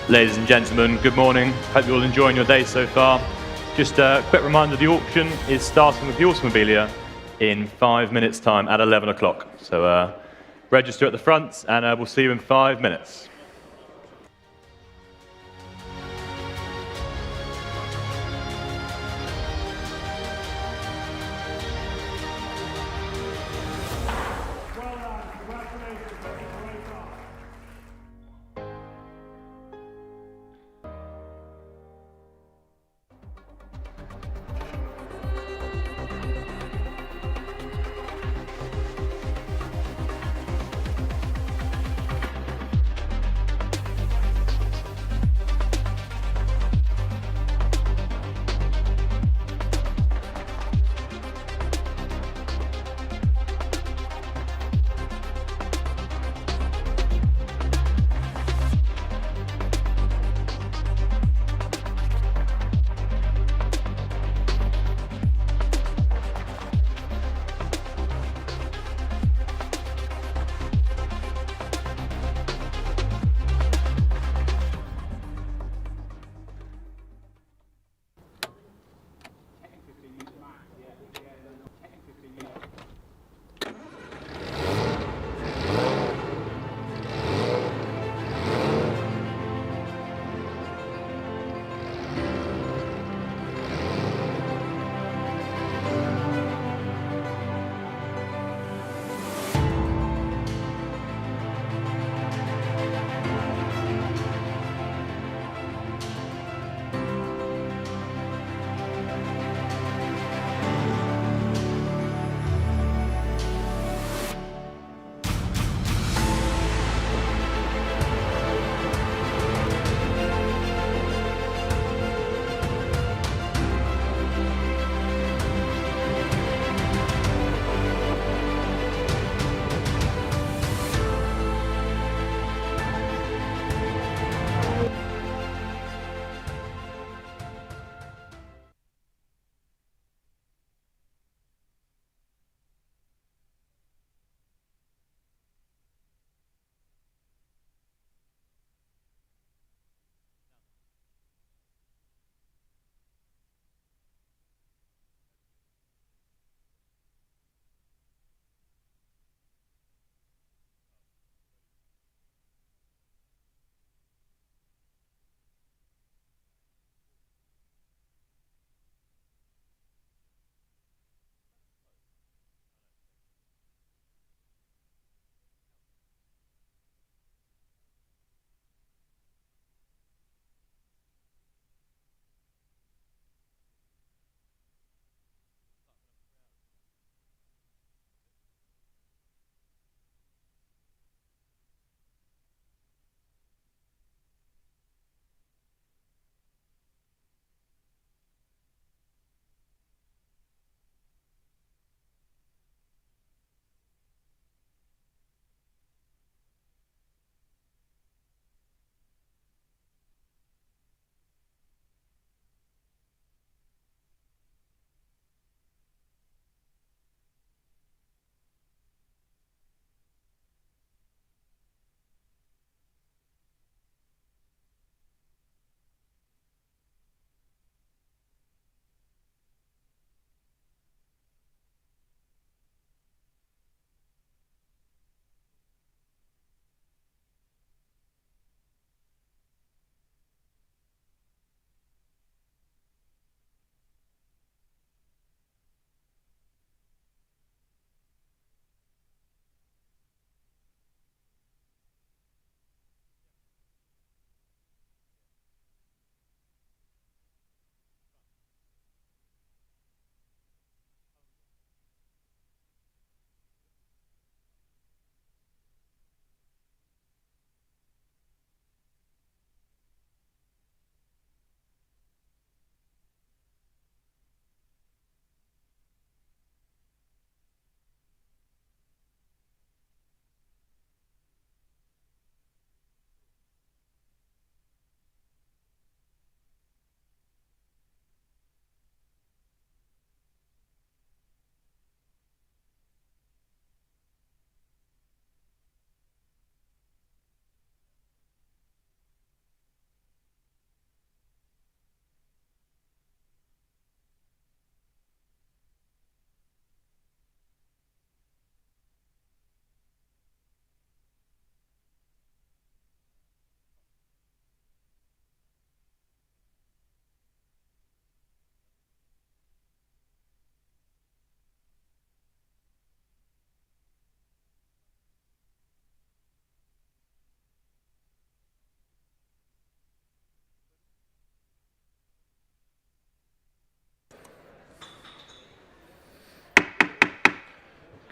Ladies and gentlemen, good morning. Hope you're all enjoying your day so far. Just a quick reminder, the auction is starting with the Automobilia in 5 minutes time at 11 o'clock. So register at the front and we'll see you in 5 minutes.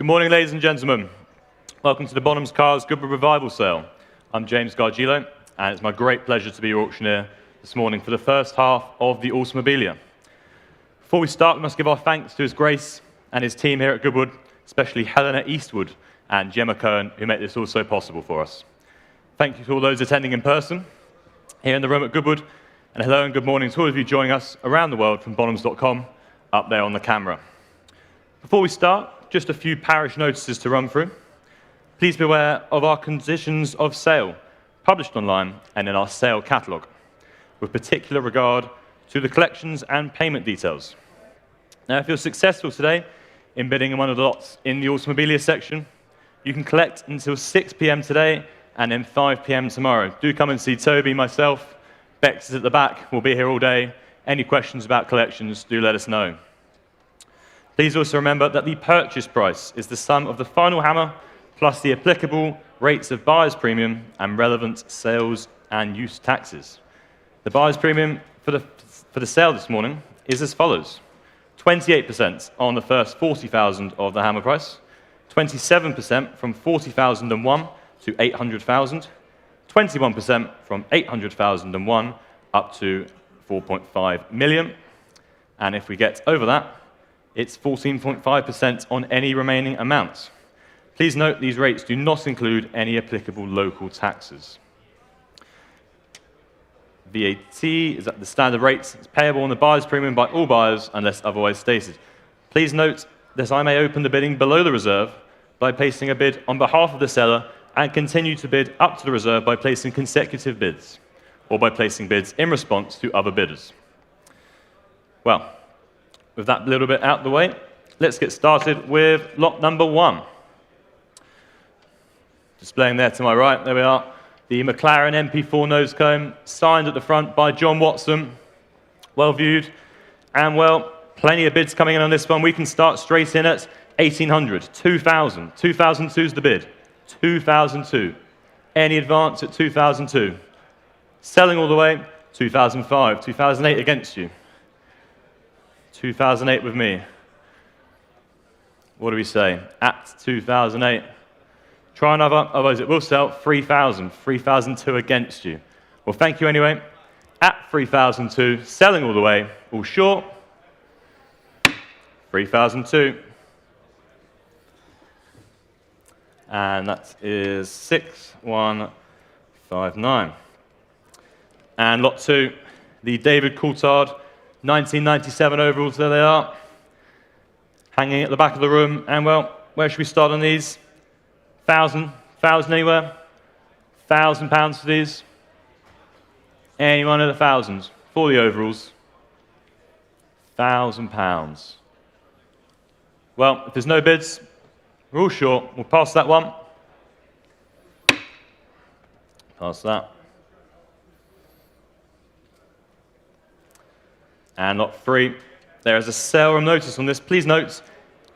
Good morning, ladies and gentlemen. Welcome to the Bonhams Cars Goodwood Revival Sale. I'm James Gargillo, and it's my great pleasure to be your auctioneer this morning for the first half of the Automobilia. Before we start, we must give our thanks to His Grace and his team here at Goodwood, especially Helena Eastwood and Gemma Cohen, who make this all so possible for us. Thank you to all those attending in person here in the room at Goodwood, and hello and good morning to all of you joining us around the world from bonhams.com up there on the camera. Before we start, just a few parish notices to run through. Please be aware of our conditions of sale, published online and in our sale catalogue, with particular regard to the collections and payment details. Now, if you're successful today in bidding in one of the lots in the Automobilia section, you can collect until 6 p.m. today and then 5 p.m. tomorrow. Do come and see Toby, myself, Bex is at the back. We'll be here all day. Any questions about collections, do let us know. Please also remember that the purchase price is the sum of the final hammer plus the applicable rates of buyer's premium and relevant sales and use taxes. The buyer's premium for the sale this morning is as follows: 28% on the first 40,000 of the hammer price, 27% from 40,001 to 800,000, 21% from 800,001 up to 4.5 million, and if we get over that, it's 14.5% on any remaining amounts. Please note these rates do not include any applicable local taxes. VAT is at the standard rates. It's payable on the buyer's premium by all buyers unless otherwise stated. Please note that I may open the bidding below the reserve by placing a bid on behalf of the seller and continue to bid up to the reserve by placing consecutive bids or by placing bids in response to other bidders. Well, with that little bit out the way, let's get started with lot number 1. Displaying there to my right, there we are, the McLaren MP4 nose cone, signed at the front by John Watson, well viewed, and well, plenty of bids coming in on this one. We can start straight in at 1,800, 2,000, 2,002 is the bid, 2,002. Any advance at 2,002. Selling all the way, 2,005, 2,008 against you. 2008 with me. What do we say? At 2008. Try another, otherwise it will sell. 3,000, 3,002 against you. Well, thank you anyway. At 3,002, selling all the way, all short. 3,002. And that is 6,159. And lot 2, the David Coulthard 1997 overalls, there they are, hanging at the back of the room. And well, where should we start on these? 1,000 anywhere? £1,000 for these? Anyone at 1,000 for the overalls? £1,000. Well, if there's no bids, we're all short. We'll pass that one. Pass that. And lot 3, there is a sale room notice on this. Please note,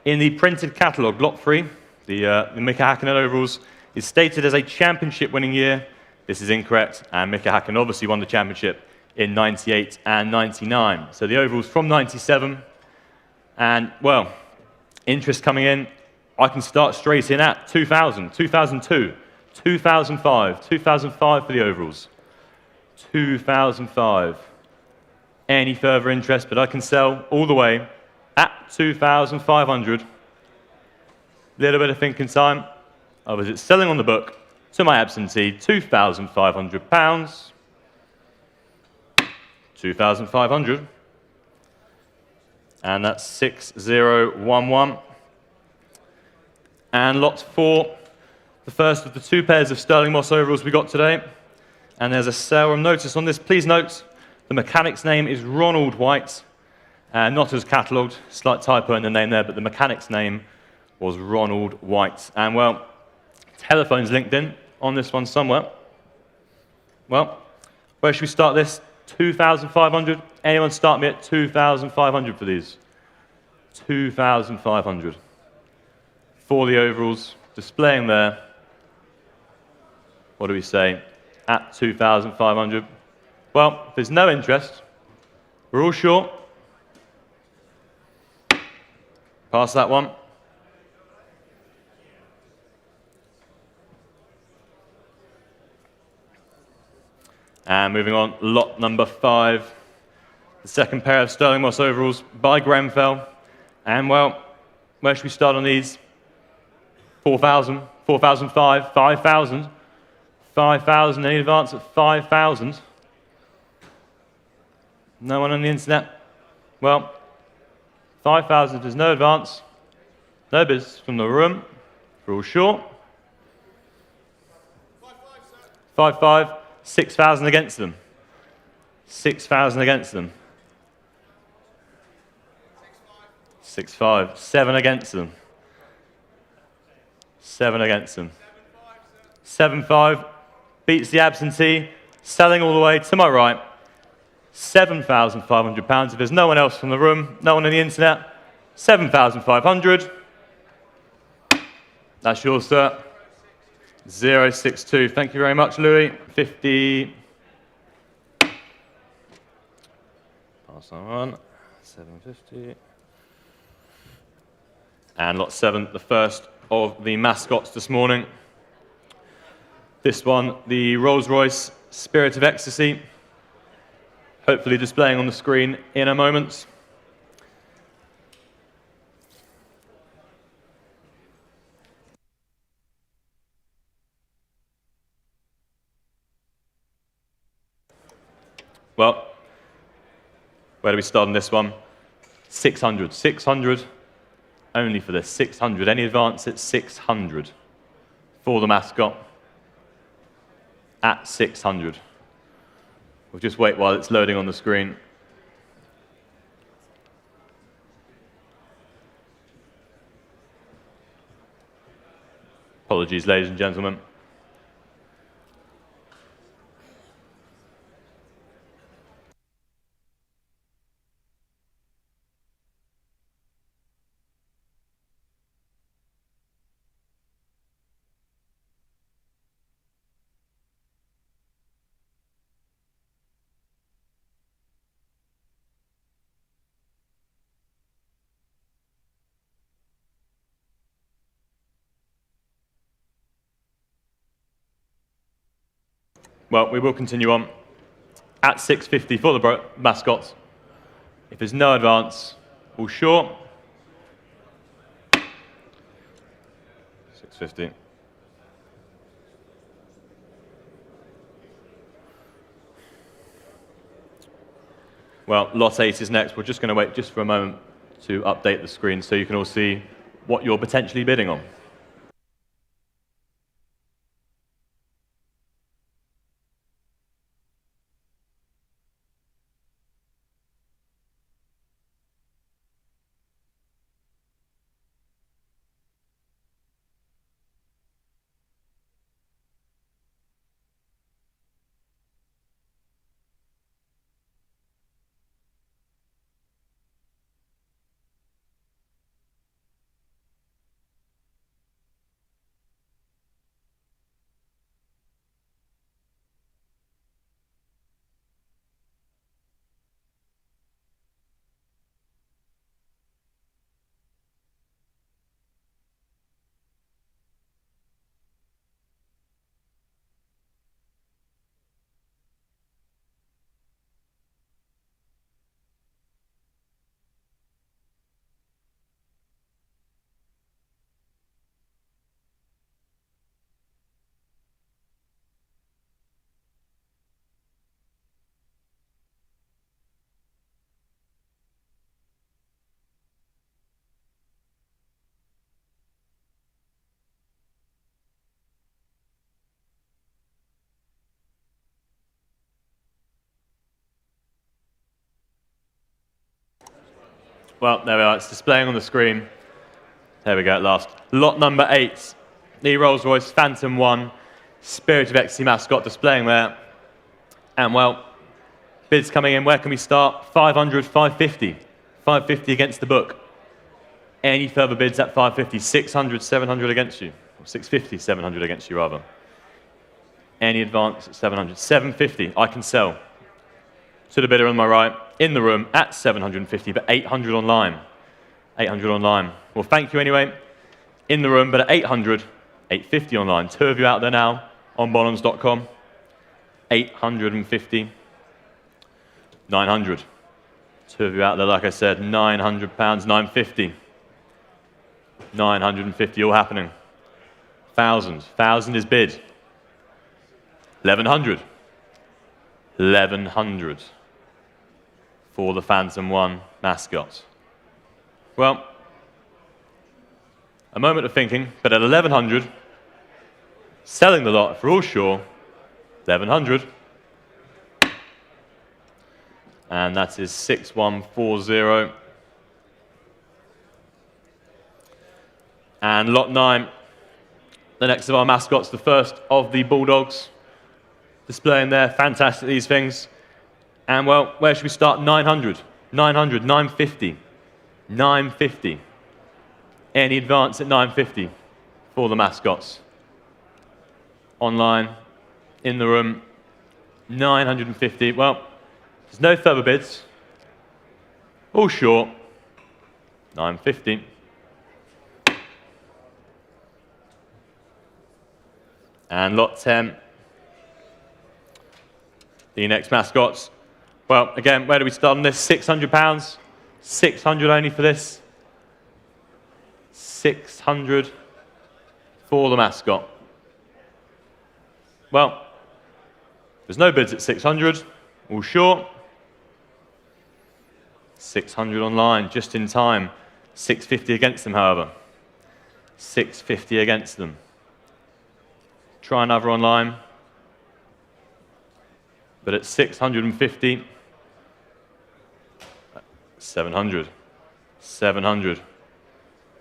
in the printed catalogue, lot 3, the Mika Hakkinen overalls, is stated as a championship winning year. This is incorrect, and Mika Hakkinen obviously won the championship in 98 and 99. So the overalls from 97, and well, interest coming in, I can start straight in at 2,000, 2,002, 2,005, 2,005 for the overalls, 2,005. Any further interest, but I can sell all the way at 2,500. Little bit of thinking time. I was it selling on the book to my absentee, £2,500. 2,500. And that's 6,011. And lot 4, the first of the 2 pairs of sterling moss overalls we got today. And there's a sale room notice on this. Please note, the mechanic's name is Ronald White, not as catalogued, slight typo in the name there, but the mechanic's name was Ronald White. And well, telephone's linked in on this one somewhere. Well, where should we start this? 2,500. Anyone start me at 2,500 for these? 2,500. For the overalls, displaying there. What do we say? At 2,500. Well, if there's no interest, we're all short. Pass that one. And moving on, lot number 5. The second pair of Sterling Moss overalls by Grenfell. And well, where should we start on these? 4,000, 4,005, 5,000, 5,000, any advance at 5,000? No one on the internet? Well, 5,000 is no advance, no bids from the room, we're all short. 5,500, 6,000 against them. 6,000 against them. 6,500, 7 against them. 7 against them. 7,500 beats the absentee, selling all the way to my right. £7,500. If there's no one else from the room, no one on the internet, 7,500. That's yours, sir. 062. Thank you very much, Louis. 50. Pass on. 750. And lot 7, the first of the mascots this morning. This one, the Rolls-Royce Spirit of Ecstasy. Hopefully displaying on the screen in a moment. Well, where do we start on this one? 600. 600 only for this. 600. Any advance at 600 for the mascot? At 600. We'll just wait while it's loading on the screen. Apologies, ladies and gentlemen. Well, we will continue on at 650 for the mascots. If there's no advance, all short. 650. Well, lot 8 is next. We're just going to wait just for a moment to update the screen so you can all see what you're potentially bidding on. Well, there we are. It's displaying on the screen. There we go at last. Lot number 8, the Rolls-Royce Phantom 1 Spirit of Ecstasy mascot displaying there. And well, bids coming in. Where can we start? 500, 550. 550 against the book. Any further bids at 550? 600, 700 against you. Or 650, 700 against you rather. Any advance at 700? 750, I can sell. To the bidder on my right, in the room at 750, but 800 online. 800 online. Well, thank you anyway. In the room, but at 800, 850 online. 2 of you out there now on Bonhams.com. 850, 900. Two of you out there, like I said, £900, 950. 950, all happening. 1,000 is bid. 1,100. 1,100 for the Phantom 1 mascot. Well, a moment of thinking, but at 1,100, selling the lot for all sure, 1,100. And that is 6,140. And lot 9, the next of our mascots, the first of the Bulldogs, displaying there, fantastic, these things. And well, where should we start? 900, 900, 950, 950. Any advance at 950 for the mascots? Online, in the room, 950. Well, there's no further bids. All short, 950. And lot 10, the next mascots. Well, again, where do we start on this? £600. 600 only for this. 600 for the mascot. Well, there's no bids at 600. All short. 600 online, just in time. 650 against them, however. 650 against them. Try another online. But at 650, 700, 700,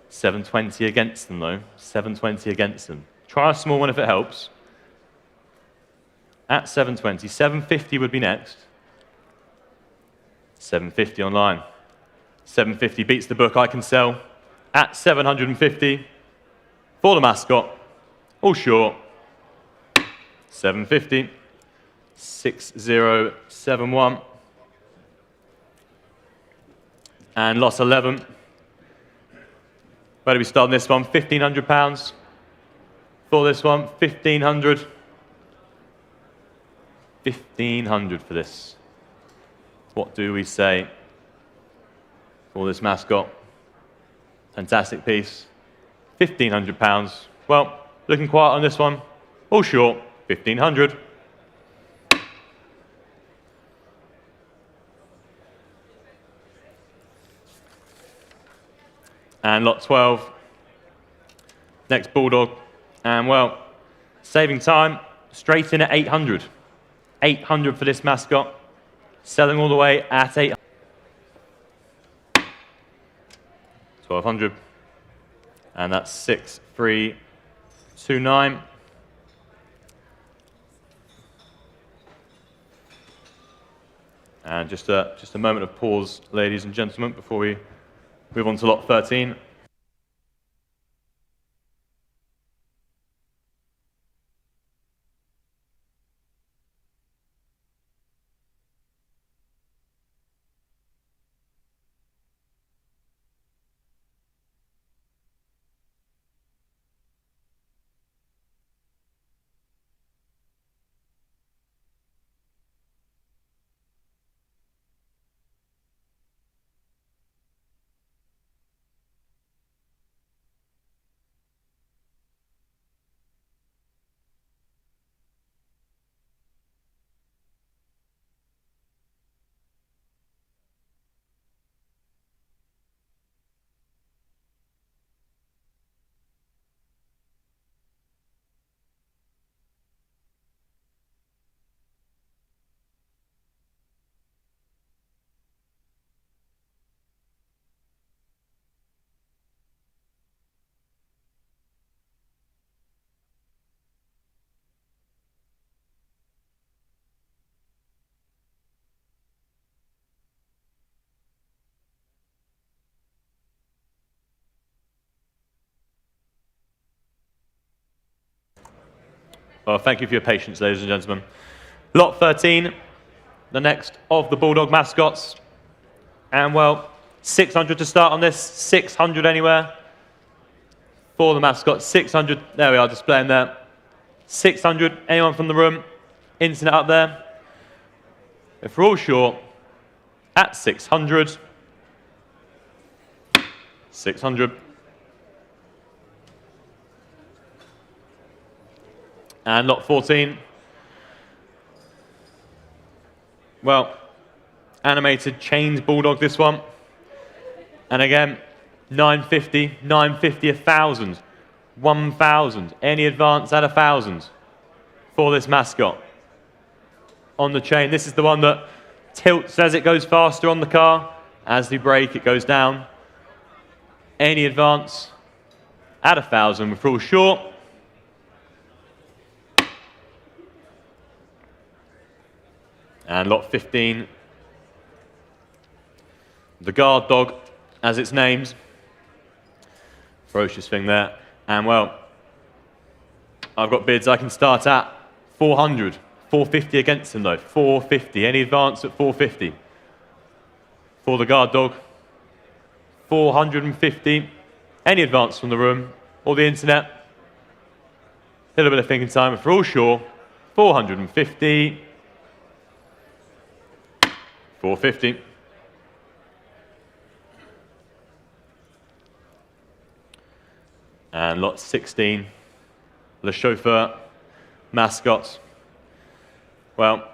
720 against them though, 720 against them. Try a small one if it helps. At 720, 750 would be next. 750 online. 750 beats the book I can sell. At 750 for the mascot, all short. 750, 6071. And lot 11. Where do we start on this one? £1,500 for this one. 1,500. 1,500 for this. What do we say for this mascot? Fantastic piece. £1,500. Well, looking quiet on this one. All short. 1,500. And lot 12. Next Bulldog. And well, saving time, straight in at 800. 800 for this mascot. Selling all the way at 800. 1,200. And that's 6,329. And just a moment of pause, ladies and gentlemen, before we move on to lot 13. Well, thank you for your patience, ladies and gentlemen. Lot 13, the next of the Bulldog mascots. And well, 600 to start on this, 600 anywhere for the mascot. 600, there we are, displaying there. 600, anyone from the room? Internet up there. If we're all short, at 600. 600. And lot 14. Well, animated chains bulldog this one. And again, 950, 950, 1,000, 1,000. Any advance at 1,000 for this mascot. On the chain, this is the one that tilts as it goes faster on the car. As the brake, it goes down. Any advance at 1,000, we're all short. And lot 15, the guard dog, as it's named. Ferocious thing there. And well, I've got bids I can start at 400. 450 against them though, 450. Any advance at 450 for the guard dog. 450. Any advance from the room or the internet. A little bit of thinking time. If we're all sure, 450. 450. And lot 16, Le Chauffeur, mascots. Well,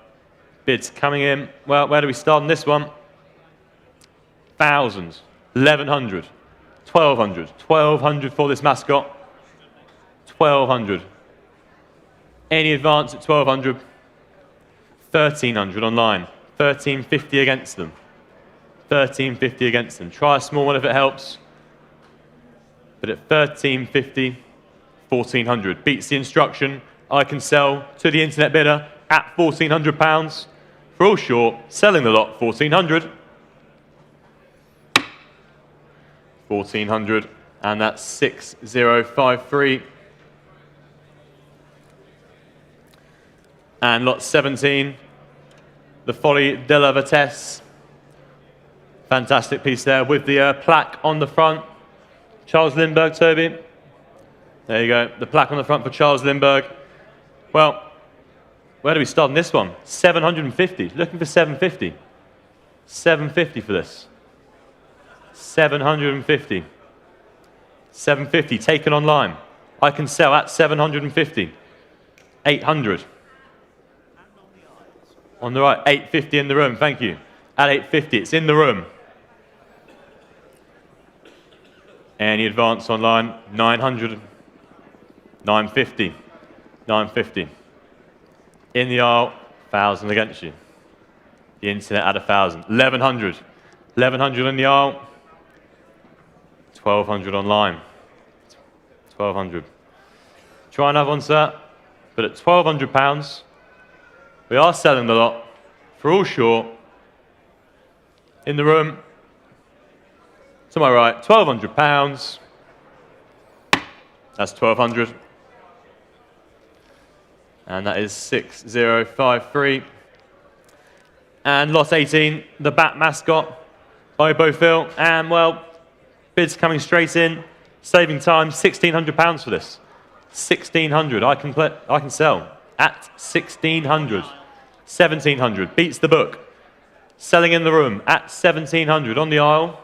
bids coming in. Well, where do we start on this one? 1,000, 1,100, 1,200, 1,200 for this mascot. 1,200. Any advance at 1,200. 1,300 online. 1,350 against them. 1,350 against them. Try a small one if it helps. But at 1,350, 1,400. Beats the instruction. I can sell to the internet bidder at £1,400. For all short, selling the lot 1,400. 1,400, and that's 6,053. And lot 17. The Folie de la Vitesse. Fantastic piece there with the plaque on the front. Charles Lindbergh, Toby. There you go, the plaque on the front for Charles Lindbergh. Well, where do we start on this one? 750, looking for 750. 750 for this. 750. 750, taken online. I can sell at 750. 800. On the right, 850 in the room, thank you. At 850, it's in the room. Any advance online, 900, 950, 950. In the aisle, 1,000 against you. The internet at 1,000, 1,100, 1,100 in the aisle, 1,200 online, 1,200. Try another one, sir, but at £1,200, we are selling the lot for all short. In the room, to my right, £1,200. That's 1,200. And that is 6,053. And lot 18, the Bat mascot by Beaufil. And well, bids coming straight in, saving time, £1,600 for this. 1,600, I can sell at 1,600. 1,700, beats the book. Selling in the room at 1,700 on the aisle.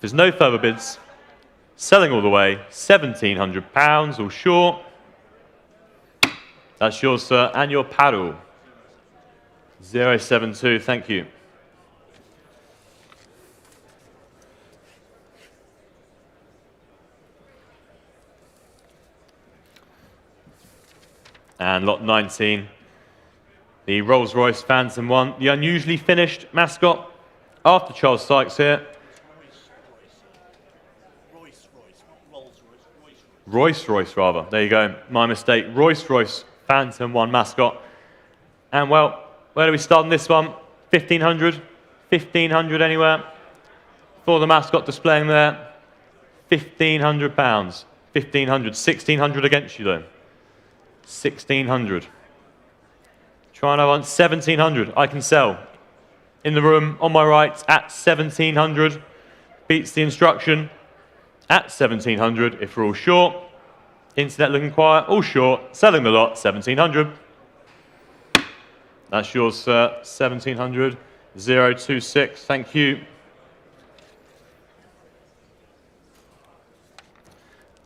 There's no further bids. Selling all the way, £1,700, all short. That's yours, sir, and your paddle. 072, thank you. And lot 19, the Rolls-Royce Phantom 1, the unusually finished mascot after Charles Sykes here. Rolls-Royce, rather. There you go. My mistake. Rolls-Royce Phantom 1 mascot. And well, where do we start on this one? 1,500? 1,500 anywhere? For the mascot displaying there. £1,500. 1,500. 1,600 against you, though. 1,600. Try another one. 1,700. I can sell. In the room, on my right, at 1,700. Beats the instruction. At 1,700, if we're all short. Internet looking quiet, all short. Selling the lot, 1,700. That's yours, sir. 1700, 026. Thank you.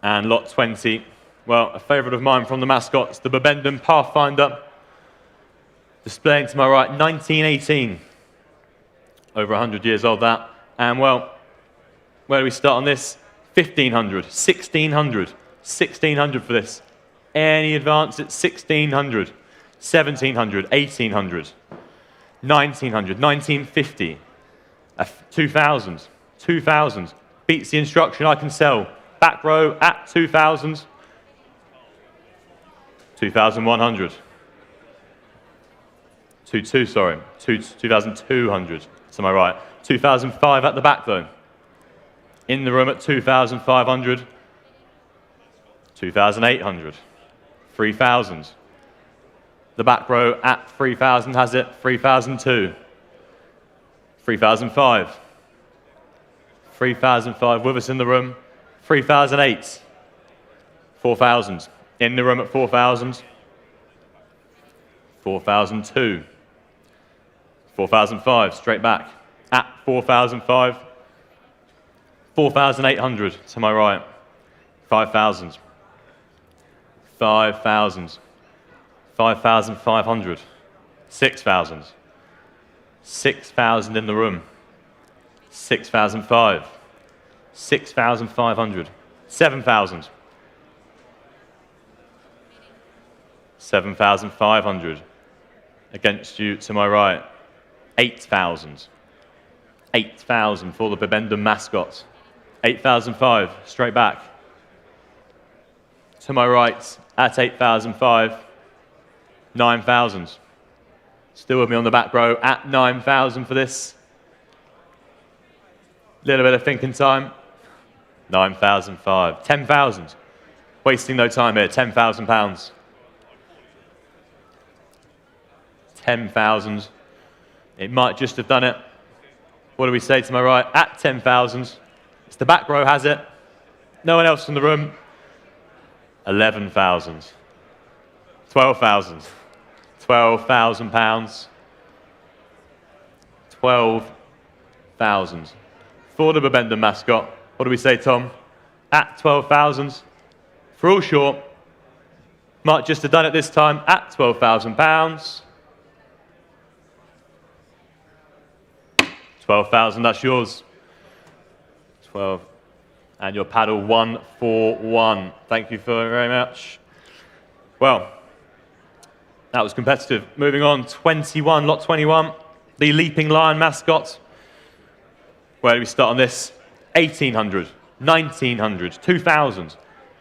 And lot 20. Well, a favourite of mine from the mascots, the Bibendum Pathfinder. Displaying to my right, 1918. Over 100 years old, that. And, well, where do we start on this? 1500, 1600, 1600 for this. Any advance at 1600, 1700, 1800, 1900, 1950, 2000, 2000. Beats the instruction I can sell. Back row at 2000, 2100. 2200 to my right. 2005 at the back though. In the room at 2500, 2800, 3000. The back row at 3000 has it, 3002, 3005. 3005 with us in the room, 3008, 4000. In the room at 4000, 4002. 4005, straight back. At 4005, 4800 to my right. 5000, 5000, 5500, 6000, 6000 in the room. 6005, 6500, 7000, 7500. Against you to my right. 8,000. 8,000 for the Bibendum mascot. 8,005, straight back. To my right, at 8,005, 9,000. Still with me on the back row, at 9,000 for this. Little bit of thinking time. 9,005. 10,000. Wasting no time here, £10,000. 10,000. It might just have done it. What do we say to my right? At 10,000. It's the back row has it. No one else in the room. 11,000. 12,000. £12,000. 12,000. For the Bibendum mascot. What do we say, Tom? At 12,000. For all short. Might just have done it this time. At £12,000. 12,000, that's yours. 12. And your paddle 141. Thank you very much. Well, that was competitive. Moving on, 21, lot 21. The Leaping Lion mascot. Where do we start on this? 1800, 1900, 2000,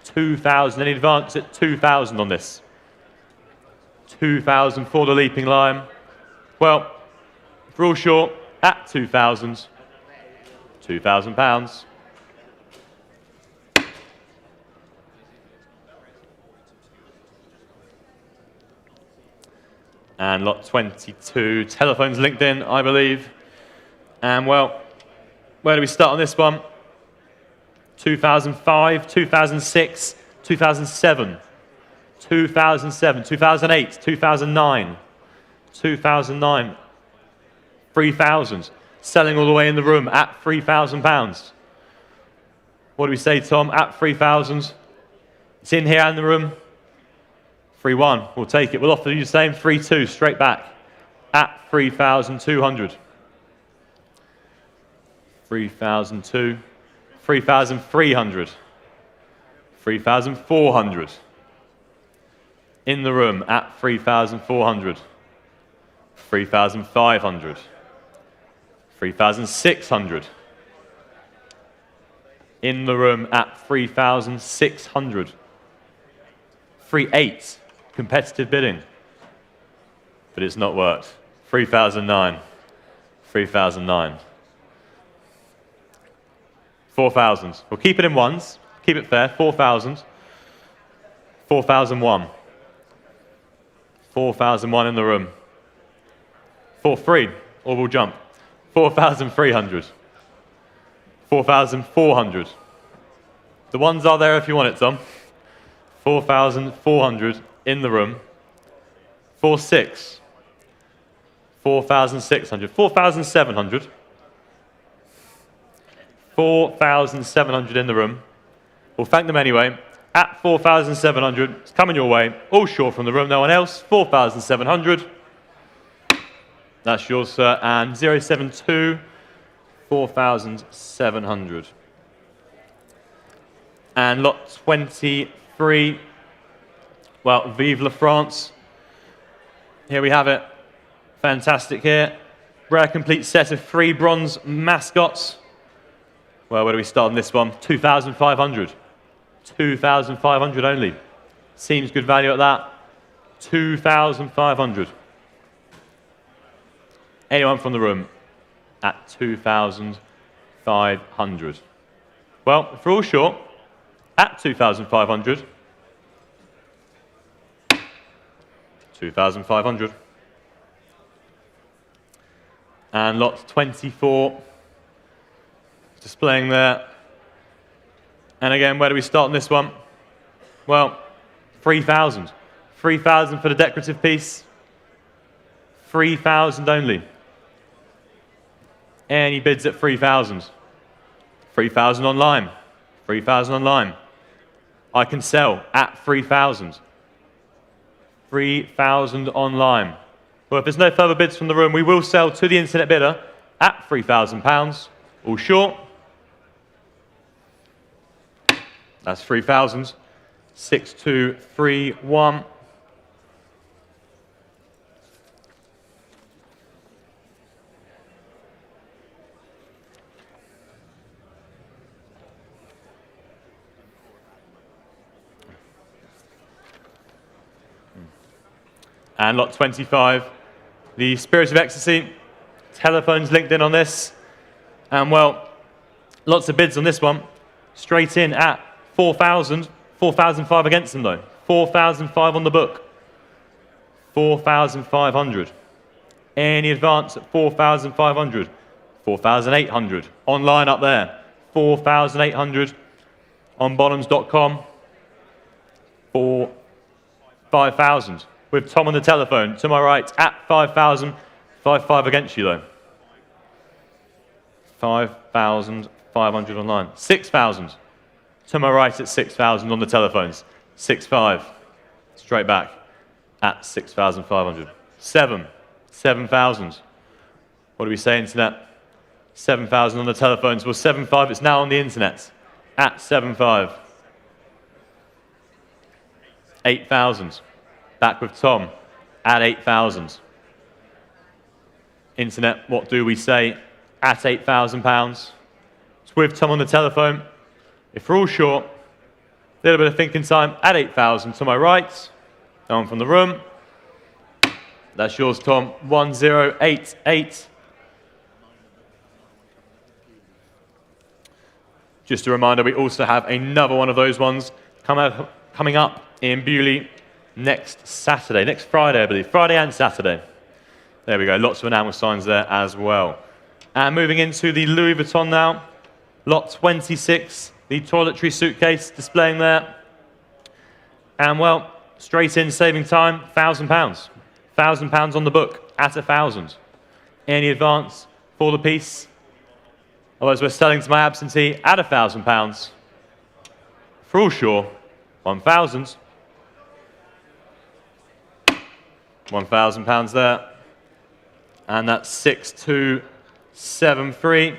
2000. Any advance at 2000 on this? 2000 for the Leaping Lion. Well, for all short, at 2,000, £2,000. And lot 22, telephones linked in, I believe. And well, where do we start on this one? 2005, 2006, 2007, 2007, 2008, 2009, 2009. 3,000, selling all the way in the room at £3,000. What do we say, Tom? At 3,000. It's in here in the room. 3-1, we'll take it. We'll offer you the same. 3-2, straight back. At 3,200. 3,002. 3,300. 3,400. In the room at 3,400. 3,500. 3,600. In the room at 3,600. 3,800. Competitive bidding. But it's not worked. 3,009. 3,009. 4,000. We'll keep it in ones. Keep it fair. 4,000. 4,001. 4,001 in the room. 4,300. Or we'll jump. 4,300. 4,400. The ones are there if you want it, Tom. 4,400 in the room. 4,600. 4,600, 4,700. 4,700 in the room. We'll thank them anyway. At 4,700, it's coming your way. All short from the room, no one else. 4,700. That's yours, sir. And 072, 4,700. And lot 23, well, Vive la France. Here we have it. Fantastic here. Rare complete set of 3 bronze mascots. Well, where do we start on this one? 2,500. 2,500 only. Seems good value at that. 2,500. Anyone from the room at 2,500? Well, if we're all short, at 2,500. 2,500. And lot 24. Displaying there. And again, where do we start on this one? Well, 3,000. 3,000 for the decorative piece. 3,000 only. Any bids at 3,000? 3,000 online. 3,000 online. I can sell at 3,000. 3,000 online. Well, if there's no further bids from the room, we will sell to the internet bidder at £3,000. All short. That's 3,000. 6231. And lot 25, the Spirit of Ecstasy. Telephones linked in on this. And well, lots of bids on this one. Straight in at 4,000. 4,005 against them though. 4,005 on the book. 4,500. Any advance at 4,500. 4,800. Online up there. 4,800 on bonhams.com. 5,000. With Tom on the telephone, to my right, at 5,000, 5,500 against you though. 5,500 online. 6,000. To my right at 6,000 on the telephones. 6,500. Straight back at 6,500. 7,000. What do we say, internet? 7,000 on the telephones. Well, 7,500, it's now on the internet. At 7,500. 8,000. Back with Tom at 8,000. Internet, what do we say? At £8,000. It's with Tom on the telephone. If we're all short, a little bit of thinking time at 8,000. To my right, no one from the room. That's yours, Tom. 1088. Just a reminder, we also have another one of those ones coming up in Bewley next Saturday, next Friday, I believe. Friday and Saturday. There we go. Lots of enamel signs there as well. And moving into the Louis Vuitton now. Lot 26, the toiletry suitcase displaying there. And well, straight in, saving time, £1,000. £1,000 on the book at 1,000. Any advance for the piece? Otherwise, we're selling to my absentee at £1,000. For all sure, 1,000. £1,000 there. And that's 6273.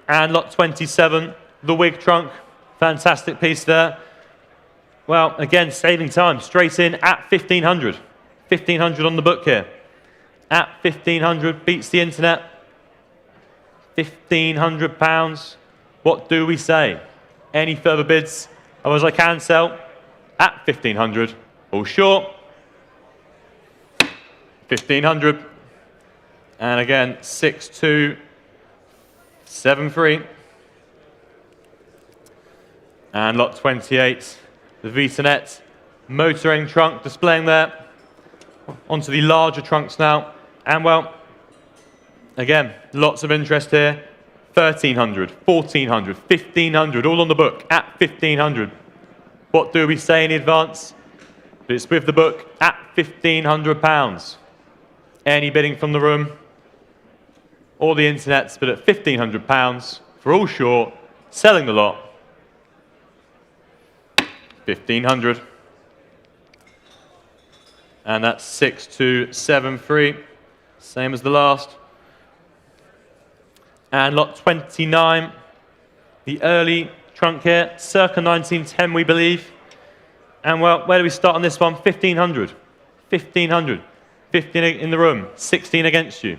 And lot 27, the wig trunk. Fantastic piece there. Well, again, saving time. Straight in at 1,500. 1,500 on the book here. At 1,500, beats the internet. £1,500. What do we say? Any further bids? Otherwise, I can sell at 1,500. All short. 1,500. And again, 6273. And lot 28, the Vitanet motoring trunk displaying there. Onto the larger trunks now. And well, again, lots of interest here. 1,300, 1,400, 1,500, all on the book at 1,500. What do we say in advance? It's with the book at £1,500. Any bidding from the room? All the internet's bid at £1,500 for all short, selling the lot. 1,500. And that's 6273, same as the last. And lot 29, the early trunk here, circa 1910 we believe. And well, where do we start on this one? 1,500. 1,500. 15 in the room, 16 against you.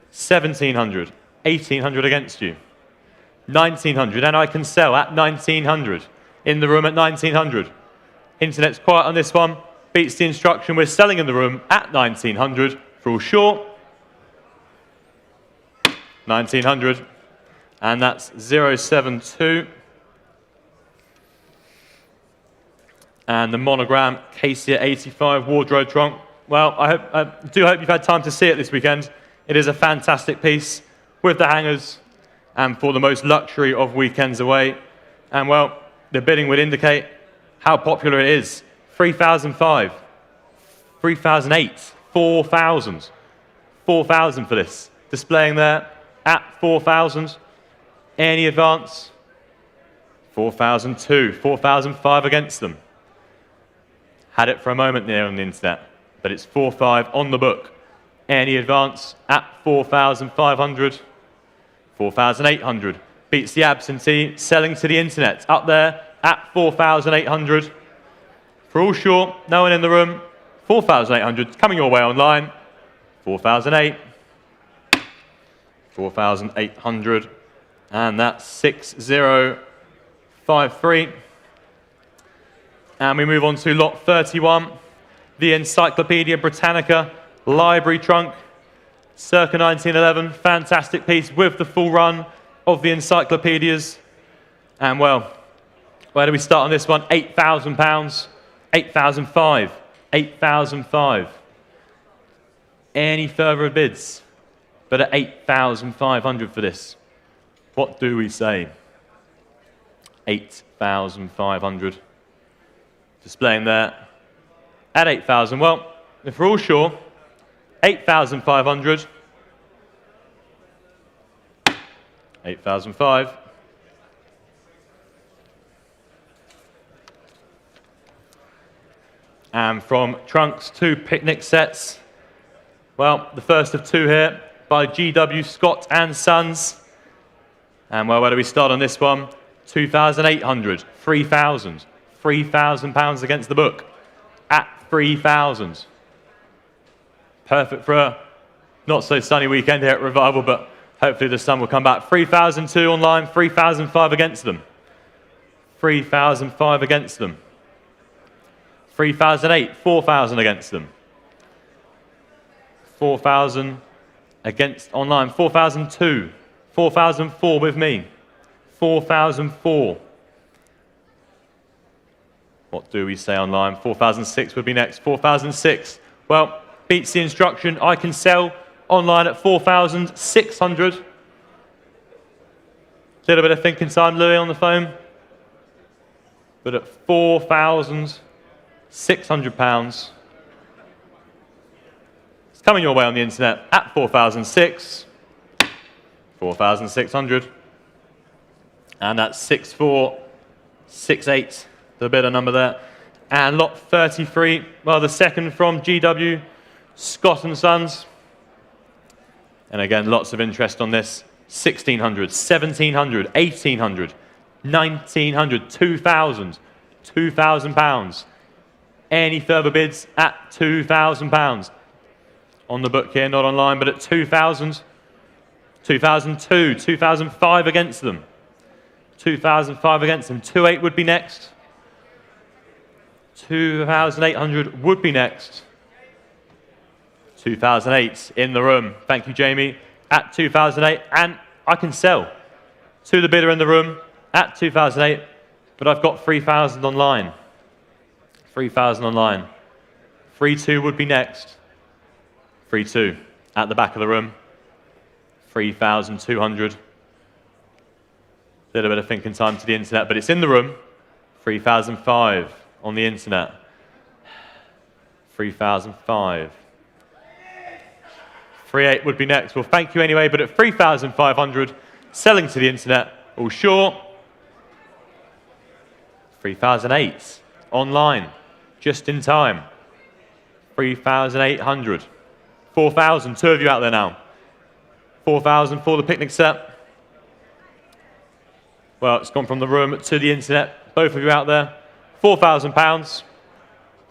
1,700, 1,800 against you. 1,900, and I can sell at 1,900. In the room at 1,900. Internet's quiet on this one. Beats the instruction. We're selling in the room at 1,900 for all short. 1,900. And that's 072. And the monogram Casey 85 wardrobe trunk. Well, I do hope you've had time to see it this weekend. It is a fantastic piece with the hangers and for the most luxury of weekends away. And well, the bidding would indicate how popular it is. 3,005, 3,008, 4,000. 4,000 for this. Displaying there at 4,000. Any advance? 4,002, 4,005 against them. Had it for a moment there on the internet, but it's 4,500 on the book. Any advance at 4,500, 4,800. Beats the absentee, selling to the internet. Up there at 4,800. For all short, no one in the room. 4,800 coming your way online. 4,008. 4,800. And that's 6053. And we move on to lot 31. The Encyclopedia Britannica library trunk. Circa 1911. Fantastic piece with the full run of the encyclopedias. And well, where do we start on this one? £8,000. 8,005. 8,005. Any further bids? But at 8,500 for this. What do we say? 8,500. Displaying there at 8,000. Well, if we're all sure, 8,500. 8,005. And from trunks to picnic sets, well, the first of two here by G.W. Scott and Sons. And well, where do we start on this one? 2,800, 3,000, £3,000 against the book at 3,000. Perfect for a not so sunny weekend here at Revival, but hopefully the sun will come back. 3,002 online, 3,005 against them. 3,005 against them. 3,008, 4,000 against them. 4,000 against online. 4,002, 4,004 with me. 4,004. What do we say online? 4,006 would be next. 4,006. Well, beats the instruction. I can sell online at 4,600. Little bit of thinking time, Louis, on the phone. But at £4,600. It's coming your way on the internet at 4,006. 4,600. And that's 6468, the bidder number there. And lot 33, well, the second from GW Scott and Sons. And again, lots of interest on this. 1,600, 1,700, 1,800, 1,900, 2,000, £2,000. Any further bids at £2,000. On the book here, not online, but at 2,000. 2,002, 2,005 against them. 2,005 against them. 2,800 would be next. 2,800 would be next. 2,008 in the room. Thank you, Jamie. At 2,008, and I can sell to the bidder in the room at 2,008, but I've got 3,000 online. 3,000 online. 3,200 would be next. 3,200 at the back of the room. 3,200. Little bit of thinking time to the internet, but it's in the room. 3,005 on the internet. 3,005. 3.8 would be next. Well, thank you anyway, but at 3,500, selling to the internet, all short. 3,008 online, just in time. 3,800. 4,000, two of you out there now. 4,000 for the picnic set. Well, it's gone from the room to the internet. Both of you out there. £4,000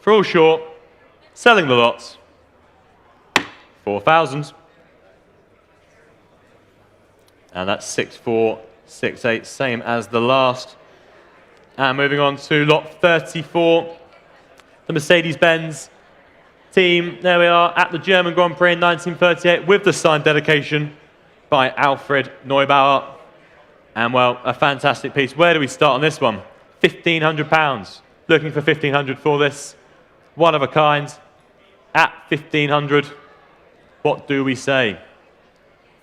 for all short. Selling the lots. 4,000. And that's 6,468, same as the last. And moving on to lot 34, the Mercedes-Benz team. There we are at the German Grand Prix in 1938 with the signed dedication by Alfred Neubauer. And well, a fantastic piece. Where do we start on this one? £1,500. Looking for 1,500 for this. One of a kind. At 1,500. What do we say?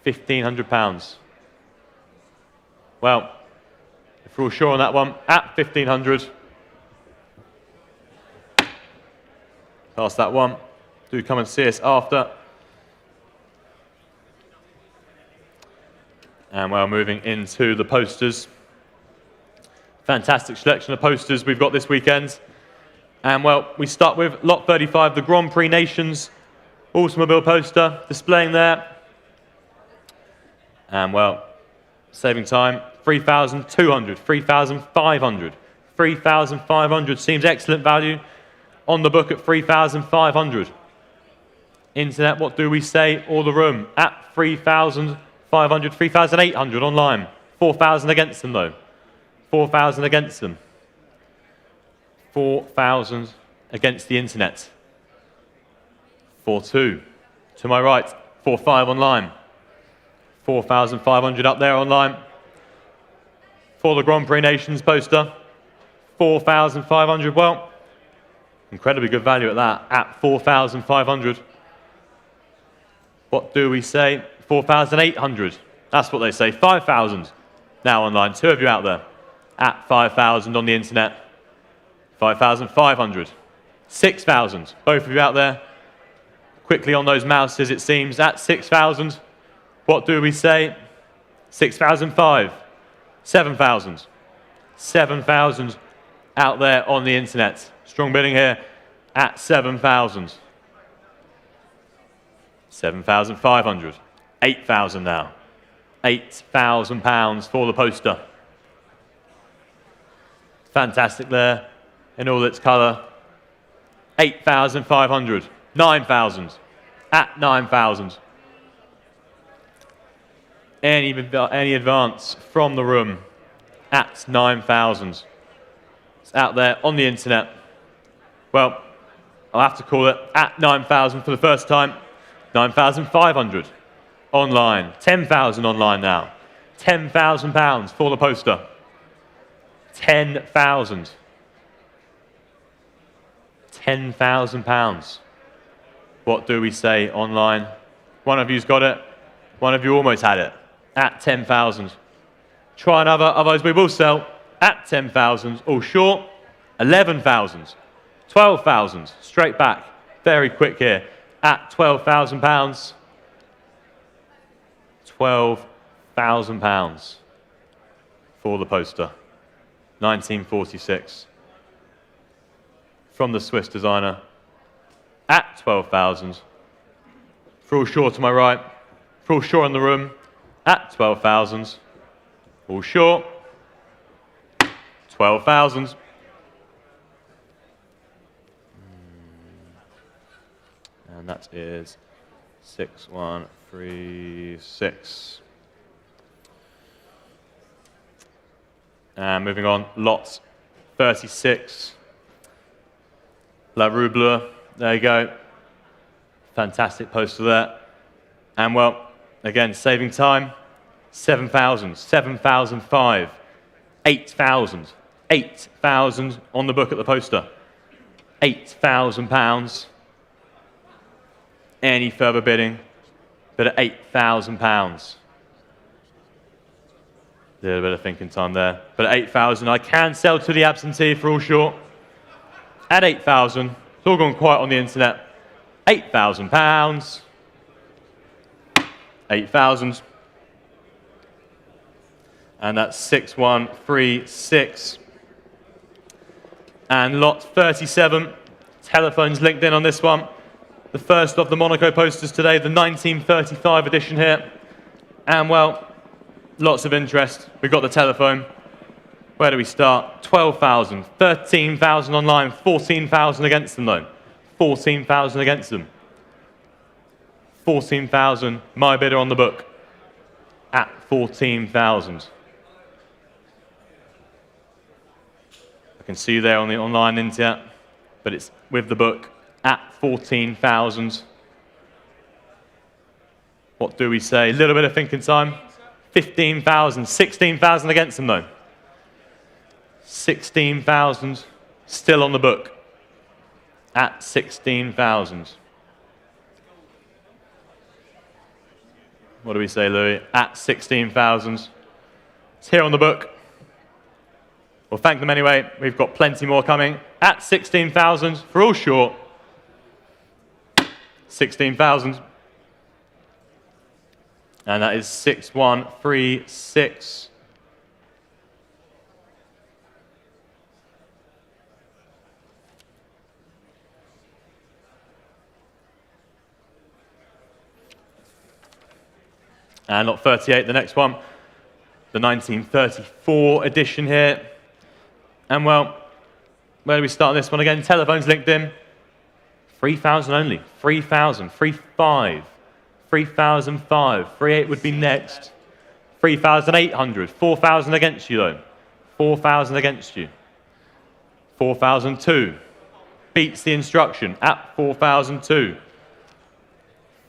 £1,500. Well, if we're all sure on that one, at 1,500. Pass that one. Do come and see us after. And well, moving into the posters. Fantastic selection of posters we've got this weekend. And well, we start with lot 35, the Grand Prix Nations automobile poster, displaying there. And well, saving time, 3,200, 3,500. 3,500 seems excellent value. On the book at 3,500. Internet, what do we say? Or the room at 3,500, 3,800 online. 4,000 against them though. 4,000 against them. 4,000 against the internet. 4,2. To my right, 4,5 online. 4,500 up there online. For the Grand Prix Nations poster, 4,500. Well, incredibly good value at that, at 4,500. What do we say? 4,800. That's what they say. 5,000 now online. Two of you out there. At 5,000 on the internet. 5,500. 6,000. Both of you out there. Quickly on those mouses, it seems. At 6,000. What do we say? 6,005. 7,000. 7,000 out there on the internet. Strong bidding here at 7,000. 7,500. 8,000 now. £8,000 for the poster. Fantastic there in all its colour. 8,500. 9,000. At 9,000. Any advance from the room at 9,000. It's out there on the internet. Well, I'll have to call it at 9,000 for the first time. 9,500 online. 10,000 online now. £10,000 for the poster. 10,000. £10,000. What do we say online? One of you's got it. One of you almost had it. At 10,000. Try another, otherwise we will sell at 10,000. All short. 11,000. 12,000. Straight back. Very quick here. At £12,000. £12,000 for the poster. 1946. From the Swiss designer. At 12,000. For all short to my right. For all short in the room. At 12,000. All short. 12,000. And that is 6,136. And moving on, lot 36. La Rue Bleue. There you go. Fantastic poster there. And well, again, saving time. 7,000. 7,005. 8,000. 8,000 on the book at the poster. £8,000. Any further bidding, but at £8,000. A little bit of thinking time there. But at 8,000, I can sell to the absentee for all short. At 8,000, it's all gone quiet on the internet. £8,000. 8,000. And that's 6136. And lot 37, telephones linked in on this one. The first of the Monaco posters today, the 1935 edition here. And well, lots of interest. We've got the telephone. Where do we start? 12,000, 13,000 online, 14,000 against them though. 14,000 against them. 14,000, my bidder on the book at 14,000. I can see you there on the online internet, but it's with the book at 14,000. What do we say? A little bit of thinking time. 15,000, 16,000 against them though. 16,000 still on the book at 16,000. What do we say, Louis? At 16,000. It's here on the book. Well, thank them anyway. We've got plenty more coming. At 16,000 for all short. 16,000. And that is 6136. And lot 38, the next one, the 1934 edition here. And well, where do we start this one again? Telephones linked in. 3,000 only. 3,000. 3,500. 3,005. 3,800 would be next. 3,800. 4,000 against you though. 4,000 against you. 4,002. Beats the instruction at 4,002.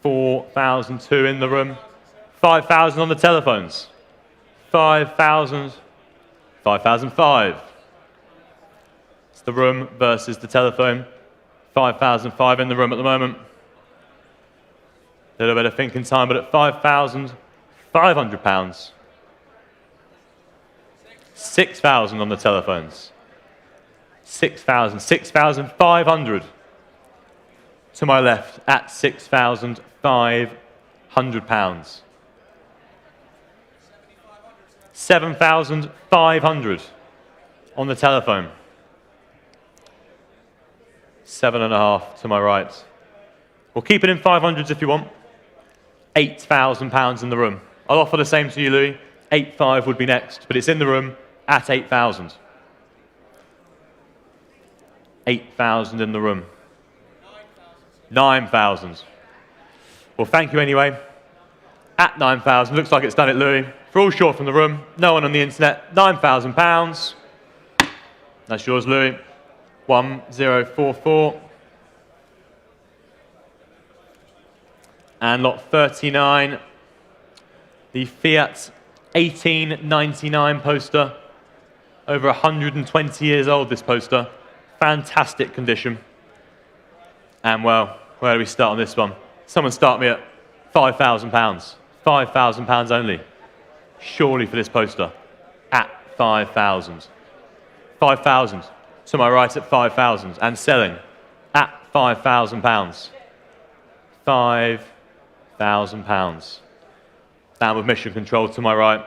4,002 in the room. 5,000 on the telephones. 5,000. 5,005. It's the room versus the telephone. 5,005 in the room at the moment. A little bit of thinking time, but at £5,500. 6,000 on the telephones. 6,000. 6,500. To my left at £6,500. 7,500 on the telephone. 7.5 to my right. We'll keep it in 500s if you want. £8,000 in the room. I'll offer the same to you, Louis. 8,500 would be next, but it's in the room at 8,000. 8,000 in the room. 9,000. Well, thank you anyway. At 9,000, looks like it's done it, Louis. For all short from the room, no one on the internet, £9,000. That's yours, Louis. 1044. And lot 39, the Fiat 1899 poster. Over 120 years old, this poster. Fantastic condition. And well, where do we start on this one? Someone start me at £5,000. £5,000 only. Surely for this poster. At 5,000. 5,000. To my right at 5,000. And selling at £5,000. £5,000. Down with mission control to my right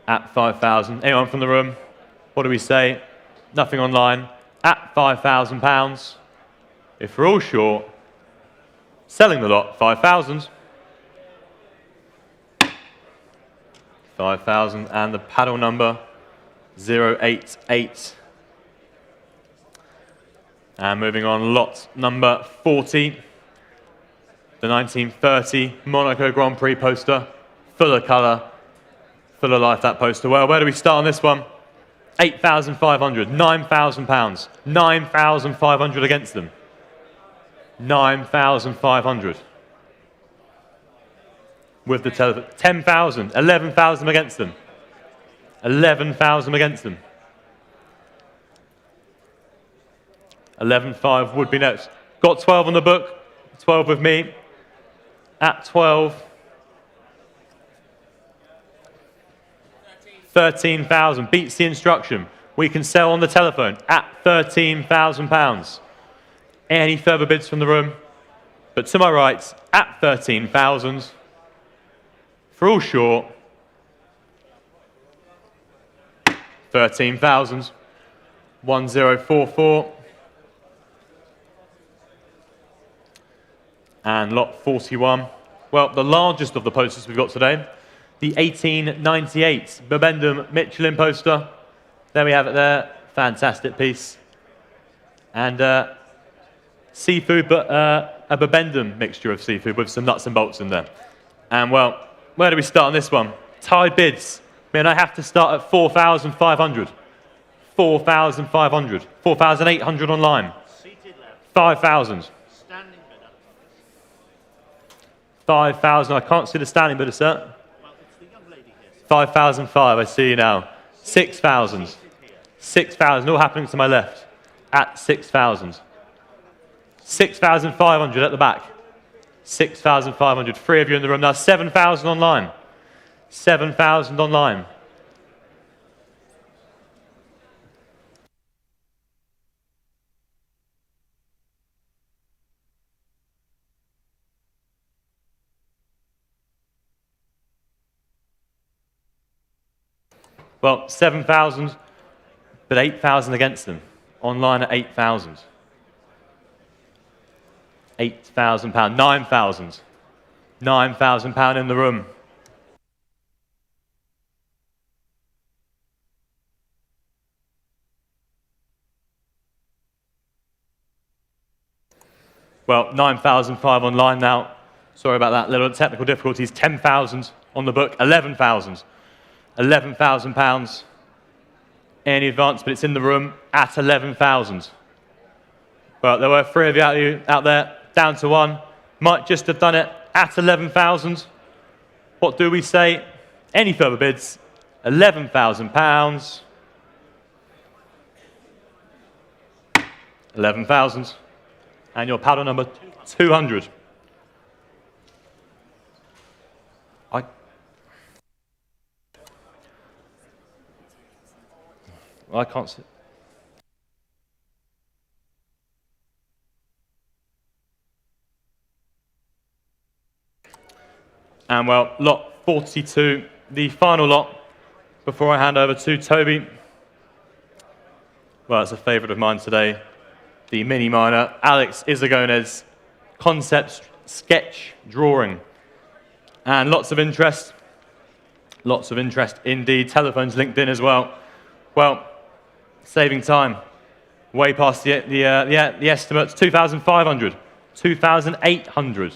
at 5,000. Anyone from the room? What do we say? Nothing online. At £5,000. If we're all short, selling the lot, 5,000. 5,000 and the paddle number 088. And moving on, lot number 40. The 1930 Monaco Grand Prix poster. Full of colour, full of life, that poster. Well, where do we start on this one? 8,500, £9,000. 9,500 against them. 9,500. With the telephone. 10,000, 11,000 against them. 11,000 against them. 11,500 would be next. Got 12 on the book. 12 with me. At 12. 13,000. Beats the instruction. We can sell on the telephone at £13,000. Any further bids from the room? But to my right, at 13,000. For all short, 13,000. 1044. And lot 41. Well, the largest of the posters we've got today, the 1898 Bibendum Michelin poster. There we have it there. Fantastic piece. And seafood, but a Bibendum mixture of seafood with some nuts and bolts in there. And well, where do we start on this one? Tied bids. I mean, I have to start at 4,500. 4,500. 4,800 online. 5,000. 5,000. I can't see the standing bidder, sir. 5,005. I see you now. 6,000. 6,000. All happening to my left. At 6,000. 6,500 at the back. 6,500. 3 of you in the room now. 7,000 online. 7,000 online. Well, 7,000, but 8,000 against them. Online at 8,000. £8,000. 9,000. £9,000 in the room. Well, 9,005 online now. Sorry about that, little technical difficulties. 10,000 on the book. 11,000. £11,000 any advance, but it's in the room at 11,000. Well, there were 3 of you out there, down to 1. Might just have done it at 11,000. What do we say? Any further bids? £11,000. 11,000. And your paddle number 200. I can't see. And well, lot 42, the final lot, before I hand over to Toby. Well, it's a favourite of mine today, the Mini Minor, Alex Izagones concept sketch drawing. And lots of interest indeed. Telephones linked in as well. Well, saving time, way past the estimates. 2,500, 2,800,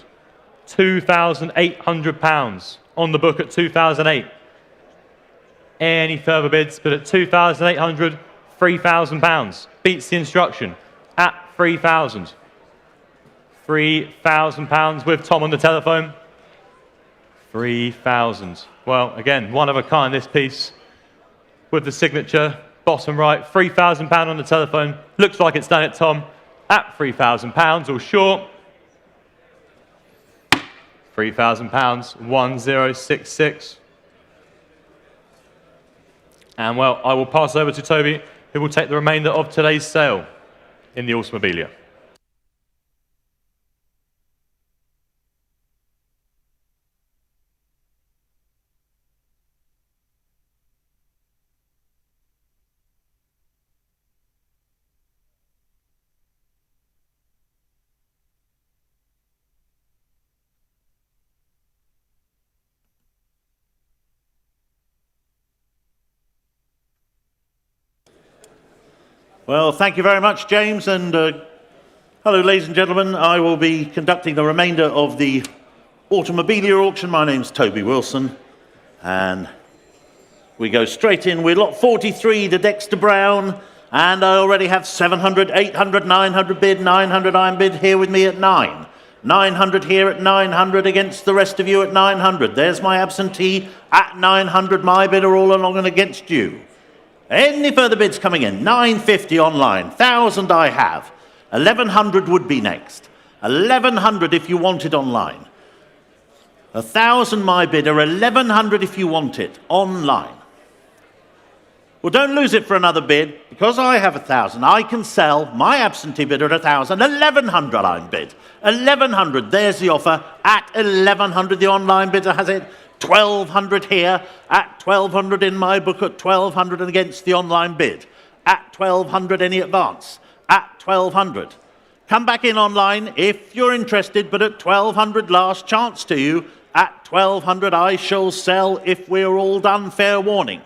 £2,800 on the book at 2,008. Any further bids, but at 2,800, £3,000 beats the instruction at 3,000. £3,000 with Tom on the telephone. 3,000. Well, again, one of a kind, this piece with the signature. Bottom right, £3,000 on the telephone. Looks like it's done it, Tom. At £3,000, all short. £3,000, 1066. And well, I will pass over to Toby, who will take the remainder of today's sale in the Automobilia. Well, thank you very much, James, and hello, ladies and gentlemen. I will be conducting the remainder of the Automobilia auction. My name's Toby Wilson, and we go straight in with lot 43, the Dexter Brown, and I already have 700, 800, 900 bid, 900 iron bid here with me at 9. 900 here at 900 against the rest of you at 900. There's my absentee at 900, my bidder all along and against you. Any further bids coming in? 950 online. 1,000 I have. 1,100 would be next. 1,100 if you want it online. 1,000 my bidder. 1,100 if you want it online. Well, don't lose it for another bid. Because I have 1,000, I can sell my absentee bidder at 1,000. 1,100 I'm bid. 1,100. There's the offer at 1,100. The online bidder has it. 1,200 here, at 1,200 in my book, at 1,200 and against the online bid. At 1,200 any advance, at 1,200. Come back in online if you're interested, but at 1,200 last chance to you. At 1,200 I shall sell if we're all done, fair warning.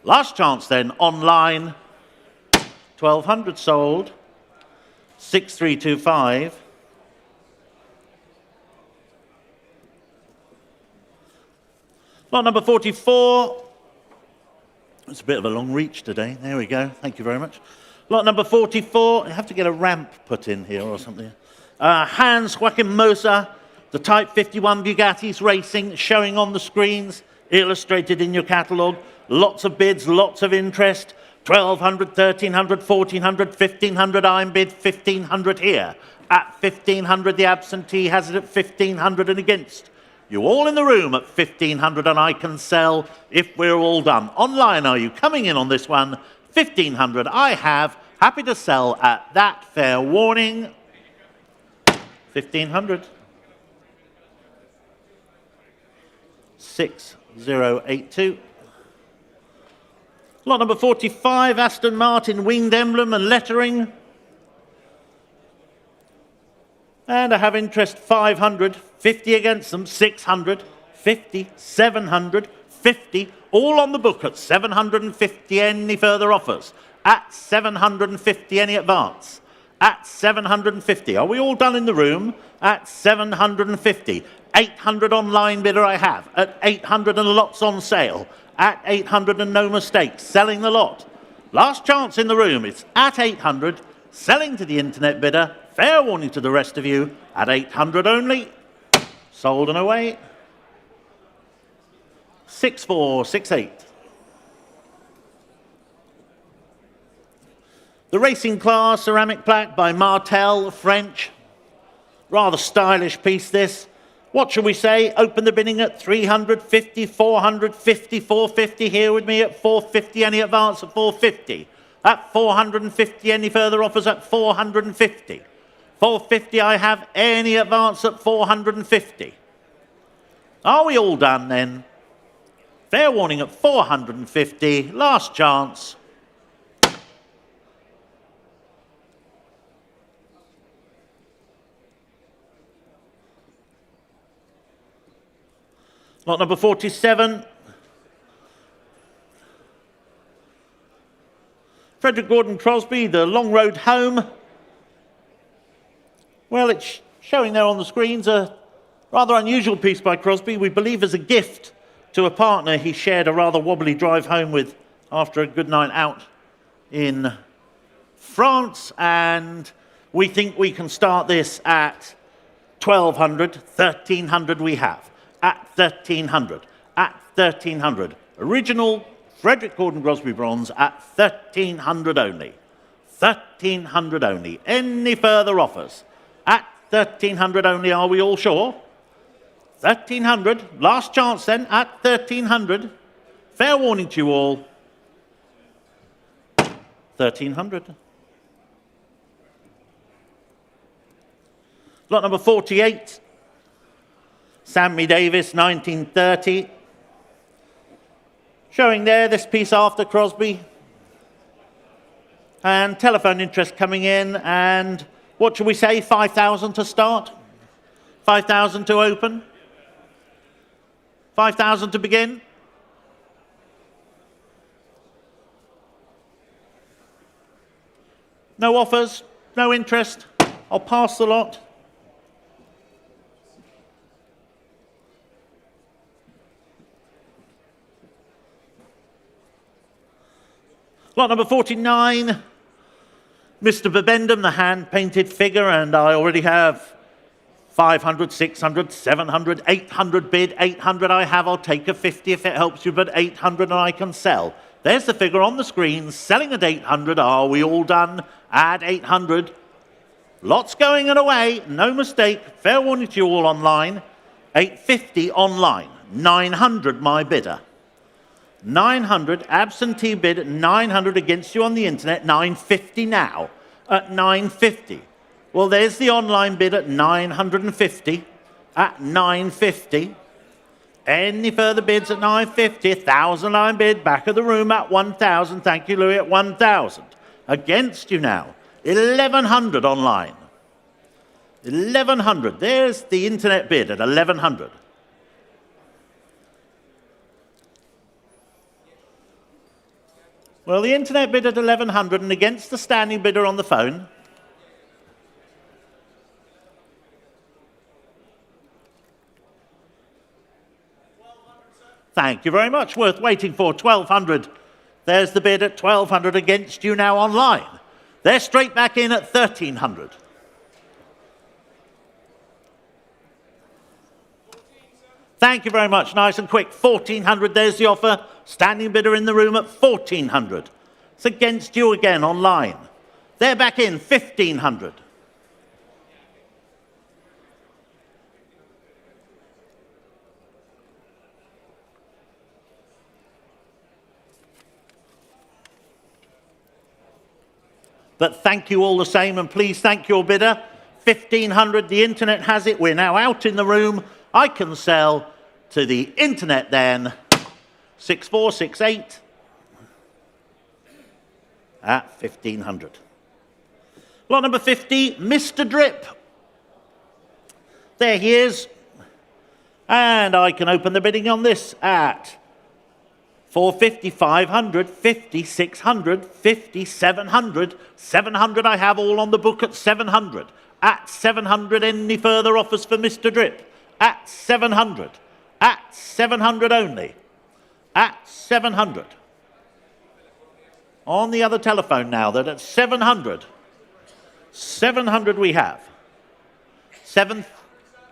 Last chance then, online, 1,200 sold, 6,325. Lot number 44. It's a bit of a long reach today. There we go. Thank you very much. Lot number 44. I have to get a ramp put in here or something. Hans Joachim Moser, the Type 51 Bugattis racing, showing on the screens, illustrated in your catalogue. Lots of bids, lots of interest. 1,200, 1,300, 1,400, 1,500 I'm bid, 1,500 here. At 1,500, the absentee has it at 1,500 and against. You all in the room at 1,500 and I can sell if we're all done. Online, are you coming in on this one? 1,500 I have. Happy to sell at that, fair warning. 1,500. 6,082. Lot number 45, Aston Martin winged emblem and lettering. And I have interest 500, 50 against them, 600, 50, 700, 50, all on the book at 750. Any further offers? At 750, any advance? At 750. Are we all done in the room? At 750. 800 online bidder I have. At 800 and lots on sale. At 800 and no mistakes. Selling the lot. Last chance in the room. It's at 800. Selling to the internet bidder. Fair warning to the rest of you. At 800 only. Sold and away. 6,468. The racing class ceramic plaque by Martel, French. Rather stylish piece this. What shall we say? Open the bidding at 350, 450, 450. Here with me at 450. Any advance at 450? At 450. Any further offers at 450? 450 I have. Any advance at 450? Are we all done then? Fair warning at 450. Last chance. Lot number 47. Frederick Gordon Crosby, the Long Road Home. Well, it's showing there on the screens a rather unusual piece by Crosby. We believe as a gift to a partner he shared a rather wobbly drive home with after a good night out in France. And we think we can start this at 1,200, 1,300 we have. At 1,300, at 1,300. Original Frederick Gordon Crosby bronze at 1,300 only. 1,300 only. Any further offers? At 1,300 only, are we all sure? 1,300. Last chance then at 1,300. Fair warning to you all. 1,300. Lot number 48. Sammy Davis, 1930. Showing there this piece after Crosby. And telephone interest coming in. And what shall we say? 5,000 to start? 5,000 to open? 5,000 to begin? No offers? No interest? I'll pass the lot. Lot number 49, Mr. Bibendum, the hand-painted figure, and I already have 500, 600, 700, 800 bid. 800 I have, I'll take a 50 if it helps you, but 800 and I can sell. There's the figure on the screen, selling at 800. Are we all done? Add 800. Lots going and away, no mistake. Fair warning to you all online. 850 online, 900 my bidder. 900, absentee bid at 900 against you on the internet, 950 now, at 950. Well, there's the online bid at 950, at 950. Any further bids at 950? 1,000 line bid, back of the room at 1,000. Thank you, Louis, at 1,000. Against you now, 1,100 online. 1,100. There's the internet bid at 1,100. Well, the internet bid at 1,100 and against the standing bidder on the phone. Thank you very much. Worth waiting for. 1,200. There's the bid at 1,200 against you now online. They're straight back in at 1,300. Thank you very much. Nice and quick. 1,400. There's the offer. Standing bidder in the room at 1,400. It's against you again online. They're back in 1,500. But thank you all the same, and please thank your bidder. 1,500, the internet has it. We're now out in the room. I can sell to the internet then. 6468 at 1,500. Lot number 50, Mr. Drip. There he is. And I can open the bidding on this at 450, 500, 50, 600, 50, 700. 700 I have all on the book at 700. At 700, any further offers for Mr. Drip? At 700. At 700 only. At 700. On the other telephone now, that at 700. 700 we have.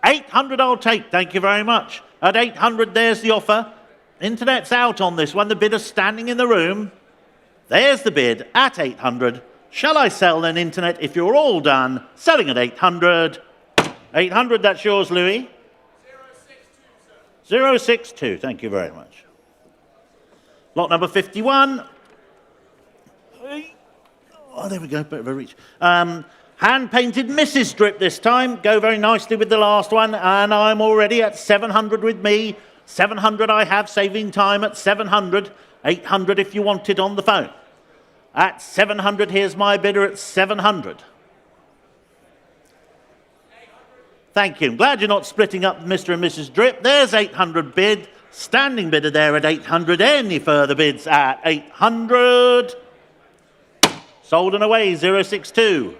800 I'll take, thank you very much. At 800, there's the offer. Internet's out on this one. The bidder's standing in the room. There's the bid at 800. Shall I sell then, internet, if you're all done? Selling at 800. 800, that's yours, Louis. 062, sir. 062, thank you very much. Lot number 51. Oh, there we go, bit of a reach. Hand-painted Mrs. Drip this time. Go very nicely with the last one. And I'm already at 700 with me. 700 I have, saving time at 700. 800 if you want it on the phone. At 700, here's my bidder at 700. Thank you. I'm glad you're not splitting up Mr. and Mrs. Drip. There's 800 bid. Standing bidder there at 800. Any further bids at 800? Sold and away, 062.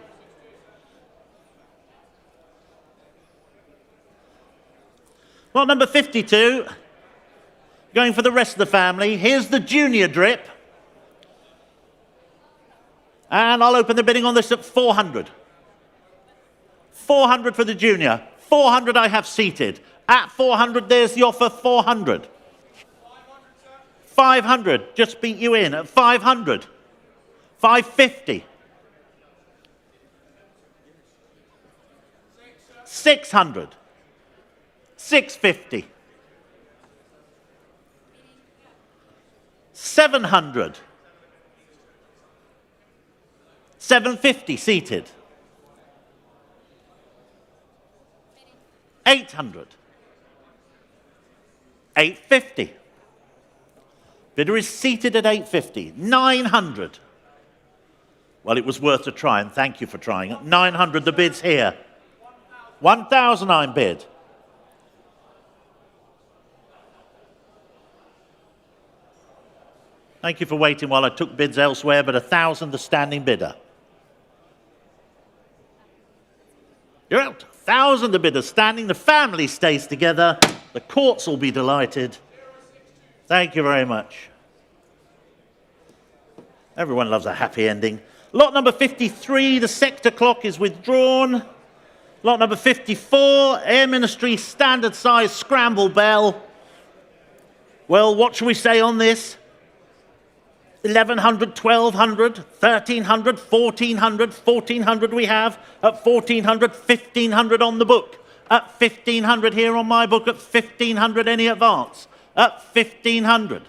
Lot number 52. Going for the rest of the family. Here's the junior Drip. And I'll open the bidding on this at 400. 400 for the junior. 400 I have seated. At 400, there's the offer, 400. 500, just beat you in at 500. 550. 600. 650. 700. 750 seated. 800. 850. Bidder is seated at 850. 900. Well, it was worth a try, and thank you for trying it. 900, the bid's here. 1,000 I'm bid. Thank you for waiting while I took bids elsewhere, but 1,000 the standing bidder. You're out. 1,000 the bidder standing. The family stays together. The courts will be delighted. Thank you very much. Everyone loves a happy ending. Lot number 53, the sector clock is withdrawn. Lot number 54, Air Ministry standard size scramble bell. Well, what shall we say on this? 1,100, 1,200, 1,300, 1,400, 1,400 we have. At 1,400, 1,500 on the book. At 1,500 here on my book. At 1,500 any advance. At 1,500.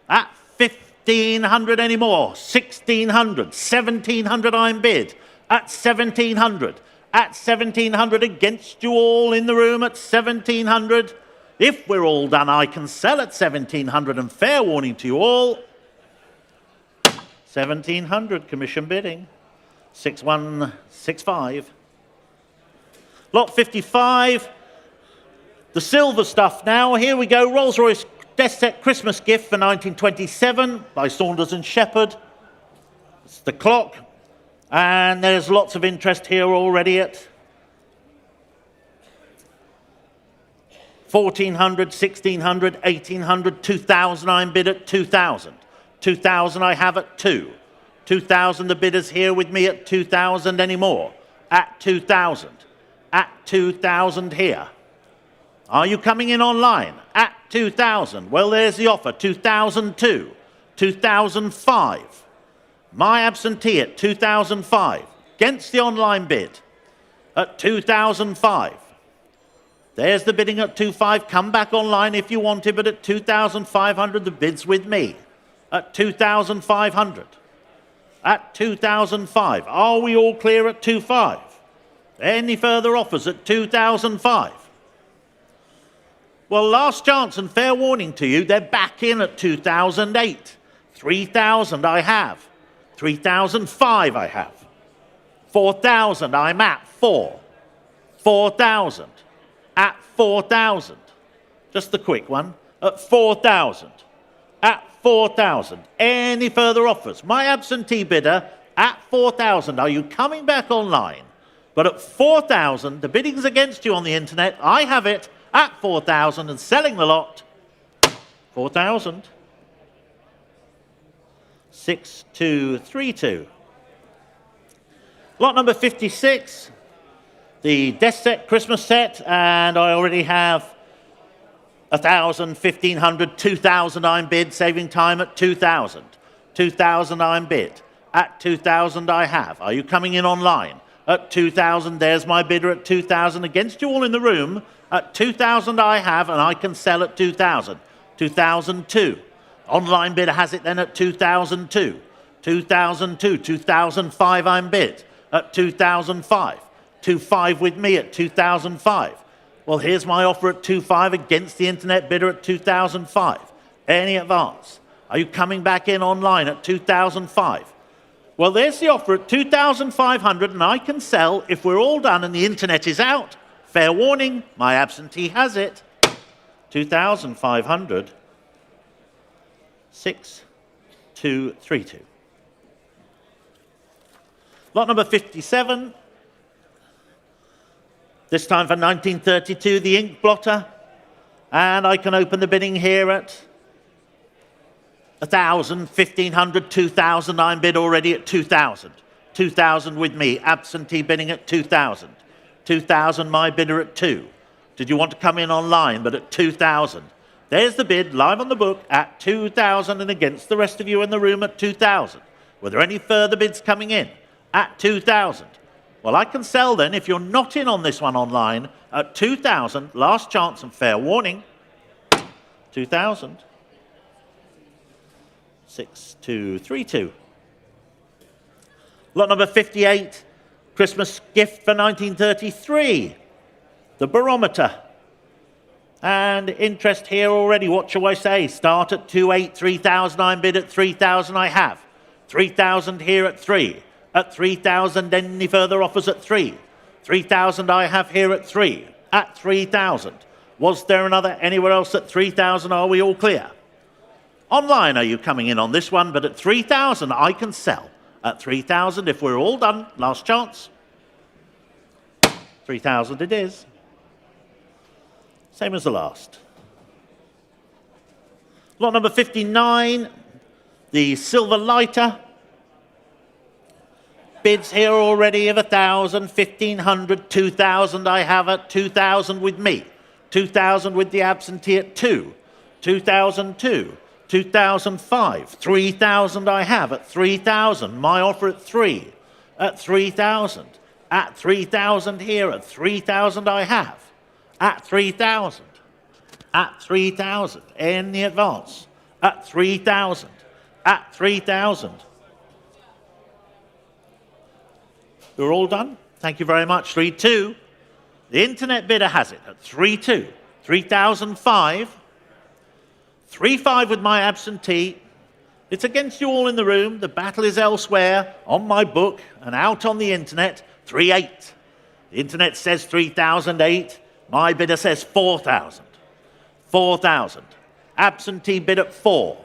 At 1,500 any more. 1,600, 1,700 I'm bid. At 1,700. At 1,700 against you all in the room at 1,700. If we're all done, I can sell at 1,700, and fair warning to you all, 1,700 commission bidding, 6165. Lot 55, the silver stuff now. Here we go, Rolls-Royce desk set Christmas gift for 1927 by Saunders and Shepherd. It's the clock, and there's lots of interest here already at 1,400, 1,600, 1,800, 2,000. I'm bid at 2,000. 2,000 I have at 2. 2,000, the bidders here with me at 2,000 anymore. At 2,000. At 2,000 here. Are you coming in online? At 2,000. Well, there's the offer. 2,002. 2,005. My absentee at 2,005. Against the online bid at 2,005. There's the bidding at 2,500. Come back online if you want it, but at 2,500, the bid's with me. At 2,500. At 2,005. Are we all clear at 2,500? Any further offers at 2,005? Well, last chance and fair warning to you, they're back in at 2,008. 3,000 I have. 3,005 I have. 4,000 I'm at 4. 4,000. At 4,000. Just the quick one. At 4,000. At 4,000. Any further offers? My absentee bidder at 4,000. Are you coming back online? But at 4,000, the bidding's against you on the internet. I have it at 4,000 and selling the lot. 4,000. 6232. Lot number 56. The desk set, Christmas set, and I already have 1,000, 1,500, 2,000 I'm bid, saving time at 2,000. 2,000 I'm bid. At 2,000 I have. Are you coming in online? At 2,000, there's my bidder at 2,000. Against you all in the room, at 2,000 I have, and I can sell at 2,000. 2,002. Online bidder has it then at 2,002. 2,002. 2,005 I'm bid at 2,005. 2,500 with me at 2,005. Well, here's my offer at 2,500 against the internet bidder at 2,005. Any advance? Are you coming back in online at 2,005? Well, there's the offer at 2,500, and I can sell if we're all done and the internet is out. Fair warning, my absentee has it. 2,500. 6232. Lot number 57. This time for 1932, the ink blotter. And I can open the bidding here at 1,000, 1,500, 2,000. I'm bid already at 2,000. 2,000 with me. Absentee bidding at 2,000. 2,000, my bidder at 2. Did you want to come in online, but at 2,000? There's the bid, live on the book, at 2,000 and against the rest of you in the room at 2,000. Were there any further bids coming in? At 2,000. Well, I can sell then, if you're not in on this one online, at 2,000, last chance and fair warning. 2,000. 6232. Lot number 58, Christmas gift for 1933. The barometer. And interest here already, what shall I say? Start at 2,800, 3,000, I'm bid at 3,000 I have. 3,000 here at 3. At 3,000, any further offers at 3. 3,000 I have here at 3. At 3,000. Was there another anywhere else at 3,000? Are we all clear? Online, are you coming in on this one? But at 3,000, I can sell. At 3,000, if we're all done, last chance. 3,000 it is. Same as the last. Lot number 59, the silver lighter. Bids here already of 1,000, 1,500, 2,000 I have at 2,000 with me. 2,000 with the absentee at 2. 2,002. 2,005. 3,000 I have at 3,000. My offer at 3. At 3,000. At 3,000 here. At 3,000 I have. At 3,000. At 3,000. In the advance. At 3,000. At 3,000. You're all done? Thank you very much. 3,2. The internet bidder has it at 3,2. 3,005. 3,500 with my absentee. It's against you all in the room. The battle is elsewhere, on my book and out on the internet. 3,800. The internet says 3,008. My bidder says 4,000. 4,000. Absentee bid at 4.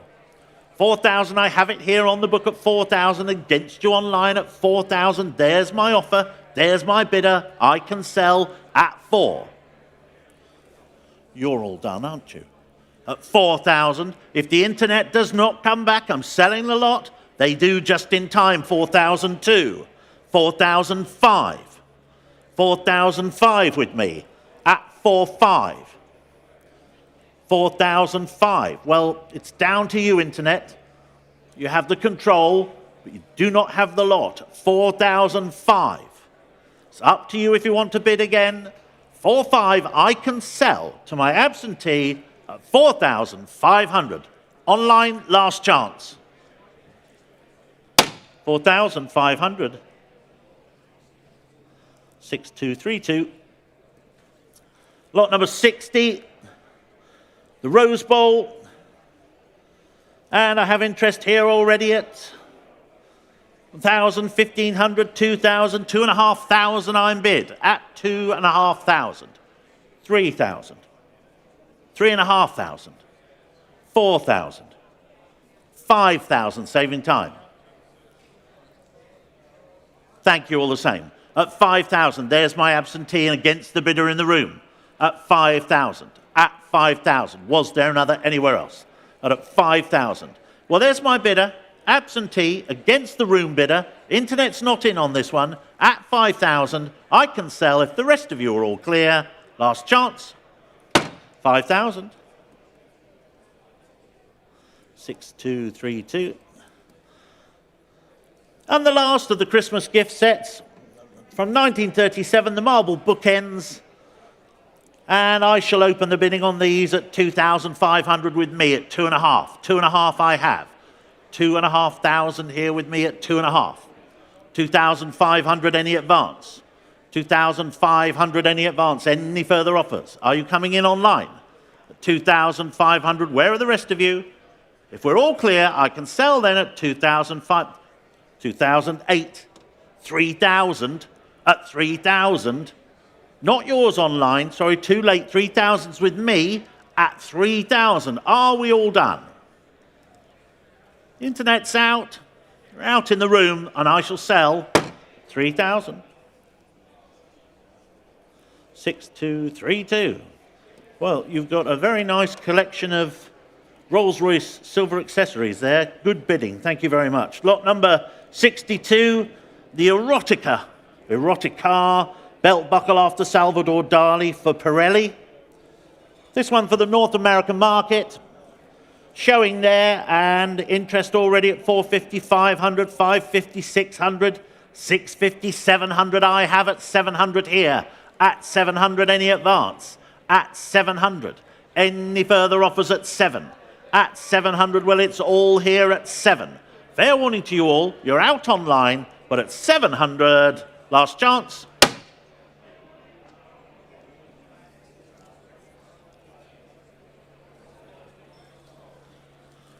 4,000, I have it here on the book at 4,000, against you online at 4,000. There's my offer, there's my bidder. I can sell at 4. You're all done, aren't you? At 4,000. If the internet does not come back, I'm selling the lot. They do just in time. 4,002. 4,005. 4,005 with me at 4,500. 4,005. Well, it's down to you, internet. You have the control, but you do not have the lot. 4,005. It's up to you if you want to bid again. 4,500 I can sell to my absentee at 4,500. Online, last chance. 4,500. 6232. Lot number 60. The Rose Bowl, and I have interest here already at 1,000, 1,500, 2,000, 2,500 I'm bid at 2,500, 3,000, 3,500, 4,000, 5,000, saving time. Thank you all the same. At 5,000, there's my absentee against the bidder in the room. At 5,000. At 5,000. Was there another anywhere else? At 5,000. Well, there's my bidder, absentee, against the room bidder. Internet's not in on this one. At 5,000, I can sell if the rest of you are all clear. Last chance. 5,000. 6232. And the last of the Christmas gift sets from 1937, the marble bookends. And I shall open the bidding on these at 2,500 with me at 2,500. 2,500 I have. 2,500 here with me at 2,500. 2,500 any advance. 2,500 any advance. Any further offers? Are you coming in online? At 2,500. Where are the rest of you? If we're all clear, I can sell then at 2,500. 2,008. 3,000 at 3,000. Not yours online, sorry, too late. 3,000's with me at 3,000. Are we all done? Internet's out. You're out in the room, and I shall sell 3,000. 6232. Well, you've got a very nice collection of Rolls-Royce silver accessories there. Good bidding. Thank you very much. Lot number 62, the Erotica. Belt buckle after Salvador Dali for Pirelli. This one for the North American market. Showing there, and interest already at 450, 500, 550, 600, 650, 700. I have at 700 here. At 700, any advance? At 700. Any further offers at 7? At 700, well, it's all here at 7. Fair warning to you all, you're out online, but at 700, last chance.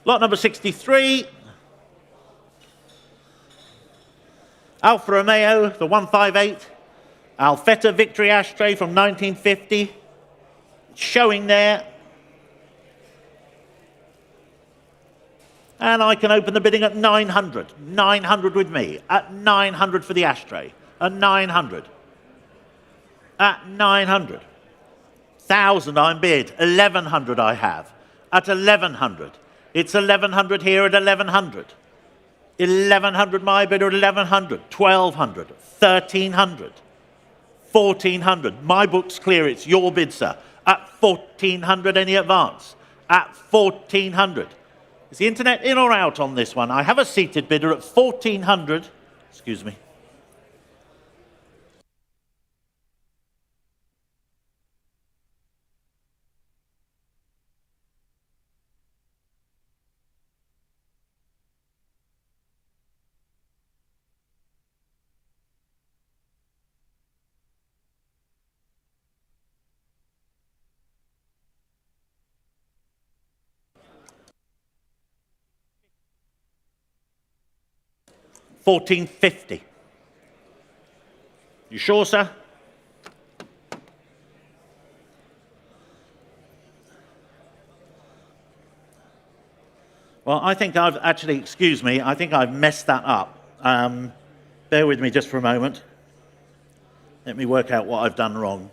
Lot number 63, Alfa Romeo, the 158, Alfetta Victory ashtray from 1950, showing there. And I can open the bidding at 900, 900 with me, at 900 for the ashtray, at 900, at 900, 1,000 I'm bid, 1,100 I have, at 1,100. It's 1,100 here at 1,100. 1,100 my bidder at 1,100. 1,200. 1,300. 1,400. My book's clear. It's your bid, sir. At 1,400 any advance. At 1,400. Is the internet in or out on this one? I have a seated bidder at 1,400. Excuse me. 1450. You sure, sir? Well, I think I've actually, excuse me, I think I've messed that up. Bear with me just for a moment. Let me work out what I've done wrong.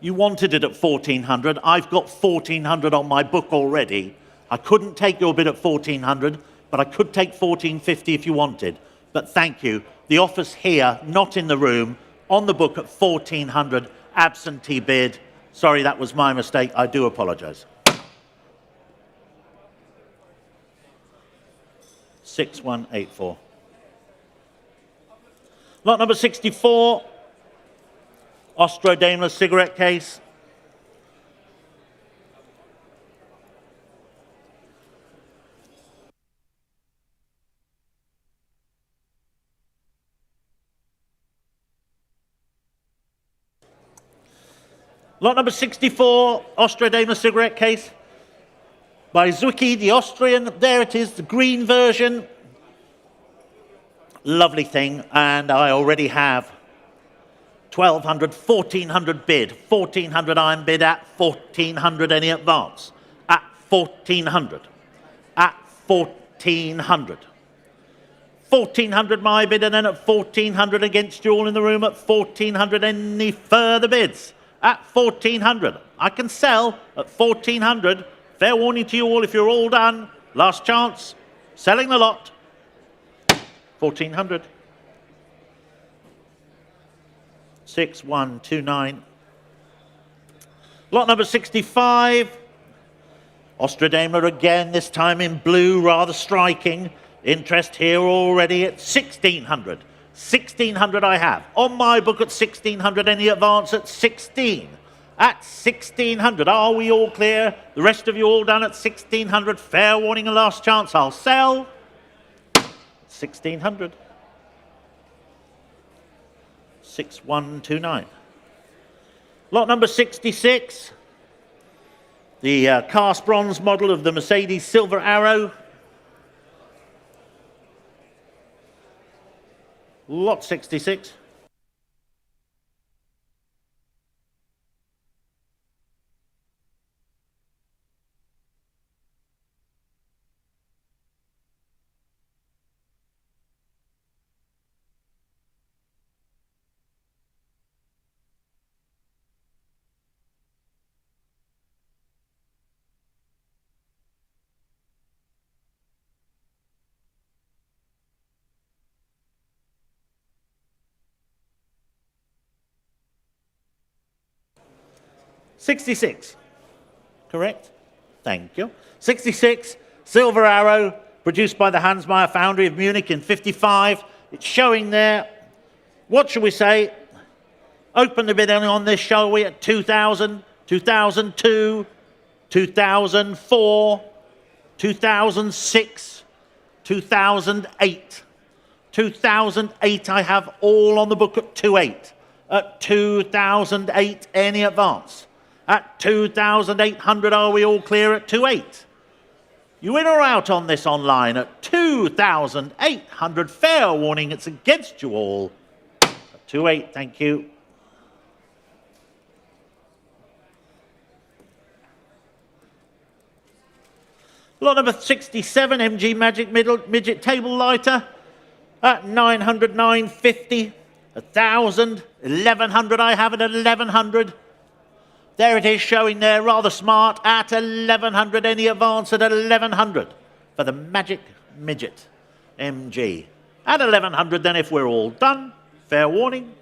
You wanted it at 1400. I've got 1400 on my book already. I couldn't take your bid at 1400, but I could take 1450 if you wanted. But thank you. The offer's here, not in the room, on the book at 1400, absentee bid. Sorry, that was my mistake. I do apologize. 6184. Lot number 64. Austro-Daimler cigarette case. Lot number 64, Austro-Daimler cigarette case by Zwicky, the Austrian. There it is, the green version. Lovely thing, and I already have 1200, 1400 bid. 1400 I'm bid at, 1400 any advance. At 1400. At 1400. 1400 my bid, and then at 1400 against you all in the room at 1400. Any further bids? At 1400. I can sell at 1400. Fair warning to you all, if you're all done. Last chance. Selling the lot. 1400. 6129. Lot number 65. Austro-Daimler again, this time in blue, rather striking. Interest here already at 1600. 1600 I have. On my book at 1600, any advance at 16. At 1600, are we all clear? The rest of you all done at 1600. Fair warning and last chance, I'll sell. 1600. 6129. Lot number 66. The cast bronze model of the Mercedes Silver Arrow. Lot 66. $66, correct? Thank you. 66, Silver Arrow, produced by the Hansmeier Foundry of Munich in 55. It's showing there. What should we say? Open the bidding on this, shall we, at 2000, 2002, 2004, 2006, 2008. 2008 I have all on the book at 28. At 2008, any advance? At 2,800, are we all clear at 28? You in or out on this online at 2,800? Fair warning, it's against you all. At 28, thank you. Lot number 67, MG Magic Midget Table Lighter at 900, 950, 1,000, 1,100. I have it at 1,100. There it is showing there, rather smart, at 1,100. Any advance at 1,100 for the Magic Midget MG. At 1,100 then, if we're all done. Fair warning.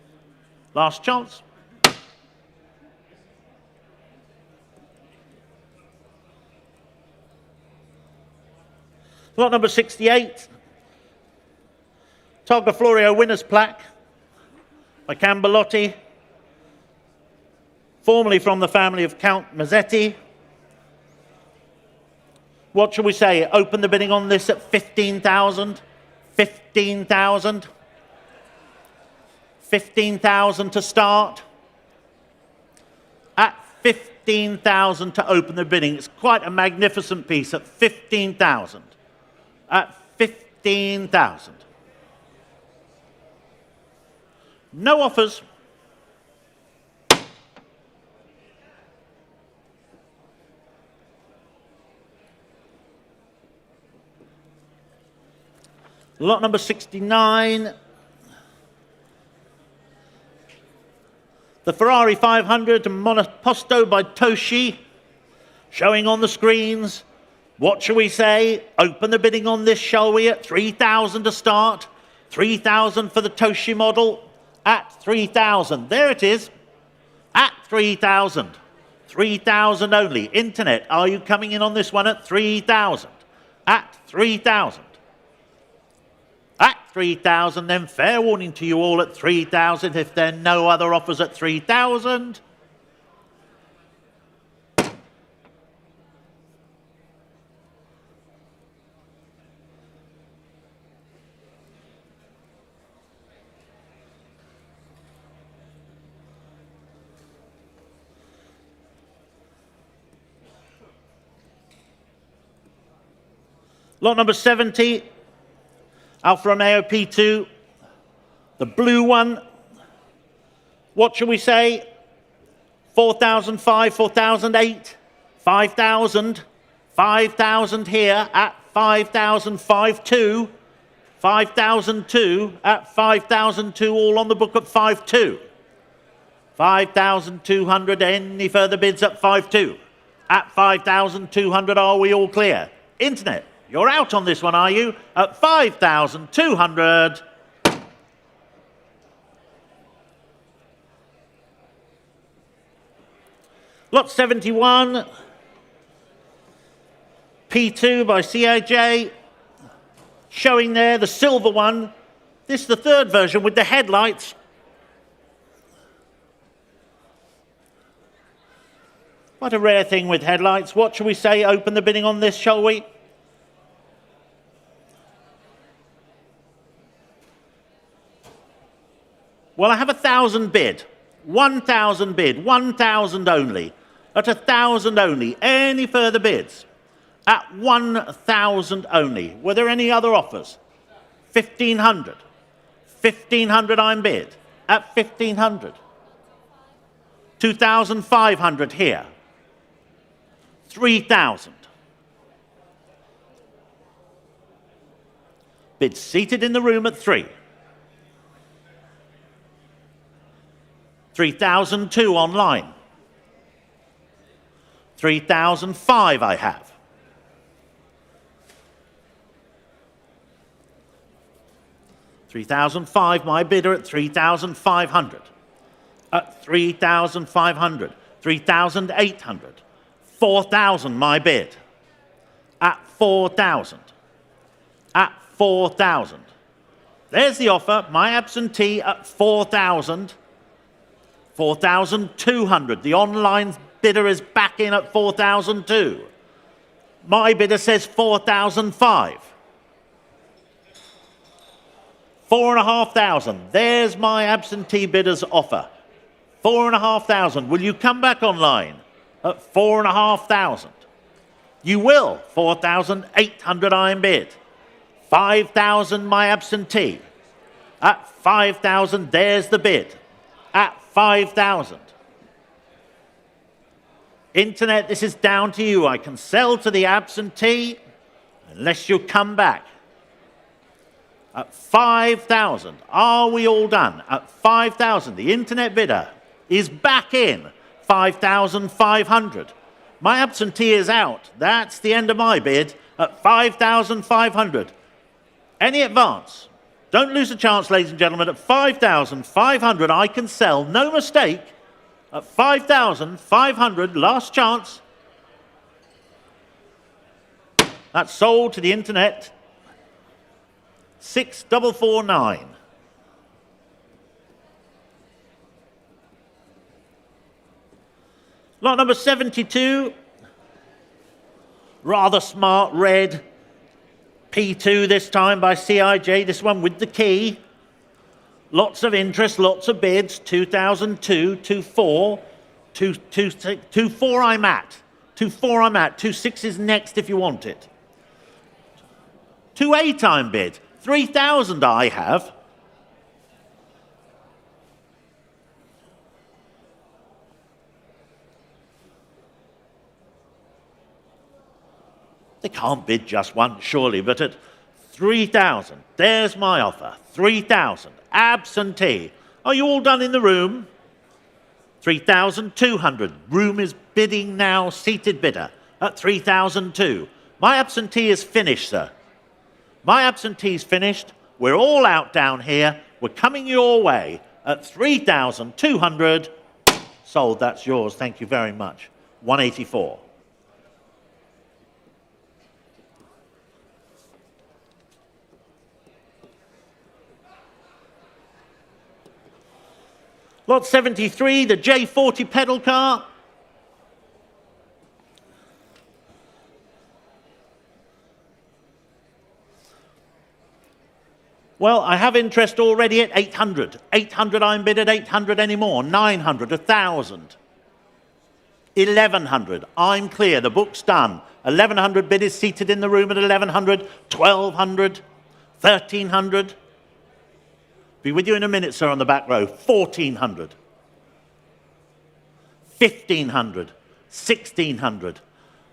Last chance. Lot number 68. Targa Florio winner's plaque by Camballotti, formerly from the family of Count Mazzetti. What shall we say? Open the bidding on this at 15,000. 15,000. 15,000 to start. At 15,000 to open the bidding. It's quite a magnificent piece at 15,000. At 15,000. No offers. Lot number 69. The Ferrari 500 Monoposto by Toshi, showing on the screens. What shall we say? Open the bidding on this, shall we? At 3,000 to start. 3,000 for the Toshi model. At 3,000. There it is. At 3,000. 3,000 only. Internet, are you coming in on this one at 3,000? At 3,000. At 3,000, then fair warning to you all at 3,000 if there are no other offers at 3,000. Lot number 70, Alfa Romeo P2, the blue one. What shall we say? 4,005, 4,008, 5,000, 5,000 here at 5,005.2, 5,002 at 5,002, all on the book at 5.2. 5,200, any further bids at 5.2? At 5,200, are we all clear? Internet, you're out on this one, are you? At 5,200. Lot 71. P2 by CIJ. Showing there the silver one. This is the third version with the headlights. What a rare thing with headlights. What shall we say? Open the bidding on this, shall we? Well, I have 1,000 bid. 1,000 bid. 1,000 only. At 1,000 only. Any further bids? At 1,000 only. Were there any other offers? 1,500. 1,500 I'm bid. At 1,500. 2,500 here. 3,000. Bid seated in the room at 3. 3,002 online. 3,005 I have. 3,005, my bidder at 3,500. At 3,500. 3,800. 4,000 my bid. At 4,000. At 4,000. There's the offer, my absentee at 4,000. 4,200. The online bidder is back in at 4,002. My bidder says 4,005. 4,500. There's my absentee bidder's offer. 4,500. Will you come back online at 4,500? You will. 4,800 I am bid. 5,000 my absentee. At 5,000, there's the bid. At 5,000. Internet, this is down to you. I can sell to the absentee unless you come back. At 5,000. Are we all done? At 5,000. The internet bidder is back in. 5,500. My absentee is out. That's the end of my bid at 5,500. Any advance? Don't lose a chance, ladies and gentlemen. At 5,500, I can sell. No mistake. At 5,500, last chance. That's sold to the internet. 6,449. Lot number 72. Rather smart red. P2 this time by CIJ, this one with the key. Lots of interest, lots of bids. 2002, 24, 2-4 I'm at. 2-4 I'm at. 2-6 is next if you want it. 2-8 I'm bid. 3,000 I have. They can't bid just once, surely, but at 3,000, there's my offer. 3,000, absentee. Are you all done in the room? 3,200. Room is bidding now, seated bidder at 3,002. My absentee is finished, sir. My absentee's finished. We're all out down here. We're coming your way at 3,200. Sold, that's yours. Thank you very much. 184. Lot 73, the J40 pedal car. Well, I have interest already at 800. 800 I'm bid at 800 anymore. 900, 1,000. 1,100, I'm clear, the book's done. 1,100 bid is seated in the room at 1,100, 1,200, 1,300. Be with you in a minute, sir, on the back row. 1,400. 1,500. 1,600.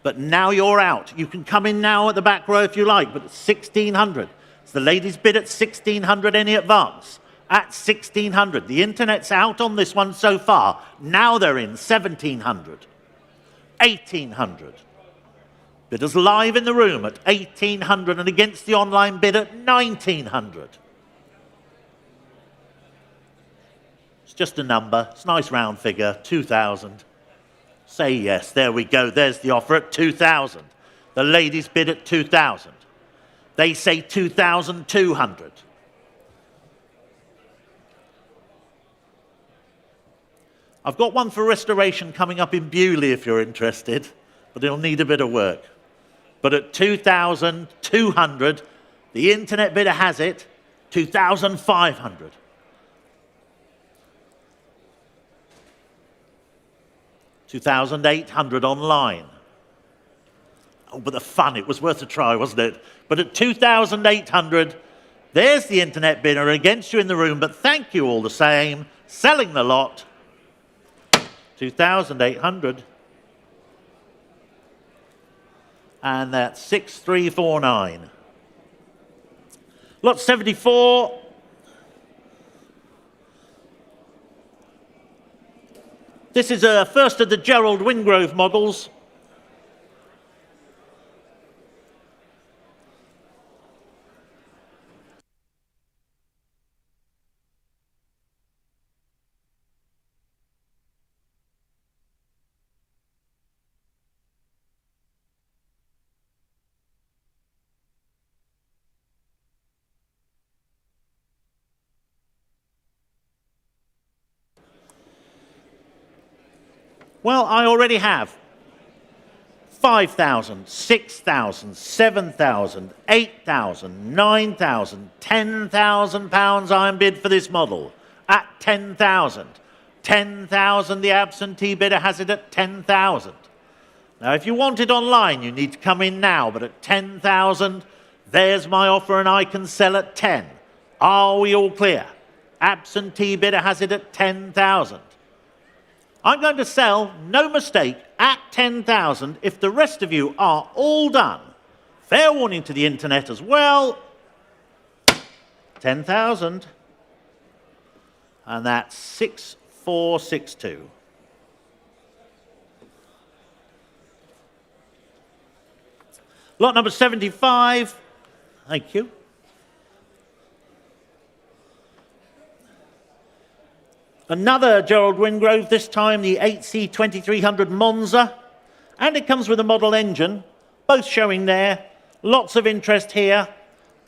But now you're out. You can come in now at the back row if you like, but it's 1,600. It's the ladies' bid at 1,600. Any advance? At 1,600. The internet's out on this one so far. Now they're in 1,700. 1,800. Bidders live in the room at 1,800 and against the online bid at 1,900. Just a number. It's a nice round figure. 2,000. Say yes. There we go. There's the offer at 2,000. The ladies bid at 2,000. They say 2,200. I've got one for restoration coming up in Bewley if you're interested, but it'll need a bit of work. But at 2,200, the internet bidder has it. 2,500. 2,800 online. Oh, but the fun, it was worth a try, wasn't it? But at 2,800, there's the internet bidder against you in the room, but thank you all the same. Selling the lot. 2,800. And that's 6,349. Lot 74. This is first of the Gerald Wingrove models. Well, I already have 5,000, 6,000, 7,000, 8,000, 9,000, 10,000 pounds I'm bid for this model at 10,000. 10,000, the absentee bidder has it at 10,000. Now, if you want it online, you need to come in now, but at 10,000, there's my offer and I can sell at 10. Are we all clear? Absentee bidder has it at 10,000. I'm going to sell, no mistake, at 10,000 if the rest of you are all done. Fair warning to the internet as well. 10,000. And that's 6,462. Lot number 75. Thank you. Another Gerald Wingrove, this time the 8C 2300 Monza. And it comes with a model engine, both showing there. Lots of interest here.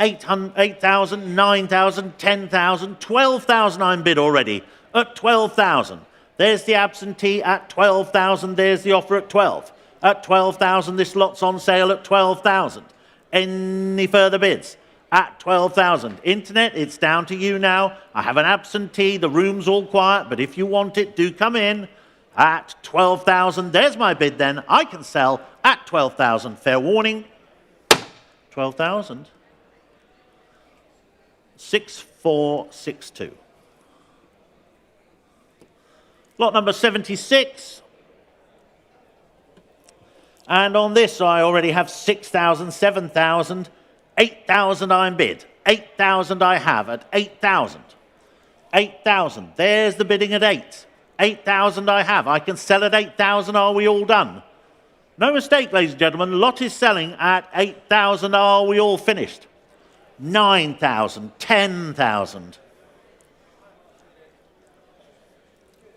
8,000, 9,000, 10,000, 12,000 I'm bid already at 12,000. There's the absentee at 12,000. There's the offer at 12. At 12,000, this lot's on sale at 12,000. Any further bids? At 12,000. Internet, it's down to you now. I have an absentee. The room's all quiet, but if you want it, do come in. at 12,000. There's my bid then. I can sell at 12,000. Fair warning. 12,000. 6462. Lot number 76. And on this, I already have 6,000, 7,000, 8,000 I'm bid. 8,000 I have at 8,000. 8,000. There's the bidding at 8. 8,000 I have. I can sell at 8,000. Are we all done? No mistake, ladies and gentlemen. Lot is selling at 8,000. Are we all finished? 9,000. 10,000.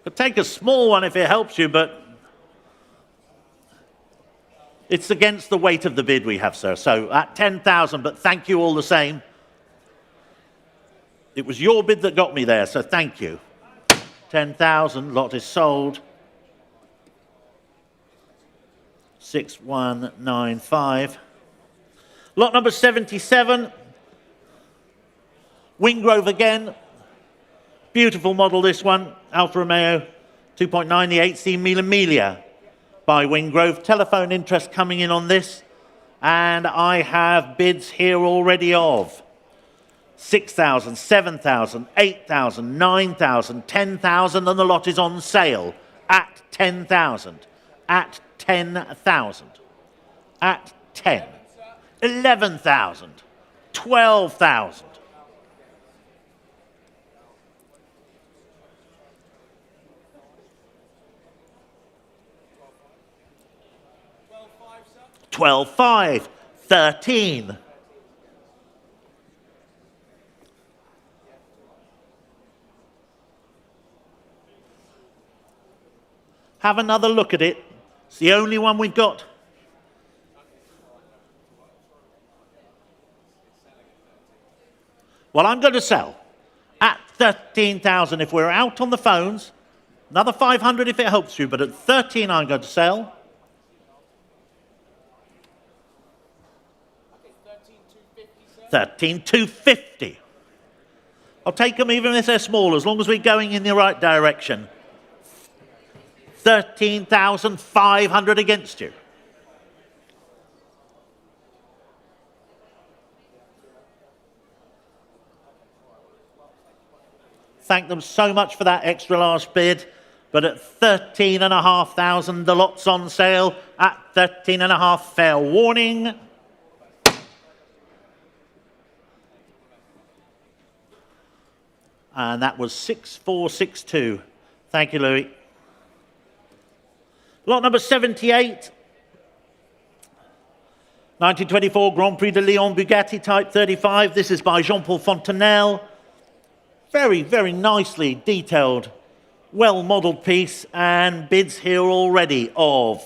Could take a small one if it helps you, but it's against the weight of the bid we have, sir. So at 10,000, but thank you all the same. It was your bid that got me there, so thank you. 10,000, lot is sold. 6195. Lot number 77. Wingrove again. Beautiful model, this one. Alfa Romeo 2.9, the 8C Milan by Wingrove. Telephone interest coming in on this. And I have bids here already of 6,000, 7,000, 8,000, 9,000, 10,000, and the lot is on sale at 10,000. At 10,000. At 10. 11,000. 12,000. 12,500. 13. Have another look at it. It's the only one we've got. Well, I'm going to sell at 13,000 if we're out on the phones. Another 500 if it helps you, but at 13 I'm going to sell. 13,250. I'll take them even if they're small, as long as we're going in the right direction. 13,500 against you. Thank them so much for that extra large bid, but at 13,500, the lot's on sale at 13,500. Fair warning. And that was 6462. Thank you, Louis. Lot number 78. 1924 Grand Prix de Lyon Bugatti Type 35. This is by Jean-Paul Fontenelle. Very, very nicely detailed, well-modelled piece, and bids here already of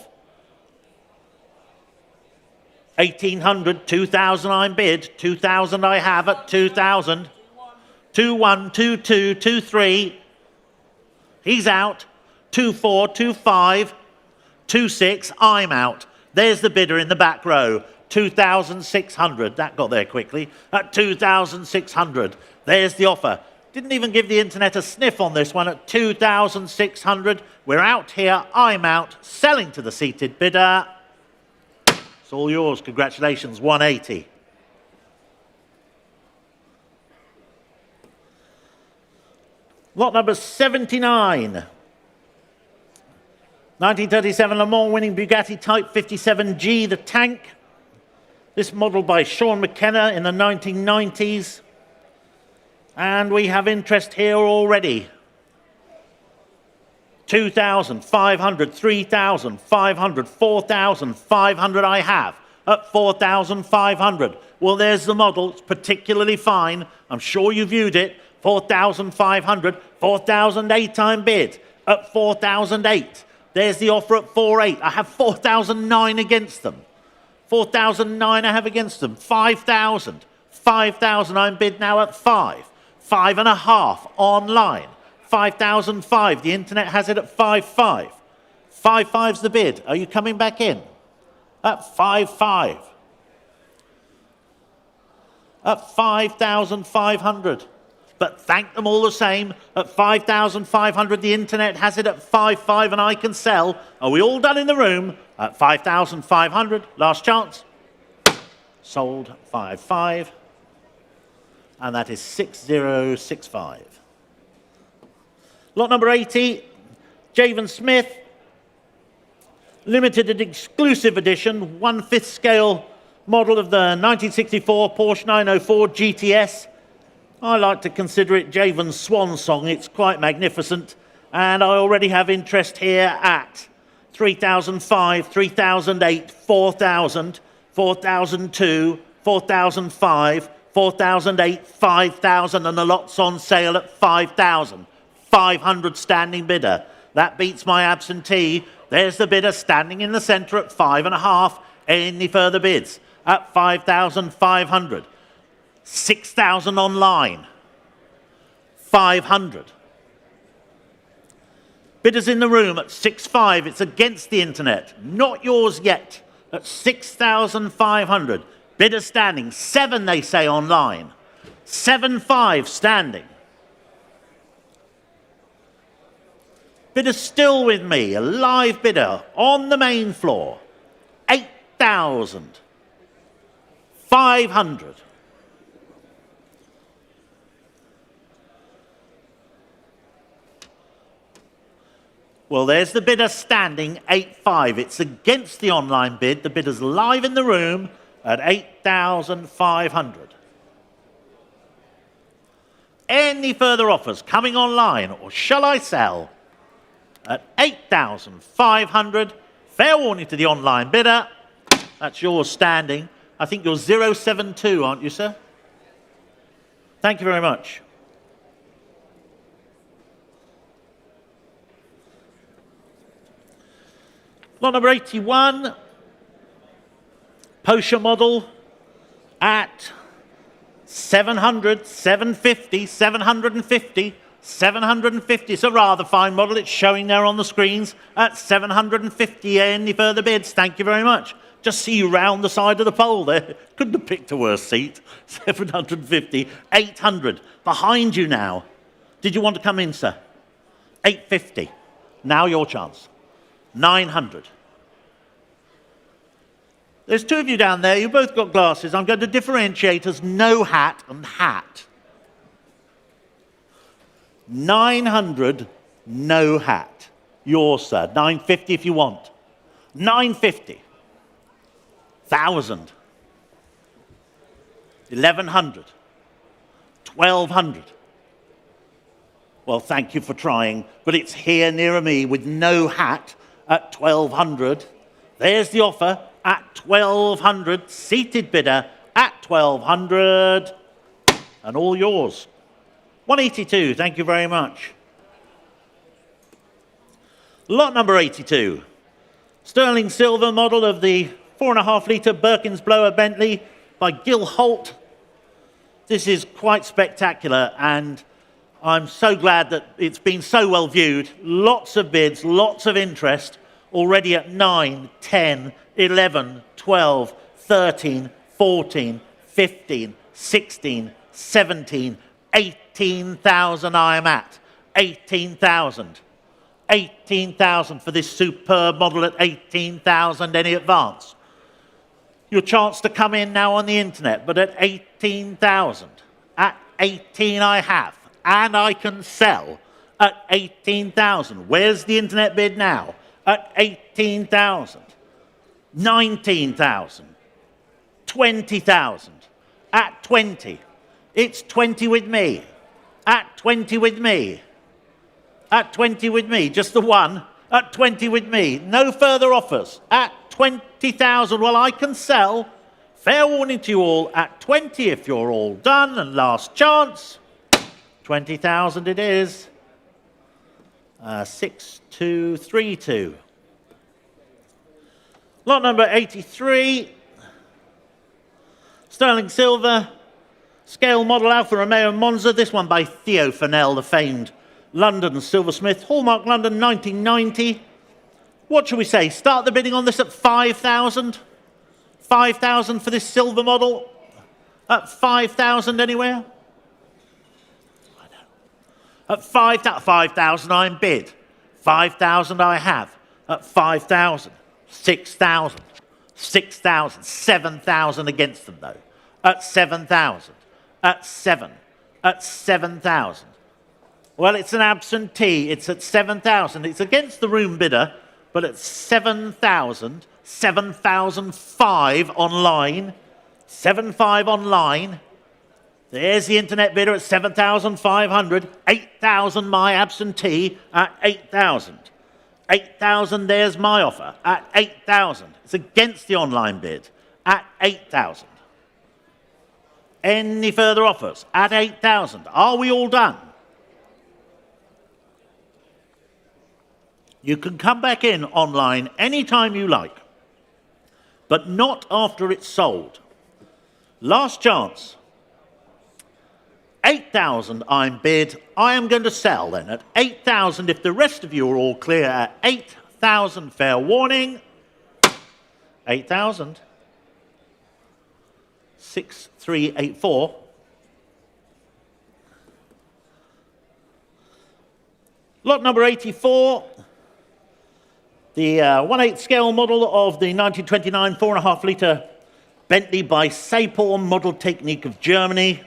1,800, 2,000 I'm bid, 2,000 I have at 2,000. 2-1, 2-2, 2-3. He's out. 2-4, 2-5, 2-6. I'm out. There's the bidder in the back row. 2,600. That got there quickly. At 2,600. There's the offer. Didn't even give the internet a sniff on this one at 2,600. We're out here. I'm out. Selling to the seated bidder. It's all yours. Congratulations. 180. Lot number 79. 1937 Le Mans winning Bugatti Type 57G, the tank. This model by Sean McKenna in the 1990s. And we have interest here already. 2,500, 3,500, 4,500 I have at 4,500. Well, there's the model. It's particularly fine. I'm sure you viewed it. 4,500, 4,008 I'm bid at 4,008. There's the offer at 4,800. I have 4,009 against them. 4,009 I have against them. 5,000. 5,000 I'm bid now at 5. 5.5 online. 5,005. The internet has it at 5.5. 5.5's the bid. Are you coming back in? At 5.5. At 5,500. but thank them all the same. At 5,500, the internet has it at 5.5 and I can sell. Are we all done in the room? At 5,500, last chance. Sold 5.5. And that is 6065. Lot number 80, Javen Smith. Limited and exclusive edition, 1/5 scale model of the 1964 Porsche 904 GTS. I like to consider it Javen's swan song. It's quite magnificent. And I already have interest here at 3,005, 3,008, 4,000, 4,002, 4,005, 4,008, 5,000, and the lot's on sale at 5,000. 500 standing bidder. That beats my absentee. There's the bidder standing in the centre at 5.5. Any further bids? At 5,500. 6,000 online. 500. Bidders in the room at 6.5. It's against the internet. Not yours yet. At 6,500. Bidders standing. 7, they say, online. 7.5 standing. Bidder still with me, a live bidder on the main floor. 8,500. Well, there's the bidder standing, 8.5. It's against the online bid. The bidder's live in the room at 8,500. Any further offers coming online, or shall I sell? At 8,500, fair warning to the online bidder. That's yours standing. I think you're 072, aren't you, sir? Thank you very much. Lot number 81, Porsche model at 700, 750, 750. 750, it's a rather fine model. It's showing there on the screens at 750. Any further bids? Thank you very much. Just see you round the side of the pole there. Couldn't have picked a worse seat. 750, 800. Behind you now. Did you want to come in, sir? 850. Now your chance. 900. There's 2 of you down there. You both got glasses. I'm going to differentiate as no hat and hat. 900, no hat. Yours, sir. 950 if you want. 950. 1,000. 1,100. 1,200. Well, thank you for trying, but it's here nearer me with no hat at 1,200. There's the offer at 1,200. Seated bidder at 1,200. And all yours. 182, thank you very much. Lot number 82. Sterling silver model of the 4.5 litre Birkins blower Bentley by Gil Holt. This is quite spectacular, and I'm so glad that it's been so well viewed. Lots of bids, lots of interest, already at 9, 10, 11, 12, 13, 14, 15, 16, 17, 18,000 I am at. 18,000. 18,000 for this superb model at 18,000. Any advance? Your chance to come in now on the internet, but at 18,000. At 18 I have, and I can sell at 18,000. Where's the internet bid now? At 18,000. 19,000. 20,000. At 20. It's 20 with me. At 20 with me. At 20 with me. Just the one. At 20 with me. No further offers. At 20,000. Well, I can sell. Fair warning to you all. At 20 if you're all done. And last chance. 20,000 it is. 6232. Lot number 83. Sterling silver. Scale model Alfa Romeo Monza, this one by Theo Fennell, the famed London silversmith. Hallmark London 1990. What shall we say? Start the bidding on this at 5,000? 5,000 for this silver model? At 5,000 anywhere? At 5,000 I'm bid. 5,000 I have. At 5,000. 6,000. 6,000. 7,000 against them though. At 7,000. At 7. At 7,000. Well, it's an absentee. It's at 7,000. It's against the room bidder, but at 7,000. 7,005 online. 7,500 online. There's the internet bidder at 7,500. 8,000 my absentee at 8,000. 8,000, there's my offer at 8,000. It's against the online bid at 8,000. Any further offers at 8,000? Are we all done? You can come back in online anytime you like, but not after it's sold. Last chance. 8,000 I'm bid. I am going to sell then at 8,000. If the rest of you are all clear at 8,000, fair warning. 8,000. 6384. Lot number 84. The 1/8 scale model of the 1929 4.5 litre Bentley by Sapor model technique of Germany.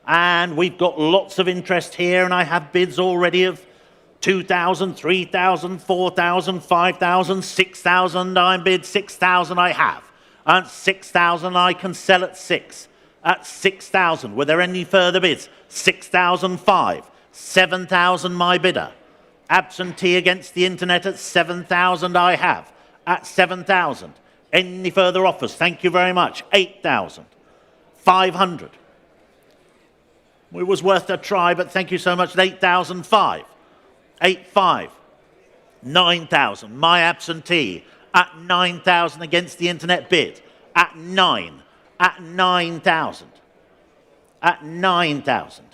And we've got lots of interest here, and I have bids already of 2,000, 3,000, 4,000, 5,000, 6,000. I bid 6,000 I have. And 6,000 I can sell at 6. At 6,000. Were there any further bids? 6,005. 7,000 my bidder. Absentee against the internet at 7,000 I have. At 7,000. Any further offers? Thank you very much. 8,000. 500. It was worth a try, but thank you so much at 8,005. 8,500. 9,000. My absentee at 9,000 against the internet bid. At 9. At 9,000. At 9,000.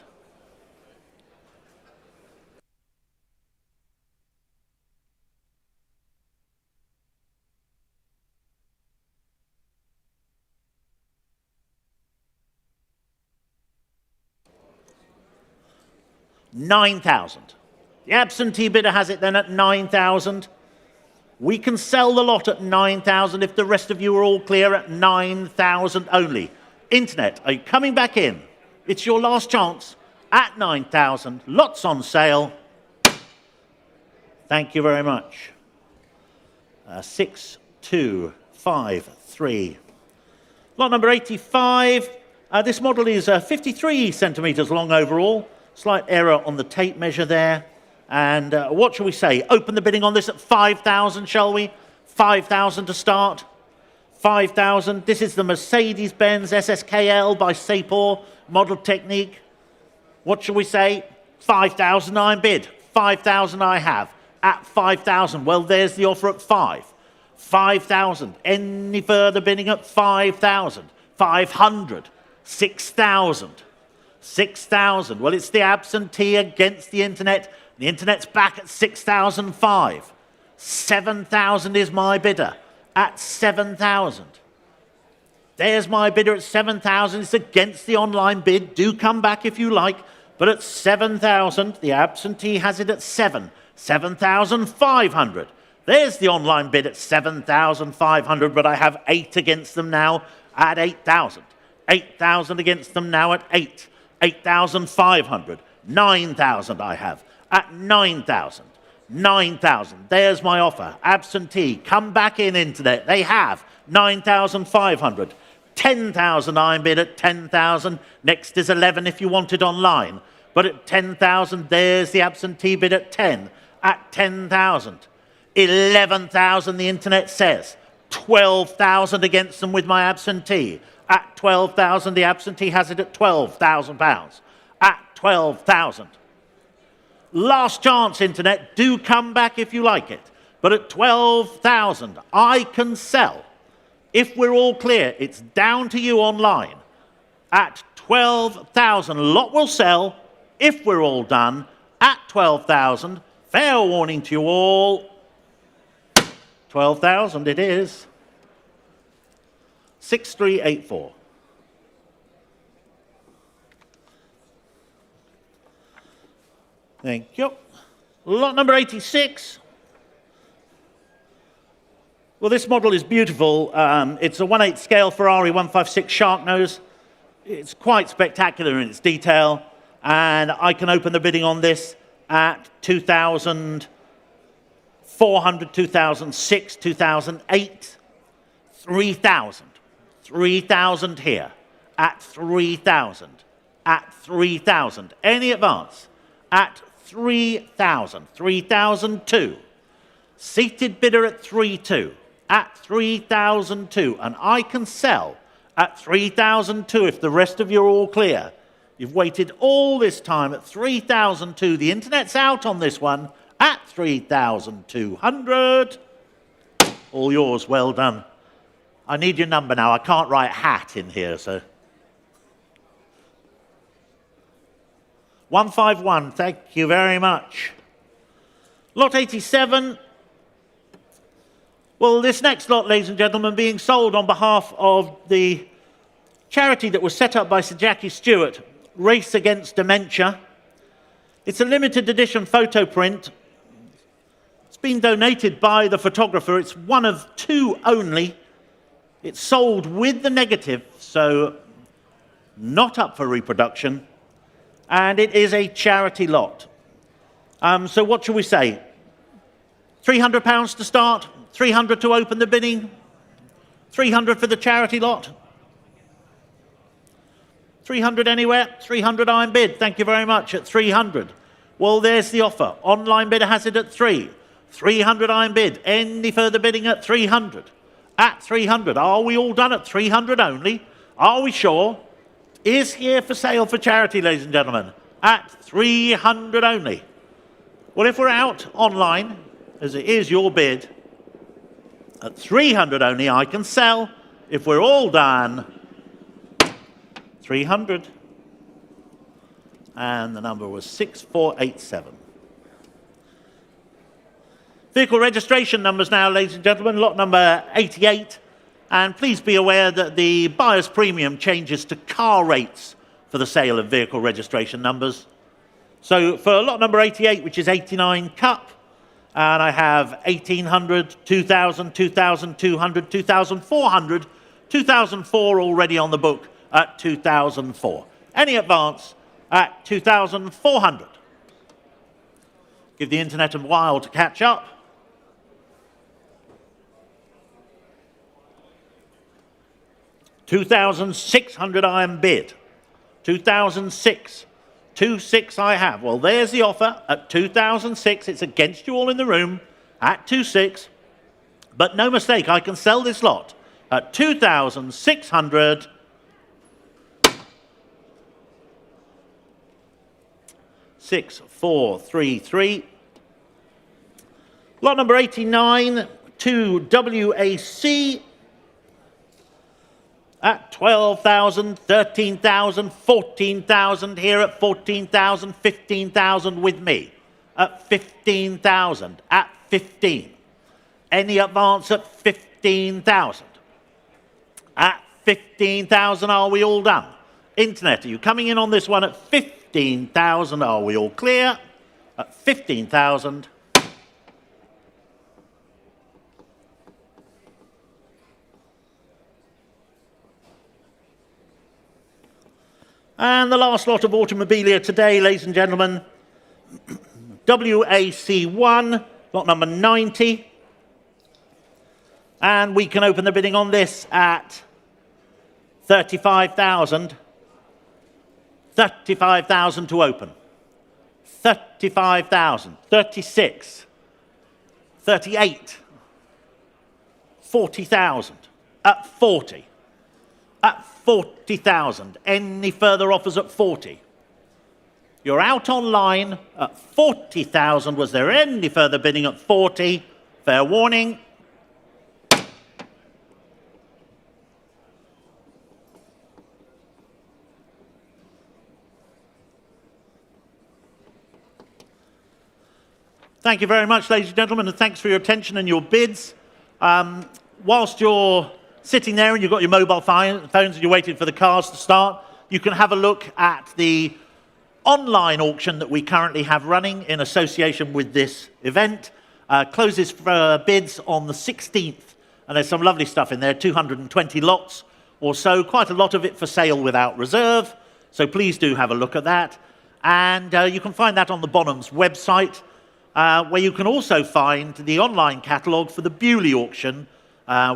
$9,000. The absentee bidder has it then at 9,000. We can sell the lot at 9,000 if the rest of you are all clear at 9,000 only. Internet, are you coming back in? It's your last chance at 9,000. Lots on sale. Thank you very much. 6253. Lot number 85. This model is 53 centimetres long overall. Slight error on the tape measure there. And what shall we say? Open the bidding on this at 5,000, shall we? 5,000 to start. 5,000. This is the Mercedes-Benz SSKL by Sapor model technique. What shall we say? 5,000 I bid. 5,000 I have. At 5,000. Well, there's the offer at 5. 5,000. Any further bidding at 5,000? 500. 6,000. 6,000. Well, it's the absentee against the internet. The internet's back at 6,005. 7,000 is my bidder at 7,000. There's my bidder at 7,000. It's against the online bid. Do come back if you like. But at 7,000, the absentee has it at 7. 7,500. There's the online bid at 7,500, but I have 8 against them now at 8,000. 8,000 against them now at 8. 8,500. 9,000 I have at 9,000. 9,000. There's my offer. Absentee. Come back in, internet. They have 9,500. 10,000 I bid at 10,000. Next is 11 if you want it online. But at 10,000, there's the absentee bid at 10. At 10,000. 11,000 the internet says. 12,000 against them with my absentee. At 12,000, the absentee has it at £12,000. At 12,000. Last chance, internet. Do come back if you like it. But at 12,000, I can sell. If we're all clear, it's down to you online. At 12,000, lot will sell. If we're all done, at 12,000, fair warning to you all. 12,000 it is. 6384. Thank you. Lot number 86. Well, this model is beautiful. It's a 1/8 scale Ferrari 156 shark nose. It's quite spectacular in its detail, and I can open the bidding on this at 2,400, 2,006, 2,008, 3,000. 3,000 here, at 3,000, at 3,000. Any advance? At 3,000, 3,002. Seated bidder at 3,2, at 3,002. And I can sell at 3,002 if the rest of you are all clear. You've waited all this time at 3,002. The internet's out on this one at 3,200. All yours, well done. I need your number now. I can't write hat in here, so. 151, thank you very much. Lot 87. Well, this next lot, ladies and gentlemen, being sold on behalf of the charity that was set up by Sir Jackie Stewart, Race Against Dementia. It's a limited edition photo print. It's been donated by the photographer. It's one of two only. It's sold with the negative, so not up for reproduction. And it is a charity lot. So what shall we say? £300 to start, 300 to open the bidding, 300 for the charity lot. 300 anywhere, 300 iron bid. Thank you very much at 300. Well, there's the offer. Online bidder has it at 300 iron bid. Any further bidding at 300? At 300. Are we all done at 300 only? Are we sure? Is here for sale for charity, ladies and gentlemen. At 300 only. Well, if we're out online, as it is your bid, at 300 only, I can sell. If we're all done, 300. And the number was 6487. Vehicle registration numbers now, ladies and gentlemen, lot number 88. And please be aware that the buyer's premium changes to car rates for the sale of vehicle registration numbers. So for lot number 88, which is 89 Cup, and I have 1,800, 2,000, 2,200, 2,400, 2,004 already on the book at 2,004. Any advance at 2,400. Give the internet a while to catch up. 2,600 iron bid. 2,006. 2,6 I have. Well, there's the offer at 2,006. It's against you all in the room at 2,6. But no mistake, I can sell this lot at 2,600. 6433. Lot number 89 to WAC. At 12,000, 13,000, 14,000, here at 14,000, 15,000 with me. At 15,000, at 15. Any advance at 15,000? At 15,000, are we all done? Internet, are you coming in on this one at 15,000? Are we all clear? At 15,000. And the last lot of Automobilia today, ladies and gentlemen, WAC1, lot number 90. And we can open the bidding on this at 35,000. 35,000 to open. 35,000. 36. 38. 40,000. At 40. At 40,000. Any further offers at 40? You're out online at 40,000. Was there any further bidding at 40? Fair warning. Thank you very much, ladies and gentlemen, and thanks for your attention and your bids. Whilst you're sitting there and you've got your mobile phones and you're waiting for the cars to start, you can have a look at the online auction that we currently have running in association with this event. Closes for bids on the 16th, and there's some lovely stuff in there, 220 lots or so, quite a lot of it for sale without reserve, so please do have a look at that. And you can find that on the Bonhams website, where you can also find the online catalogue for the Bewley auction,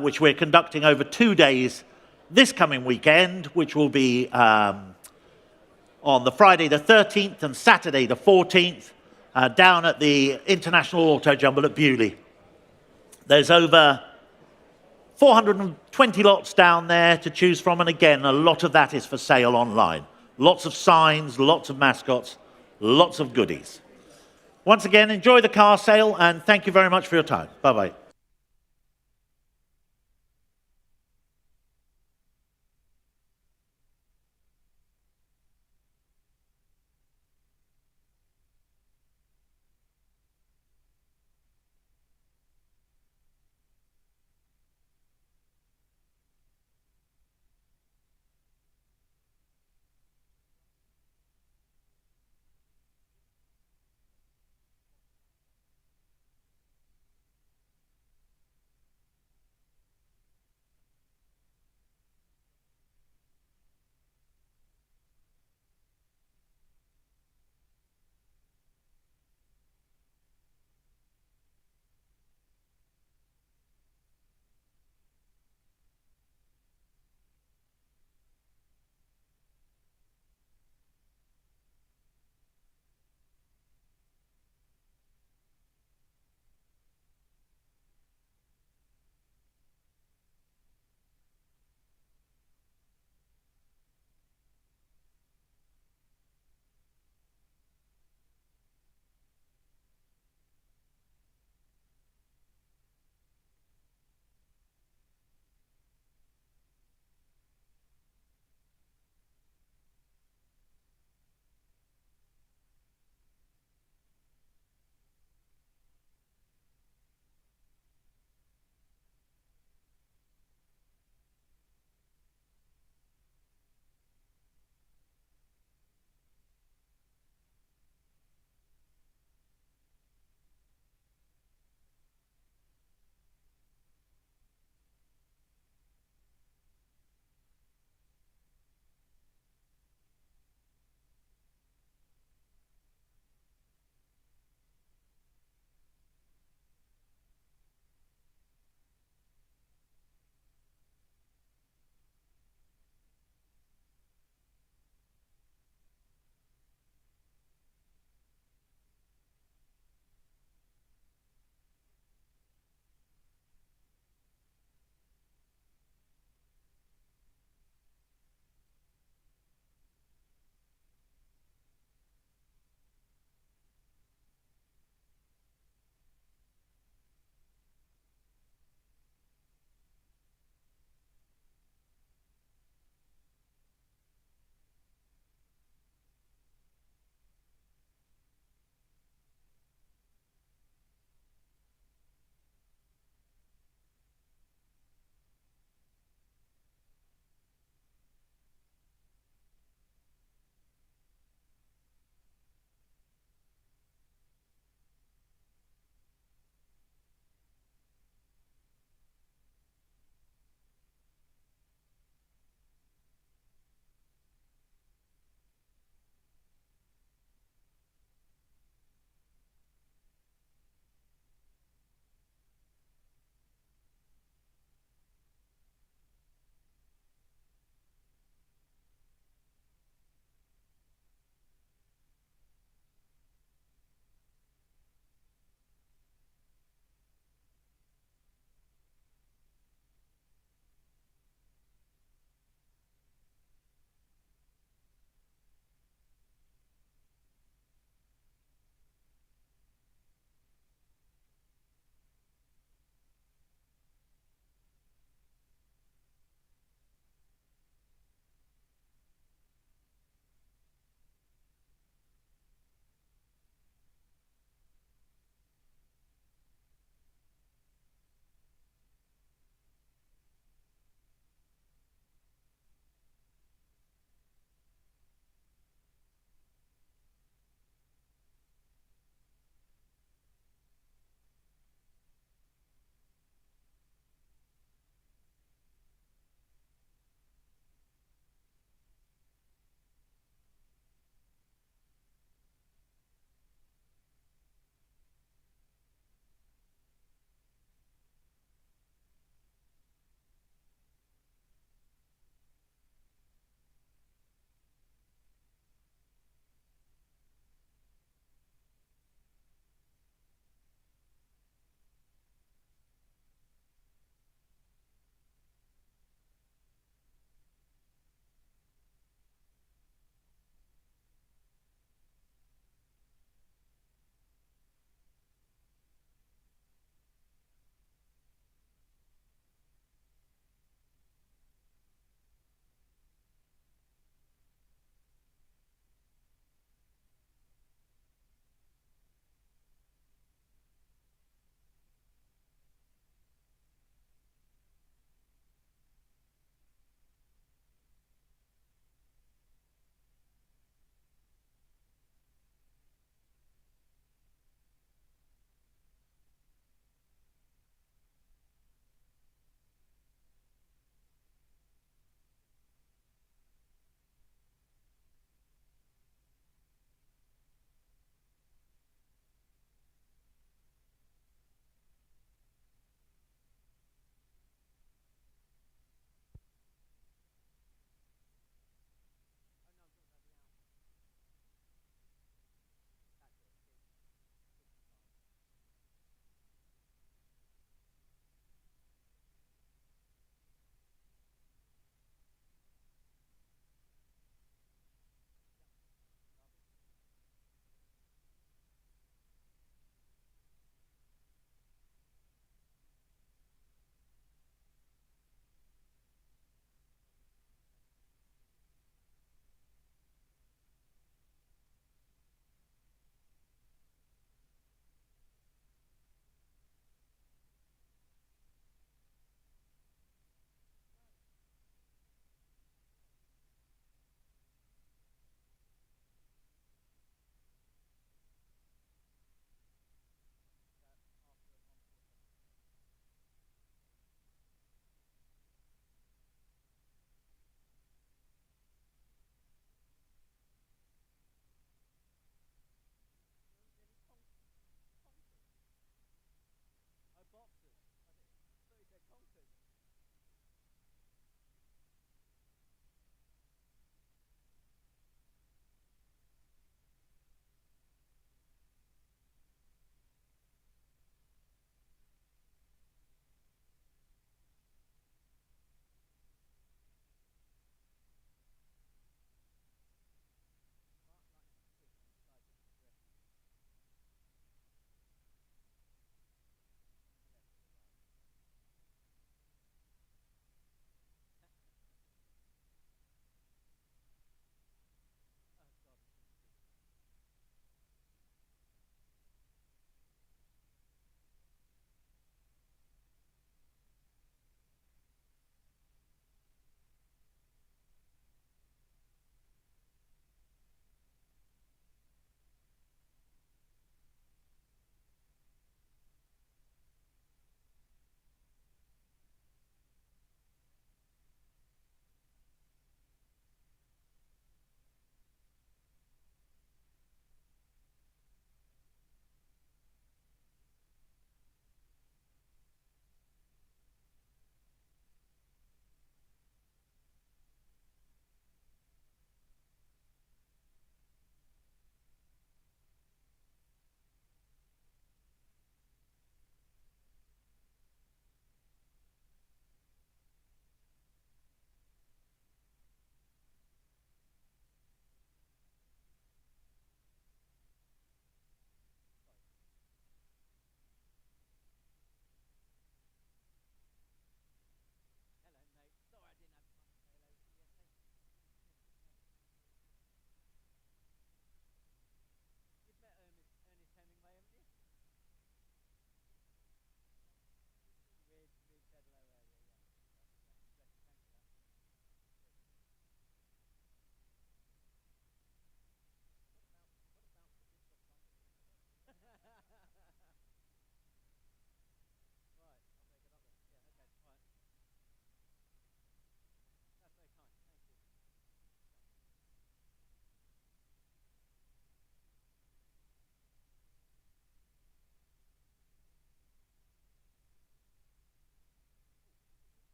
which we're conducting over 2 days this coming weekend, which will be on the Friday the 13th and Saturday the 14th, down at the International Auto Jumble at Bewley. There's over 420 lots down there to choose from, and again, a lot of that is for sale online. Lots of signs, lots of mascots, lots of goodies. Once again, enjoy the car sale, and thank you very much for your time. Bye-bye.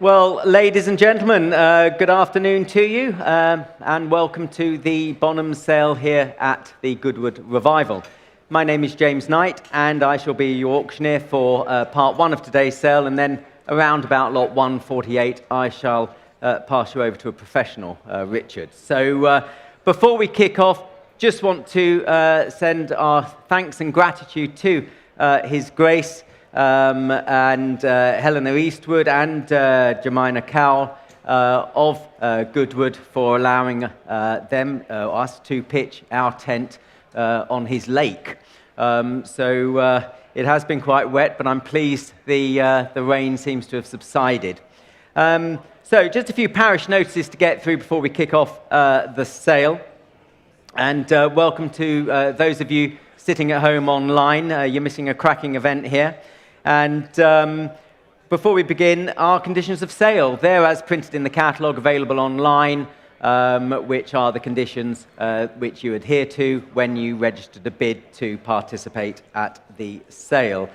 Well, ladies and gentlemen, good afternoon to you, and welcome to the Bonhams sale here at the Goodwood Revival. My name is James Knight, and I shall be your auctioneer for part one of today's sale, and then around about lot 148, I shall pass you over to a professional, Richard. So before we kick off, just want to send our thanks and gratitude to His Grace and Helena Eastwood and Jemina Cowell of Goodwood for allowing us to pitch our tent on his lake. So it has been quite wet, but I'm pleased the rain seems to have subsided. So just a few parish notices to get through before we kick off the sale. And welcome to those of you sitting at home online. You're missing a cracking event here. And before we begin, our conditions of sale. They're as printed in the catalogue, available online, which are the conditions which you adhere to when you registered a bid to participate at the sale.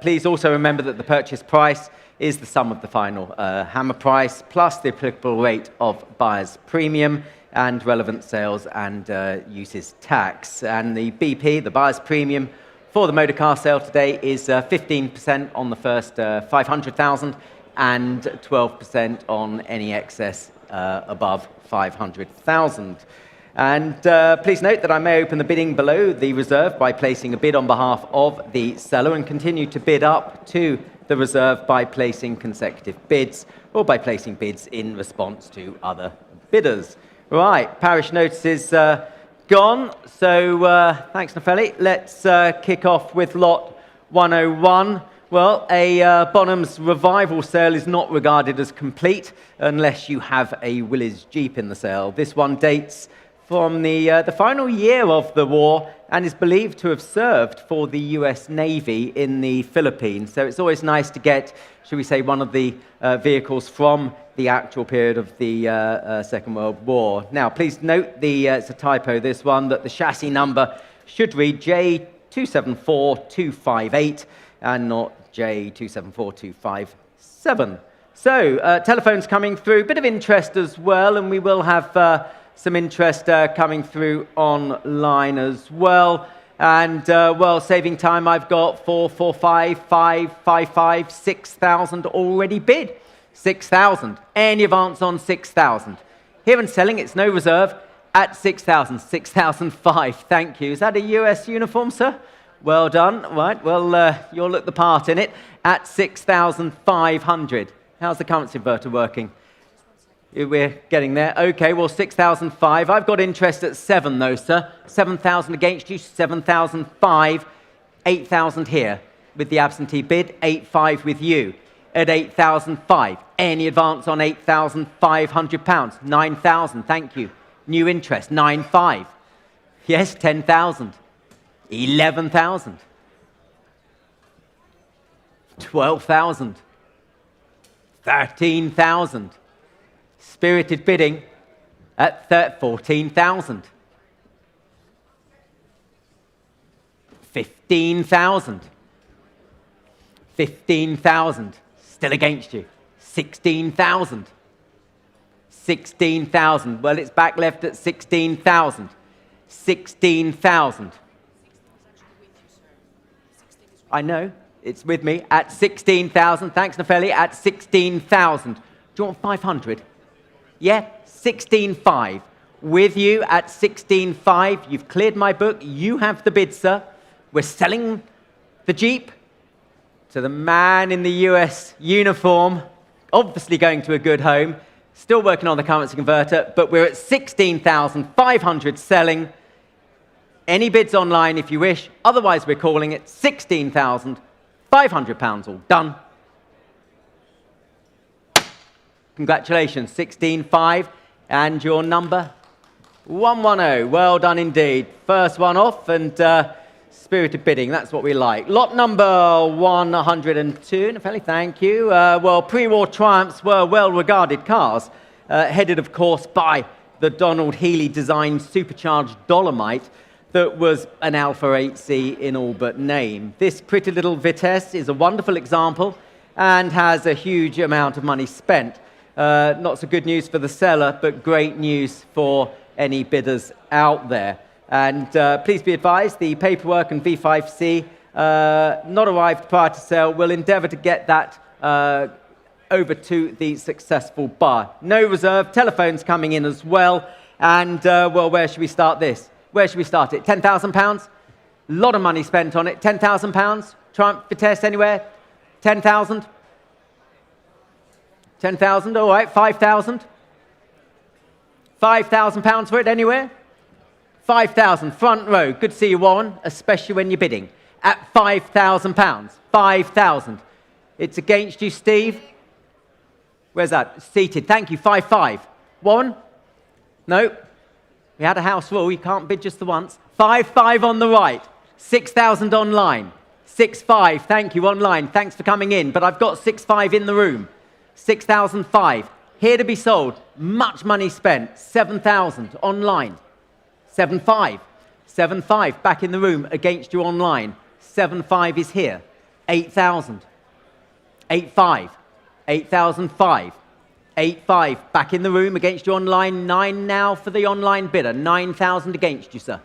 Please also remember that the purchase price is the sum of the final hammer price plus the applicable rate of buyer's premium and relevant sales and uses tax. And the BP, the buyer's premium, for the motor car sale today is 15% on the first 500,000 and 12% on any excess above 500,000. And please note that I may open the bidding below the reserve by placing a bid on behalf of the seller and continue to bid up to the reserve by placing consecutive bids or by placing bids in response to other bidders. Right, parish notices gone. So thanks, Nefeli. Let's kick off with lot 101. Well, a Bonhams revival sale is not regarded as complete unless you have a Willys Jeep in the sale. This one dates from the final year of the war and is believed to have served for the US Navy in the Philippines. So it's always nice to get, should we say, one of the vehicles from the actual period of the Second World War. Now, please note, it's a typo, this one, that the chassis number should read J274258 and not J274257. So, telephones coming through, bit of interest as well, and we will have some interest coming through online as well. And, well, saving time, I've got 4, 4, 5, 5, 5, 5, 6,000 already bid. 6,000. Any advance on 6,000? Here and selling, it's no reserve at 6,000. 6,005. Thank you. Is that a US uniform, sir? Well done. Right. Well, you'll look the part in it at 6,500. How's the currency converter working? We're getting there. Okay, well, 6,005. I've got interest at 7, though, sir. 7,000 against you, 7,005. 8,000 here with the absentee bid, 8,500 with you. At 8,005. Any advance on £8,500? 9,000, thank you. New interest, 9,500. Yes, 10,000. 11,000. 12,000. 13,000. Spirited bidding at 14,000. 15,000. 15,000. Still against you. 16,000. 16,000. Well, it's back left at 16,000. 16,000. I know. It's with me at 16,000. Thanks, Nefeli. At 16,000. Do you want 500? Yeah? 16,500. With you at 16,500. You've cleared my book. You have the bid, sir. We're selling the Jeep to the man in the US uniform, obviously going to a good home, still working on the currency converter, but we're at 16,500 selling. Any bids online if you wish, otherwise we're calling it £16,500 all done. Congratulations, 16,500, and your number? 110, well done indeed. First one off, and spirited bidding, that's what we like. Lot number 102, Nefeli, thank you. Well, pre-war triumphs were well-regarded cars, headed, of course, by the Donald Healey designed supercharged Dolomite that was an Alpha 8C in all but name. This pretty little Vitesse is a wonderful example and has a huge amount of money spent. Not so good news for the seller, but great news for any bidders out there. And please be advised, the paperwork and V5C not arrived prior to sale. We'll endeavour to get that over to the successful buyer. No reserve, telephones coming in as well. And, well, where should we start this? Where should we start it? £10,000? A lot of money spent on it. £10,000? Triumph Vitesse anywhere? 10,000? 10,000, all right. 5,000? £5,000 for it anywhere? 5,000, front row. Good to see you, Warren, especially when you're bidding. At £5,000. 5,000. It's against you, Steve. Where's that? Seated. Thank you. 5,500. Warren? No. We had a house rule. You can't bid just the once. 5,500 on the right. 6,000 online. 6,500. Thank you, online. Thanks for coming in. But I've got 6,500 in the room. 6,500. Here to be sold. Much money spent. 7,000 online. 7,500. 7,500 back in the room against you online. 7,500 is here. 8,000. 8,500. 8,500. 8,500 back in the room against you online. 9 now for the online bidder. 9,000 against you, sir.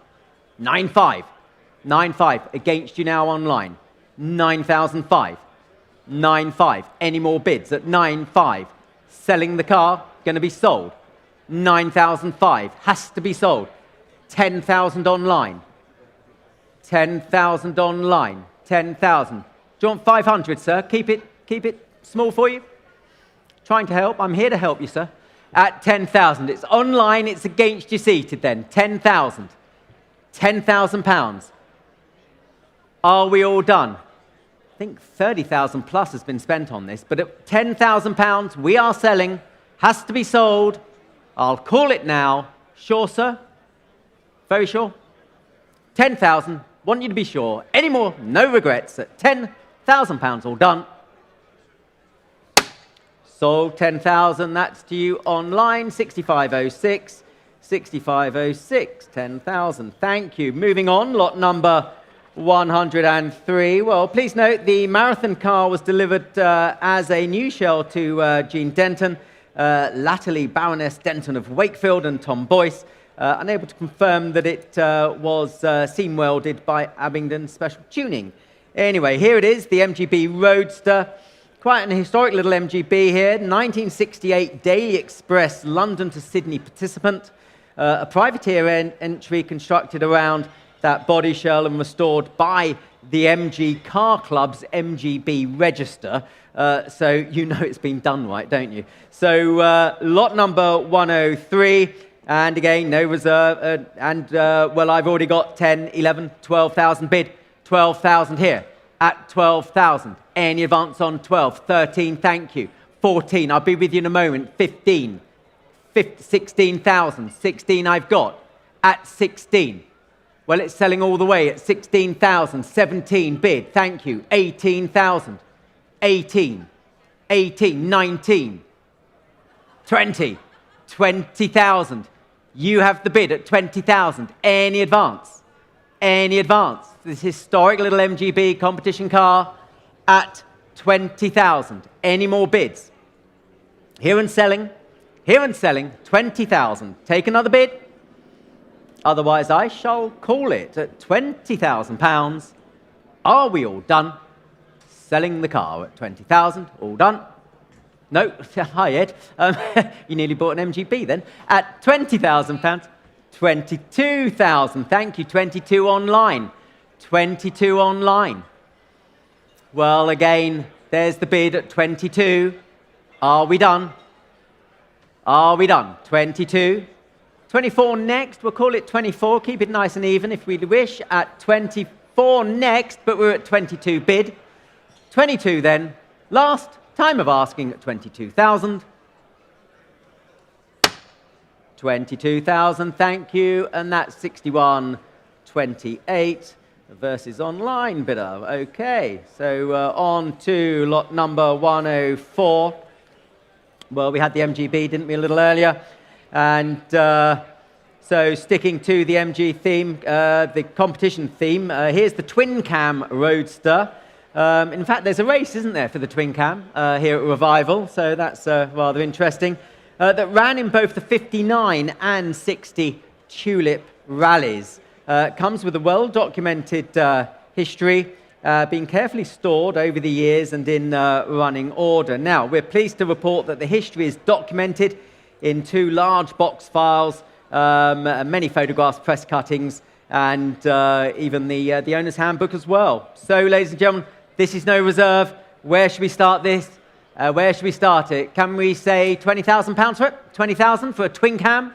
9,500. 9,500 against you now online. 9,500. 9,500. Any more bids at 9,500? Selling the car, going to be sold. 9,500 has to be sold. 10,000 online. 10,000 online. 10,000. Do you want 500, sir? Keep it small for you. Trying to help. I'm here to help you, sir. At 10,000. It's online. It's against you seated then. 10,000. £10,000. Are we all done? I think 30,000 plus has been spent on this, but at £10,000, we are selling. Has to be sold. I'll call it now. Sure, sir? Very sure? 10,000. Want you to be sure. Any more? No regrets. At £10,000, all done. Sold 10,000. That's to you online. 6506. 6506. 10,000. Thank you. Moving on. Lot number 103. Well, please note the marathon car was delivered as a new shell to Jean Denton, latterly Baroness Denton of Wakefield, and Tom Boyce. Unable to confirm that it was seam welded by Abingdon Special Tuning. Anyway, here it is, the MGB Roadster. Quite an historic little MGB here. 1968 Daily Express London to Sydney participant. A privateer entry constructed around that body shell and restored by the MG Car Club's MGB register. So you know it's been done right, don't you? So lot number 103. And again, no reserve. Well, I've already got 10, 11, 12,000 bid. 12,000 here at 12,000. Any advance on 12? 13, thank you. 14, I'll be with you in a moment. 15, 16,000. 16 I've got at 16. Well, it's selling all the way at 16,000. 17 bid, thank you. 18,000. 18, 18, 19, 20, 20,000. You have the bid at 20,000. Any advance? Any advance? This historic little MGB competition car at 20,000. Any more bids? Here and selling, 20,000. Take another bid. Otherwise, I shall call it at £20,000. Are we all done? Selling the car at 20,000. All done. No, hi Ed. You nearly bought an MGB then. At £20,000. 22,000. Thank you. 22 online. 22 online. Well, again, there's the bid at 22. Are we done? Are we done? 22. 24 next. We'll call it 24. Keep it nice and even if we wish. At 24 next, but we're at 22 bid. 22 then. Last time of asking at 22,000. 22,000, thank you. And that's 61.28 versus online bidder. Okay, so on to lot number 104. Well, we had the MGB, didn't we, a little earlier? And so sticking to the MG theme, the competition theme, here's the twin cam Roadster. In fact, there's a race, isn't there, for the twin cam here at Revival, so that's rather interesting. That ran in both the 59 and 60 Tulip rallies. Comes with a well-documented history, being carefully stored over the years and in running order. Now, we're pleased to report that the history is documented in 2 large box files, many photographs, press cuttings, and even the owner's handbook as well. So, ladies and gentlemen, this is no reserve. Where should we start this? Where should we start it? Can we say £20,000 for it? 20,000 for a twin cam?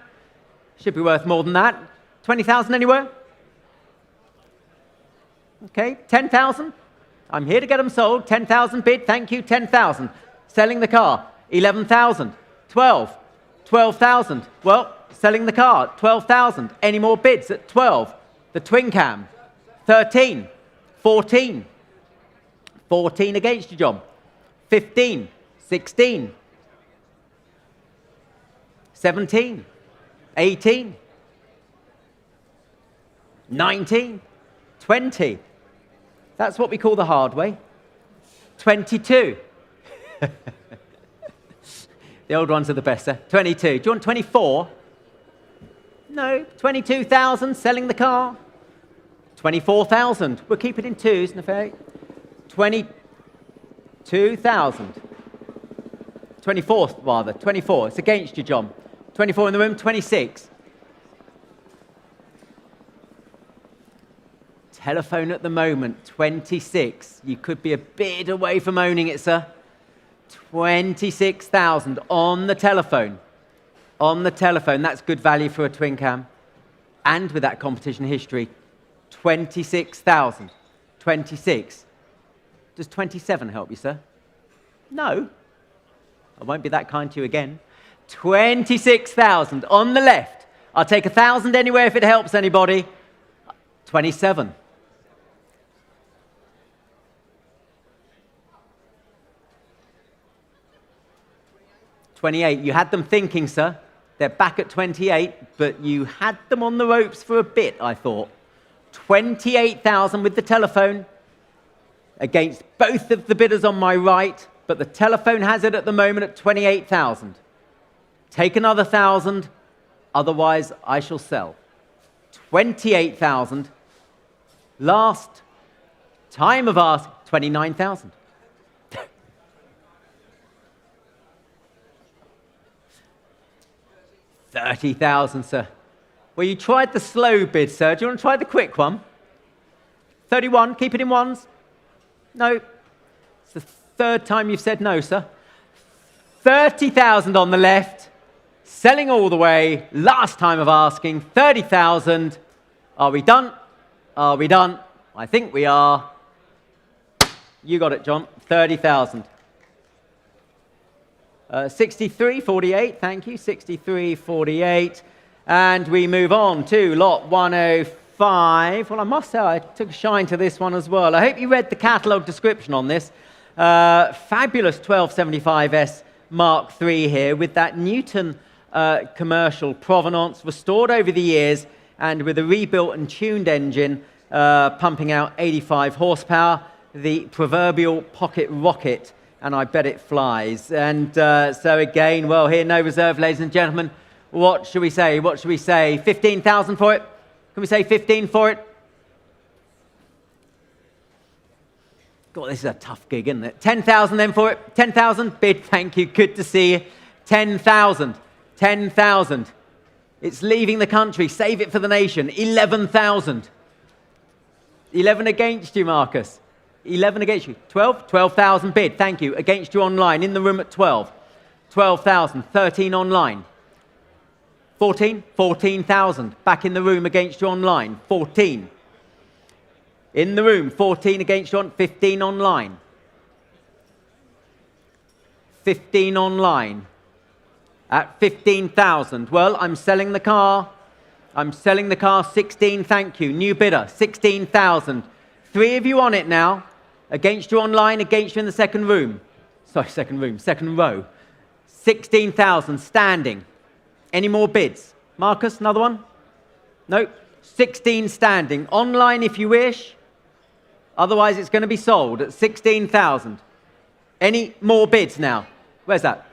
Should be worth more than that. 20,000 anywhere? Okay, 10,000? I'm here to get them sold. 10,000 bid, thank you, 10,000. Selling the car, 11,000. 12, 12,000. Well, selling the car, 12,000. Any more bids at 12? The twin cam, 13, 14. 14 against you, John. 15, 16, 17, 18, 19, 20. That's what we call the hard way. 22. The old ones are the best, sir. 22. Do you want 24? No. 22,000 selling the car. 24,000. We'll keep it in twos, Neferi. 22,000. 24th, rather. 24. It's against you, John. 24 in the room. 26. Telephone at the moment. 26. You could be a bit away from owning it, sir. 26,000 on the telephone. On the telephone. That's good value for a twin cam. And with that competition history, 26,000. 26. Does 27 help you, sir? No. I won't be that kind to you again. 26,000 on the left. I'll take 1,000 anywhere if it helps anybody. 27. 28. You had them thinking, sir. They're back at 28, but you had them on the ropes for a bit, I thought. 28,000 with the telephone against both of the bidders on my right, but the telephone has it at the moment at 28,000. Take another 1,000, otherwise I shall sell. 28,000. Last time of ask, 29,000. 30,000, sir. Well, you tried the slow bid, sir. Do you want to try the quick one? 31, keep it in ones. No. It's the third time you've said no, sir. 30,000 on the left. Selling all the way. Last time of asking, 30,000. Are we done? Are we done? I think we are. You got it, John. 30,000. 63.48, thank you, 63.48. And we move on to lot 105. Well, I must say I took a shine to this one as well. I hope you read the catalogue description on this. Fabulous 1275S Mark III here with that Newton commercial provenance restored over the years and with a rebuilt and tuned engine pumping out 85 horsepower, the proverbial pocket rocket. And I bet it flies. And so again, well, here, no reserve, ladies and gentlemen. What should we say? What should we say? 15,000 for it? Can we say 15 for it? God, this is a tough gig, isn't it? 10,000 then for it? 10,000? Bid, thank you. Good to see you. 10,000. 10,000. It's leaving the country. Save it for the nation. 11,000. 11 against you, Marcus. 11 against you. 12? 12,000 bid. Thank you. Against you online. In the room at 12. 12,000. 13 online. 14? 14,000. Back in the room against you online. 14. In the room. 14 against you on. 15 online. 15 online. At 15,000. Well, I'm selling the car. I'm selling the car. 16, thank you. New bidder. 16,000. 3 of you on it now. Against you online, against you in the second room. Sorry, second room, second row. 16,000 standing. Any more bids? Marcus, another one? Nope. 16 standing. Online if you wish. Otherwise, it's going to be sold at 16,000. Any more bids now? Where's that?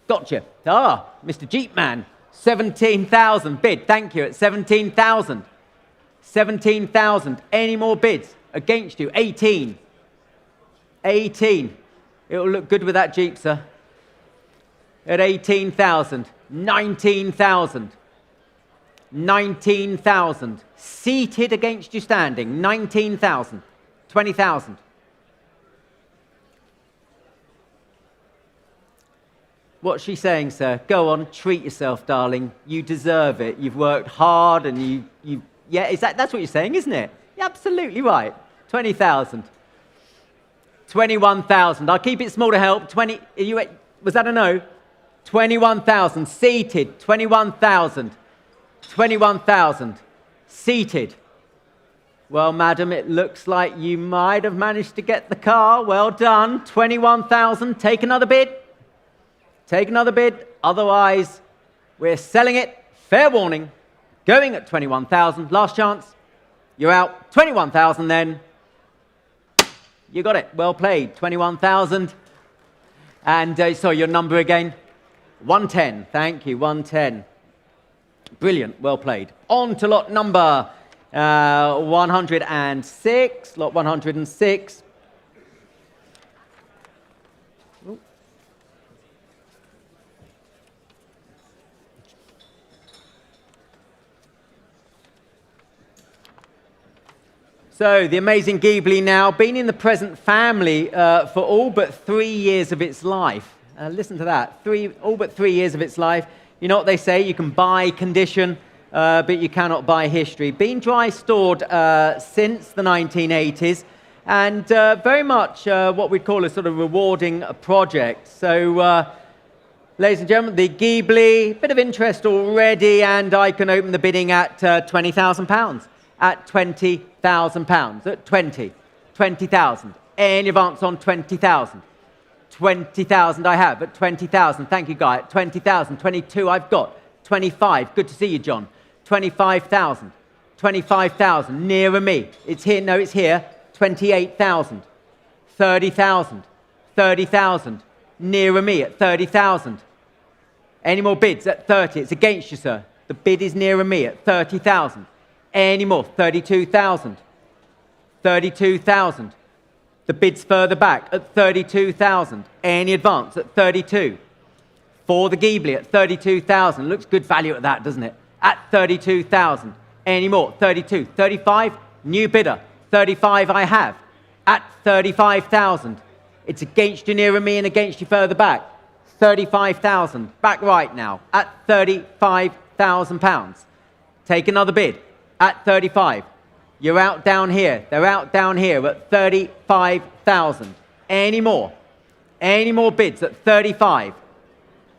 Gotcha. Ah, Mr. Jeep Man. 17,000 bid. Thank you. At 17,000. 17,000. Any more bids? Against you. 18. 18. It'll look good with that Jeep, sir. At 18,000. 19,000. 19,000. Seated against you standing. 19,000. 20,000. What's she saying, sir? Go on, treat yourself, darling. You deserve it. You've worked hard and yeah, that's what you're saying, isn't it? You're absolutely right. 20,000. 21,000. I'll keep it small to help. Was that a no? 21,000. Seated. 21,000. 21,000. Seated. Well, madam, it looks like you might have managed to get the car. Well done. 21,000. Take another bid. Take another bid. Otherwise, we're selling it. Fair warning. Going at 21,000. Last chance. You're out. 21,000 then. You got it. Well played. 21,000. And sorry, your number again. 110. Thank you. 110. Brilliant. Well played. On to lot number 106. Lot 106. So, the amazing Ghibli now, been in the present family for all but 3 years of its life. Listen to that, all but 3 years of its life. You know what they say, you can buy condition, but you cannot buy history. Been dry stored since the 1980s, and very much what we'd call a sort of rewarding project. So, ladies and gentlemen, the Ghibli, bit of interest already, and I can open the bidding at £20,000. At £20,000. At 20,000. Any advance on 20,000? 20,000 I have at 20,000. Thank you, Guy. At 20,000. 22 I've got. 25. Good to see you, John. 25,000. 25,000. Nearer me. It's here. No, it's here. 28,000. 30,000. 30,000. Nearer me at 30,000. Any more bids at 30? It's against you, sir. The bid is nearer me at 30,000. Any more? 32,000. 32,000. The bid's further back at 32,000. Any advance at 32. For the Ghibli at 32,000. Looks good value at that, doesn't it? At 32,000. Any more? 32. 35. New bidder. 35 I have. At 35,000. It's against you nearer me and against you further back. 35,000. Back right now. At £35,000. Take another bid. At 35. You're out down here. They're out down here at 35,000. Any more? Any more bids at 35?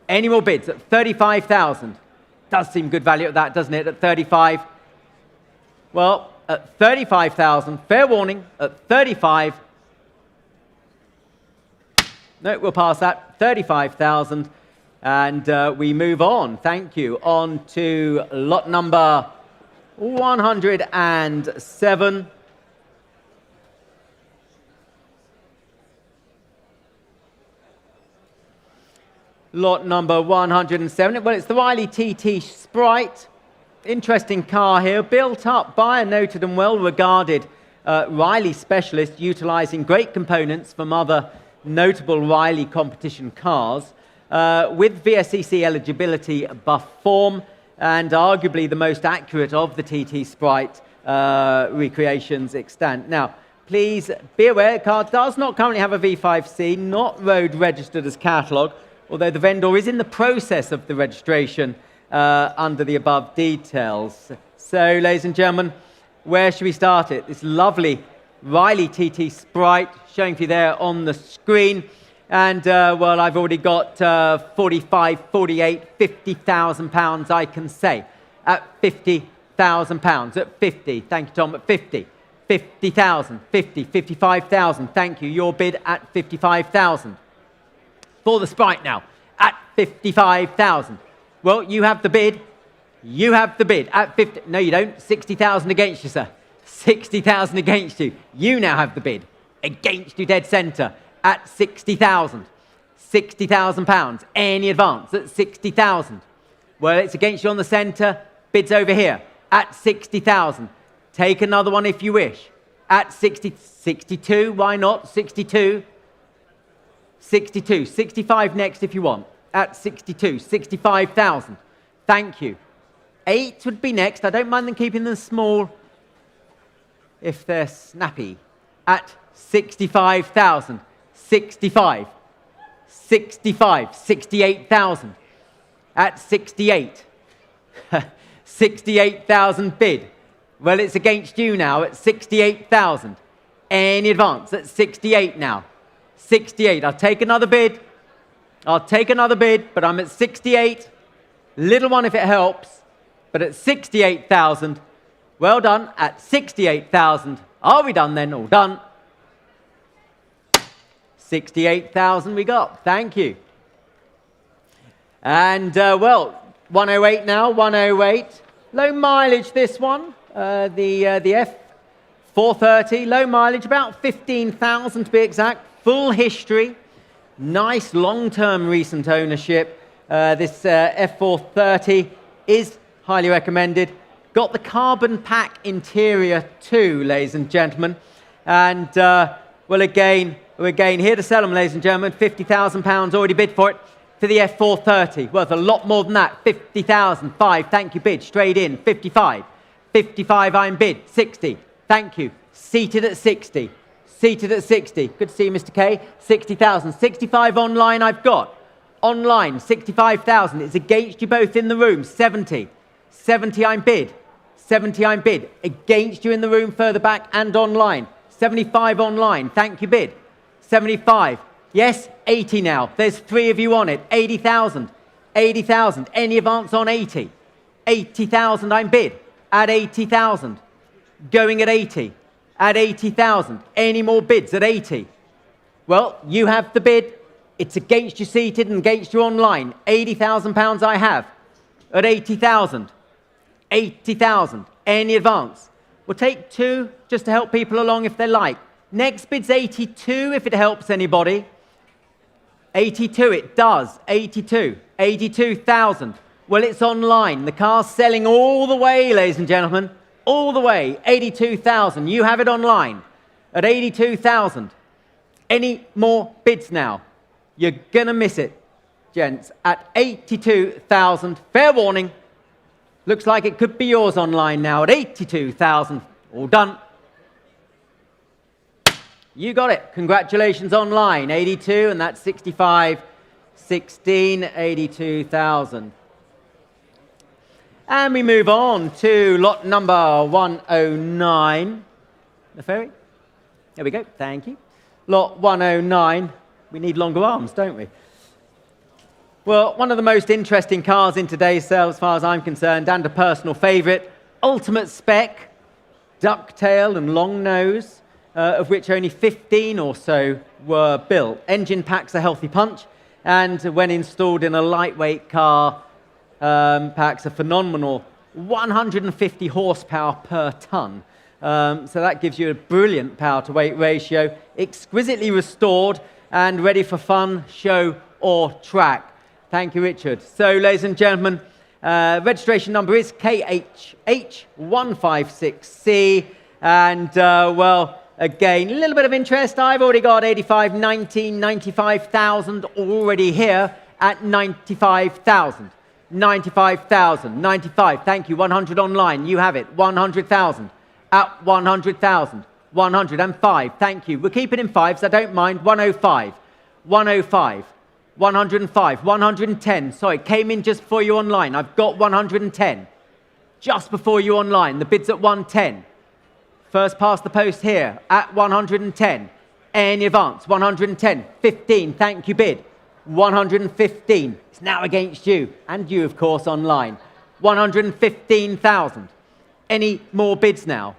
Any more bids at 35,000? Does seem good value at that, doesn't it? At 35. Well, at 35,000, fair warning, at 35. No, we'll pass that. 35,000. And we move on. Thank you. On to lot number 107. Lot number 107. Well, it's the Riley TT Sprite. Interesting car here, built up by a noted and well-regarded Riley specialist, utilizing great components from other notable Riley competition cars, with VSCC eligibility buff form, and arguably the most accurate of the TT Sprite recreations extant. Now, please be aware, the car does not currently have a V5C, not road registered as catalogue, although the vendor is in the process of the registration under the above details. So, ladies and gentlemen, where should we start it? This lovely Riley TT Sprite showing for you there on the screen. And, well, I've already got 45, 48, 50,000 pounds, I can say, at 50,000 pounds, at 50. Thank you, Tom, at 50. 50,000, 50, 55,000. Thank you. Your bid at 55,000. For the Sprite now, at 55,000. Well, you have the bid. You have the bid at 50. No, you don't. 60,000 against you, sir. 60,000 against you. You now have the bid. Against you, dead centre, at 60,000. 60,000 pounds. Any advance at 60,000. Well, it's against you on the centre. Bids over here at 60,000. Take another one if you wish. At 62, why not? 62. 62. 65 next if you want. At 62. 65,000. Thank you. 8 would be next. I don't mind them keeping them small if they're snappy. At 65,000. 65. 65. 68,000. At 68. 68,000 bid. Well, it's against you now at 68,000. Any advance at 68 now. 68. I'll take another bid. I'll take another bid, but I'm at 68. Little one if it helps, but at 68,000. Well done. At 68,000. Are we done then? All done. 68,000 we got. Thank you. And, well, 108 now, 108. Low mileage, this one. The F430, low mileage, about 15,000 to be exact. Full history. Nice long-term recent ownership. This F430 is highly recommended. Got the carbon pack interior too, ladies and gentlemen. And, well, again, we're again here to sell them, ladies and gentlemen. £50,000 already bid for it. For the F430, worth a lot more than that. 50,000, 5, thank you, bid, straight in, 55. 55, I'm bid, 60, thank you. Seated at 60, seated at 60. Good to see you, Mr. K. 60,000, 65 online I've got. Online, 65,000, it's against you both in the room, 70. 70, I'm bid, 70, I'm bid. Against you in the room further back and online. 75 online, thank you, bid. 75. Yes, 80 now. There's 3 of you on it. 80,000. 80,000. Any advance on 80? 80,000, I'm bid. At 80,000. Going at 80. At 80,000. Any more bids at 80? Well, you have the bid. It's against you seated and against you online. £80,000 I have. At 80,000. 80,000. Any advance? We'll take 2 just to help people along if they like. Next bid's 82 if it helps anybody. 82, it does. 82. 82,000. Well, it's online. The car's selling all the way, ladies and gentlemen. All the way. 82,000. You have it online at 82,000. Any more bids now? You're going to miss it, gents. At 82,000. Fair warning. Looks like it could be yours online now at 82,000. All done. You got it. Congratulations online. 82, and that's 65, 16, 82,000. And we move on to lot number 109. The ferry. There we go. Thank you. Lot 109. We need longer arms, don't we? Well, one of the most interesting cars in today's sale, as far as I'm concerned, and a personal favourite. Ultimate spec, ducktail and long nose. Of which only 15 or so were built. Engine packs a healthy punch, and when installed in a lightweight car, packs a phenomenal 150 horsepower per tonne. So that gives you a brilliant power-to-weight ratio, exquisitely restored and ready for fun, show or track. Thank you, Richard. So, ladies and gentlemen, registration number is KHH156C, and, well, again, a little bit of interest. I've already got 85, 90, 95,000 already here at 95,000. 95,000. 95. Thank you. 100 online. You have it. 100,000. At 100,000. 105. Thank you. We'll keep it in fives. I don't mind. 105. 105. 105. 110. Sorry, came in just before you online. I've got 110. Just before you online. The bid's at 110. First past the post here at 110. Any advance? 110. 15. Thank you, bid. 115. It's now against you. And you, of course, online. 115,000. Any more bids now?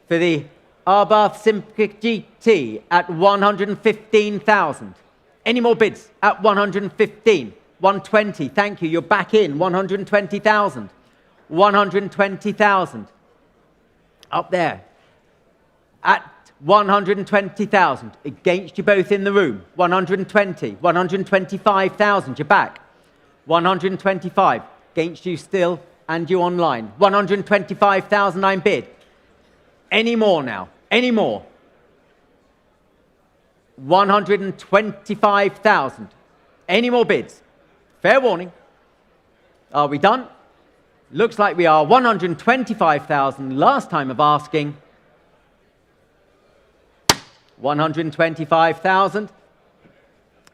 For the Arbath Simca GT at 115,000. Any more bids at 115? 120. Thank you. You're back in. 120,000. 120,000. Up there. At 120,000. Against you both in the room. 120. 125,000. You're back. 125. Against you still and you online. 125,000 I'm bid. Any more now? Any more? 125,000. Any more bids? Fair warning. Are we done? Looks like we are. 125,000 last time of asking. 125,000.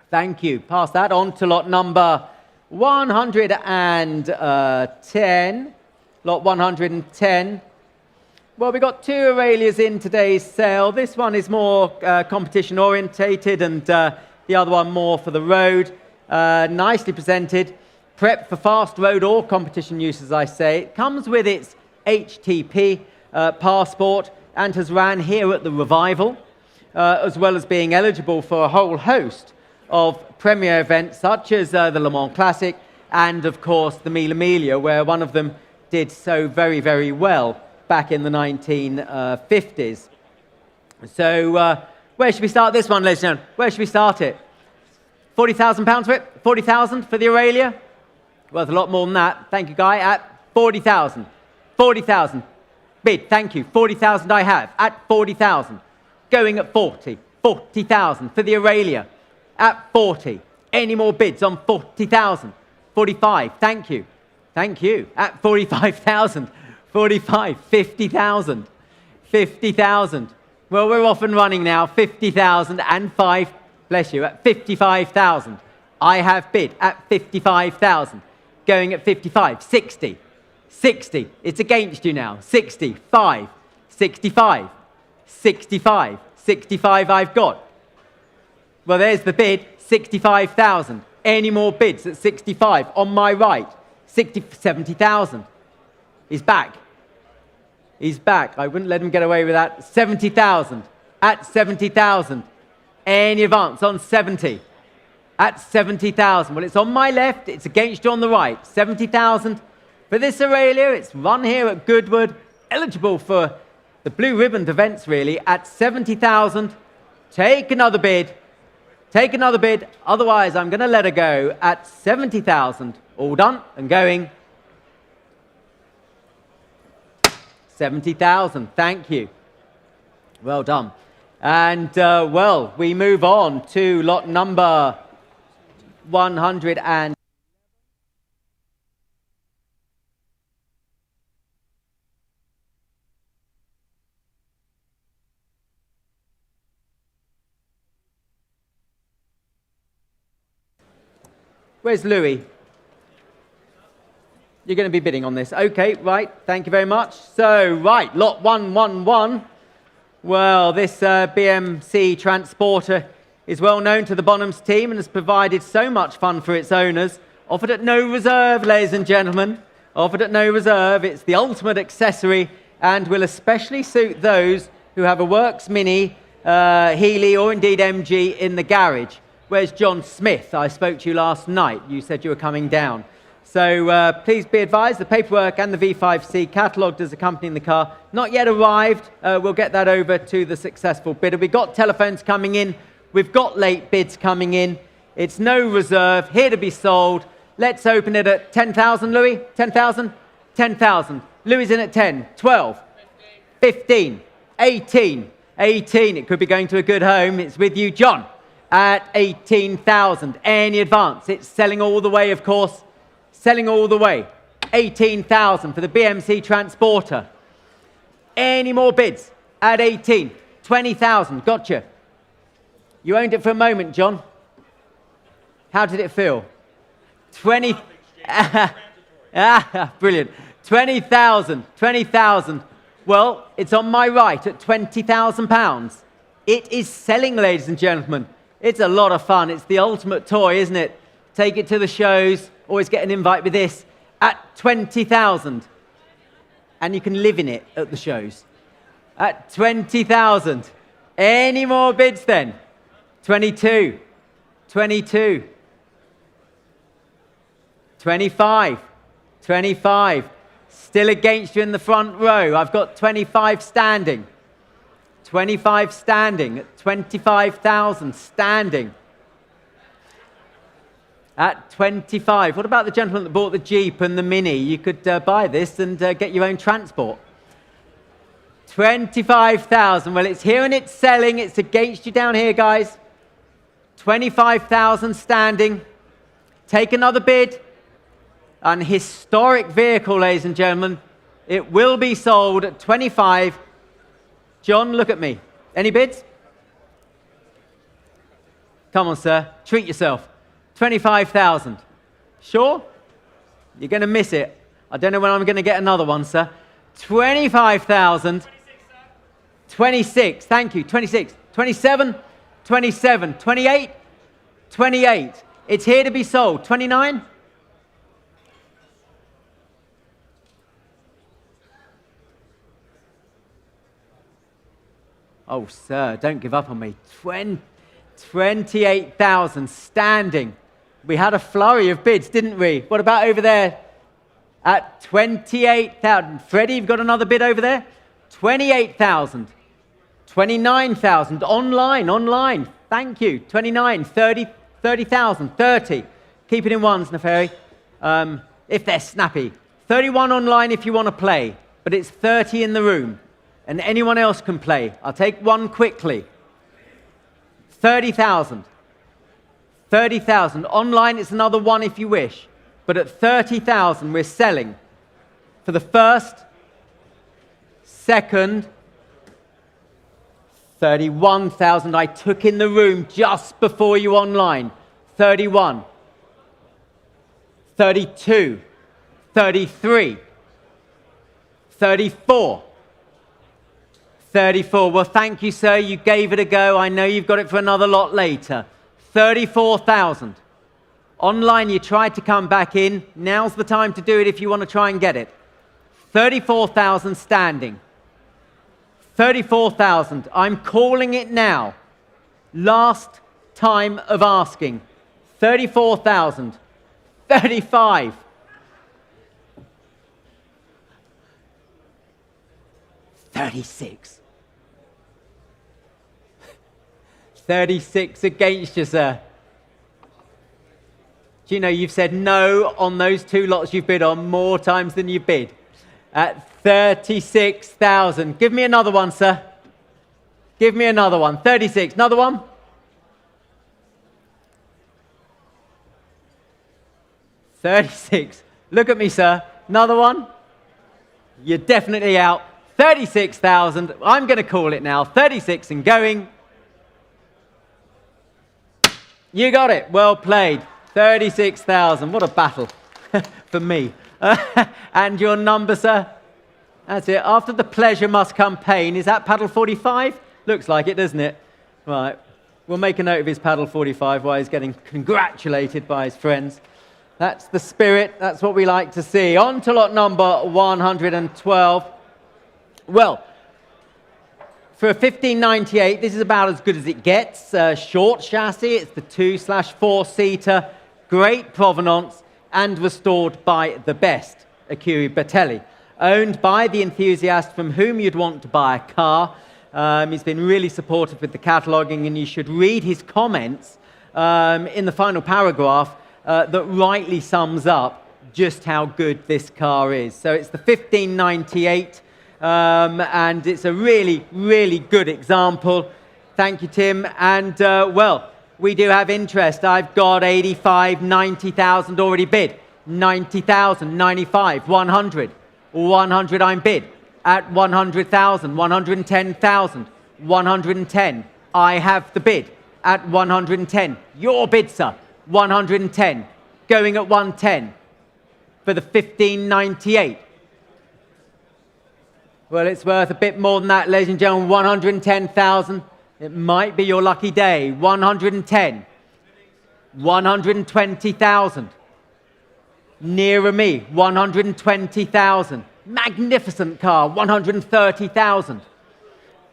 Thank you. Pass that on to lot number 110. Lot 110. Well, we've got 2 Aurelias in today's sale. This one is more competition orientated and the other one more for the road. Nicely presented. Prep for fast road or competition use, as I say. It comes with its HTP passport and has ran here at the Revival, as well as being eligible for a whole host of premier events such as the Le Mans Classic and, of course, the Mille Miglia, where one of them did so very, very well back in the 1950s. So where should we start this one, ladies and gentlemen? Where should we start it? £40,000 for it? 40,000 for the Aurelia? Worth a lot more than that. Thank you, Guy. At 40,000. 40,000. Bid, thank you. 40,000 I have. At 40,000. Going at 40. 40,000 for the Aurelia. At 40. Any more bids on 40,000? 45. Thank you. Thank you. At 45,000. 45. 50,000. 50,000. Well, we're off and running now. 50,000 and 5. Bless you. At 55,000. I have bid at 55,000. Going at 55. 60. 60. It's against you now. 65. 65. 65. 65 I've got. Well, there's the bid. 65,000. Any more bids at 65? On my right. 70,000. He's back. He's back. I wouldn't let him get away with that. 70,000. At 70,000. Any advance on 70? At 70,000. Well, it's on my left. It's against you on the right. 70,000 for this Aurelia. It's run here at Goodwood. Eligible for the blue ribbon events, really. At 70,000. Take another bid. Take another bid. Otherwise, I'm going to let her go at 70,000. All done and going. 70,000. Thank you. Well done. And, well, we move on to lot number 100 and... Where's Louis? You're going to be bidding on this. Okay, right. Thank you very much. So, right, lot 111. Well, this BMC transporter is well known to the Bonhams team and has provided so much fun for its owners. Offered at no reserve, ladies and gentlemen. Offered at no reserve. It's the ultimate accessory and will especially suit those who have a Works Mini, Healy or indeed MG in the garage. Where's John Smith? I spoke to you last night. You said you were coming down. So please be advised, the paperwork and the V5C catalogued as accompanying the car, not yet arrived. We'll get that over to the successful bidder. We've got telephones coming in. We've got late bids coming in. It's no reserve, here to be sold. Let's open it at 10,000, Louis? 10,000? 10,000. Louis in at 10, 12, 15, 18, 18. It could be going to a good home. It's with you, John, at 18,000. Any advance? It's selling all the way, of course. Selling all the way. 18,000 for the BMC transporter. Any more bids? At 18. 20,000. Gotcha. You owned it for a moment, John. How did it feel? 20. Brilliant. 20,000. 20,000. Well, it's on my right at £20,000. It is selling, ladies and gentlemen. It's a lot of fun. It's the ultimate toy, isn't it? Take it to the shows. Always get an invite with this at 20,000. And you can live in it at the shows. At 20,000. Any more bids then? 22. 22. 25. 25. Still against you in the front row. I've got 25 standing. 25 standing at 25,000 standing. At 25. What about the gentleman that bought the Jeep and the Mini? You could buy this and get your own transport. 25,000. Well, it's here and it's selling. It's against you down here, guys. 25,000 standing. Take another bid. An historic vehicle, ladies and gentlemen. It will be sold at 25. John, look at me. Any bids? Come on, sir. Treat yourself. 25,000. Sure? You're going to miss it. I don't know when I'm going to get another one, sir. 25,000. 26. Thank you. 26. 27. 27. 28. 28. It's here to be sold. 29. Oh, sir, don't give up on me. 28,000 standing. We had a flurry of bids, didn't we? What about over there? At 28,000. Freddie, you've got another bid over there? 28,000. 29,000. Online. Thank you. 29, 30,000. 30. Keep it in ones, Neferi. If they're snappy. 31 online if you want to play. But it's 30 in the room. And anyone else can play. I'll take one quickly. 30,000. 30,000. Online, it's another one if you wish. But at 30,000, we're selling for the first, second, 31,000 I took in the room just before you online. 31. 32. 33. 34. 34. Well, thank you, sir. You gave it a go. I know you've got it for another lot later. 34,000. Online, you tried to come back in. Now's the time to do it if you want to try and get it. 34,000 standing. 34,000. I'm calling it now. Last time of asking. 34,000. 35. 36. 36 against you, sir. Do you know you've said no on those two lots you've bid on more times than you bid? At 36,000. Give me another one, sir. Give me another one. 36. Another one? $36. Look at me, sir. Another one? You're definitely out. 36,000. I'm going to call it now. 36 and going. You got it. Well played. 36,000. What a battle for me. And your number, sir? That's it. After the pleasure must come pain. Is that paddle 45? Looks like it, doesn't it? Right. We'll make a note of his paddle 45 while he's getting congratulated by his friends. That's the spirit. That's what we like to see. On to lot number 112. Well, for a 1598, this is about as good as it gets. Short chassis. It's the 2/4-seater. Great provenance and restored by the best, Akiri Bertelli. Owned by the enthusiast from whom you'd want to buy a car. He's been really supportive with the cataloguing, and you should read his comments in the final paragraph that rightly sums up just how good this car is. So it's the 1598, and it's a really, really good example. Thank you, Tim. And, well, we do have interest. I've got 85, 90,000 already bid. 90,000, 95, 100. 100 I'm bid. At 100,000, 110,000, 110. I have the bid. At 110. Your bid, sir. 110. Going at 110 for the 1598. Well, it's worth a bit more than that, ladies and gentlemen. 110,000. It might be your lucky day. 110. 120,000. Nearer me. 120,000. Magnificent car. 130,000.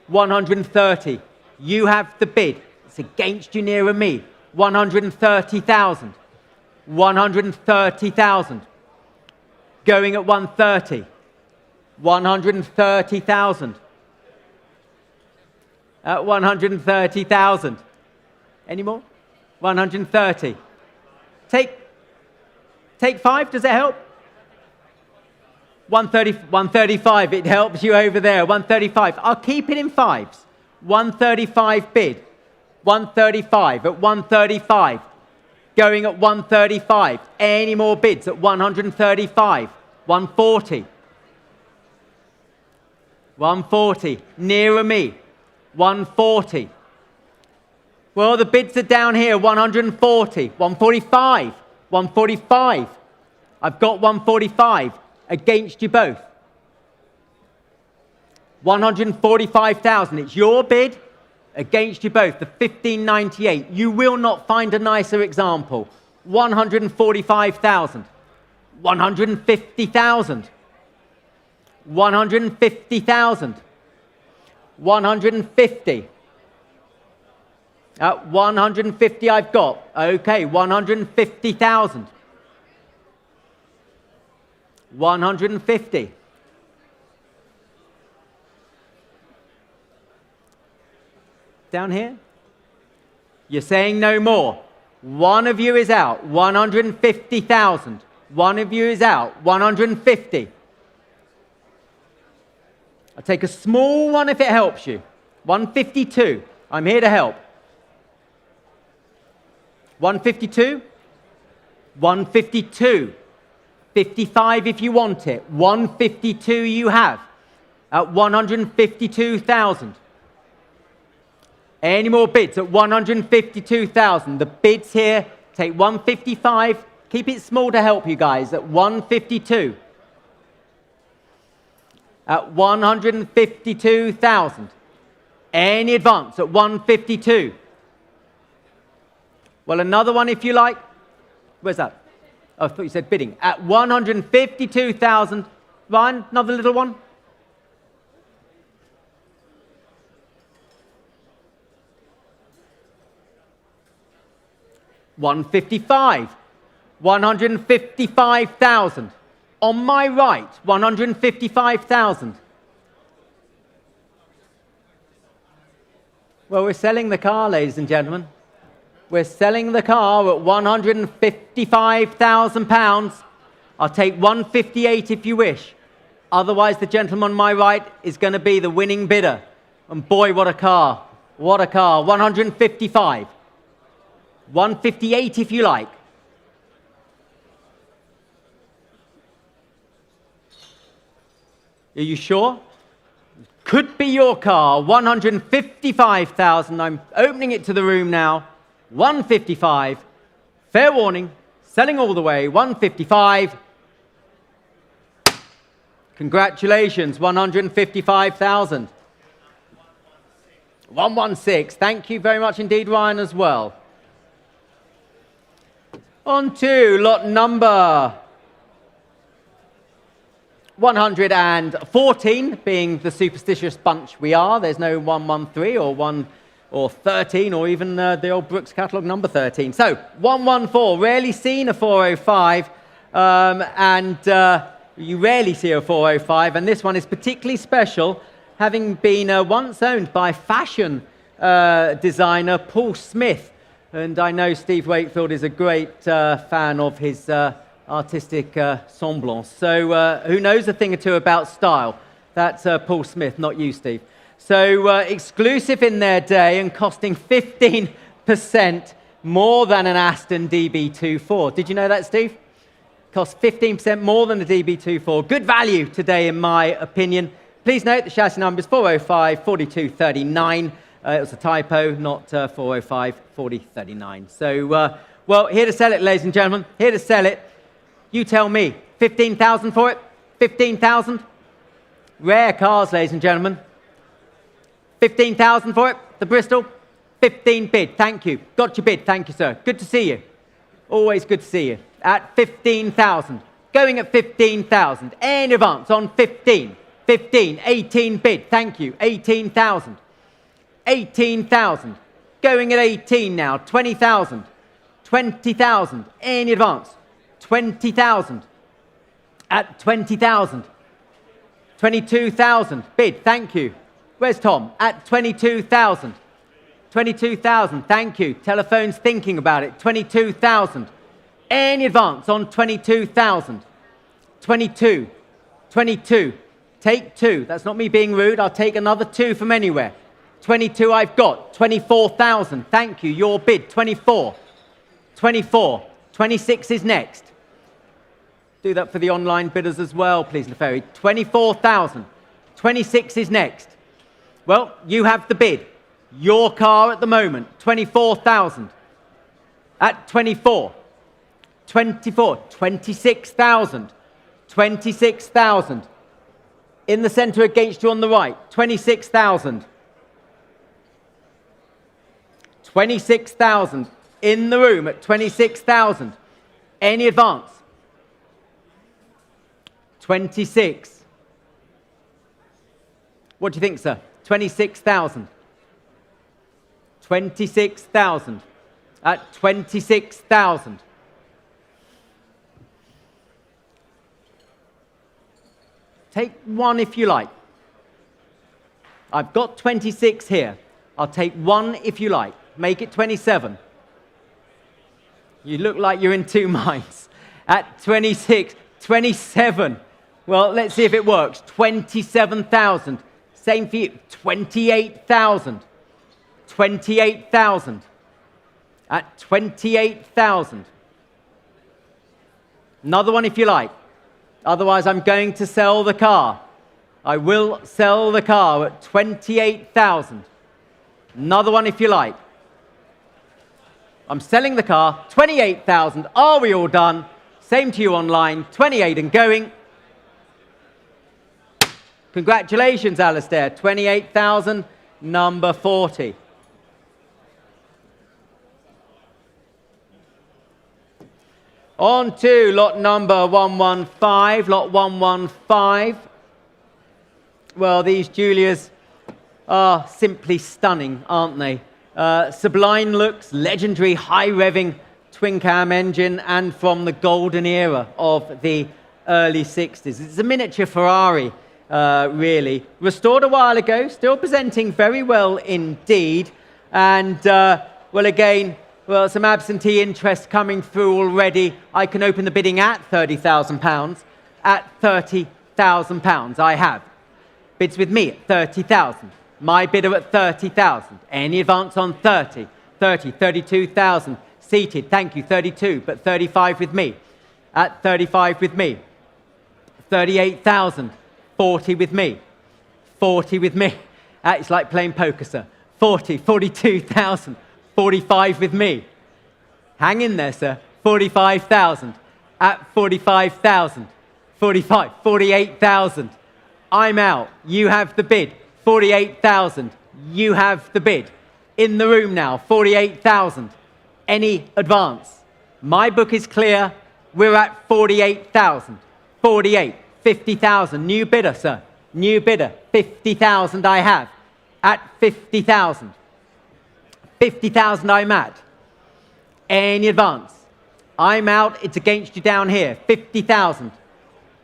130. You have the bid. It's against you nearer me. 130,000. 130,000. going at 130. 130,000. At 130,000. Any more? 130. Take 5, does it help? 135, it helps you over there. 135. I'll keep it in 5s. 135 bid. 135 at 135. Going at 135. Any more bids at 135? 140. 140. Nearer me. 140. Well, the bids are down here. 140. 145. 145. I've got 145 against you both. 145,000. It's your bid against you both. The 1598. You will not find a nicer example. 145,000. 150,000. 150,000. 150. At 150 I've got. Okay, 150,000. 150. Down here? You're saying no more. One of you is out. 150,000. One of you is out. 150. I'll take a small one if it helps you. 152. I'm here to help. 152. 152. 55 if you want it. 152 you have. At 152,000. Any more bids at 152,000? The bids here, take 155. Keep it small to help you guys. At 152. At 152,000. Any advance at 152? Well, another one if you like. Where's that? Oh, I thought you said bidding. At 152,000. Ryan, another little one. $155. 155,000. On my right, 155,000. Well, we're selling the car, ladies and gentlemen. We're selling the car at £155,000. I'll take 158 if you wish. Otherwise, the gentleman on my right is going to be the winning bidder. And boy, what a car. What a car. 155. 158 if you like. Are you sure? Could be your car. 155,000. I'm opening it to the room now. 155. Fair warning. Selling all the way. 155. Congratulations. 155,000. 116. Thank you very much indeed, Ryan, as well. On to lot number 114, being the superstitious bunch we are. There's no 113 or 1 or 13 or even the old Brooks catalogue number 13. So 114, rarely seen a 405, and you rarely see a 405, and this one is particularly special, having been once owned by fashion designer Paul Smith. And I know Steve Wakefield is a great fan of his artistic semblance. So who knows a thing or two about style? That's Paul Smith, not you, Steve. So exclusive in their day and costing 15% more than an Aston DB24. Did you know that, Steve? Costs 15% more than the DB24. Good value today, in my opinion. Please note the chassis number is 405 4239. It was a typo, not 405 4039. So, well, here to sell it, ladies and gentlemen. Here to sell it. You tell me. 15,000 for it? 15,000? Rare cars, ladies and gentlemen. 15,000 for it? The Bristol? 15 bid. Thank you. Got your bid. Thank you, sir. Good to see you. Always good to see you. At 15,000. Going at 15,000. Any advance on 15. 15. 18 bid. Thank you. 18,000. 18,000. Going at 18 now. 20,000. 20,000. Any advance? 20,000. At 20,000. 22,000. Bid, thank you. Where's Tom? At 22,000. 22,000, thank you. Telephone's thinking about it. 22,000. Any advance on 22,000? 22. 22. Take 2. That's not me being rude. I'll take another 2 from anywhere. 22 I've got. 24,000. Thank you. Your bid. 24. 24. 26 is next. Do that for the online bidders as well, please, Neferi. 24,000. 26 is next. Well, you have the bid. Your car at the moment. 24,000. At 24. 24. 26,000. 26,000. In the centre against you on the right. 26,000. 26,000. In the room at 26,000. Any advance? 26. What do you think, sir? 26,000. 26,000. At 26,000. Take 1 if you like. I've got 26 here. I'll take 1 if you like. Make it 27. You look like you're in 2 minds. At 26, 27. Well, let's see if it works. 27,000. Same for you. 28,000. 28,000. At 28,000. Another one if you like. Otherwise, I'm going to sell the car. I will sell the car at 28,000. Another one if you like. I'm selling the car, 28,000. Are we all done? Same to you online, 28 and going. Congratulations, Alistair. 28,000, number 40. On to lot number 115, lot 115. Well, these Julias are simply stunning, aren't they? Sublime looks, legendary high-revving twin-cam engine, and from the golden era of the early 60s. It's a miniature Ferrari, really. Restored a while ago, still presenting very well indeed. And, well, again, well, some absentee interest coming through already. I can open the bidding at £30,000. At £30,000, I have. Bids with me at 30,000. My bidder at 30,000. Any advance on 30? 30, 32,000. Seated, thank you, 32, but 35 with me. At 35 with me. 38,000. 40 with me. 40 with me. It's like playing poker, sir. 40, 42,000. 45 with me. Hang in there, sir. 45,000. At 45,000. 45, 48,000. I'm out. You have the bid. 48,000. You have the bid. In the room now, 48,000. Any advance? My book is clear. We're at 48,000. 48, 50,000. New bidder, sir. New bidder. 50,000 I have. At 50,000. 50,000 I'm at. Any advance? I'm out. It's against you down here. 50,000.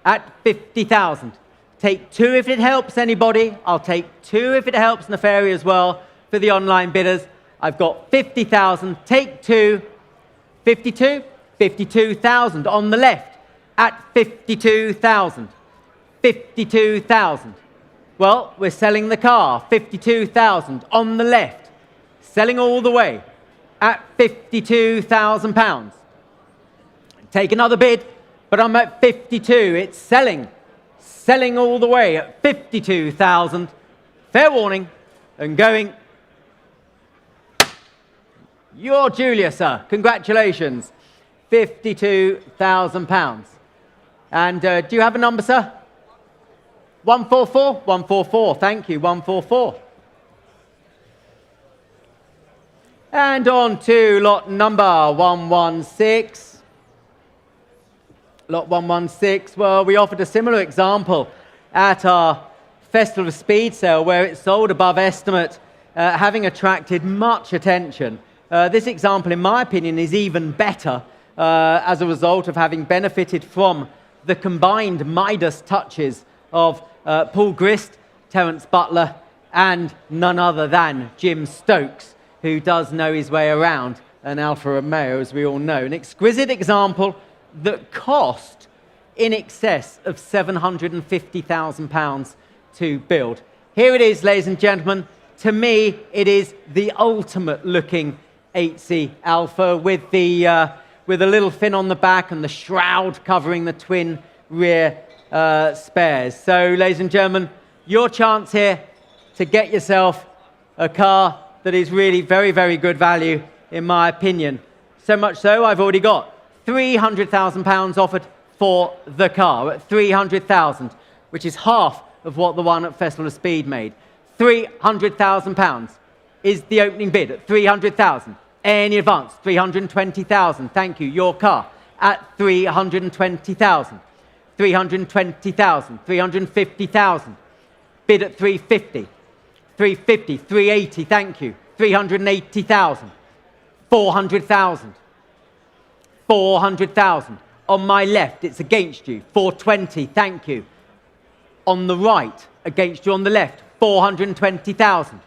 At 50,000. Take 2 if it helps anybody. I'll take 2 if it helps Neferi as well for the online bidders. I've got 50,000. Take 2. 52. 52,000 on the left. At 52,000. 52,000. Well, we're selling the car. 52,000 on the left. Selling all the way at £52,000. Take another bid, but I'm at 52. It's selling. Selling all the way at 52,000. Fair warning. And going. You're Julia, sir. Congratulations. £52,000. And do you have a number, sir? 144? 144. Thank you. 144. And on to lot number 116. Lot 116, well, we offered a similar example at our Festival of Speed sale where it sold above estimate, having attracted much attention. This example, in my opinion, is even better as a result of having benefited from the combined Midas touches of Paul Grist, Terence Butler, and none other than Jim Stokes, who does know his way around an Alfa Romeo, as we all know. An exquisite example that cost in excess of £750,000 to build. Here it is, ladies and gentlemen. To me, it is the ultimate looking 8C Alfa with a little fin on the back and the shroud covering the twin rear spares. So, ladies and gentlemen, your chance here to get yourself a car that is really very, very good value, in my opinion. So much so, I've already got £300,000 offered for the car at £300,000, which is half of what the one at Festival of Speed made. £300,000 is the opening bid at £300,000. Any advance? £320,000. Thank you. Your car at £320,000. £320,000. £350,000. Bid at £350,000. £350,000. £380,000. Thank you. £380,000. £400,000. £400,000. On my left, it's against you. £420,000. Thank you. On the right, against you on the left, £420,000.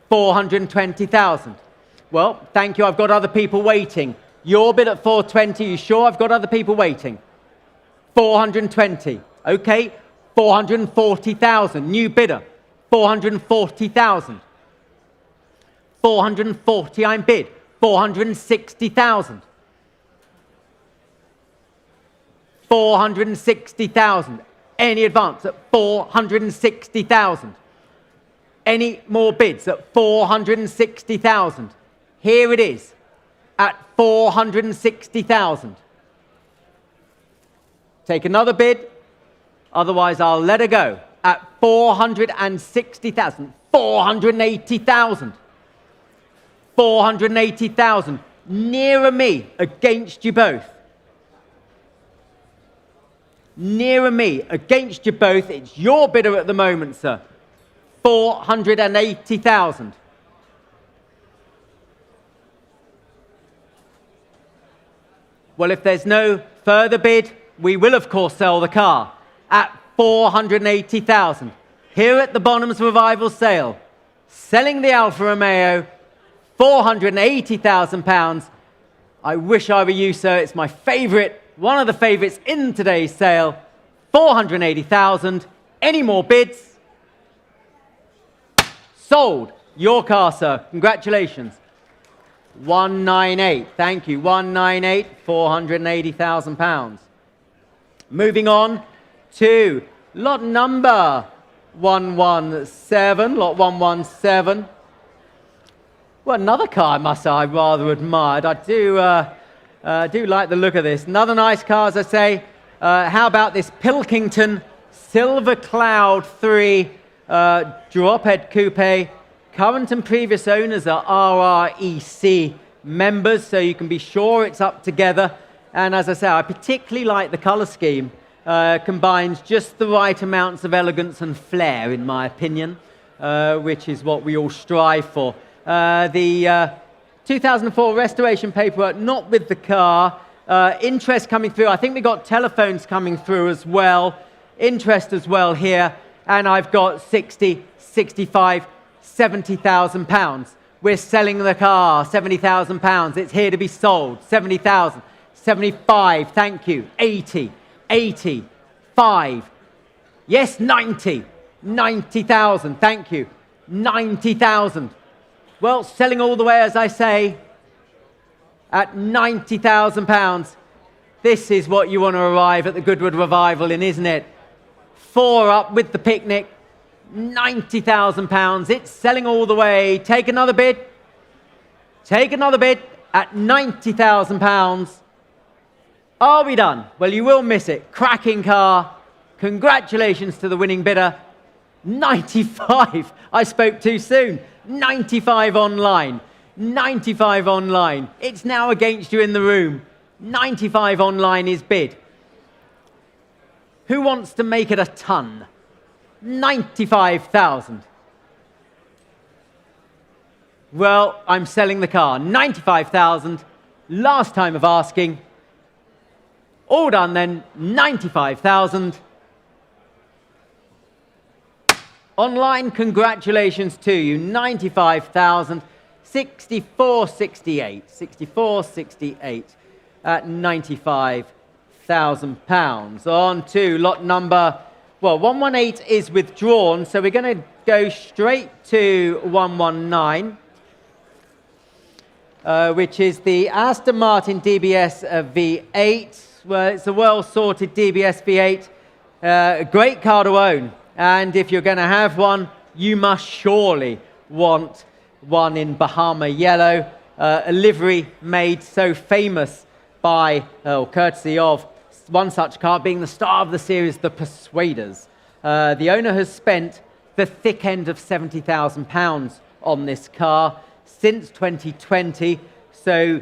£420,000. Well, thank you. I've got other people waiting. Your bid at £420,000. You sure? I've got other people waiting. £420,000. Okay. £440,000. New bidder. £440,000. £440,000. I'm bid. £460,000. £460,000. Any advance at £460,000. Any more bids at £460,000. Here it is at £460,000. Take another bid, otherwise I'll let her go at £460,000. £480,000. £480,000. Nearer me, against you both. Nearer me, against you both. It's your bidder at the moment, sir. £480,000. Well, if there's no further bid, we will, of course, sell the car at £480,000. Here at the Bonhams Revival sale, selling the Alfa Romeo, £480,000. I wish I were you, sir. It's my favourite. One of the favourites in today's sale, £480,000. Any more bids? Sold. Your car, sir. Congratulations. 198. Thank you. 198, £480,000. Moving on to lot number 117. Lot 117. Well, another car, I must say, I rather admired. I do like the look of this. Another nice car, as I say. How about this Pilkington Silver Cloud 3 drop-head coupe? Current and previous owners are RREC members, so you can be sure it's up together. And as I say, I particularly like the colour scheme. Combines just the right amounts of elegance and flair, in my opinion, which is what we all strive for. The 2004 restoration paperwork, not with the car. Interest coming through. I think we got telephones coming through as well. Interest as well here. And I've got 60, 65, £70,000. We're selling the car, £70,000. It's here to be sold. 70,000, 75, thank you. 80, 85. Yes, 90, 90,000, thank you. 90,000. Well, selling all the way, as I say, at £90,000. This is what you want to arrive at the Goodwood Revival in, isn't it? 4 up with the picnic, £90,000. It's selling all the way. Take another bid. Take another bid at £90,000. Are we done? Well, you will miss it. Cracking car. Congratulations to the winning bidder. 95. I spoke too soon. 95 online. 95 online. It's now against you in the room. 95 online is bid. Who wants to make it a ton? 95,000. Well, I'm selling the car. 95,000. Last time of asking. All done then, 95,000. Online, congratulations to you, 95,000. 64.68, 64.68 at £95,000. On to lot number, well, 118 is withdrawn, so we're going to go straight to 119, which is the Aston Martin DBS V8. Well, it's a well-sorted DBS V8, a great car to own. And if you're going to have one, you must surely want one in Bahama yellow, a livery made so famous by, courtesy of one such car being the star of the series, the Persuaders. The owner has spent the thick end of £70,000 on this car since 2020. So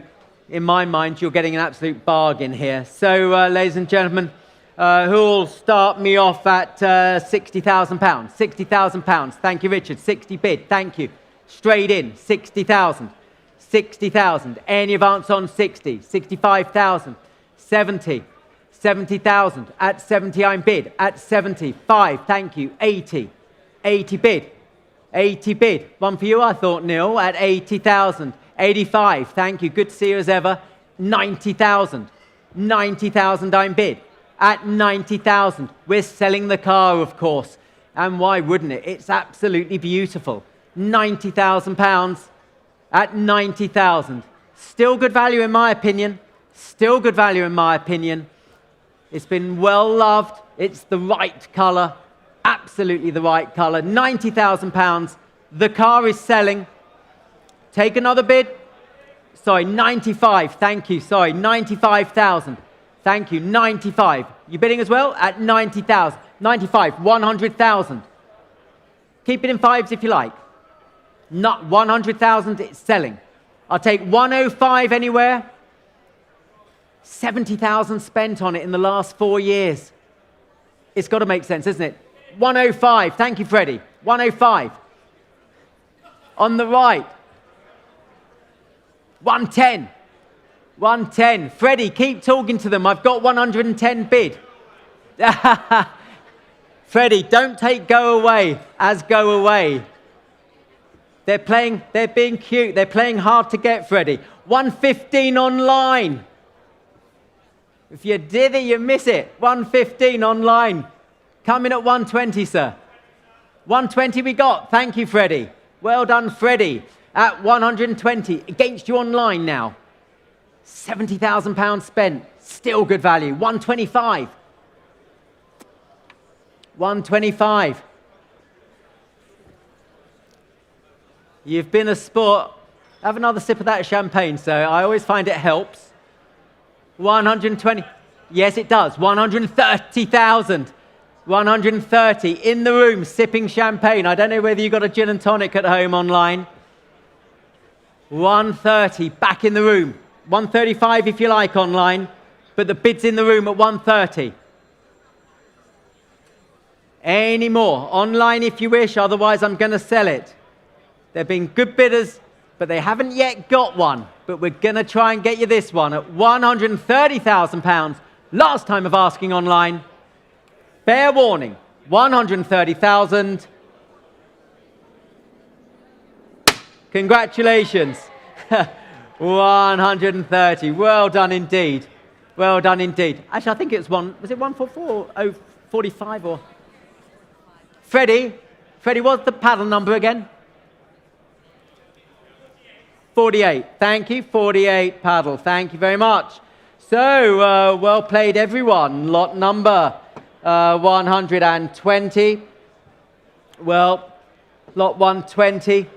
in my mind, you're getting an absolute bargain here. So, ladies and gentlemen, who'll start me off at £60,000? £60,000. Thank you, Richard. 60 bid. Thank you. Straight in. 60,000. 60,000. Any advance on 60? 65,000. 70. 70,000. At 70, I'm bid. At 75. Thank you. 80. 80 bid. 80 bid. One for you, I thought, Neil, at 80,000. 85. Thank you. Good to see you as ever. 90,000. 90,000, I'm bid. At 90,000. We're selling the car, of course. And why wouldn't it? It's absolutely beautiful. £90,000 at 90,000. Still good value in my opinion. Still good value in my opinion. It's been well loved. It's the right colour. Absolutely the right colour. £90,000. The car is selling. Take another bid. Sorry, 95. Thank you. Sorry, 95,000. Thank you. 95. You bidding as well? At 90,000. 95. 100,000. Keep it in fives if you like. Not 100,000. It's selling. I'll take 105 anywhere. 70,000 spent on it in the last 4 years. It's got to make sense, isn't it? 105. Thank you, Freddie. 105. On the right. 110. 110. Freddie, keep talking to them. I've got 110 bid. Freddie, don't take go away as go away. They're being cute. They're playing hard to get, Freddie. 115 online. If you did it, you miss it. 115 online. Coming at 120, sir. 120 we got. Thank you, Freddie. Well done, Freddie. At 120. Against you online now. £70,000 spent. Still good value. 125. 125. You've been a sport. Have another sip of that champagne, sir. I always find it helps. 120. Yes, it does. 130,000. 130 in the room sipping champagne. I don't know whether you got a gin and tonic at home online. 130 back in the room. 135 if you like online, but the bid's in the room at 130. Any more? Online if you wish, otherwise I'm going to sell it. They've been good bidders, but they haven't yet got one. But we're going to try and get you this one at £130,000. Last time of asking online. Fair warning, 130,000. Congratulations. 130. Well done indeed. Well done indeed. Actually, I think it's was it 144 or 045 or? Freddie, what's the paddle number again? 48. Thank you. 48 paddle. Thank you very much. So, well played, everyone. Lot number 120. Well, lot 120.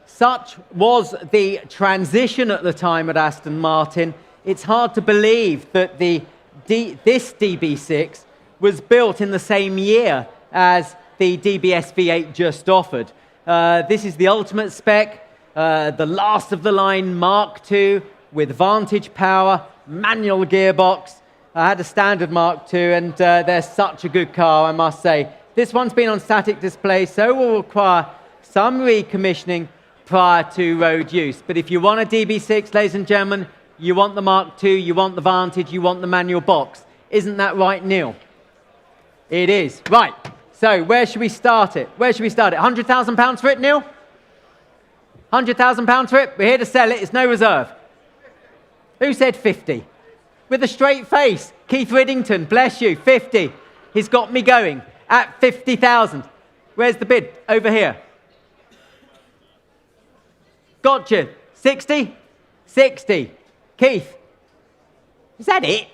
Such was the transition at the time at Aston Martin. It's hard to believe that this DB6 was built in the same year as the DBS V8 just offered. This is the ultimate spec, the last of the line Mark II with Vantage power, manual gearbox. I had a standard Mark II, and they're such a good car, I must say. This one's been on static display, so will require some recommissioning prior to road use. But if you want a DB6, ladies and gentlemen, you want the Mark II, you want the Vantage, you want the manual box. Isn't that right, Neil? It is. Right. So where should we start it? Where should we start it? £100,000 for it, Neil? £100,000 for it? We're here to sell it. It's no reserve. Who said 50? With a straight face. Keith Riddington, bless you, 50. He's got me going at 50,000. Where's the bid? Over here. Gotcha. 60? 60. Keith. Is that it?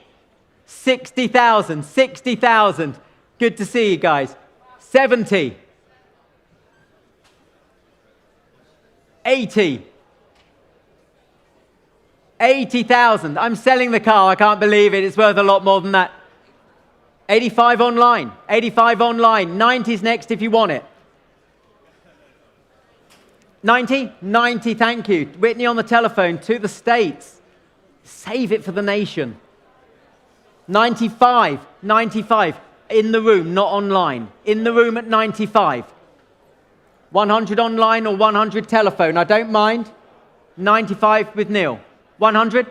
60,000. 60,000. Good to see you guys. 70. 80. 80,000. I'm selling the car. I can't believe it. It's worth a lot more than that. 85 online. 85 online. 90's next if you want it. 90? 90, thank you. Whitney on the telephone to the States. Save it for the nation. 95. 95. In the room, not online. In the room at 95. 100 online or 100 telephone. I don't mind. 95 with Neil. 100?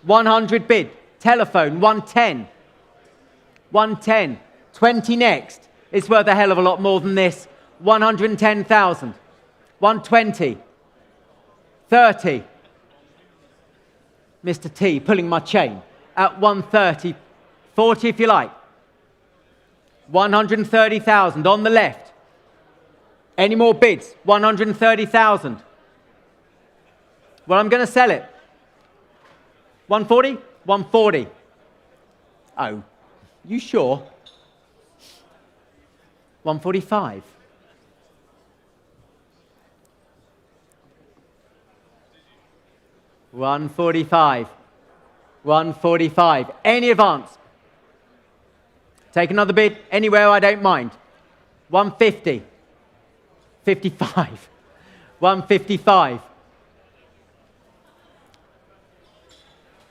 100 bid. Telephone, 110. 110. 20 next. It's worth a hell of a lot more than this. 110,000. 120. 30. Mr. T pulling my chain. At 130. 40 if you like. 130,000 on the left. Any more bids? 130,000. Well, I'm going to sell it. 140? 140. Oh, you sure? 145. $145. 145. Any advance? Take another bid anywhere, I don't mind. 150. 55. 155.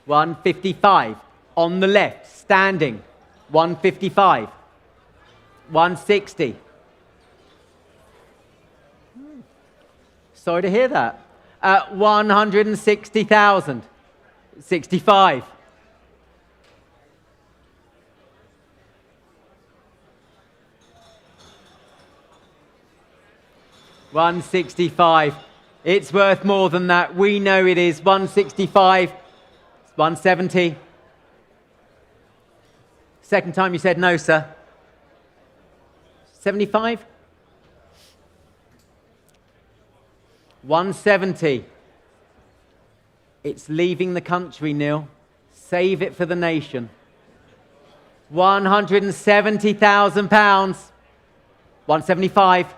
155. On the left, standing. 155. 160. Sorry to hear that. 160,000. 65. $165. It's worth more than that. We know it is. 165. 170. Second time you said no, sir. 75. 170. It's leaving the country, Neil. Save it for the nation. £170,000. 175.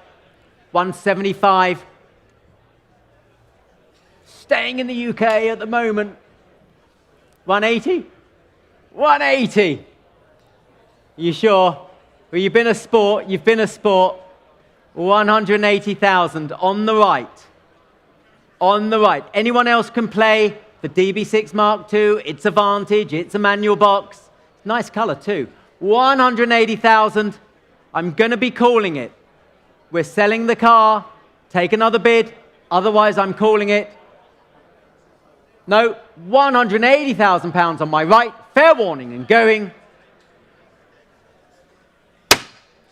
175. Staying in the UK at the moment. 180? 180. You sure? Well, you've been a sport. You've been a sport. 180,000 on the right. On the right. Anyone else can play the DB6 Mark II. It's a Vantage. It's a manual box. Nice colour too. 180,000. I'm going to be calling it. We're selling the car. Take another bid. Otherwise, I'm calling it. No, £180,000 on my right. Fair warning and going.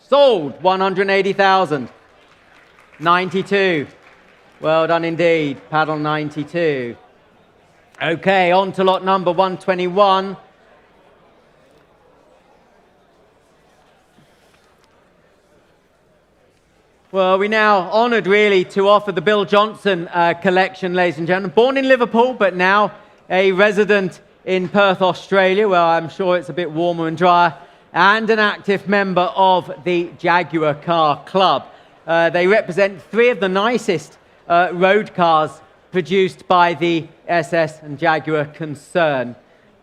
Sold. 180,000. 92. Well done indeed. Paddle 92. Okay, on to lot number 121. Well, we're now honoured, really, to offer the Bill Johnson collection, ladies and gentlemen. Born in Liverpool, but now a resident in Perth, Australia, where I'm sure it's a bit warmer and drier, and an active member of the Jaguar Car Club. They represent three of the nicest road cars produced by the SS and Jaguar concern.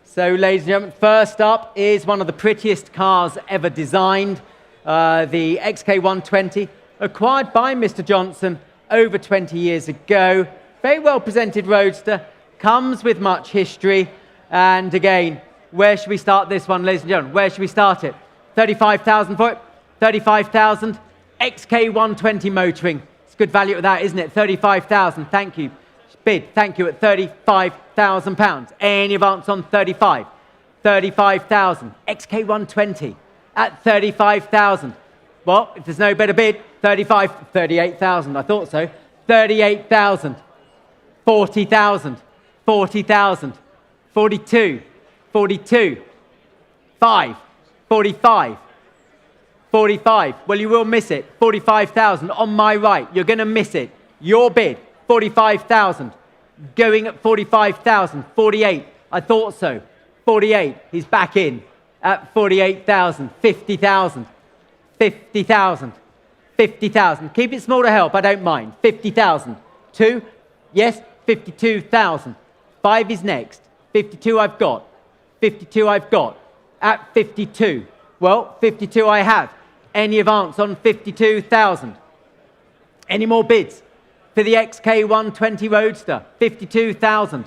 So, ladies and gentlemen, first up is one of the prettiest cars ever designed, the XK120. Acquired by Mr. Johnson over 20 years ago. Very well presented roadster, comes with much history. And again, where should we start this one, ladies and gentlemen? Where should we start it? 35,000 for it? 35,000. XK120 motoring. It's good value at that, isn't it? 35,000. Thank you. Bid, thank you, at £35,000. Any advance on 35? 35,000. XK120 at 35,000. Well, if there's no better bid, 38,000. I thought so. 38,000. 40,000. 40,000. 42. 42. 5. 45. 45. Well, you will miss it. 45,000 on my right. You're going to miss it. Your bid, 45,000. Going at 45,000. 48. I thought so. 48. He's back in at 48,000. 50,000. 50,000. 50,000. Keep it small to help. I don't mind. 50,000. 2. Yes. 52,000. 5 is next. 52 I've got. 52 I've got. At 52. Well, 52 I have. Any advance on 52,000? Any more bids for the XK120 Roadster? 52,000.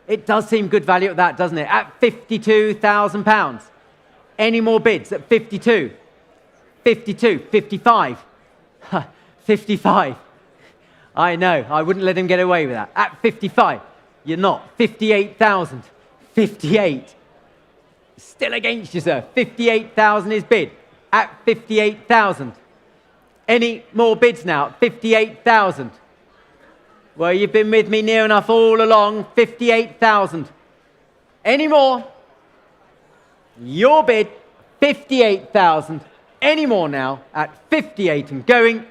It does seem good value at that, doesn't it? At £52,000. Any more bids at 52? 52, 55. 55. I know, I wouldn't let him get away with that. At 55, you're not. 58,000. 58. Still against you, sir. 58,000 is bid. At 58,000. Any more bids now? 58,000. Well, you've been with me near enough all along. 58,000. Any more? Your bid, 58,000. Any more now at 58 and going.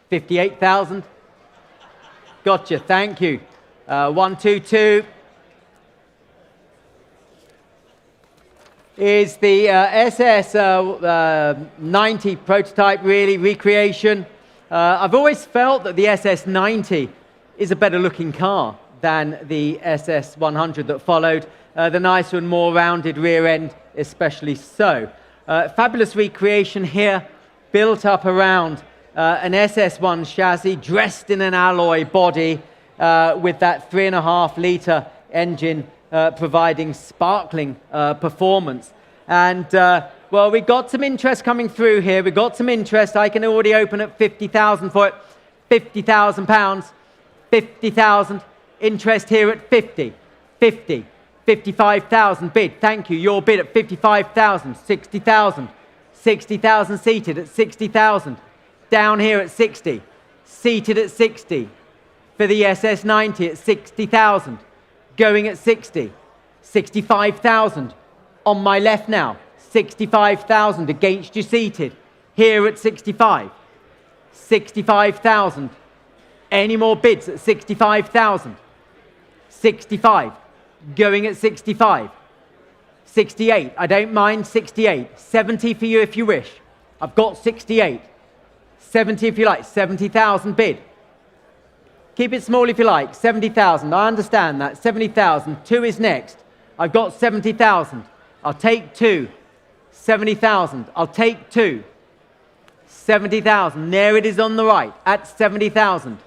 58,000. Gotcha, thank you. 122 is the SS90 prototype, really, recreation. I've always felt that the SS90 is a better looking car than the SS100 that followed. The nicer and more rounded rear end, especially so. Fabulous recreation here, built up around an SS1 chassis, dressed in an alloy body with that 3.5 litre engine providing sparkling performance. And, well, we got some interest coming through here. We got some interest. I can already open at 50,000 for it. £50,000. 50,000. Interest here at 50. 50. 55,000 bid. Thank you. Your bid at 55,000. 60,000. 60,000 seated at 60,000. Down here at 60. Seated at 60. For the SS90 at 60,000. Going at 60. 65,000. On my left now. 65,000 against you seated. Here at 65. 65,000. Any more bids at 65,000? 65. Going at 65. 68. I don't mind 68. 70 for you if you wish. I've got 68. 70 if you like. 70,000 bid. Keep it small if you like. 70,000. I understand that. 70,000. 2 is next. I've got 70,000. I'll take 2. 70,000. I'll take 2. 70,000. There it is on the right at 70,000.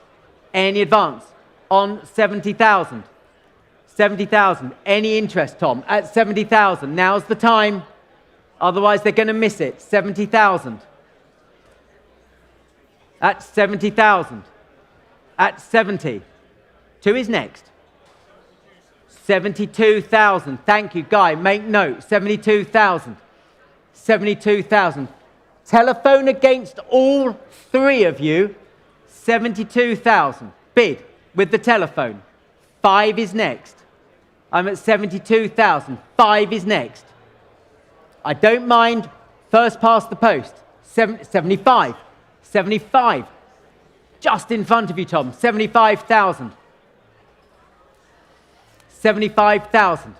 Any advance on 70,000? 70,000. Any interest, Tom? At 70,000. Now's the time. Otherwise, they're going to miss it. 70,000. At 70,000. At 70. 2 is next. 72,000. Thank you, Guy. Make note. 72,000. 72,000. Telephone against all 3 of you. 72,000. Bid with the telephone. 5 is next. I'm at 72,000. 5 is next. I don't mind. First past the post. 75. 75. Just in front of you, Tom. 75,000. 75,000.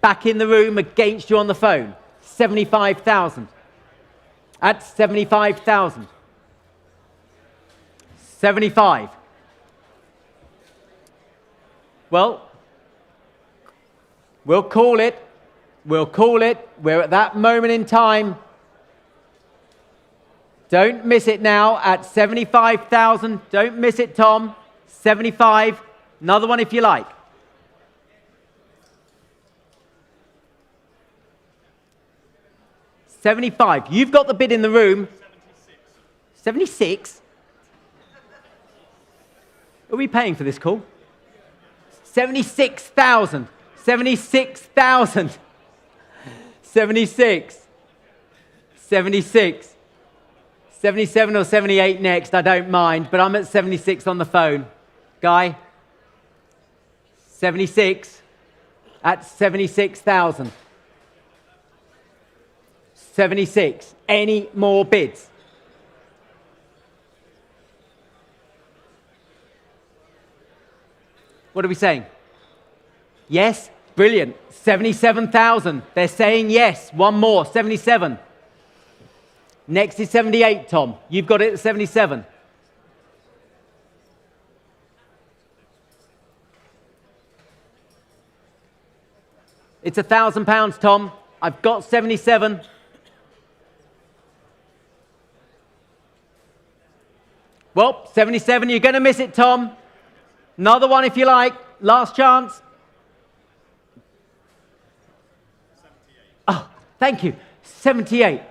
Back in the room against you on the phone. 75,000. At 75,000. 75. Well, we'll call it. We'll call it. We're at that moment in time. Don't miss it now at 75,000. Don't miss it, Tom. 75. Another one if you like. 75. You've got the bid in the room. 76. Are we paying for this call? 76,000. 76,000. 76. 76. 77 or 78 next, I don't mind, but I'm at 76 on the phone. Guy? 76 at 76,000. 76. Any more bids? What are we saying? Yes? Brilliant. 77,000. They're saying yes. One more. 77. Next is 78, Tom. You've got it at 77. It's £1,000, Tom. I've got 77. Well, 77, you're going to miss it, Tom. Another one if you like. Last chance. 78. Oh, thank you. 78.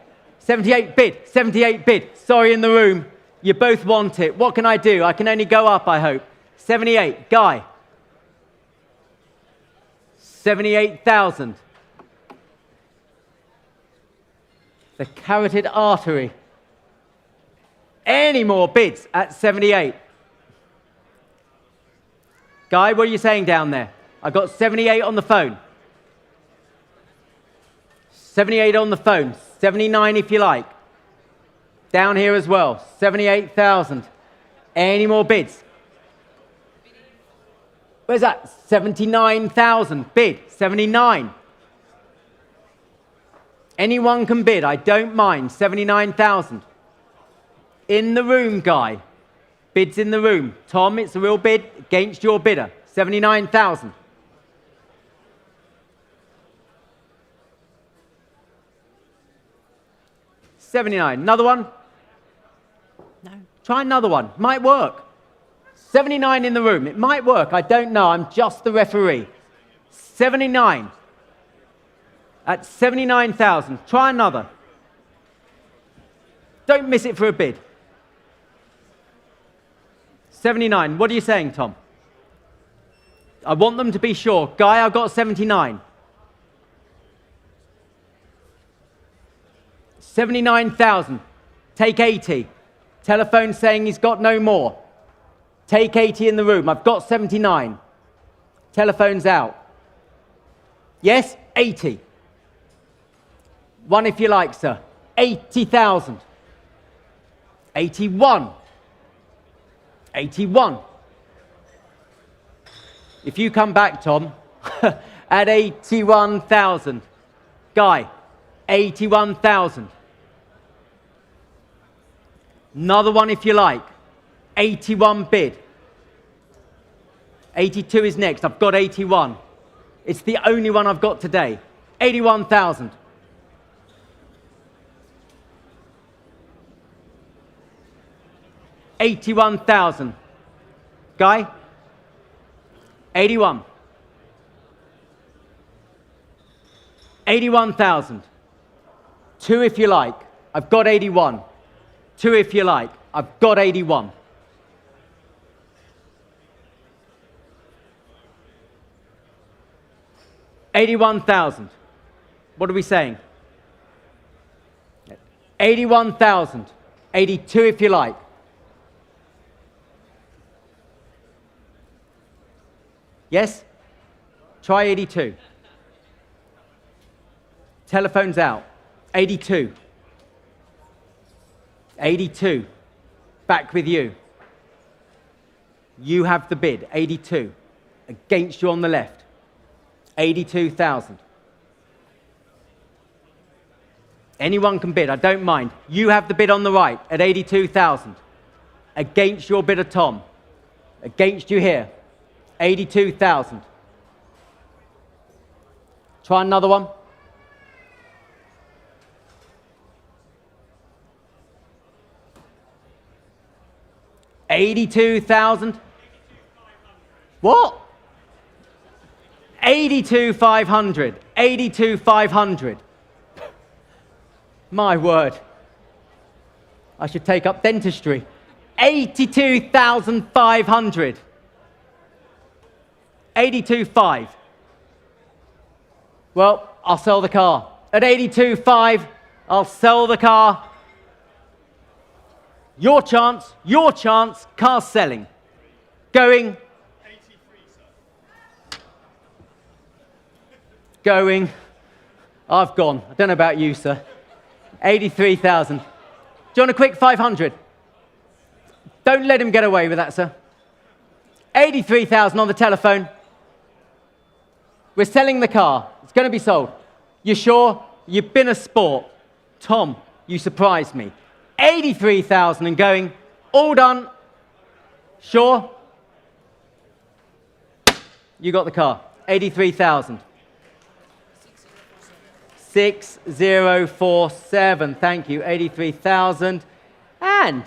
78 bid. 78 bid. Sorry in the room. You both want it. What can I do? I can only go up, I hope. 78. Guy. 78,000. The carotid artery. Any more bids at 78? Guy, what are you saying down there? I've got 78 on the phone. 78 on the phone. 79 if you like. Down here as well. 78,000. Any more bids? Where's that? 79,000. Bid. 79. Anyone can bid. I don't mind. 79,000. In the room, Guy. Bids in the room. Tom, it's a real bid against your bidder. 79,000. $79. Another one? No. Try another one. Might work. 79 in the room. It might work. I don't know. I'm just the referee. 79. At 79,000. Try another. Don't miss it for a bid. 79. What are you saying, Tom? I want them to be sure. Guy, I've got 79. 79,000. Take 80. Telephone saying he's got no more. Take 80 in the room. I've got 79. Telephone's out. Yes? 80. One if you like, sir. 80,000. 81. 81. If you come back, Tom, at 81,000. Guy, 81,000. Another one if you like. 81 bid. 82 is next. I've got 81. It's the only one I've got today. 81,000. $81,000. Guy? 81. 81,000. Two if you like. I've got 81. Two if you like. I've got 81. $81,000. What are we saying? 81,000. 82 if you like. Yes? Try 82. Telephone's out. 82. 82. Back with you. You have the bid. 82. Against you on the left. 82,000. Anyone can bid. I don't mind. You have the bid on the right at 82,000. Against your bidder, Tom. Against you here. 82,000. Try another one. $82,000. What? 82,500. 82,500. My word. I should take up dentistry. 82,500. 82.5. Well, I'll sell the car. At 82.5, I'll sell the car. Your chance, car selling. Going. 83, sir. Going. I've gone. I don't know about you, sir. 83,000. Do you want a quick 500? Don't let him get away with that, sir. 83,000 on the telephone. We're selling the car. It's going to be sold. You sure? You've been a sport. Tom, you surprised me. 83,000 and going. All done. Sure? You got the car. 83,000. 6047. Thank you. 83,000. And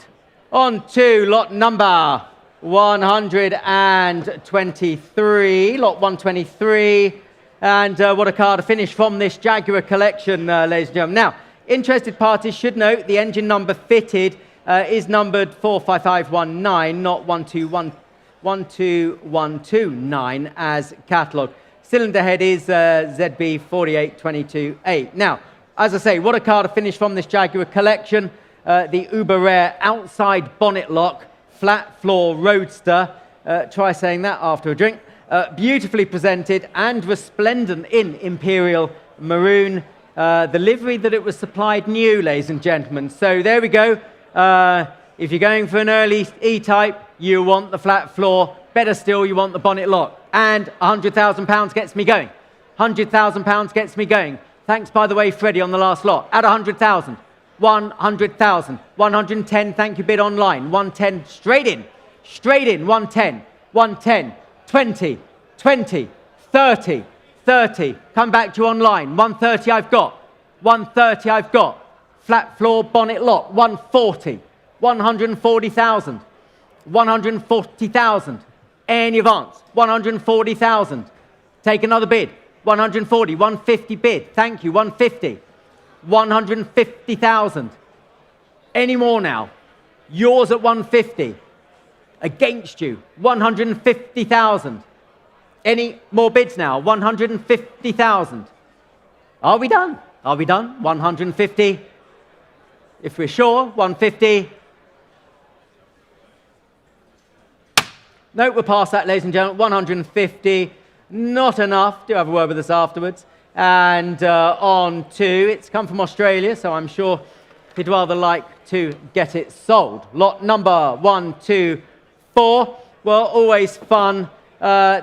on to lot number 123. Lot 123. And what a car to finish from this Jaguar collection, ladies and gentlemen. Now, interested parties should note the engine number fitted is numbered 45519, not 12129 as catalogue. Cylinder head is ZB 48228. Now, as I say, what a car to finish from this Jaguar collection. The uber rare outside bonnet lock, flat floor roadster. Try saying that after a drink. Beautifully presented and resplendent in imperial maroon. The livery that it was supplied new, ladies and gentlemen. So there we go. If you're going for an early E-Type, you want the flat floor. Better still, you want the bonnet lock. And £100,000 gets me going. £100,000 gets me going. Thanks, by the way, Freddie, on the last lot. At 100,000. 100,000. 110, thank you, bid online. 110, straight in. Straight in, 110. 110. 20, 20, 30, 30. Come back to you online. 130 I've got. 130 I've got. Flat floor bonnet lock. 140. 140,000. 140,000. Any advance. 140,000. Take another bid. 140. 150 bid. Thank you. 150. 150,000. Any more now? Yours at 150. Against you, 150,000. Any more bids now? 150,000. Are we done? Are we done? 150. If we're sure, 150. No, we're past that, ladies and gentlemen. 150. Not enough. Do have a word with us afterwards. And on to, it's come from Australia, so I'm sure he'd rather like to get it sold. Lot number 124. Well, always fun,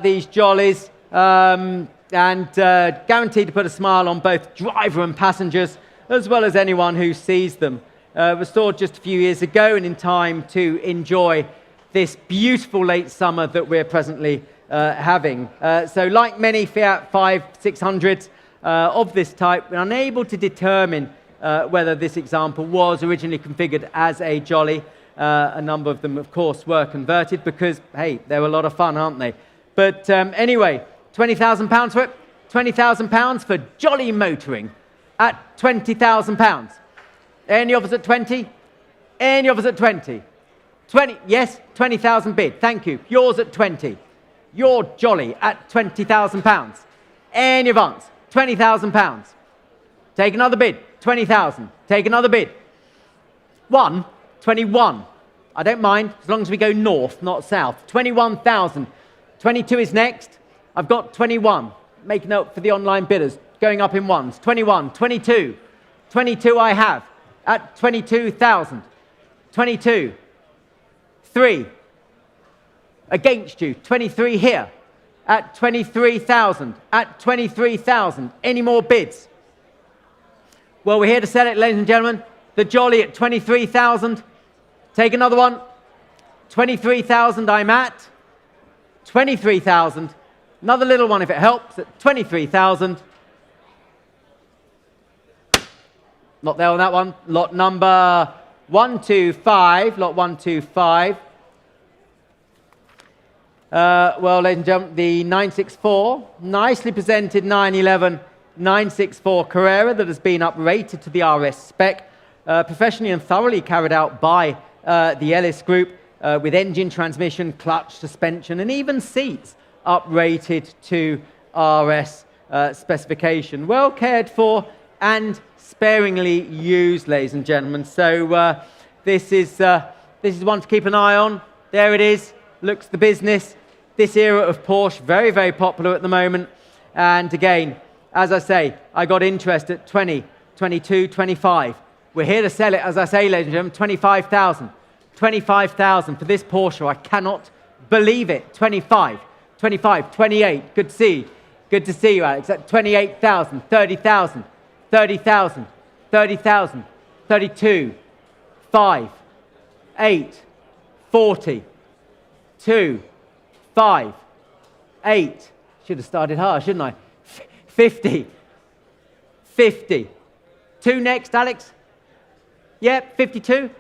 these jollies, and guaranteed to put a smile on both driver and passengers, as well as anyone who sees them. Restored just a few years ago and in time to enjoy this beautiful late summer that we're presently having. So like many Fiat 600s of this type, we're unable to determine whether this example was originally configured as a jolly. A number of them, of course, were converted because, hey, they were a lot of fun, aren't they? But anyway, £20,000 for it. £20,000 for jolly motoring at £20,000. Any of us at 20? Any of us at 20? 20, yes, 20,000 bid. Thank you. Yours at 20. You're jolly at £20,000. Any advance? £20,000. Take another bid. 20,000. Take another bid. 21. I don't mind, as long as we go north, not south. 21,000. 22 is next. I've got 21. Make note for the online bidders. Going up in ones. 21, 22. 22 I have at 22,000. 22. 3. Against you. 23 here at 23,000. At 23,000. Any more bids? Well, we're here to sell it, ladies and gentlemen. The jolly at 23,000. Take another one. 23,000 I'm at. 23,000. Another little one if it helps at 23,000. Not there on that one. Lot number 125. Lot 125. Well, ladies and gentlemen, the 964. Nicely presented 911 964 Carrera that has been uprated to the RS spec. Professionally and thoroughly carried out by the Ellis Group with engine, transmission, clutch, suspension, and even seats uprated to RS specification. Well cared for and sparingly used, ladies and gentlemen. So this is one to keep an eye on. There it is. Looks the business. This era of Porsche, very, very popular at the moment. And again, as I say, I got interest at 20, 22, 25. We're here to sell it, as I say, ladies and gentlemen, 25,000. 25,000 for this Porsche. I cannot believe it. 25, 25, 28. Good to see you. Good to see you, Alex. At 28,000, 30,000, 30,000, 30,000, 32, 5, 8, 40, 2, 5, 8. Should have started hard, shouldn't I? 50, 50. 2 next, Alex? Yep, 52.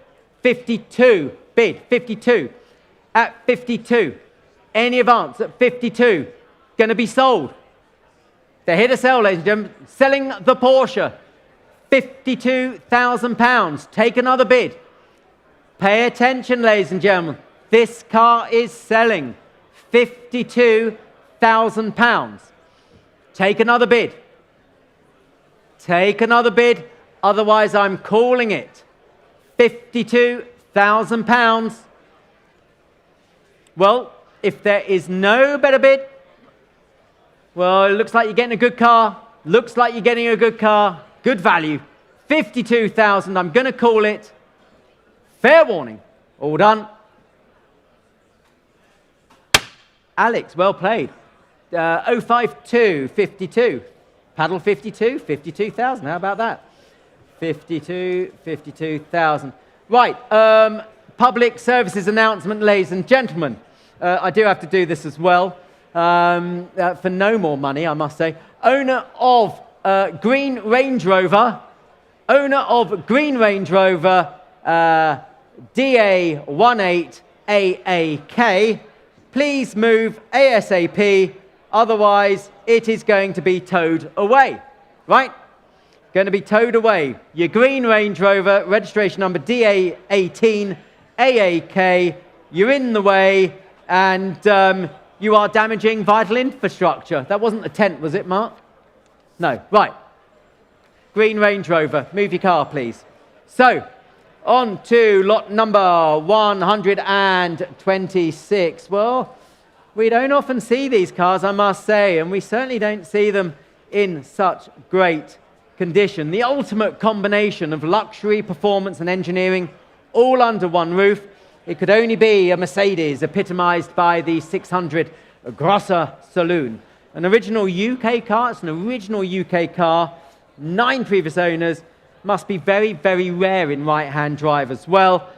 52. Bid, 52. At 52. Any advance at 52. Going to be sold. They're here to sell, ladies and gentlemen. Selling the Porsche. £52,000. Take another bid. Pay attention, ladies and gentlemen. This car is selling £52,000. Take another bid. Take another bid. Otherwise, I'm calling it £52,000. Well, if there is no better bid, well, it looks like you're getting a good car. Looks like you're getting a good car. Good value. 52,000. I'm going to call it. Fair warning. All done. Alex, well played. 052, 52. Paddle 52, 52,000. How about that? 52,000. Right. Public services announcement, ladies and gentlemen. I do have to do this as well. For no more money, I must say. Owner of Green Range Rover, DA18AAK, please move ASAP, otherwise it is going to be towed away. Right? Going to be towed away. Your Green Range Rover, registration number DA18AAK, you're in the way, and you are damaging vital infrastructure. That wasn't a tent, was it, Mark? No. Right. Green Range Rover. Move your car, please. So, on to lot number 126. Well, we don't often see these cars, I must say, and we certainly don't see them in such great condition. The ultimate combination of luxury, performance, and engineering, all under one roof. It could only be a Mercedes, epitomized by the 600 Grosser Saloon. An original UK car. It's an original UK car. 9 previous owners. Must be very, very rare in right-hand drive as well.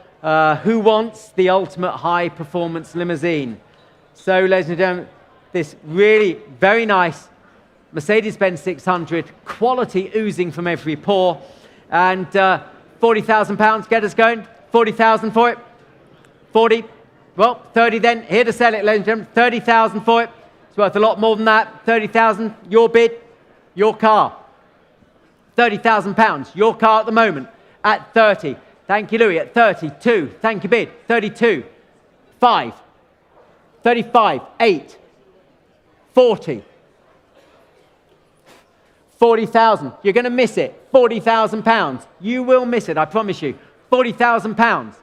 Who wants the ultimate high-performance limousine? So, ladies and gentlemen, this really very nice Mercedes-Benz 600, quality oozing from every pore, and £40,000. Get us going. 40,000 for it. 40. Well, 30 then. Here to sell it, ladies and gentlemen. 30,000 for it. It's worth a lot more than that. 30,000. Your bid. Your car. £30,000. Your car at the moment at 30. Thank you, Louis. At 32. Thank you, bid. 32. 5. 35. 8. 40. 40,000. You're going to miss it. £40,000. You will miss it, I promise you. £40,000.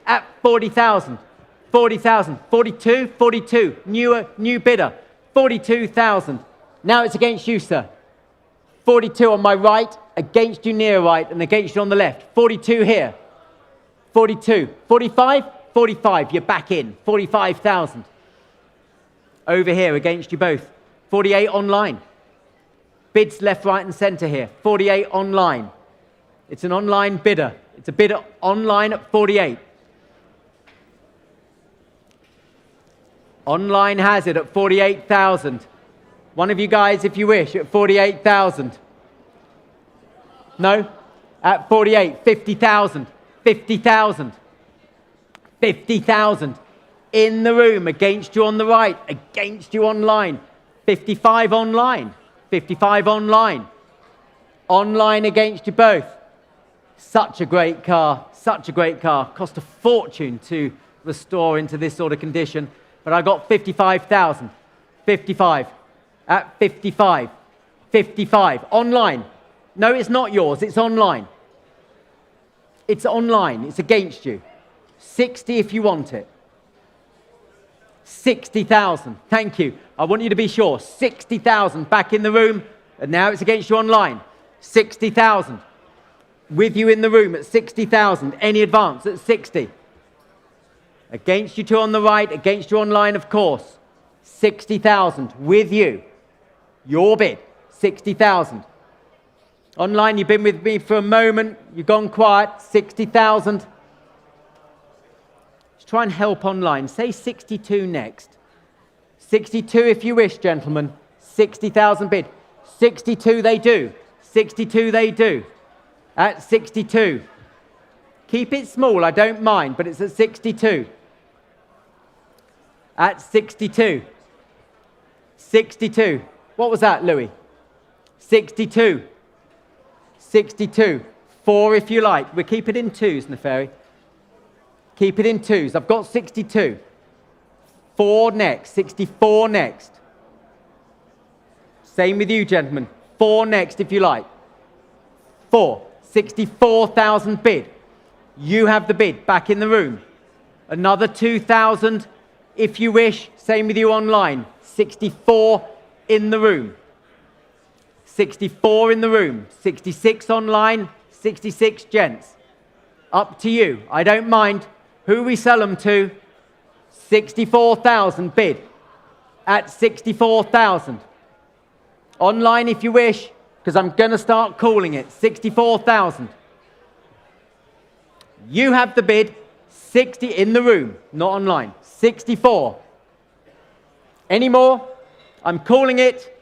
At 40,000. 40,000. 42. 42. New bidder. 42,000. Now it's against you, sir. 42 on my right, against you near right, and against you on the left. 42 here. 42. 45. 45. You're back in. 45,000. Over here against you both. 48 online. Bids left, right, and centre here. 48 online. It's an online bidder. It's a bidder online at 48. Online has it at 48,000. One of you guys, if you wish, at 48,000. No? At 48, 50,000. 50,000. 50,000. In the room, against you on the right, against you online. 55 online. 55 online. Online against you both. Such a great car. Such a great car. Cost a fortune to restore into this sort of condition. But I got 55,000. 55. At 55. 55. Online. No, it's not yours. It's online. It's online. It's against you. 60 if you want it. 60,000. Thank you. I want you to be sure. 60,000 back in the room. And now it's against you online. 60,000. With you in the room at 60,000. Any advance at 60. Against you two on the right. Against you online, of course. 60,000. With you. Your bid. 60,000. Online, you've been with me for a moment. You've gone quiet. 60,000. Let's try and help online. Say 62 next. 62 if you wish, gentlemen. 60,000 bid. 62 they do. 62 they do. At 62. Keep it small, I don't mind, but it's at 62. At 62. 62. What was that, Louis? 62. 62. 4 if you like. We'll keep it in twos, Neferi. Keep it in twos. I've got 62. 4 next. 64 next. Same with you, gentlemen. 4 next if you like. 4. 64,000 bid. You have the bid back in the room. Another 2,000 if you wish. Same with you online. 64 in the room. 64 in the room. 66 online. 66 gents. Up to you. I don't mind who we sell them to. 64,000 bid. At 64,000. Online if you wish, because I'm going to start calling it. 64,000. You have the bid. 60 in the room, not online. 64. Any more? I'm calling it.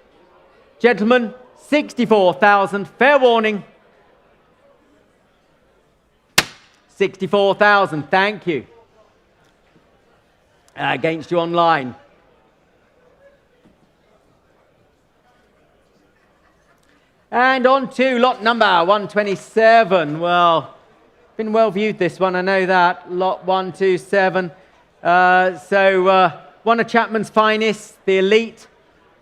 Gentlemen, 64,000. Fair warning. 64,000. Thank you. Against you online. And on to lot number 127. Well, been well viewed this one, I know that. Lot 127. One of Chapman's finest, the Elite.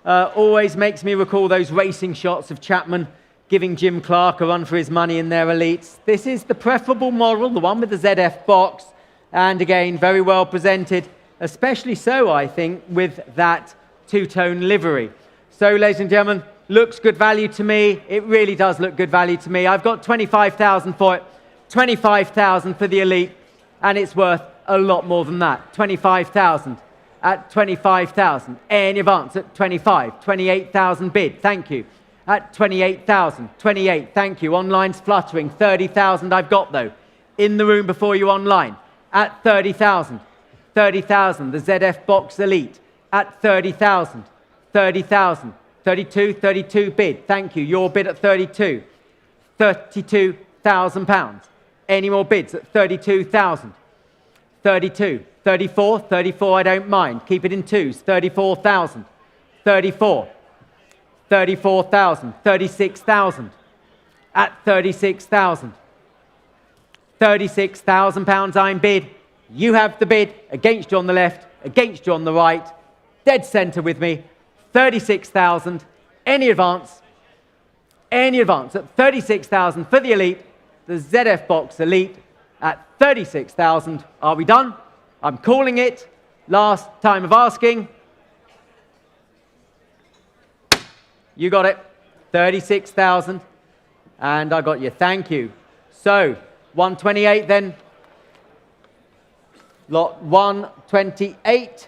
Always makes me recall those racing shots of Chapman giving Jim Clark a run for his money in their Elites. This is the preferable model, the one with the ZF box. And again, very well presented, especially so, I think, with that two-tone livery. So, ladies and gentlemen, looks good value to me. It really does look good value to me. I've got 25,000 for it, 25,000 for the Elite, and it's worth a lot more than that. 25,000 at 25,000. Any advance at 25, 28,000 bid. Thank you. At 28,000, 28. Thank you. Online's fluttering. 30,000 I've got though. In the room before you online. At 30,000, 30,000. The ZF box Elite. At 30,000, 30,000. 32, 32 bid. Thank you. Your bid at 32. 32,000 pounds. Any more bids at 32,000? 32. 34, 34 I don't mind. Keep it in twos. 34,000. 34. 34,000. 36,000. At 36,000. 36,000 pounds I'm bid. You have the bid. Against you on the left. Against you on the right. Dead centre with me. 36,000. Any advance? Any advance at 36,000 for the Elite. The ZF box Elite at 36,000. Are we done? I'm calling it. Last time of asking. You got it. 36,000. And I got you. Thank you. So, 128 then. Lot 128.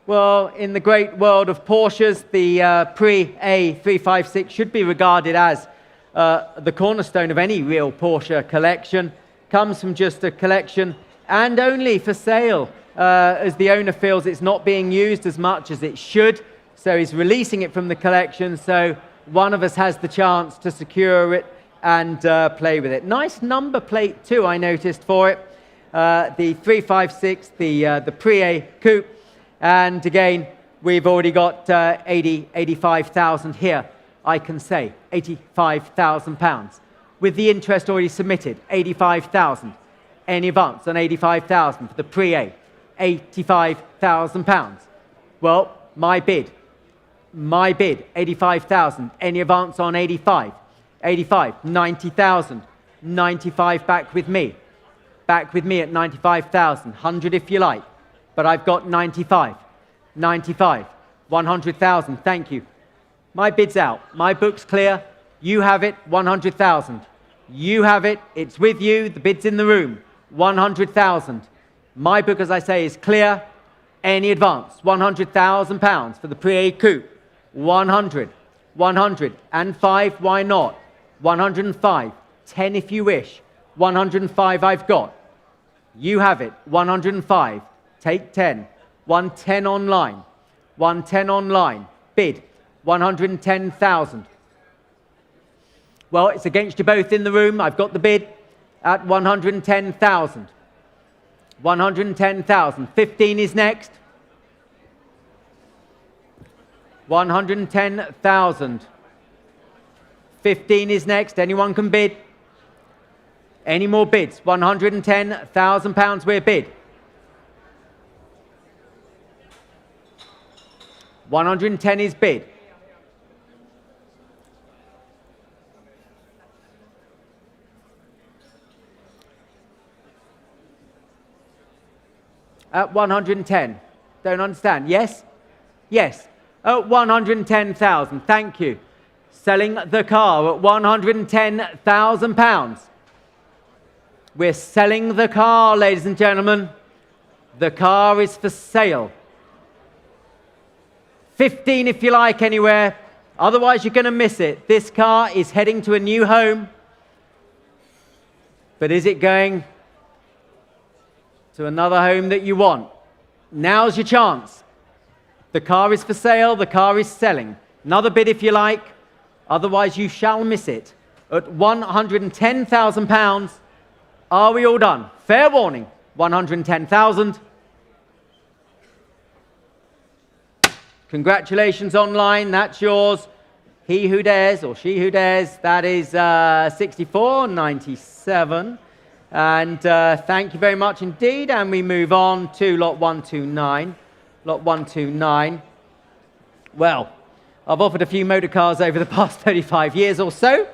Well, in the great world of Porsches, the pre-A356 should be regarded as the cornerstone of any real Porsche collection. Comes from just a collection and only for sale, as the owner feels it's not being used as much as it should. So he's releasing it from the collection, so one of us has the chance to secure it and play with it. Nice number plate too, I noticed, for it. The 356, the pre-A coupe. And again, we've already got 85,000 here. I can say 85,000 pounds. With the interest already submitted, 85,000. Any advance on 85,000 for the pre-A? 85,000 pounds. Well, my bid My bid, 85,000. Any advance on 85? 85, 90,000. 95 back with me. Back with me at 95,000. 100 if you like. But I've got 95. 95. 100,000. Thank you. My bid's out. My book's clear. You have it. 100,000. You have it. It's with you. The bid's in the room. 100,000. My book, as I say, is clear. Any advance? £100,000 for the Pre-A Coupe. 100. 105. Why not? 105. 10 if you wish. 105 I've got. You have it. 105. Take 10. 110 online. 110 online. Bid. 110,000. Well, it's against you both in the room. I've got the bid at 110,000. 110,000. 15 is next. 110,000. 15 is next. Anyone can bid. Any more bids? £110,000 we're bid. 110 is bid. At 110. Don't understand. Yes? Yes. At 110,000. Thank you. Selling the car at £110,000. We're selling the car, ladies and gentlemen. The car is for sale. 15 if you like anywhere. Otherwise you're going to miss it. This car is heading to a new home. But is it going to another home that you want? Now's your chance. The car is for sale. The car is selling. Another bid if you like. Otherwise you shall miss it. At £110,000. Are we all done? Fair warning. 110,000. Congratulations online. That's yours. He who dares, or she who dares, that is 64.97. And thank you very much indeed. And we move on to lot 129. Lot 129. Well, I've offered a few motor cars over the past 35 years or so.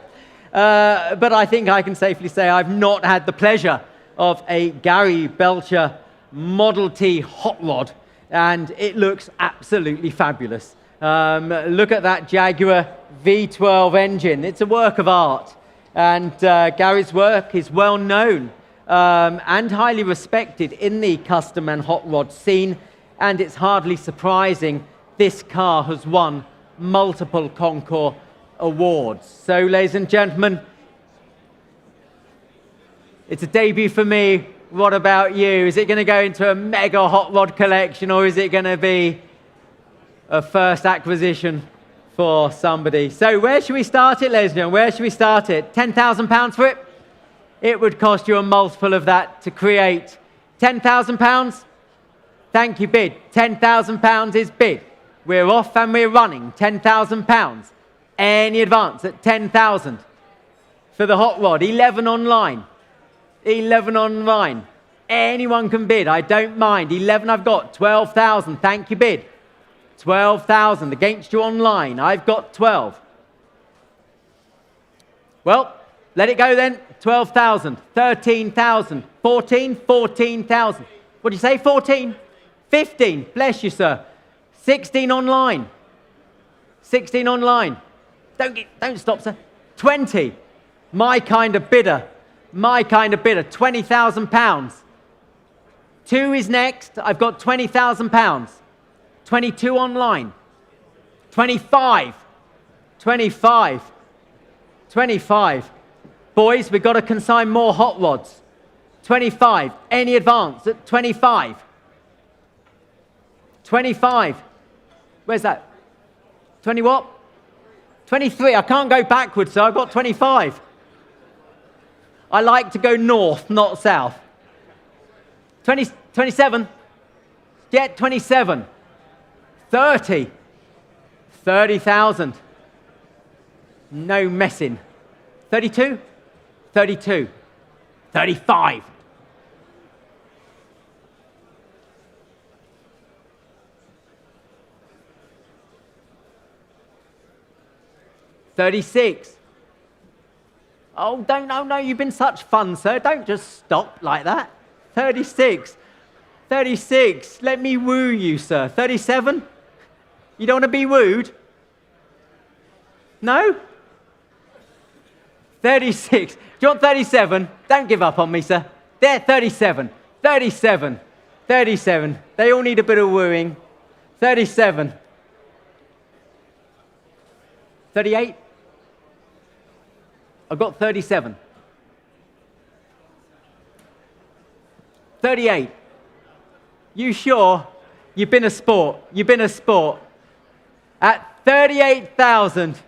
But I think I can safely say I've not had the pleasure of a Gary Belcher Model T hot rod. And it looks absolutely fabulous. Look at that Jaguar V12 engine. It's a work of art. And Gary's work is well known and highly respected in the custom and hot rod scene. And it's hardly surprising this car has won multiple Concours awards. So, ladies and gentlemen, it's a debut for me. What about you? Is it going to go into a mega hot rod collection, or is it going to be a first acquisition for somebody? So where should we start it, ladies and gentlemen? Where should we start it? £10,000 for it? It would cost you a multiple of that to create. £10,000? Thank you, bid. £10,000 is bid. We're off and we're running. £10,000. Any advance at 10,000 for the hot rod. 11 online. 11 online. Anyone can bid. I don't mind. 11 I've got. 12,000. Thank you, bid. 12,000 against you online. I've got 12. Well, let it go then. 12,000. 13,000. 14. 14,000. What did you say? 14? 15. Bless you, sir. 16 online. 16 online. Don't stop, sir. 20. My kind of bidder. My kind of bidder. £20,000. 2 is next. I've got £20,000. 22 online. 25. 25. 25. Boys, we've got to consign more hot rods. 25. Any advance at 25. 25. Where's that? 20 what? 23. I can't go backwards, so I've got 25. I like to go north, not south. 27. Get 27. 30. 30,000. No messing. 32. 32. 35. 36. Oh, no, you've been such fun, sir. Don't just stop like that. 36. 36. Let me woo you, sir. 37. You don't want to be wooed? No? 36. Do you want 37? Don't give up on me, sir. There, 37. 37. 37. They all need a bit of wooing. 37. 38. I've got 37. 38. You sure? You've been a sport. You've been a sport. At 38,000.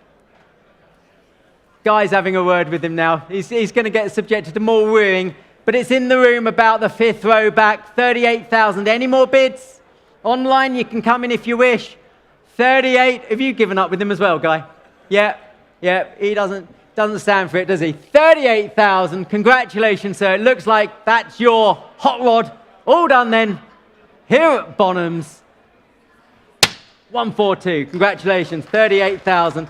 Guy's having a word with him now. He's going to get subjected to more wooing, but it's in the room about the fifth row back. 38,000. Any more bids? Online, you can come in if you wish. 38. Have you given up with him as well, Guy? Yeah. He doesn't stand for it, does he? 38,000. Congratulations, sir. It looks like that's your hot rod. All done then. Here at Bonhams. 142. Congratulations. 38,000.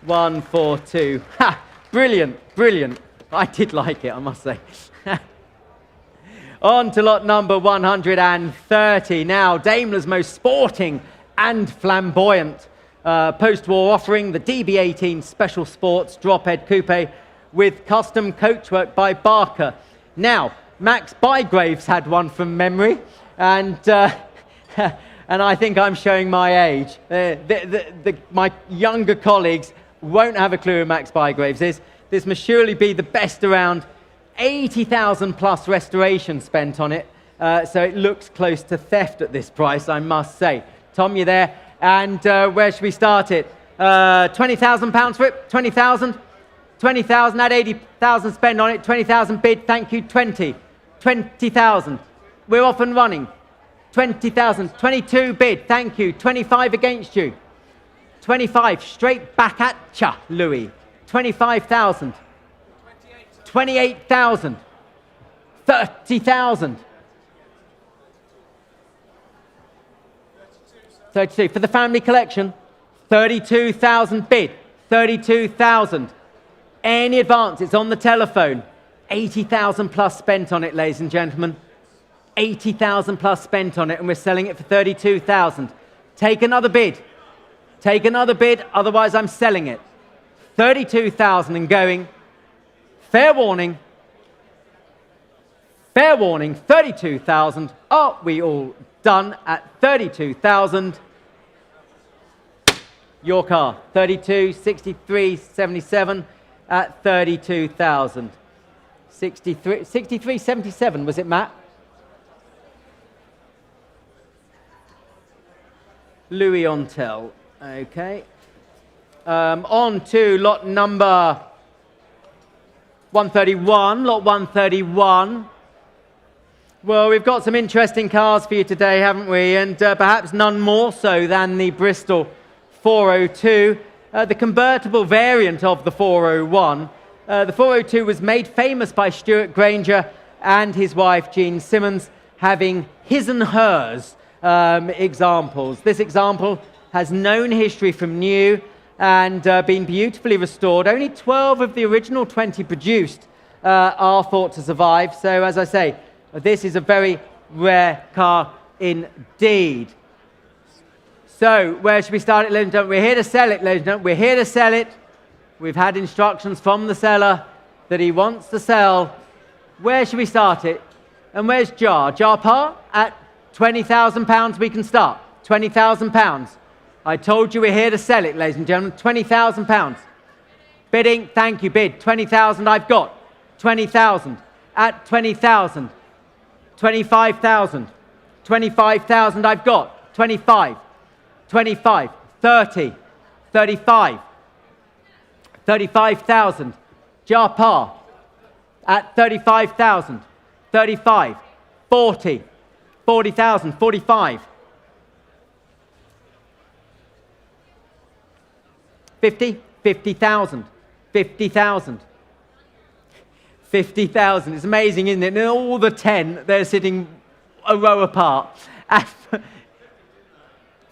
142. Ha! Brilliant. I did like it, I must say. On to lot number 130. Now, Daimler's most sporting and flamboyant post-war offering, the DB18 Special Sports Drop-Head Coupe with custom coachwork by Barker. Now, Max Bygraves had one from memory, and I think I'm showing my age. My younger colleagues won't have a clue who Max Bygraves is. This must surely be the best around. 80,000 plus restoration spent on it, so it looks close to theft at this price, I must say. Tom, you there? And where should we start it? £20,000 for it? 20,000? 20,000, add 80,000 spent on it, 20,000 bid, thank you, 20. 20,000. We're off and running. 20,000, 22 bid, thank you, 25 against you. 25, straight back at ya, Louis. 25,000. 28,000. 30,000. 32. For the family collection, 32,000 bid. 32,000. Any advance, it's on the telephone. 80,000 plus spent on it, ladies and gentlemen. 80,000 plus spent on it, and we're selling it for 32,000. Take another bid. Take another bid, otherwise I'm selling it. 32,000 and going. Fair warning. Fair warning, 32,000. Are we all done at 32,000? Your car, 32, 63, 77 at 32,000. 63, 77, was it, Matt? Louis Ontel. Okay. On to lot number 131, lot 131. Well, we've got some interesting cars for you today, haven't we? And perhaps none more so than the Bristol 402, the convertible variant of the 401. The 402 was made famous by Stuart Granger and his wife Jean Simmons, having his and hers examples. This example has known history from new and been beautifully restored. Only 12 of the original 20 produced are thought to survive. So, as I say, this is a very rare car indeed. So, where should we start it, ladies and gentlemen? We're here to sell it, ladies and gentlemen. We're here to sell it. We've had instructions from the seller that he wants to sell. Where should we start it? And where's Jar? Jar Par? At £20,000 we can start. £20,000. I told you we're here to sell it, ladies and gentlemen. £20,000. Bidding, thank you, bid. 20,000 I've got. 20,000. At 20,000. 25,000. 25,000 I've got. 25. 25. 30. 35. 35,000. Jar Par. At 35,000. 35. 40. 40,000. 45. 50. 50,000. 50,000. 50,000. It's amazing, isn't it? And all the 10, they're sitting a row apart.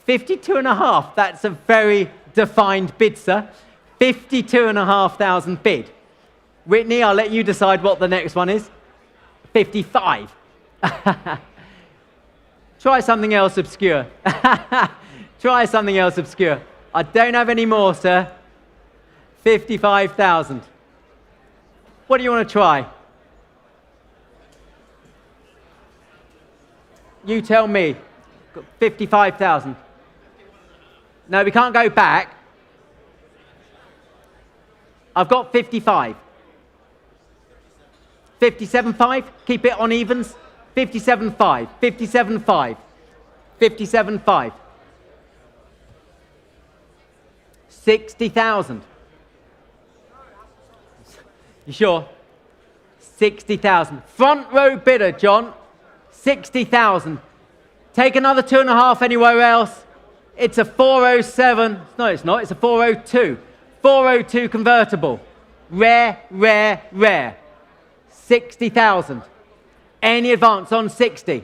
52 and a half. That's a very defined bid, sir. 52,500 bid. Whitney, I'll let you decide what the next one is. 55. Try something else obscure. Try something else obscure. I don't have any more, sir. 55,000. What do you want to try? You tell me. 55,000. No, we can't go back. I've got 55. 57.5. Keep it on evens. 57.5. 57.5. 57.5. 60,000. You sure? 60,000. Front row bidder, John. 60,000. Take another 2.5 anywhere else. It's a 407. No, it's not. It's a 402. 402 convertible. Rare, rare, rare. 60,000. Any advance on 60?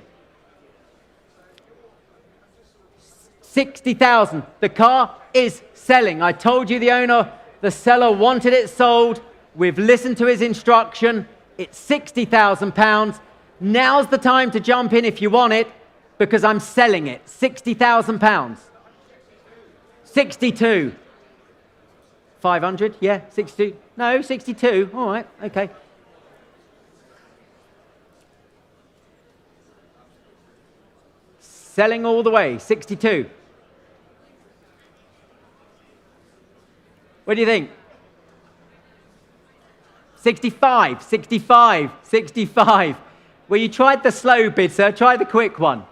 60,000. The car is selling. I told you the owner, the seller wanted it sold. We've listened to his instruction. It's £60,000. Now's the time to jump in if you want it, because I'm selling it. £60,000. 62. 500? Yeah, 62. No, 62. All right, okay. Selling all the way. 62. What do you think? 65, 65, 65. Well, you tried the slow bid, sir. Try the quick one.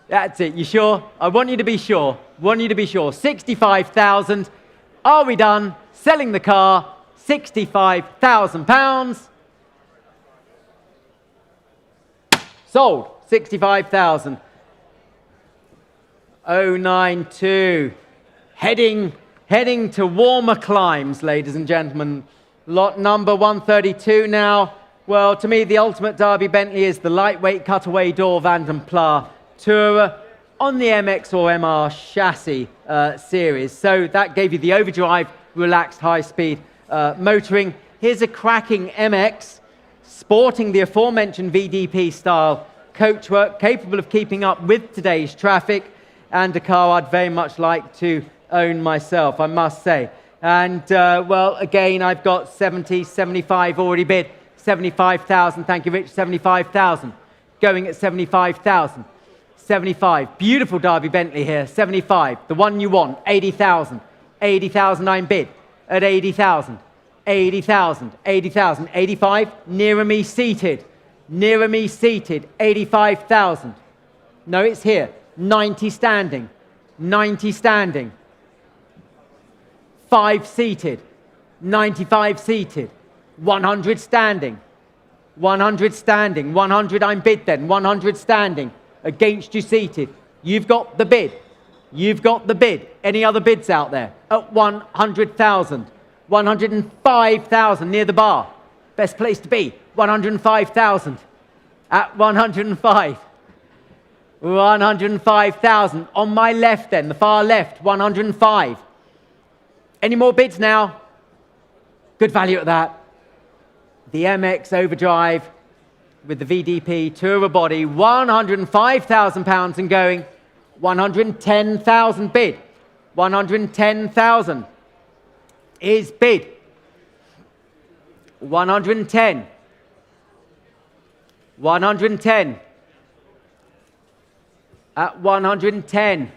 That's it. You sure? I want you to be sure. 65,000. Are we done? Selling the car. £65,000. Sold. 65,000. 092. Heading to warmer climes, ladies and gentlemen. Lot number 132 now. Well, to me, the ultimate Derby Bentley is the lightweight cutaway door Vanden Plas Tourer on the MX or MR chassis series. So that gave you the overdrive, relaxed, high-speed motoring. Here's a cracking MX, sporting the aforementioned VDP-style coachwork, capable of keeping up with today's traffic, and a car I'd very much like to own myself, I must say. And, well, again, I've got 70, 75 already bid. 75,000, thank you, Rich. 75,000. Going at 75,000. 75. Beautiful Derby Bentley here. 75. The one you want. 80,000. 80,000 I'm bid. At 80,000. 80,000. 80,000. 85. Nearer me seated. Nearer me seated. 85,000. No, it's here. 90 standing. 90 standing. 5 seated. 95 seated. 100 standing. 100 standing. 100 I'm bid then. 100 standing. Against you seated. You've got the bid. You've got the bid. Any other bids out there? At 100,000. 105,000 near the bar. Best place to be. 105,000. At 105. 105,000. On my left then, the far left, 105. Any more bids now? Good value at that. The MX Overdrive with the VDP Tourer body, £105,000 and going. 110,000 bid. 110,000 is bid. 110. 110. At 110.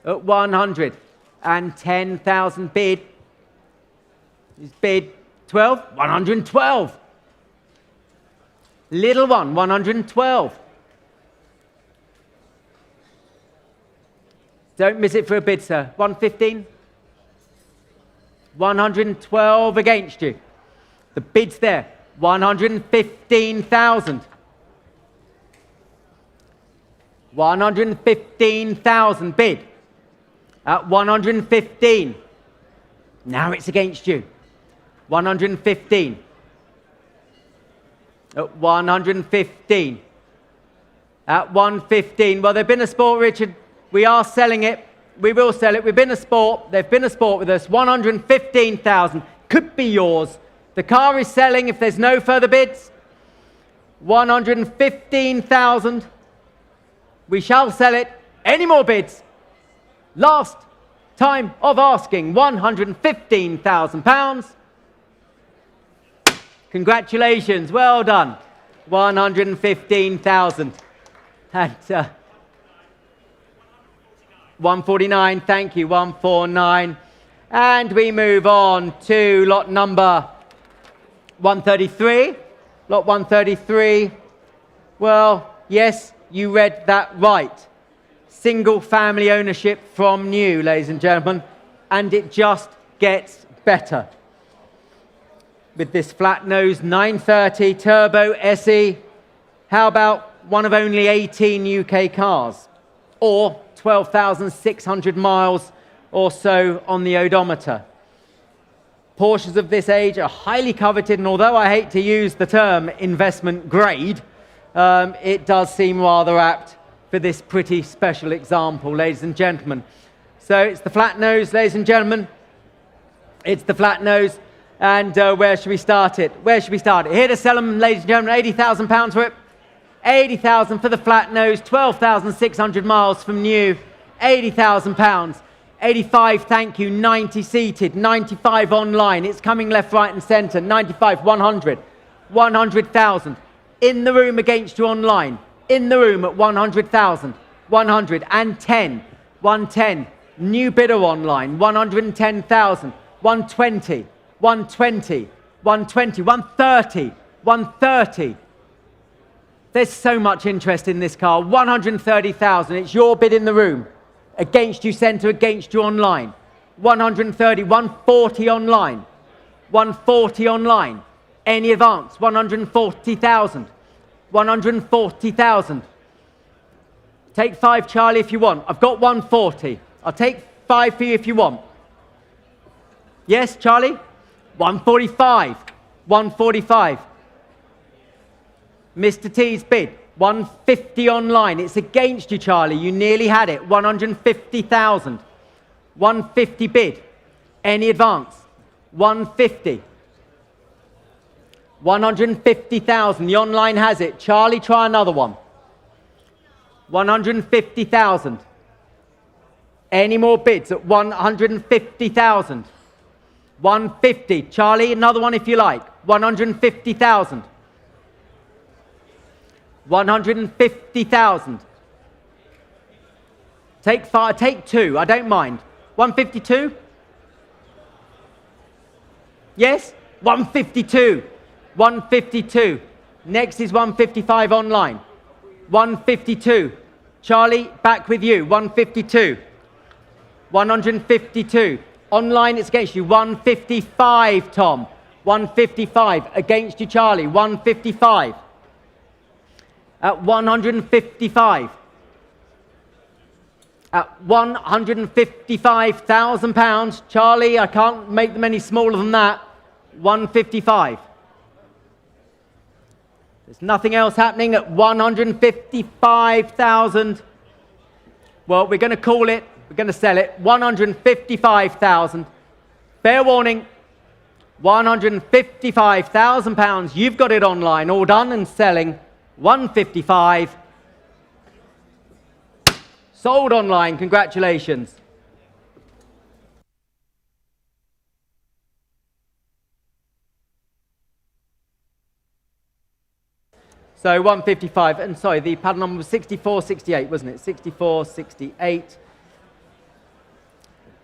At 110,000 bid. Is bid 12? 112. Little one, 112. Don't miss it for a bid, sir. 115. 112 against you. The bid's there. 115,000. 115,000 bid. At 115. Now it's against you. 115. At 115. At 115. Well, they've been a sport, Richard. We are selling it. We will sell it. We've been a sport. They've been a sport with us. 115,000 could be yours. The car is selling if there's no further bids. 115,000. We shall sell it. Any more bids? Last time of asking. £115,000. Congratulations. Well done. 115,000. And 149. Thank you. 149. And we move on to lot number 133. Lot 133. Well, yes, you read that right. Single family ownership from new, ladies and gentlemen. And it just gets better. With this flat nose 930 Turbo SE. How about one of only 18 UK cars? Or 12,600 miles or so on the odometer. Porsches of this age are highly coveted, and although I hate to use the term investment grade, it does seem rather apt for this pretty special example, ladies and gentlemen. So it's the flat nose, ladies and gentlemen. It's the flat nose. And where should we start it? Where should we start it? Here to sell them, ladies and gentlemen, £80,000 for it. 80,000 for the flat nose, 12,600 miles from new, £80,000. 85, thank you, 90 seated, 95 online. It's coming left, right and centre. 95, 100, 100,000. In the room against you online. In the room at 100,000, 110, 110. New bidder online, 110,000, 120, 120, 120, 130, 130. There's so much interest in this car. 130,000. It's your bid in the room. Against you centre, against you online. 130, 140 online. 140 online. Any advance? 140,000. 140,000. Take 5, Charlie, if you want. I've got 140. I'll take 5 for you if you want. Yes, Charlie? 145. 145. Mr. T's bid. 150 online. It's against you, Charlie. You nearly had it. 150,000. 150 bid. Any advance? 150. 150,000. The online has it. Charlie, try another one. 150,000. Any more bids at 150,000? 150. Charlie, another one if you like. 150,000. 150,000. Take 5, take 2, I don't mind. 152? Yes? 152. 152. Next is 155 online. 152. Charlie, back with you. 152. 152. Online, it's against you. 155, Tom. 155. Against you, Charlie. 155. At 155. At £155,000. Charlie, I can't make them any smaller than that. 155. There's nothing else happening at 155,000. Well, we're going to call it, we're going to sell it, 155,000. Fair warning, £155,000. You've got it online, all done and selling. 155. Sold online. Congratulations. So 155, and sorry, the paddle number was 6468, wasn't it? 6468.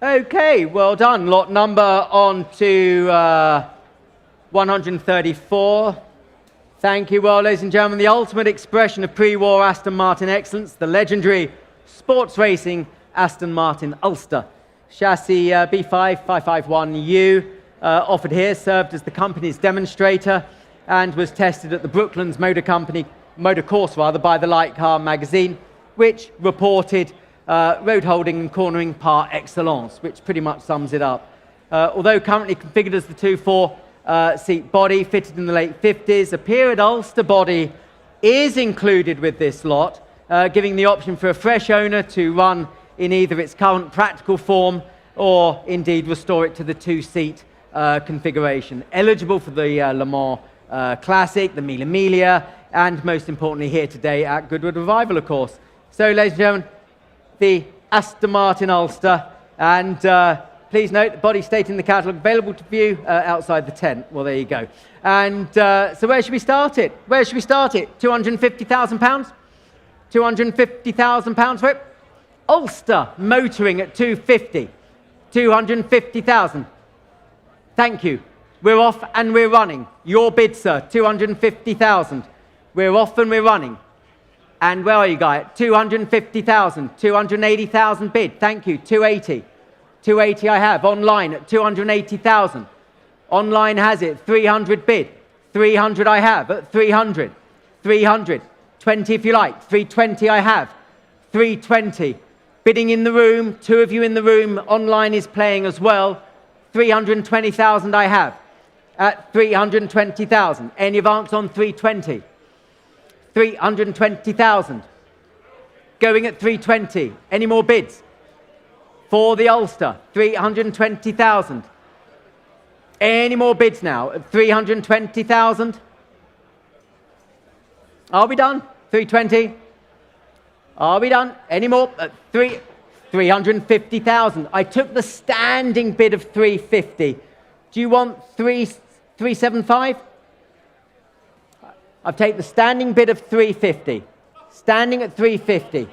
Okay, well done. Lot number on to 134. Thank you. Well, ladies and gentlemen, the ultimate expression of pre-war Aston Martin excellence, the legendary sports racing Aston Martin Ulster. Chassis B5 551U, offered here, served as the company's demonstrator and was tested at the Brooklands Motor Course by the Light Car magazine, which reported road holding and cornering par excellence, which pretty much sums it up. Although currently configured as the 2-4 seat body, fitted in the late 50s, a period Ulster body is included with this lot, giving the option for a fresh owner to run in either its current practical form or indeed restore it to the two-seat configuration. Eligible for the Le Mans Classic, the Mille Miglia, and most importantly here today at Goodwood Revival, of course. So, ladies and gentlemen, the Aston Martin Ulster, and please note, the body stating the catalogue available to view outside the tent. Well, there you go. And so where should we start it? Where should we start it? £250,000? £250,000 for it? Ulster motoring at 250. 250,000. Thank you. We're off and we're running. Your bid, sir, 250,000. We're off and we're running. And where are you, Guy? 250,000. 280,000 bid. Thank you. 280. 280 I have. Online at 280,000. Online has it. 300 bid. 300 I have at 300. 300. 20 if you like. 320 I have. 320. Bidding in the room. Two of you in the room. Online is playing as well. 320,000 I have at 320,000. Any advance on 320? 320,000. Going at 320. Any more bids? For the Ulster, 320,000. Any more bids now at 320,000? Are we done? 320? Are we done? Any more? At 350,000. I took the standing bid of 350. Do you want 375? I've taken the standing bid of 350. Standing at 350.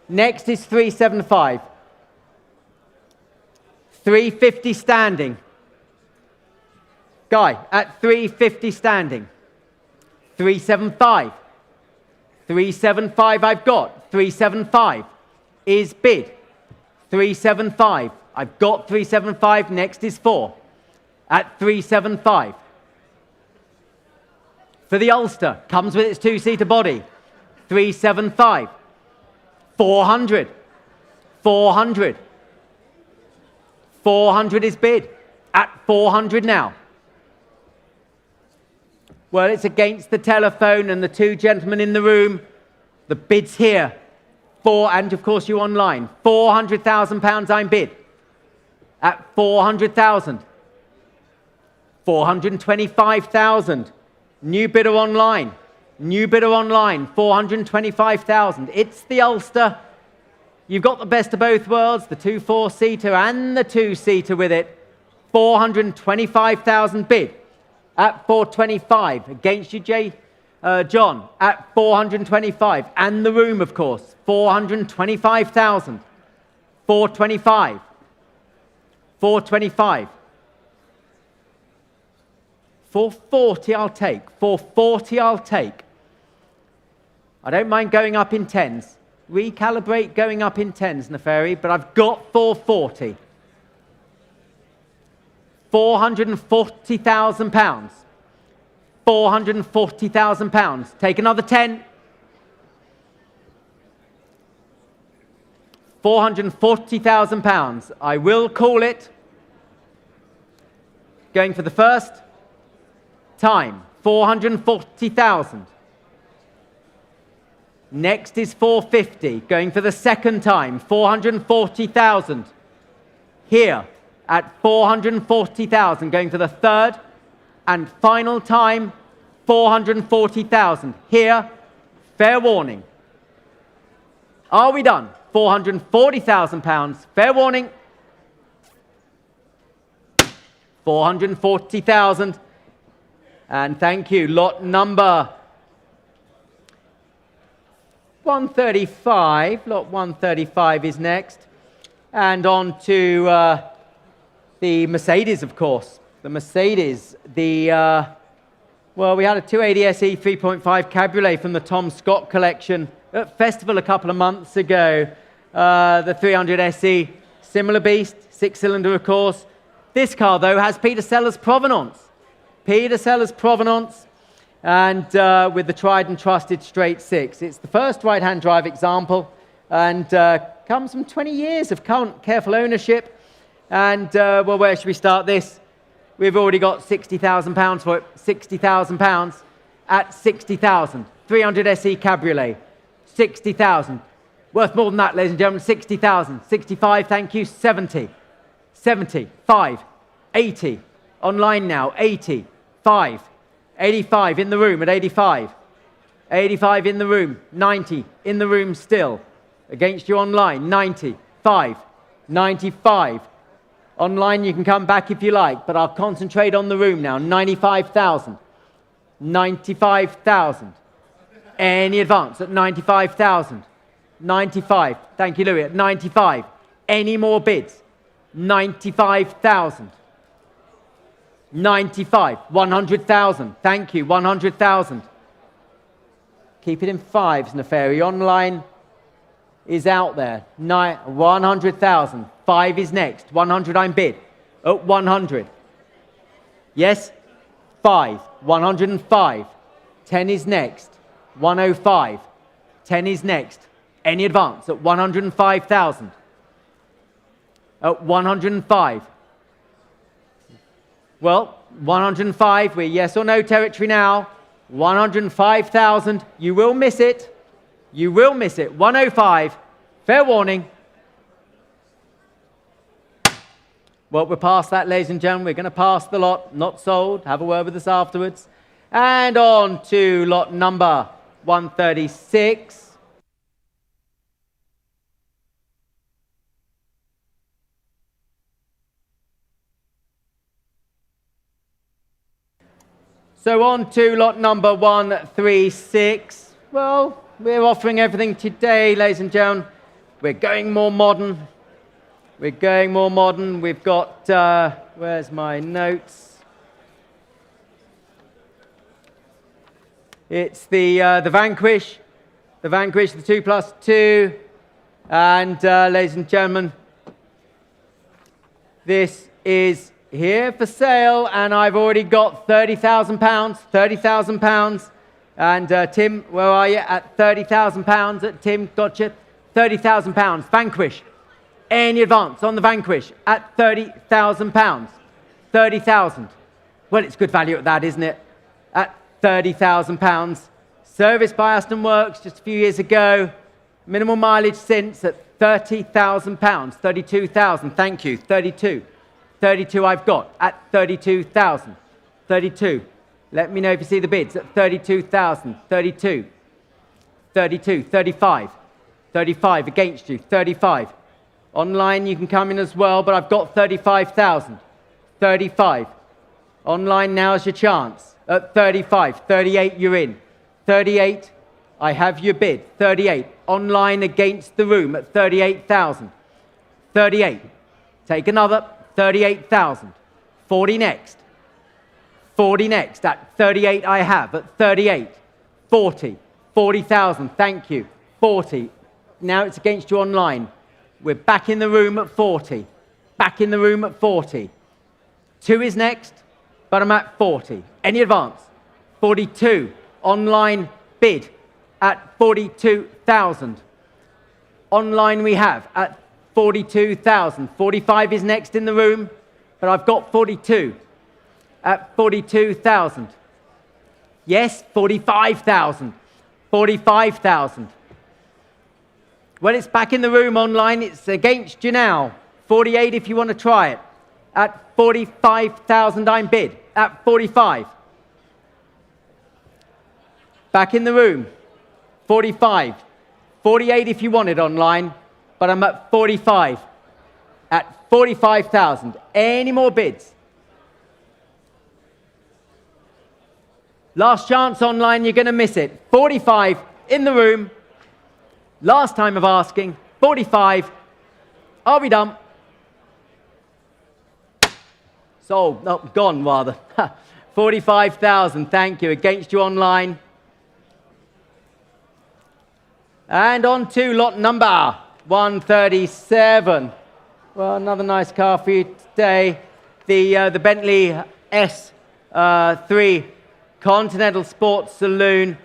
Next is 375. 350 standing. Guy, at 350 standing. 375. 375 I've got. 375 is bid. 375. I've got 375. Next is 4. At 375. For the Ulster, comes with its two-seater body. 375. 400. 400. 400 is bid. At 400 now. Well, it's against the telephone and the two gentlemen in the room. The bid's here. And of course you online. £400,000 I'm bid. At 400,000. 425,000. New bidder online. New bidder online. 425,000. It's the Ulster. You've got the best of both worlds, the 2 4-seater and the 2-seater with it. 425,000 bid. At 425. Against you, John, at 425. And the room, of course. 425,000. 425. 425. 440 I'll take. 440 I'll take. I don't mind going up in tens. Recalibrate going up in tens, Neferi, but I've got 440. £440,000. £440,000. Take another 10. £440,000. I will call it. Going for the first time. 440,000. Next is 450. Going for the second time. 440,000. Here at 440,000. Going for the third and final time. 440,000. Here, fair warning. Are we done? £440,000. Fair warning. 440,000. And thank you. Lot number 135. Lot 135 is next. And on to the Mercedes, of course. The Mercedes. Well, we had a 280 SE 3.5 Cabriolet from the Tom Scott collection at Festival a couple of months ago. The 300 SE, similar beast, 6-cylinder, of course. This car, though, has Peter Sellers provenance. Peter Sellers provenance, and with the tried and trusted straight 6. It's the first right-hand drive example, and comes from 20 years of careful ownership. And, well, where should we start this? We've already got £60,000 for it. £60,000 at 60,000. 300 SE Cabriolet, 60,000. Worth more than that, ladies and gentlemen. 60,000. 65, thank you. 70. 70. 5. 80. Online now. 80. 5. 85 in the room at 85. 85 in the room. 90 in the room still. Against you online. 90. 5. 95. Online, you can come back if you like, but I'll concentrate on the room now. 95,000. 95,000. Any advance at 95,000. 95. Thank you, Louis. At 95. Any more bids? 95,000. 95. 100,000. Thank you. 100,000. Keep it in fives, Neferi. Online is out there. 100,000. 5 is next. 100 I'm bid. Oh, 100. Yes? 5. 105. 10 is next. 105. 10 is next. Any advance at 105,000. At 105. Well, 105. We're yes or no territory now. 105,000. You will miss it. You will miss it. 105. Fair warning. Well, we're past that, ladies and gentlemen. We're going to pass the lot. Not sold. Have a word with us afterwards. And on to lot number 136. So on to lot number 136. Well, we're offering everything today, ladies and gentlemen. We're going more modern. We're going more modern. We've got, where's my notes? It's the Vanquish. The Vanquish, the 2+2. And, ladies and gentlemen, this is here for sale, and I've already got £30,000, £30,000. And Tim, where are you? At £30,000. Tim, gotcha. £30,000. Vanquish. Any advance on the Vanquish at £30,000. 30,000. Well, it's good value at that, isn't it? At £30,000. Serviced by Aston Works just a few years ago. Minimal mileage since at £30,000. 32,000. Thank you. 32. 32 I've got at 32,000. 32. Let me know if you see the bids at 32,000. 32. 32. 35. 35 against you. 35. Online you can come in as well, but I've got 35,000. 35. Online now's your chance. At 35. 38 you're in. 38. I have your bid. 38. Online against the room at 38,000. 38. Take another. 38,000. 40 next. 40 next. At 38 I have. At 38. 40. 40,000. Thank you. 40. Now it's against you online. We're back in the room at 40. Back in the room at 40. 2 is next, but I'm at 40. Any advance? 42. Online bid at 42,000. Online we have at 42,000. 45 is next in the room, but I've got 42 at 42,000. Yes, 45,000. 45,000. Well, it's back in the room online. It's against you now. 48 if you want to try it. At 45,000 I'm bid. At 45. Back in the room. 45. 48 if you want it online. But I'm at 45. At 45,000. Any more bids? Last chance online, you're going to miss it. 45 in the room. Last time of asking. 45. Are we done? Sold. No, gone rather. 45,000. Thank you. Against you online. And on to lot number 137. Well, another nice car for you today. The Bentley S3 Continental Sports Saloon.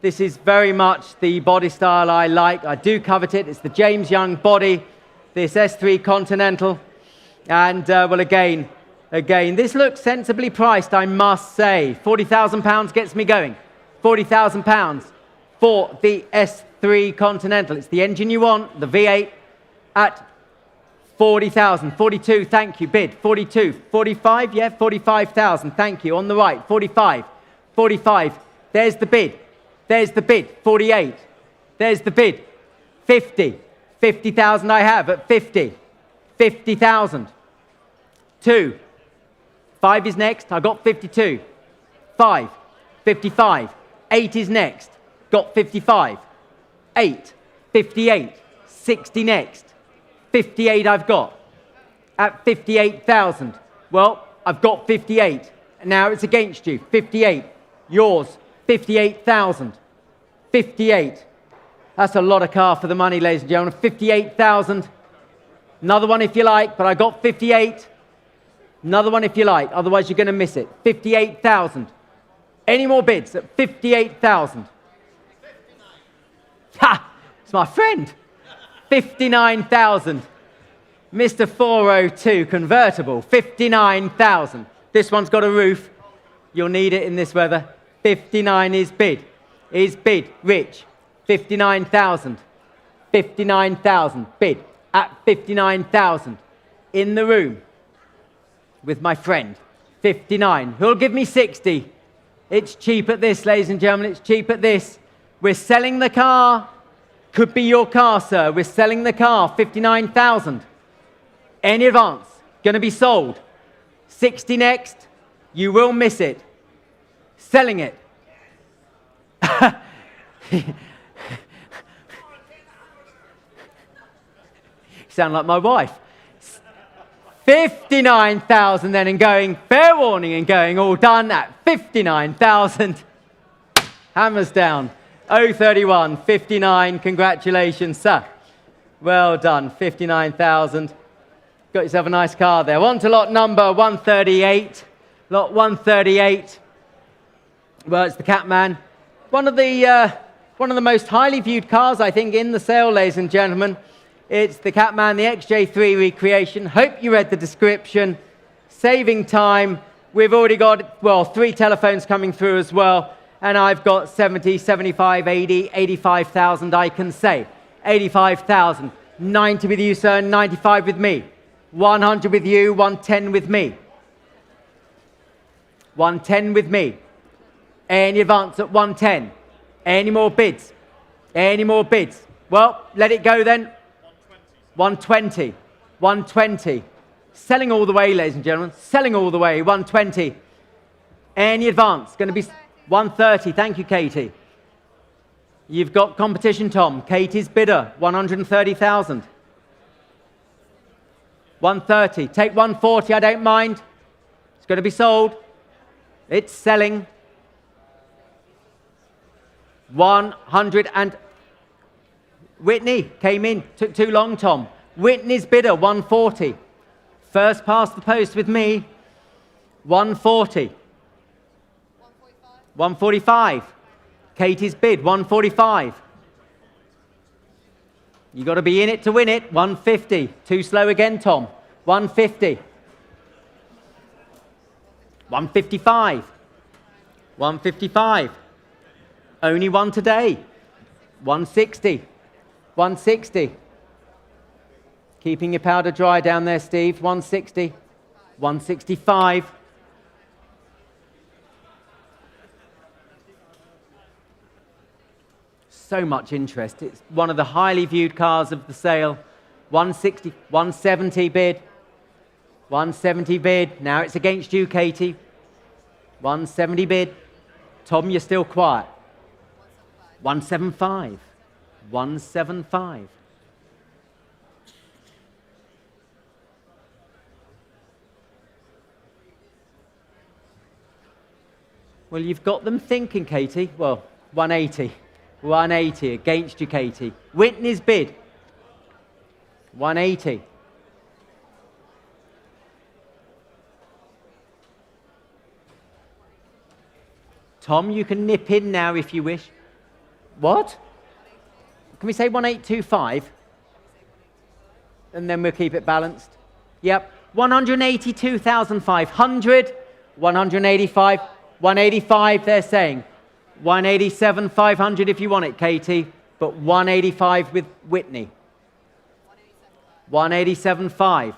This is very much the body style I like. I do covet it. It's the James Young body, this S3 Continental. And, well, again, this looks sensibly priced, I must say. £40,000 gets me going. £40,000. for the S3 Continental. It's the engine you want, the V8, at 40,000. 42, thank you, bid. 42, 45, yeah, 45,000, thank you. On the right, 45, 45, there's the bid. There's the bid, 48. There's the bid, 50. 50,000 I have at 50. 50,000. 2. 5 is next, I got 52. 5, 55. 8 is next, got 55. 8, 58. 60 next. 58 I've got at 58,000. Well, I've got 58. Now it's against you. 58. Yours. 58,000. 58. That's a lot of car for the money, ladies and gentlemen. 58,000. Another one if you like, but I got 58. Another one if you like, otherwise you're going to miss it. 58,000. Any more bids at 58,000? Ha! It's my friend. 59,000. Mr. 402 convertible. 59,000. This one's got a roof. You'll need it in this weather. 59 is bid. Is bid. Rich. 59,000. 59,000. Bid at 59,000. In the room with my friend. 59. Who'll give me 60? It's cheap at this, ladies and gentlemen. It's cheap at this. We're selling the car. Could be your car, sir. We're selling the car. 59,000. Any advance? Going to be sold. 60 next. You will miss it. Selling it. Sound like my wife. 59,000 then, and going, fair warning, and going all done at 59,000. Hammers down. 031, 59, congratulations, sir. Well done, 59,000. Got yourself a nice car there. On to lot number 138. Lot 138. Well, it's the Catman. One of the most highly viewed cars, I think, in the sale, ladies and gentlemen. It's the Catman, the XJ3 recreation. Hope you read the description. Saving time. We've already got, well, 3 telephones coming through as well. And I've got 70, 75, 80, 85,000, I can say. 85,000. 90 with you, sir, 95 with me. 100 with you, 110 with me. 110 with me. Any advance at 110? Any more bids? Any more bids? Well, let it go then. 120. 120. Selling all the way, ladies and gentlemen. Selling all the way. 120. Any advance? Going to be 130. Thank you, Katie. You've got competition, Tom. Katie's bidder. 130,000. 130. Take 140. I don't mind. It's going to be sold. It's selling. 100 and... Whitney came in. Took too long, Tom. Whitney's bidder, 140. First past the post with me. 140. 145. Katie's bid, 145. You got to be in it to win it. 150. Too slow again, Tom. 150. 155. 155. Only one today. 160. 160. Keeping your powder dry down there, Steve. 160. 165. So much interest. It's one of the highly viewed cars of the sale. 160, 170 bid. 170 bid. Now it's against you, Katie. 170 bid. Tom, you're still quiet. 175. 175. Well, you've got them thinking, Katie. Well, 180. 180 against you, Katie. Whitney's bid. 180. Tom, you can nip in now if you wish. What? Can we say 1825? And then we'll keep it balanced. Yep. 182,500. 185. 185, they're saying. 187,500 if you want it, Katie, but 185 with Whitney. 187.5.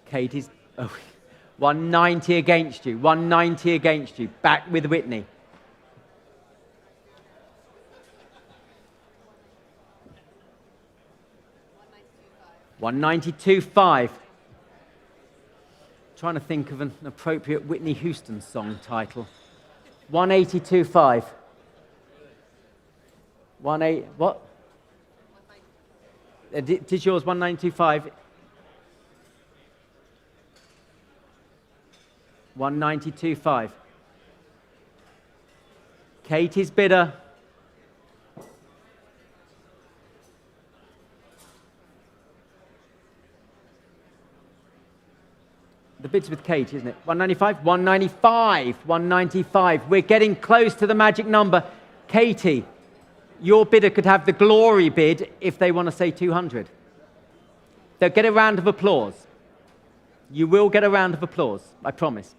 Katie's 190 against you. 190 against you. Back with Whitney. $192.5. Trying to think of an appropriate Whitney Houston song title. 182.5. What? Did yours 192.5? 192.5. Katie's bidder. The bid's with Katie, isn't it? 195? 195. 195. We're getting close to the magic number. Katie, your bidder could have the glory bid if they want to say 200. They'll get a round of applause. You will get a round of applause, I promise.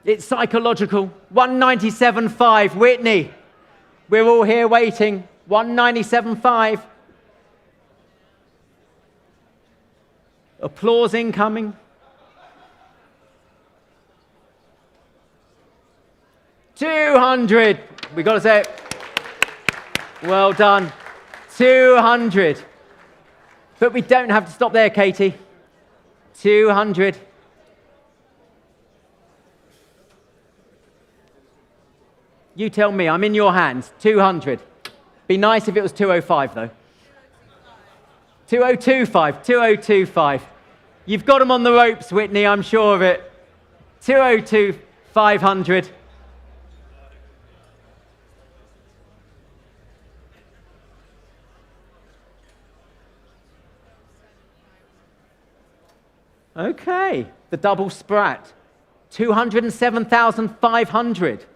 It's psychological. 197.5. Whitney, we're all here waiting. 197.5. Applause incoming. 200. We got to say it. Well done. 200. But we don't have to stop there, Katie. 200. You tell me, I'm in your hands. 200. Be nice if it was 205, though. 2025. 2025. You've got them on the ropes, Whitney, I'm sure of it. 202, 500. Okay, the double sprat. 207,500.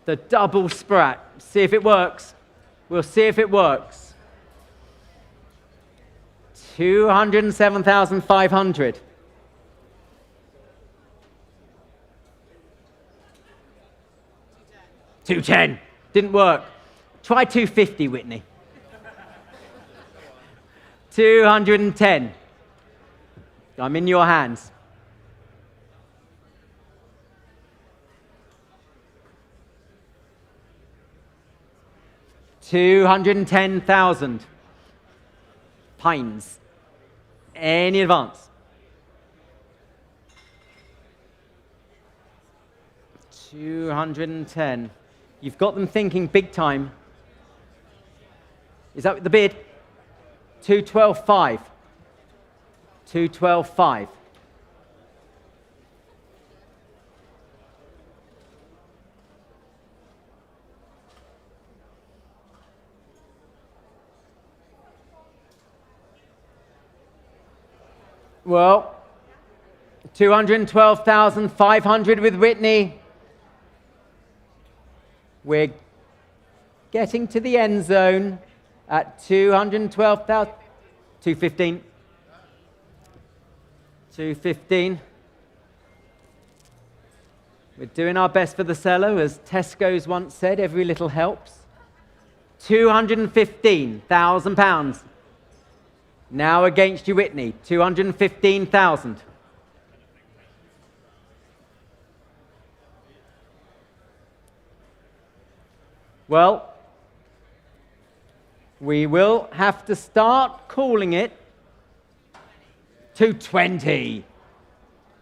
The double sprat. See if it works. We'll see if it works. 207,500. 210. Didn't work. Try 250, Whitney. 210. I'm in your hands. $210,000. Pines. Any advance? 210. You've got them thinking big time. Is that the bid? 212.5. 212.5. Well, 212,500 with Whitney. We're getting to the end zone at 212,000. 215. 215. We're doing our best for the seller, as Tesco's once said, every little helps. £215,000. Now against you, Whitney, 215,000. Well, we will have to start calling it 220.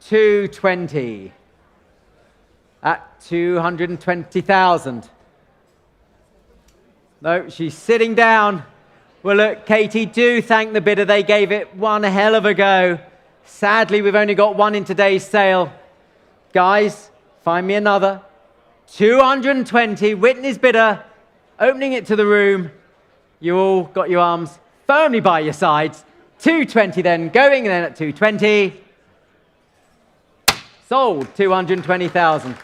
220 at 220,000. No, she's sitting down. Well, look, Katie, do thank the bidder. They gave it one hell of a go. Sadly, we've only got one in today's sale. Guys, find me another. 220, Whitney's bidder, opening it to the room. You all got your arms firmly by your sides. 220 then, going then at 220. Sold, 220,000.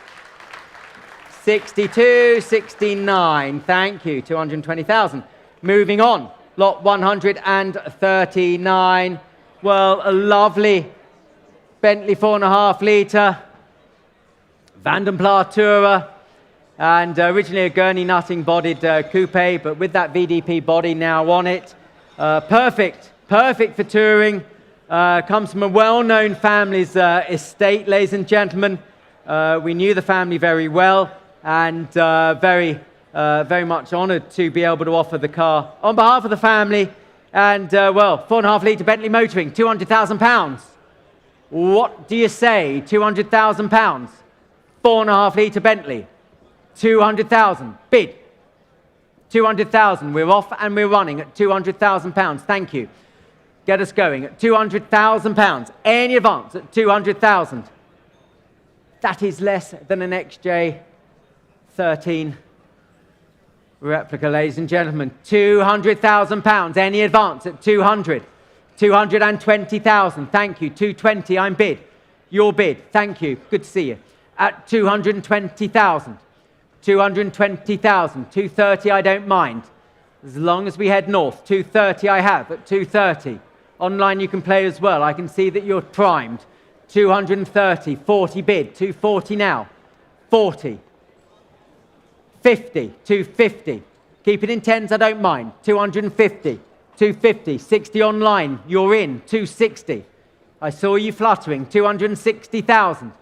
62, 69, thank you, 220,000. Moving on, lot 139. Well, a lovely Bentley 4.5 litre, Vandenpla Tourer, and originally a gurney nutting bodied coupe, but with that VDP body now on it. Perfect for touring. Comes from a well-known family's estate, ladies and gentlemen. We knew the family very well, and very much honoured to be able to offer the car on behalf of the family. And well, 4.5 litre Bentley motoring, £200,000. What do you say? £200,000. 4.5 litre Bentley, 200,000. Bid. 200,000. We're off and we're running at £200,000. Thank you. Get us going at £200,000. Any advance at 200,000. That is less than an XJ13 replica, ladies and gentlemen. £200,000. Any advance at 200. 220,000. Thank you. 220. I'm bid. Your bid. Thank you. Good to see you. At 220,000. 220,000. 230. I don't mind. As long as we head north. 230 I have at 230. Online you can play as well. I can see that you're primed. 230. 40 bid. 240 now. 40. 50. 250. Keep it in tens. I don't mind. 250. 250, 60 online, you're in, 260. I saw you fluttering, 260,000.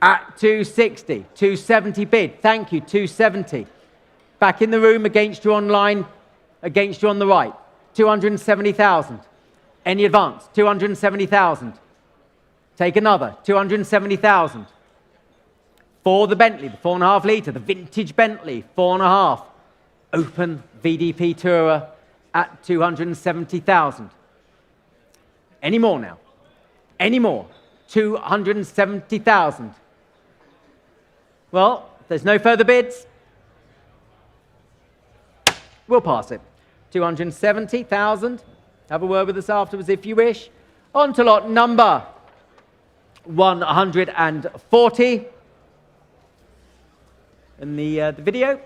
At 260, 270 bid, thank you, 270. Back in the room against you online, against you on the right, 270,000. Any advance, 270,000. Take another, 270,000. For the Bentley, the 4.5 litre, the vintage Bentley, 4.5. Open VDP Tourer, at 270,000. Any more now? Any more? 270,000. Well, if there's no further bids, we'll pass it. 270,000. Have a word with us afterwards if you wish. On to lot number 140. And the video.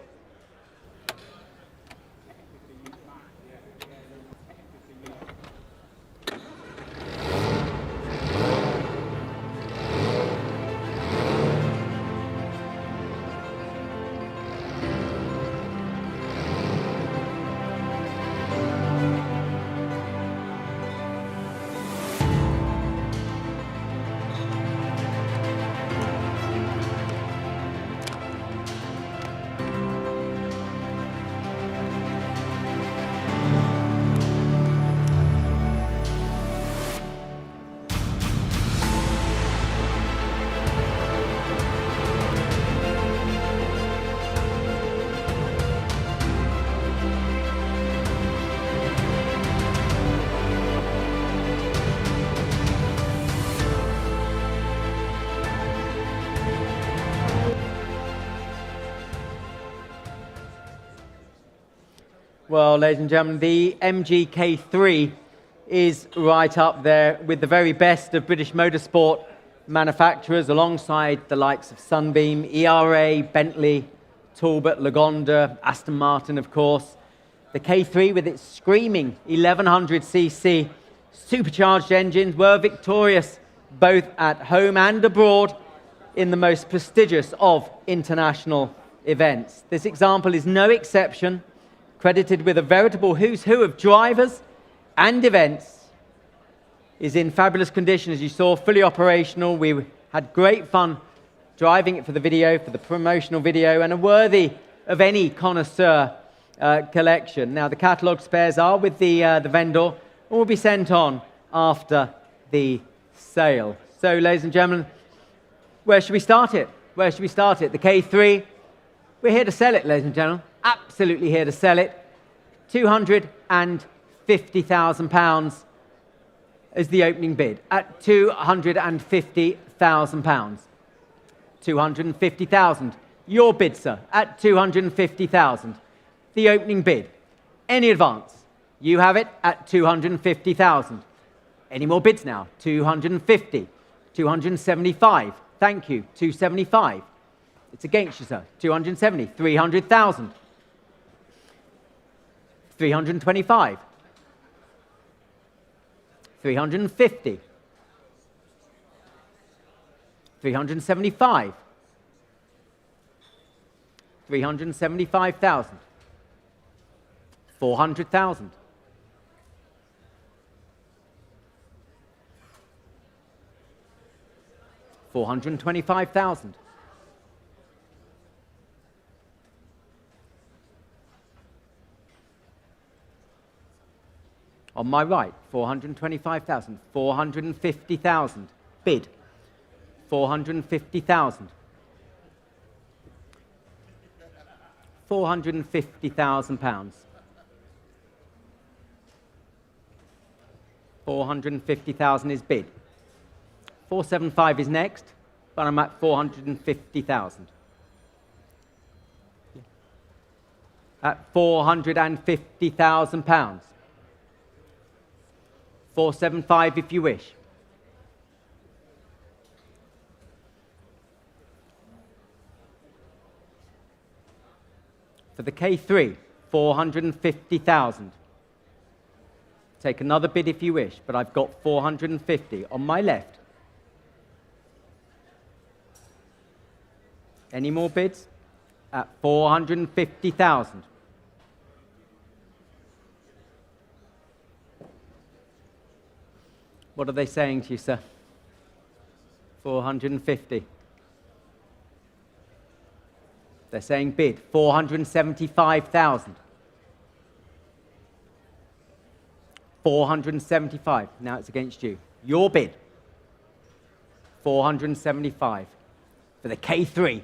Well, ladies and gentlemen, the MGK3 is right up there with the very best of British motorsport manufacturers, alongside the likes of Sunbeam, ERA, Bentley, Talbot, Lagonda, Aston Martin, of course. The K3, with its screaming 1100cc supercharged engines, were victorious both at home and abroad in the most prestigious of international events. This example is no exception, credited with a veritable who's who of drivers and events, is in fabulous condition, as you saw, fully operational. We had great fun driving it for the video, for the promotional video, and are worthy of any connoisseur collection. Now, the catalogue spares are with the vendor and will be sent on after the sale. So, ladies and gentlemen, where should we start it? Where should we start it? The K3, we're here to sell it, ladies and gentlemen. Absolutely here to sell it. £250,000 is the opening bid at £250,000. 250,000. Your bid, sir, at 250,000. The opening bid. Any advance? You have it at 250,000. Any more bids now? 250, 275. Thank you. 275. It's against you, sir. 270, 300,000. 325. 350. 375. 375,000. 400,000. 425,000. On my right, 425,000. 450,000. Bid. 450,000. 450,000 pounds. 450,000 is bid. 475 is next, but I'm at 450,000. At 450,000 pounds. 475 if you wish. For the K3, 450,000. Take another bid if you wish, but I've got 450 on my left. Any more bids? At 450,000. What are they saying to you, sir? 450. They're saying bid, 475,000. 475. Now it's against you. Your bid, 475 for the K3.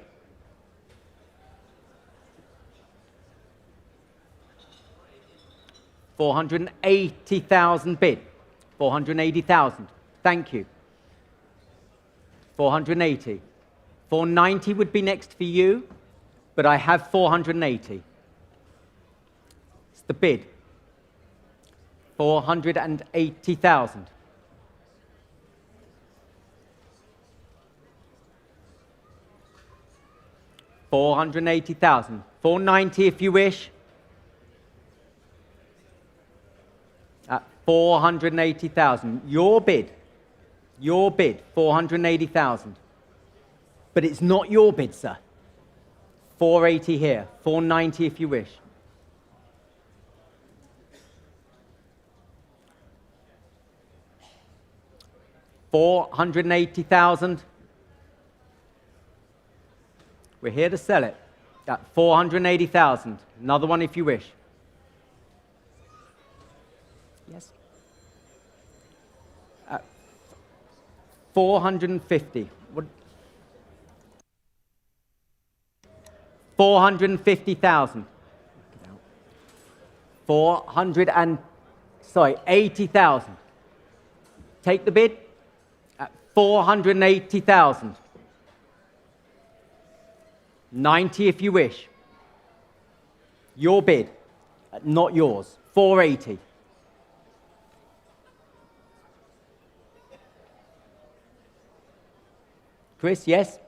$480,000 bid. 480,000. Thank you. 480. 490 would be next for you, but I have 480. It's the bid. 480,000. 480,000. 490 if you wish. At 480,000. Your bid. Your bid. 480,000. But it's not your bid, sir. 480 here. 490 if you wish. $480,000. We're here to sell it at 480,000. Another one if you wish. Yes. At 450. What? 450,000. 80,000. Take the bid at 480,000. 90 if you wish. Your bid, not yours. 480. Chris, yes?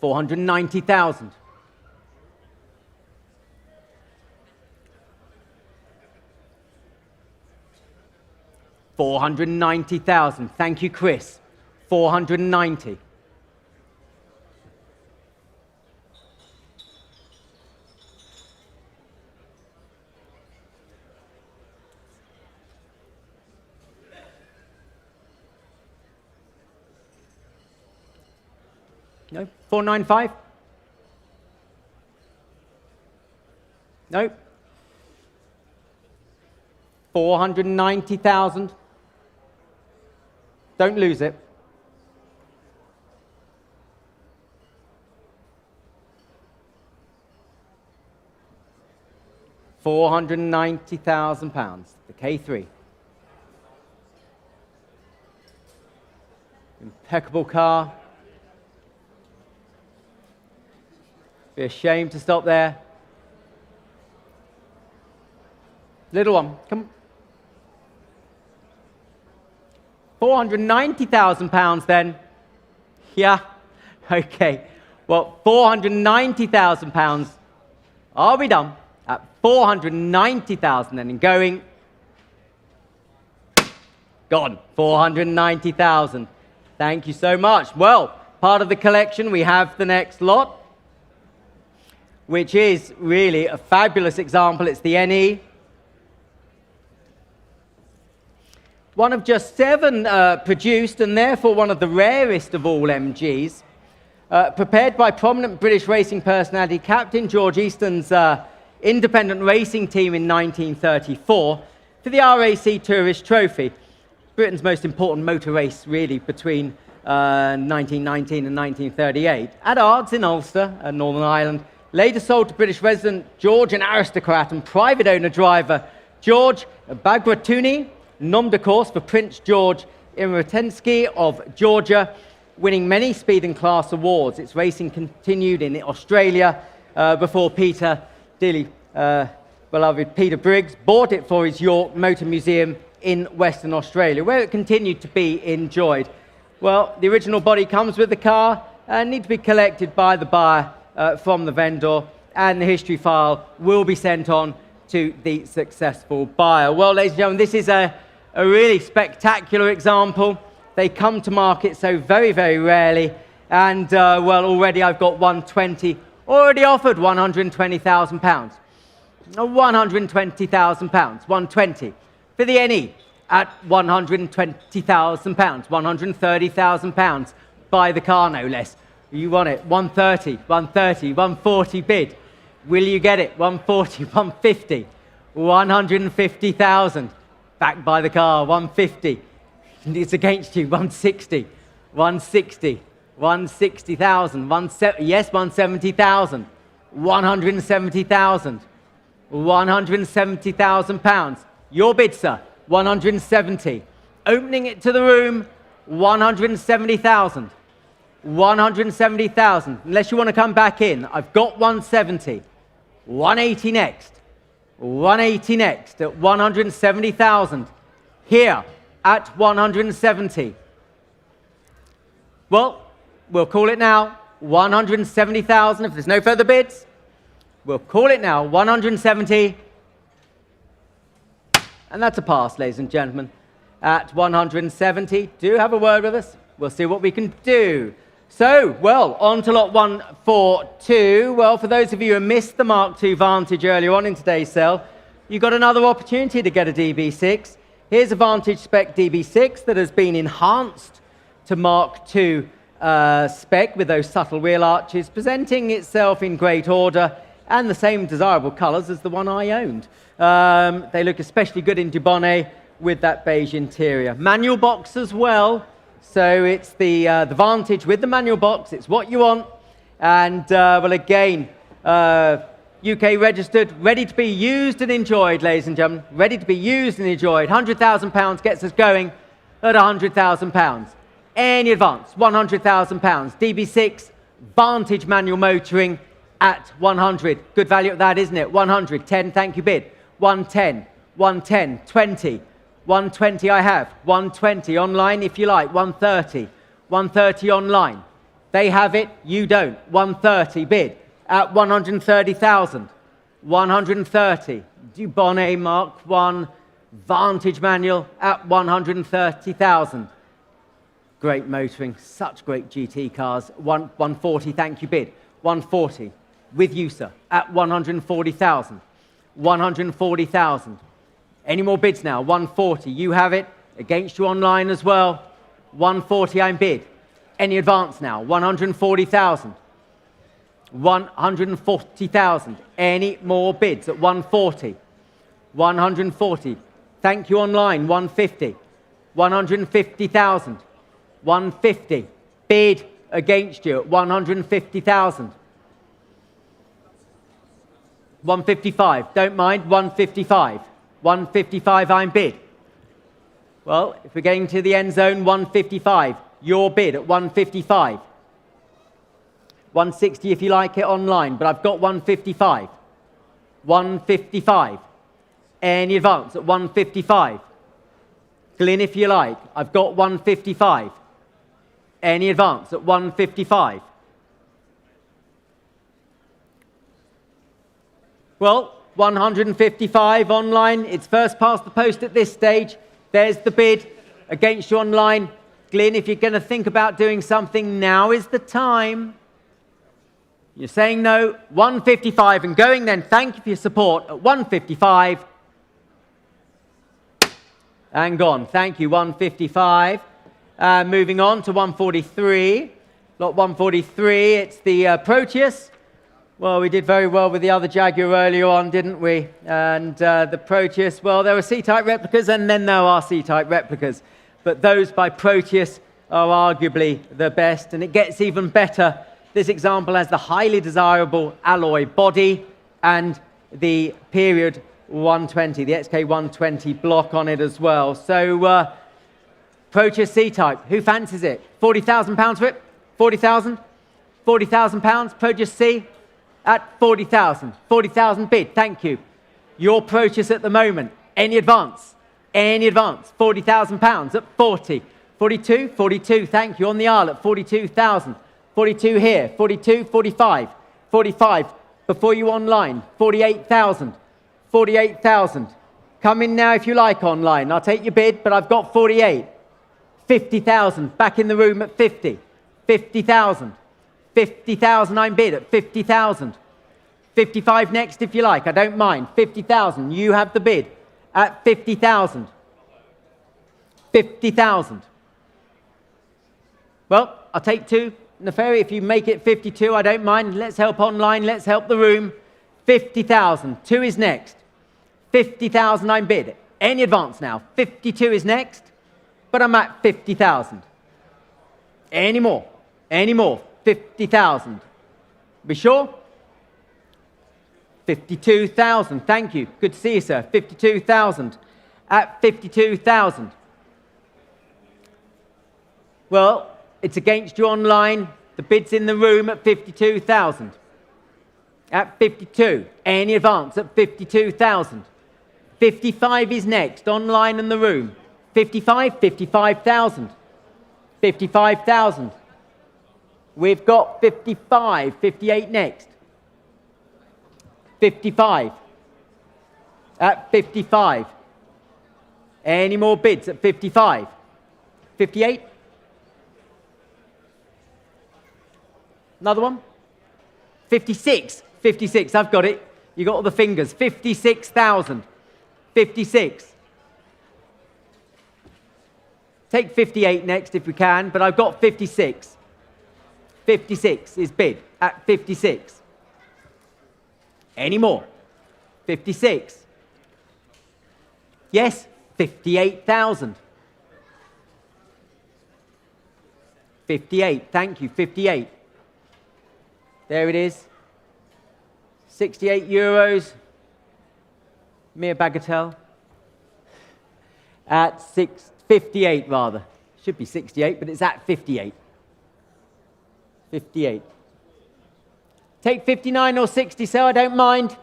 490,000. $490,000. Thank you, Chris. 490. No? 495? No? 490,000. Don't lose it. £490,000. The K3. Impeccable car. Be ashamed to stop there. Little one, come. £490,000 then. Yeah, okay. Well, £490,000. Are we done? At £490,000 then, and going. Gone. £490,000. Thank you so much. Well, part of the collection, we have the next lot, which is really a fabulous example. It's the NE. One of just 7 produced, and therefore one of the rarest of all MGs. Prepared by prominent British racing personality Captain George Easton's independent racing team in 1934 for the RAC Tourist Trophy, Britain's most important motor race, really, between 1919 and 1938. At Ards in Ulster, Northern Ireland, later sold to British resident Georgian aristocrat and private owner driver George Bagratuni, nom de course for Prince George Imretensky of Georgia, winning many speed and class awards. Its racing continued in Australia before Peter, dearly beloved Peter Briggs, bought it for his York Motor Museum in Western Australia, where it continued to be enjoyed. Well, the original body comes with the car and need to be collected by the buyer from the vendor, and the history file will be sent on to the successful buyer. Well, ladies and gentlemen, this is a really spectacular example. They come to market so very, very rarely, and well, already I've got 120, already offered £120,000. £120,000, 120 for the NE at £120,000, £130,000. Buy the car, no less. You want it, 130, 130, 140 bid. Will you get it? 140, 150, 150,000. Back by the car, 150. It's against you, 160, 160, 160,000, yes, 170,000, 170,000, £170,000. Your bid, sir, 170. Opening it to the room, 170,000. 170,000. Unless you want to come back in, I've got 170. 180 next. 180 next at 170,000. Here at 170. Well, we'll call it now 170,000. If there's no further bids, we'll call it now 170. And that's a pass, ladies and gentlemen. At 170, do have a word with us. We'll see what we can do. So, well, on to lot 142. Well, for those of you who missed the Mark II Vantage earlier on in today's sale, you've got another opportunity to get a DB6. Here's a Vantage spec DB6 that has been enhanced to Mark II spec with those subtle wheel arches, presenting itself in great order and the same desirable colours as the one I owned. They look especially good in Dubonnet with that beige interior. Manual box as well. So it's the Vantage with the manual box. It's what you want. And, well, again, UK registered, ready to be used and enjoyed, ladies and gentlemen. Ready to be used and enjoyed. £100,000 gets us going at £100,000. Any advance, £100,000. DB6, Vantage manual motoring at 100. Good value at that, isn't it? 100, 10, thank you bid. 110, 110, 20. 120 I have, 120 online if you like, 130, 130 online. They have it, you don't. 130 bid at 130,000, 130. Dubonnet Mark I Vantage manual at 130,000. Great motoring, such great GT cars. 140, thank you bid. 140 with you, sir, at 140,000, 140,000. Any more bids now? 140. You have it. Against you online as well. 140 I'm bid. Any advance now? 140,000. 140,000. Any more bids at 140? 140. Thank you online. 150. 150,000. 150. Bid against you at 150,000. 155. Don't mind. 155. 155 I'm bid. Well, if we're getting to the end zone, 155. Your bid at 155. 160 if you like it online, but I've got 155. 155. Any advance at 155. Glyn, if you like. I've got 155. Any advance at 155? Well, 155 online. It's first past the post at this stage. There's the bid against you online. Glyn, if you're going to think about doing something, now is the time. You're saying no. 155 and going then. Thank you for your support at 155. And gone. Thank you, 155. Moving on to 143. Lot 143, it's the Proteus. Well, we did very well with the other Jaguar earlier on, didn't we? And the Proteus, well, there were C-type replicas and then there are C-type replicas. But those by Proteus are arguably the best, and it gets even better. This example has the highly desirable alloy body and the period 120, the XK 120 block on it as well. So, Proteus C-type, who fancies it? £40,000 for it? 40,000? £40,000, Proteus C at 40,000. 40,000 bid, thank you. Your Proteus at the moment, any advance? Any advance? £40,000 at 40. 42, 42, thank you, on the aisle at 42,000. 42 here, 42, 45. 45, before you online, 48,000. 48,000. Come in now if you like online. I'll take your bid, but I've got 48. 50,000, back in the room at 50. 50,000. 50,000, I'm bid at 50,000. 55 next if you like, I don't mind. 50,000, you have the bid at 50,000. 50,000. Well, I'll take two. Neferi, if you make it 52, I don't mind. Let's help online, let's help the room. 50,000, two is next. 50,000, I'm bid. Any advance now? 52 is next, but I'm at 50,000. Any more? Any more? 50,000. Be sure? 52,000. Thank you. Good to see you, sir. 52,000. At 52,000. Well, it's against you online. The bid's in the room at 52,000. At 52. Any advance at 52,000. 55 is next, online in the room. 55, 55,000. 55,000. We've got 55, 58 next. 55. At 55. Any more bids at 55? 58? Another one? 56. 56, I've got it. You got all the fingers. 56,000. 56. Take 58 next if we can, but I've got 56. 56 is bid at 56. Any more? 56. Yes, 58,000. 58, thank you, 58. There it is. 68 euros. Mere bagatelle. At 58 rather. Should be 68, but it's at 58. 58. Take 59 or 60, so I don't mind.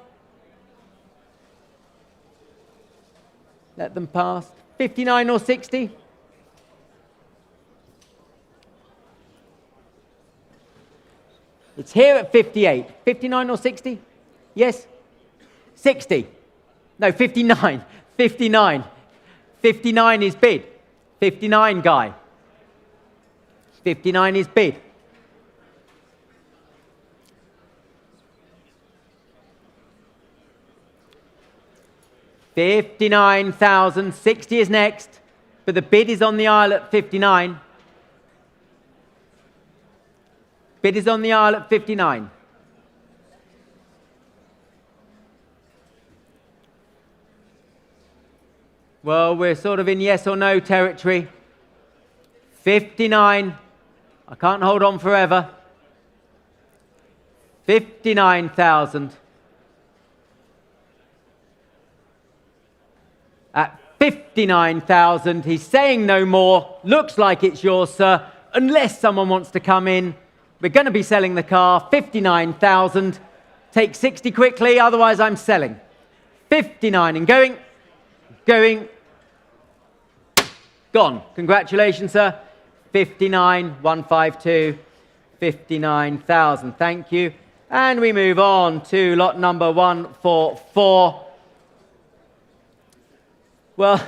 Let them pass. 59 or 60. It's here at 58. 59 or 60? Yes? 60. No, 59. 59. 59 is bid. 59 guy. 59 is bid. $59,000. 60 is next, but the bid is on the aisle at 59. Bid is on the aisle at 59. Well, we're sort of in yes or no territory. 59. I can't hold on forever. 59,000. At 59,000, he's saying no more. Looks like it's yours, sir, unless someone wants to come in. We're going to be selling the car. 59,000. Take 60 quickly, otherwise I'm selling. 59 and going. Going. Gone. Congratulations, sir. 59,152. 59,000. Thank you. And we move on to lot number 144. Well,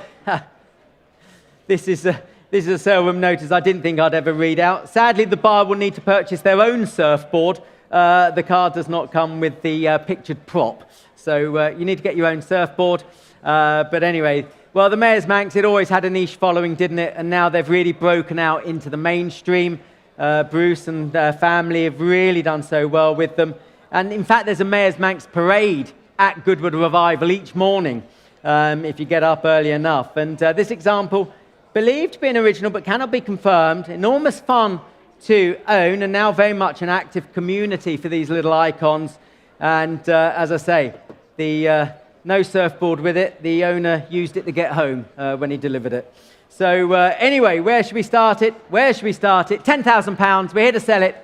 this is a sale room notice I didn't think I'd ever read out. Sadly, the buyer will need to purchase their own surfboard. The car does not come with the pictured prop. So you need to get your own surfboard. But anyway, well, the Mayor's Manx, it always had a niche following, didn't it? And now they've really broken out into the mainstream. Bruce and family have really done so well with them. And in fact, there's a Mayor's Manx parade at Goodwood Revival each morning, if you get up early enough. And this example, believed to be an original but cannot be confirmed, enormous fun to own, and now very much an active community for these little icons. And as I say, the no surfboard with it. The owner used it to get home when he delivered it. So anyway, where should we start it? Where should we start it? £10,000. We're here to sell it.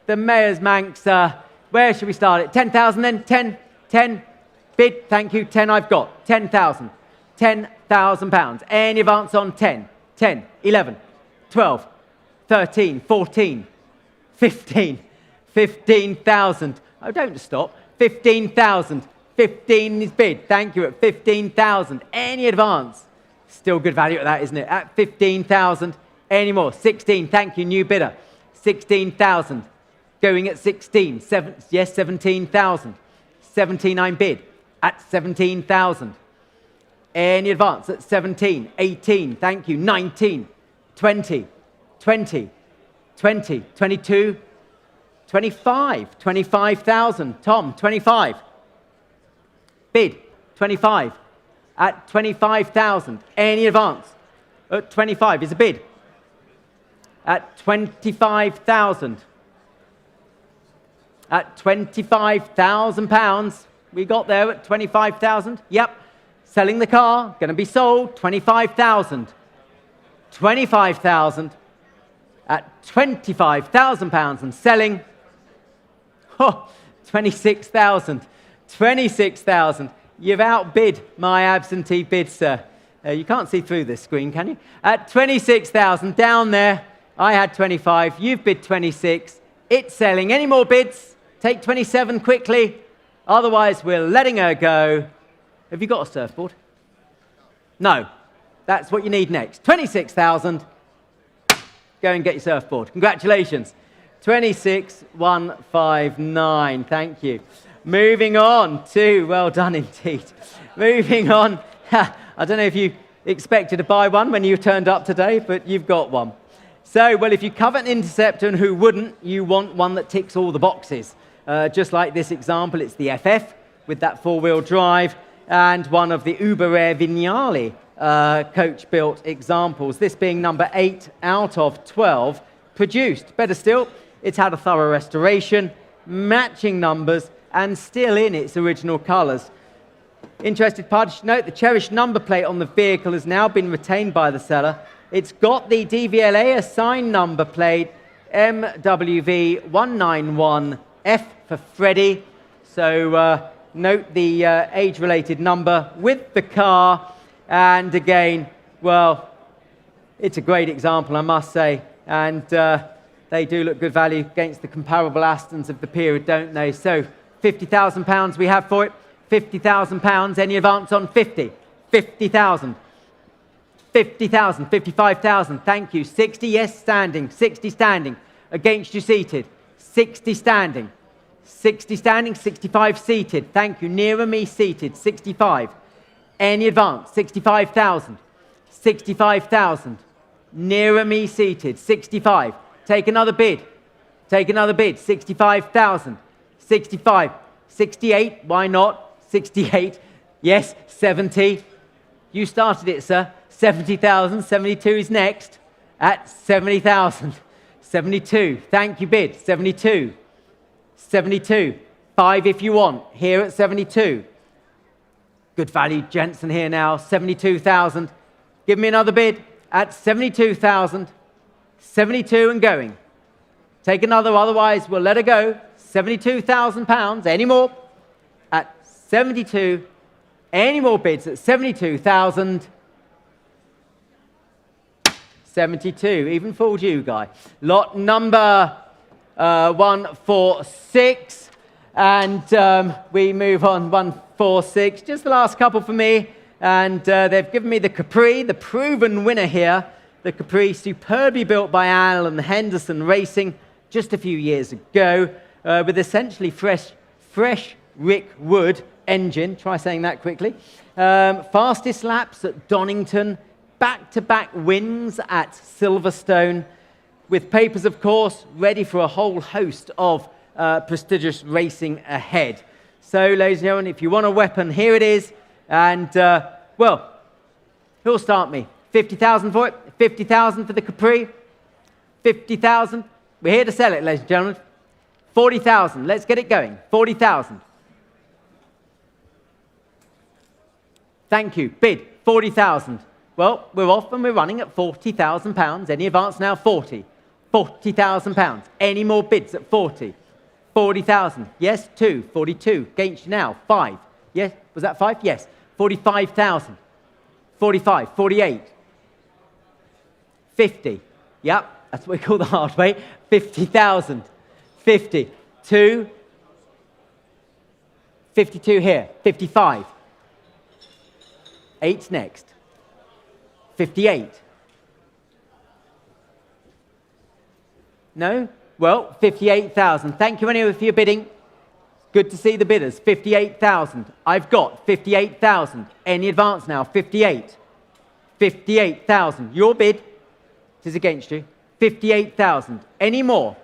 The Mayor's Manx. Where should we start it? 10,000 then? 10? Bid. Thank you. 10 I've got. 10,000. £10,000. Any advance on 10? 10, 11, 12, 13, 14, 15. 15,000. Oh, don't stop. 15,000. 15 is bid. Thank you. At 15,000. Any advance? Still good value at that, isn't it? At 15,000. Any more? 16. Thank you. New bidder. 16,000. Going at 16. Yes, 17,000. 17 I'm bid. At 17,000. Any advance? At 17. 18. Thank you. 19. 20. 20. 20. 22. 25. 25,000. Tom, 25. Bid. 25. At 25,000. Any advance? At 25 is a bid. At 25,000. At £25,000. We got there at 25,000. Yep. Selling the car. Going to be sold. 25,000. 25,000. At £25,000 and selling. Oh, 26,000. 26,000. You've outbid my absentee bid, sir. You can't see through this screen, can you? At 26,000, down there, I had 25. You've bid 26. It's selling. Any more bids? Take 27 quickly. Otherwise, we're letting her go. Have you got a surfboard? No. That's what you need next. 26,000. Go and get your surfboard. Congratulations. 26,159. Thank you. Moving on to, well done indeed. Moving on. I don't know if you expected to buy one when you turned up today, but you've got one. So, well, if you covet an Interceptor, and who wouldn't, you want one that ticks all the boxes. Just like this example, it's the FF with that four-wheel drive and one of the Uber Air Vignale coach-built examples, this being number 8 out of 12 produced. Better still, it's had a thorough restoration, matching numbers, and still in its original colours. Interested parties should note the cherished number plate on the vehicle has now been retained by the seller. It's got the DVLA assigned number plate MWV191F for Freddie. So note the age-related number with the car. And again, well, it's a great example, I must say. And they do look good value against the comparable Astons of the period, don't they? So £50,000 we have for it. £50,000. Any advance on 50? 50,000. 50,000. 55,000. Thank you. 60, yes, standing. 60 standing. Against you seated. 60 standing. 60 standing. 65 seated. Thank you. Nearer me seated. 65. Any advance? 65,000. 65,000. Nearer me seated. 65. Take another bid. Take another bid. 65,000. 65. 68. Why not? 68. Yes. 70. You started it, sir. 70,000. 72 is next. At 70,000. 72. Thank you, bid. 72. 72. 5 if you want. Here at 72. Good value, Jensen here now. 72,000. Give me another bid at 72,000. 72 and going. Take another, otherwise we'll let her go. £72,000. Any more? At 72. Any more bids at 72,000? 72. Even fooled you, Guy. Lot number 146. And we move on, 146. Just the last couple for me. And they've given me the Capri, the proven winner here. The Capri, superbly built by Alan Henderson Racing just a few years ago, with essentially fresh Rick Wood engine. Try saying that quickly. Fastest laps at Donington, back-to-back wins at Silverstone, with papers, of course, ready for a whole host of prestigious racing ahead. So, ladies and gentlemen, if you want a weapon, here it is. And, well, who'll start me? 50,000 for it? 50,000 for the Capri? 50,000? We're here to sell it, ladies and gentlemen. 40,000. Let's get it going. 40,000. Thank you. Bid. 40,000. Well, we're off and we're running at £40,000. Any advance now? 40. £40,000. Any more bids at 40? 40,000. Yes, 2. 42. Against you now. 5. Yes. Was that 5? Yes. 45,000. 45. 48. 50. Yep. That's what we call the hard way. 50,000. 50. 2. 52 here. 55. 8's next. 58. No? Well, 58,000. Thank you anyway for your bidding. Good to see the bidders. 58,000. I've got 58,000. Any advance now? 58. 58,000. Your bid. It is against you. 58,000. Any more?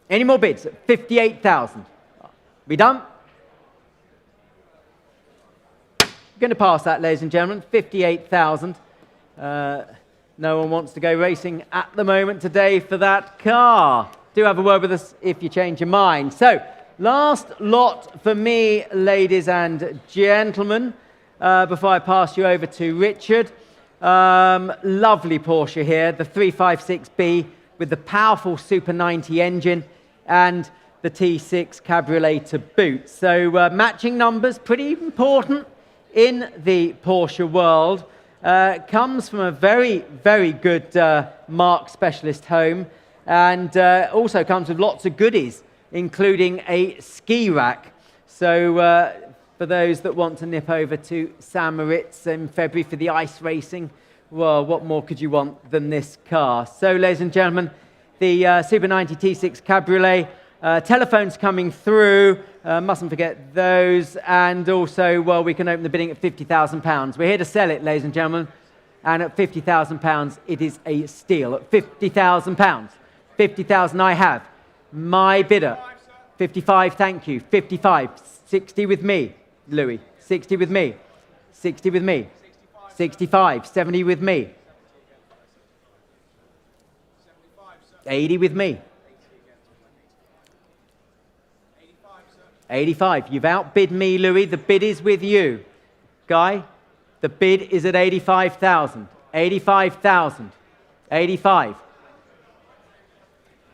Any more bids at 58,000? We done? Going to pass that, ladies and gentlemen. 58,000. No one wants to go racing at the moment today for that car. Do have a word with us if you change your mind. So, last lot for me, ladies and gentlemen, before I pass you over to Richard. Lovely Porsche here, the 356B with the powerful Super 90 engine and the T6 Cabriolet to boot. So, matching numbers, pretty important in the Porsche world. Comes from a very, very good marque specialist home, and also comes with lots of goodies, including a ski rack. So for those that want to nip over to St. Moritz in February for the ice racing, well, what more could you want than this car? So, ladies and gentlemen, the Super 90 T6 Cabriolet. Telephones coming through, mustn't forget those, and also, well, we can open the bidding at £50,000. We're here to sell it, ladies and gentlemen, and at £50,000, it is a steal. At £50,000, 50,000 I have. My bidder, 55, thank you, 55, 60 with me, Louis, 60 with me, 60 with me, 65, 70 with me, 80 with me. 85. You've outbid me, Louis. The bid is with you. Guy, the bid is at 85,000. 85,000. 85.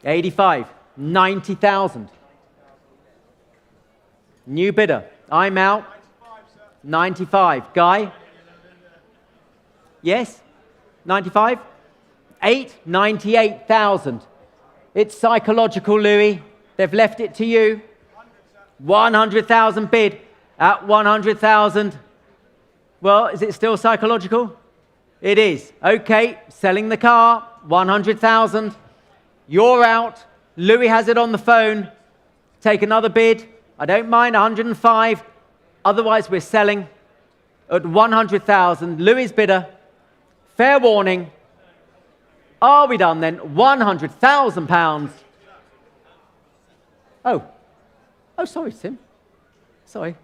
85. 90,000. New bidder. I'm out. 95. Guy? Yes? 95? 8? 98,000. It's psychological, Louis. They've left it to you. 100,000 bid at 100,000. Well, is it still psychological? It is. Okay, selling the car, 100,000. You're out. Louis has it on the phone. Take another bid. I don't mind, 105. Otherwise, we're selling at 100,000. Louis' bidder. Fair warning. Are we done then? £100,000. Oh, sorry, Tim. Sorry.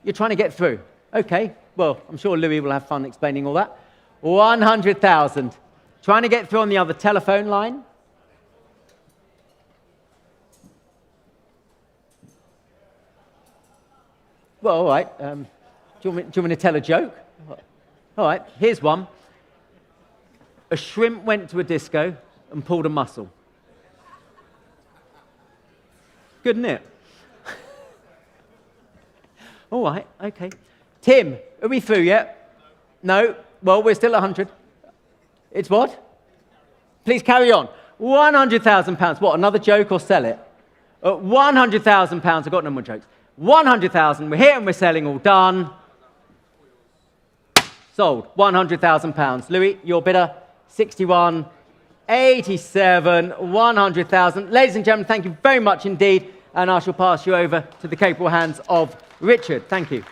You're trying to get through. Okay. Well, I'm sure Louis will have fun explaining all that. 100,000. Trying to get through on the other telephone line. Well, all right. Do you want me to tell a joke? All right. Here's one. A shrimp went to a disco and pulled a muscle. Good, isn't it? All right, okay. Tim, are we through yet? No? Well, we're still at 100. It's what? Please carry on. £100,000. What, another joke or sell it? £100,000. I've got no more jokes. 100,000. We're here and we're selling. All done. Sold. £100,000. Louis, your bidder. 61, 87, 100,000. Ladies and gentlemen, thank you very much indeed. And I shall pass you over to the capable hands of Richard. Thank you.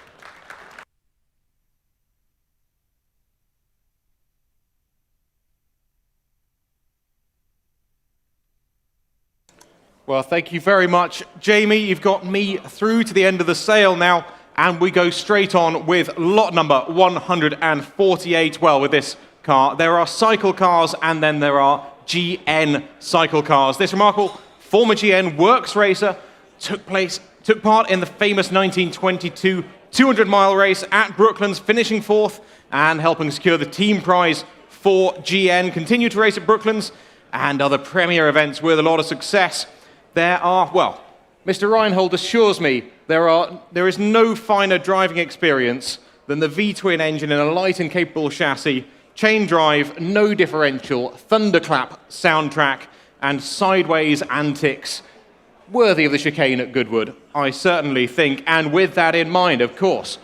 Well, thank you very much, Jamie. You've got me through to the end of the sale now, and we go straight on with lot number 148. Well, with this car, there are cycle cars and then there are GN cycle cars. This remarkable former GN works racer took part in the famous 1922 200-mile race at Brooklands, finishing fourth and helping secure the team prize for GN. Continued to race at Brooklands and other premier events with a lot of success. There are, well, Mr. Reinhold assures me there is no finer driving experience than the V-twin engine in a light and capable chassis, chain drive, no differential, thunderclap soundtrack, and sideways antics worthy of the chicane at Goodwood, I certainly think. And with that in mind, of course,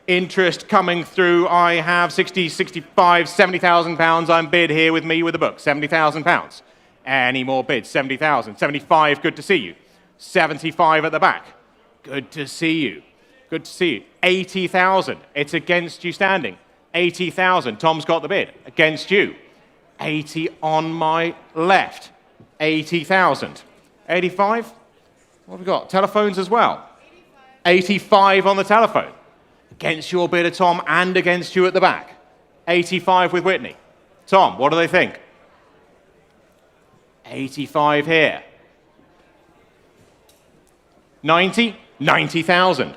interest coming through. I have 60, 65, 70,000 pounds. I'm bid here with me with the book, 70,000 pounds. Any more bids? 70,000. 75, good to see you. 75 at the back. Good to see you. Good to see you. 80,000. It's against you standing. 80,000. Tom's got the bid. Against you. 80 on my left. 80,000. 85? What have we got? Telephones as well. 85 on the telephone. Against your bidder, Tom, and against you at the back. 85 with Whitney. Tom, what do they think? 85 here. 90? 90,000.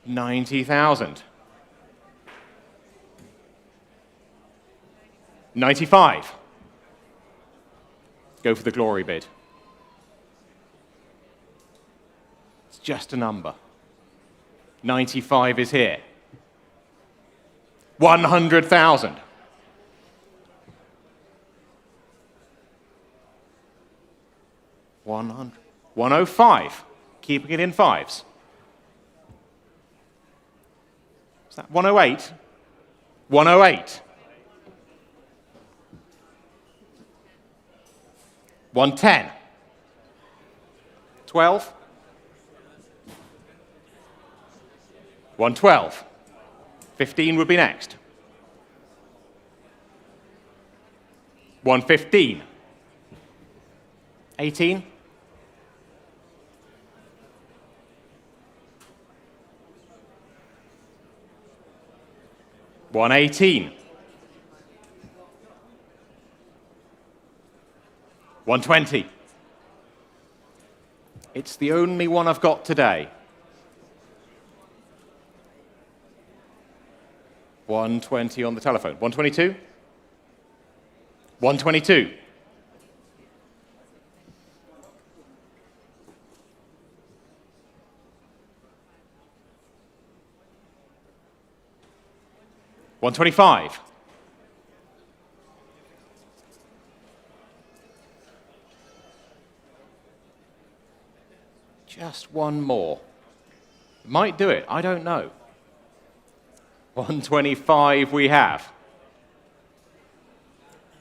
90,000. 95. Go for the glory bid. It's just a number. 95 is here. 100,000. 100. 105. Keeping it in fives. Is that 108? 108. 110. 12. 112. 15 would be next. 115. 18. 118. 120. It's the only one I've got today. 120 on the telephone. 122. 122. 125. 'Just one more. Might do it, I don't know. 125 we have.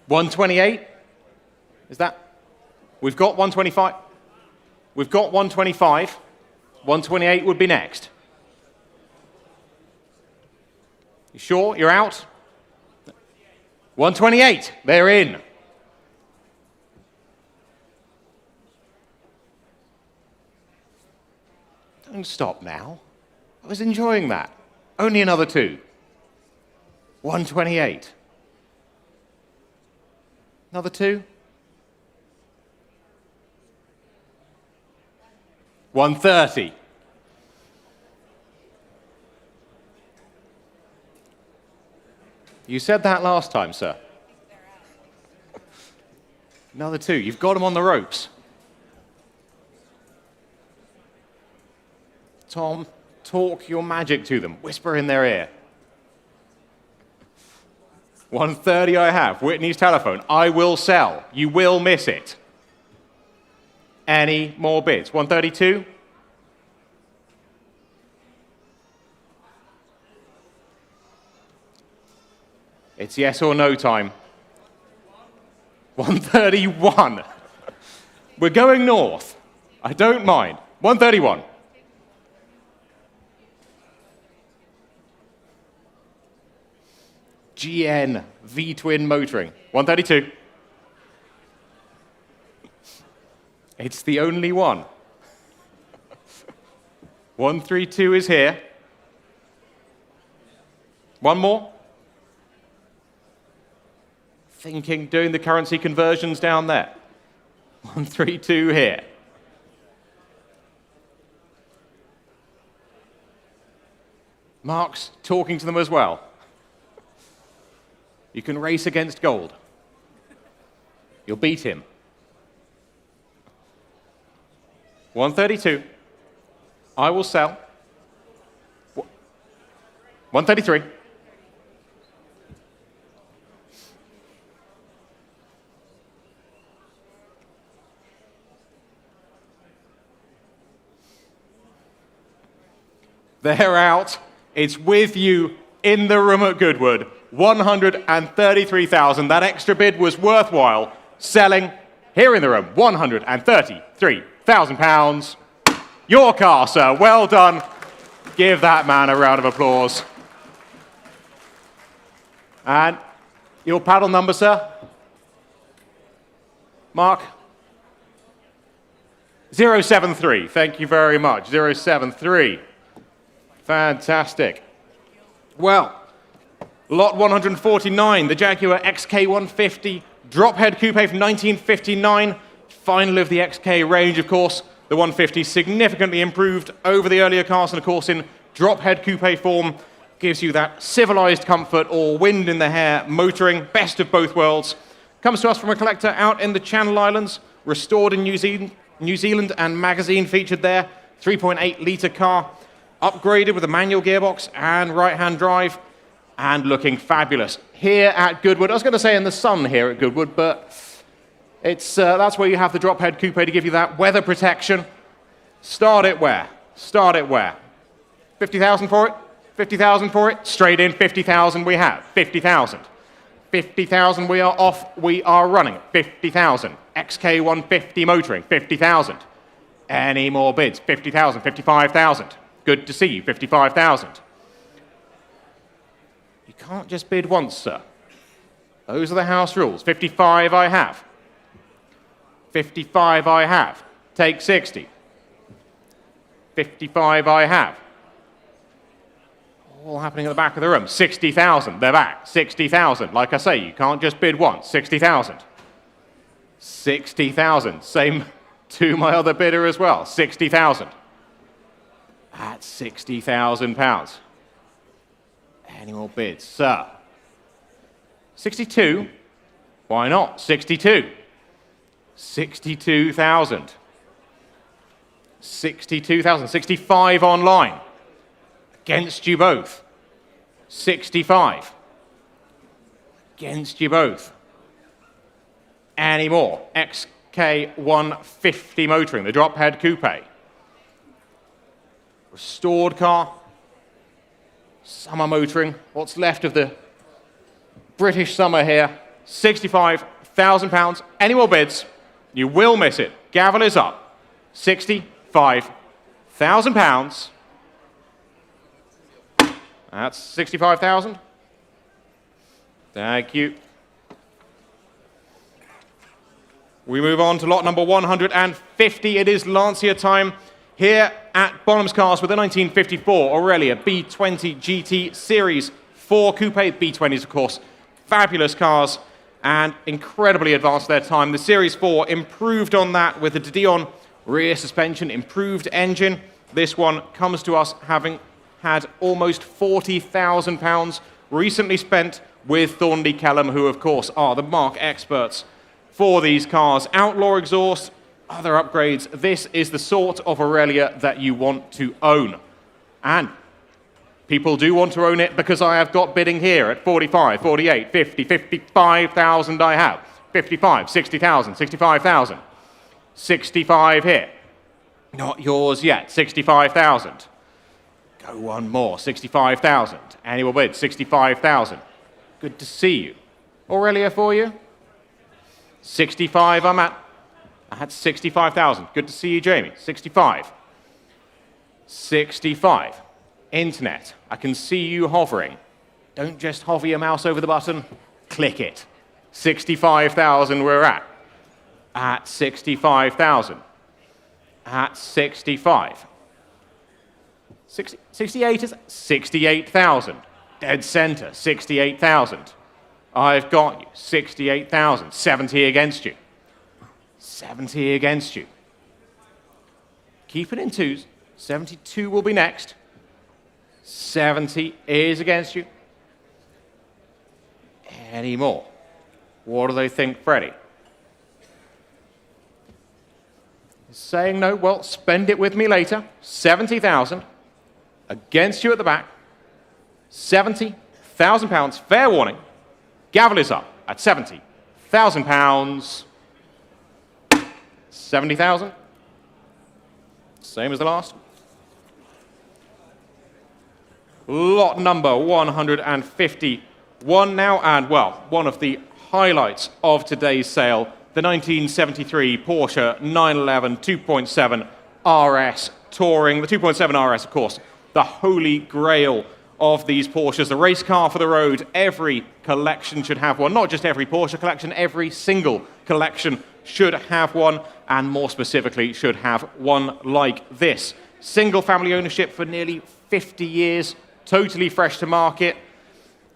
128? Is that? We've got 125. We've got 125. 128 would be next. You sure? You're out? 128. They're in. Don't stop now. I was enjoying that. Only another two. 128. Another two. 130. You said that last time, sir. Another two. You've got them on the ropes. Tom, talk your magic to them. Whisper in their ear. 130 I have. Whitney's telephone. I will sell. You will miss it. Any more bids? 132? It's yes or no time. 131. We're going north. I don't mind. 131. GN V-twin motoring. 132. It's the only one. 132 is here. One more. Thinking, doing the currency conversions down there. 132 here. Mark's talking to them as well. You can race against gold. You'll beat him. 132. I will sell. 133. They're out. It's with you in the room at Goodwood. 133,000. That extra bid was worthwhile. Selling here in the room. 133,000 pounds. Your car, sir. Well done. Give that man a round of applause. And your paddle number, sir? Mark? 073. Thank you very much. 073. Fantastic. Well, lot 149, the Jaguar XK150 drop head coupe from 1959. Final of the XK range, of course. The 150 significantly improved over the earlier cars, and of course in drop head coupe form gives you that civilized comfort or wind in the hair motoring, best of both worlds. Comes to us from a collector out in the Channel Islands, restored in New Zealand and magazine featured there. 3.8 litre car. Upgraded with a manual gearbox and right-hand drive, and looking fabulous. Here at Goodwood, I was going to say in the sun here at Goodwood, but it's that's where you have the drop head coupe to give you that weather protection. Start it where? Start it where? 50,000 for it? 50,000 for it? Straight in, 50,000 we have. 50,000. 50,000 we are off, we are running. 50,000. XK150 motoring, 50,000. Any more bids? 50,000, 55,000. Good to see you, 55,000. You can't just bid once, sir. Those are the house rules. 55 I have. 55 I have. Take 60. 55 I have. All happening at the back of the room. 60,000, they're back. 60,000. Like I say, you can't just bid once. 60,000. 60,000. Same to my other bidder as well. 60,000. At £60,000. Any more bids? Sir. 62? Why not? 62. 62,000. 62,000. 65 online. Against you both. 65. Against you both. Any more? XK150 motoring, the drop head coupe. Restored car, summer motoring, what's left of the British summer here, £65,000. Any more bids? You will miss it. Gavel is up. £65,000. That's 65,000. Thank you. We move on to lot number 150. It is Lancia time. Here at Bonhams Cars with the 1954 Aurelia B20 GT Series 4 Coupe. B20s, of course, fabulous cars and incredibly advanced their time. The Series 4 improved on that with the De Dion rear suspension, improved engine. This one comes to us having had almost £40,000 recently spent with Thornley Kellum, who, of course, are the marque experts for these cars. Outlaw exhaust, other upgrades. This is the sort of Aurelia that you want to own. And People do want to own it because I have got bidding here at 45, 48, 50, 55,000 I have. 55, 60,000, 65,000. 65 here. Not yours yet. 65,000. Go one more. 65,000. Annual bid. 65,000. Good to see you. Aurelia for you. 65 I'm at. I had 65,000. Good to see you, Jamie. 65. 65. Internet. I can see you hovering. Don't just hover your mouse over the button. Click it. 65,000 we're at. At 65,000. At 65. 68 is 68,000. Dead center, 68,000. I've got you, 68,000. 70 against you. 70 against you. Keep it in twos. 72 will be next. 70 is against you. Any more? What do they think, Freddie? Saying no, well, spend it with me later. 70,000 against you at the back. 70,000 pounds. Fair warning. Gavel is up at 70,000 pounds. 70,000. Same as the last. Lot number 151 now, and well, one of the highlights of today's sale, the 1973 Porsche 911 2.7 RS Touring. The 2.7 RS, of course, the holy grail of these Porsches, the race car for the road. Every collection should have one. Not just every Porsche collection, every single collection should have one, and more specifically, should have one like this. Single family ownership for nearly 50 years, totally fresh to market.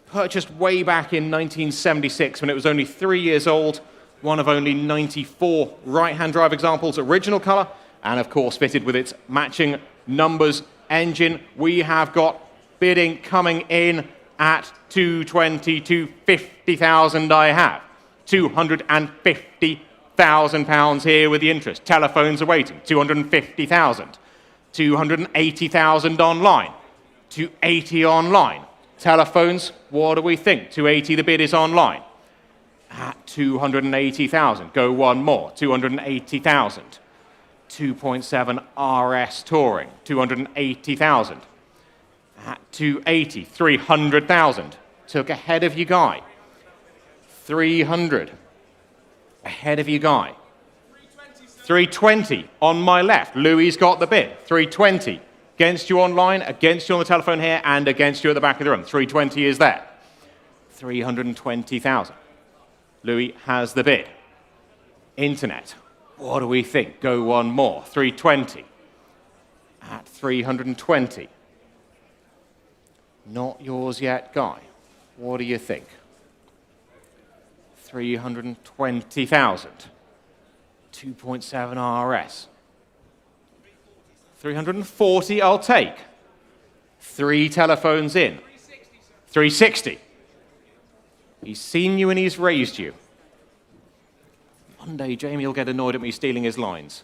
Purchased way back in 1976 when it was only 3 years old. One of only 94 right-hand drive examples, original color, and of course fitted with its matching numbers engine. We have got bidding coming in at 220, 250,000 I have. 250,000 pounds here with the interest. Telephones are waiting. 250,000. 280,000 online. 280 online. Telephones, what do we think? 280, the bid is online. At 280,000. Go one more. 280,000. 2.7 RS Touring. 280,000. At 280, 300,000. Took ahead of you, Guy. 300. Ahead of you, Guy. 320 on my left. Louis got the bid. 320. Against you online, against you on the telephone here, and against you at the back of the room. 320 is there. 320,000. Louis has the bid. Internet. What do we think? Go one more. 320. At 320. Not yours yet, Guy. What do you think? 320,000. 2.7 RS. 340 I'll take. 3 telephones in. 360. He's seen you and he's raised you. One day Jamie will get annoyed at me stealing his lines.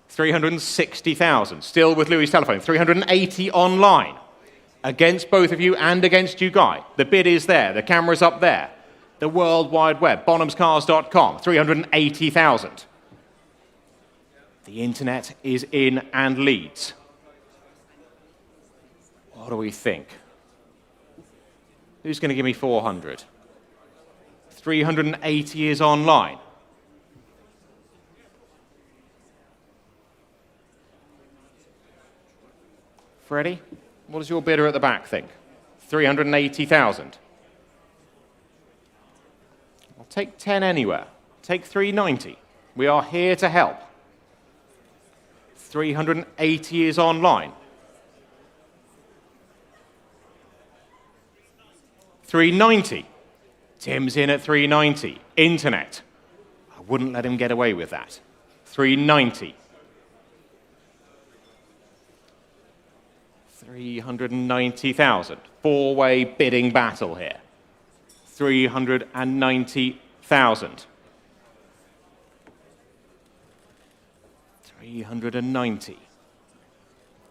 360,000. Still with Louis' telephone. 380 online. Against both of you and against you, Guy. The bid is there. The camera's up there. The World Wide Web. Bonhamscars.com. 380,000. The internet is in and leads. What do we think? Who's going to give me 400? 380 is online. Freddie, what does your bidder at the back think? 380,000. I'll take 10 anywhere. Take 390. We are here to help. 380 is online. 390. Tim's in at 390. Internet. I wouldn't let him get away with that. 390. 390,000. Four-way bidding battle here. 390,000. 390.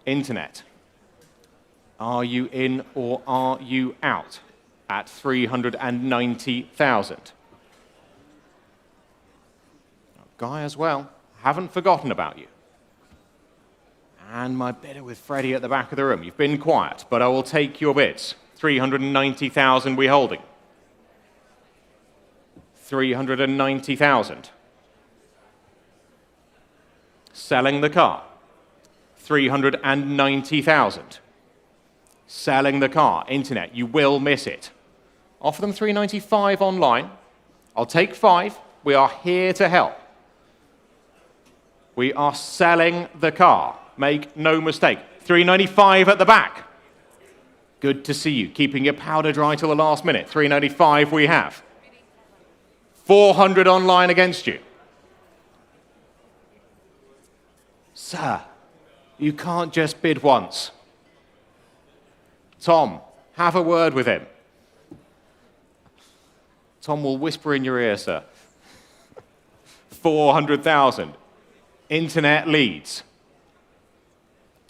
Internet. Are you in or are you out at 390,000? Guy as well, haven't forgotten about you. And my bidder with Freddie at the back of the room. You've been quiet, but I will take your bids. 390,000 we holding. 390,000. Selling the car. 390,000. Selling the car. Internet, you will miss it. Offer them 395 online. I'll take 5. We are here to help. We are selling the car. Make no mistake. 395 at the back. Good to see you. Keeping your powder dry till the last minute. 395 we have. 400 online against you. Sir, you can't just bid once. Tom, have a word with him. Tom will whisper in your ear, sir. 400,000. Internet leads.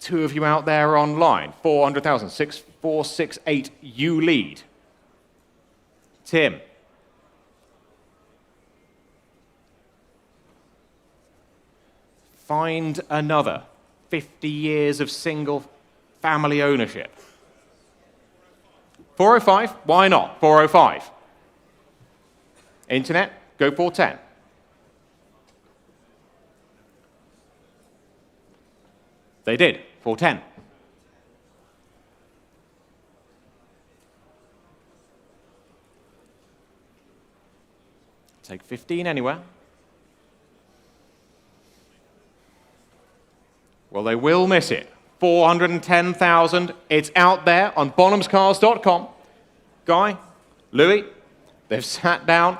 2 of you out there online. 400,000. 6468, you lead. Tim. Find another. 50 years of single family ownership. 405, why not? 405. Internet, go 410. They did, 410. Take 15 anywhere. Well, they will miss it. 410,000. It's out there on bonhamscars.com. Guy, Louis, they've sat down.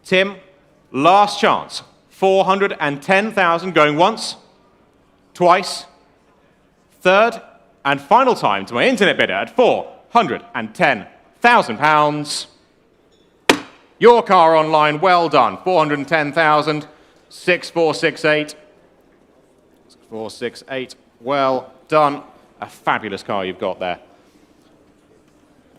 Tim, last chance. 410,000 going once, twice, third, and final time to my internet bidder at £410,000. Your car online, well done. 410,000, 6468. 6468, well done. A fabulous car you've got there.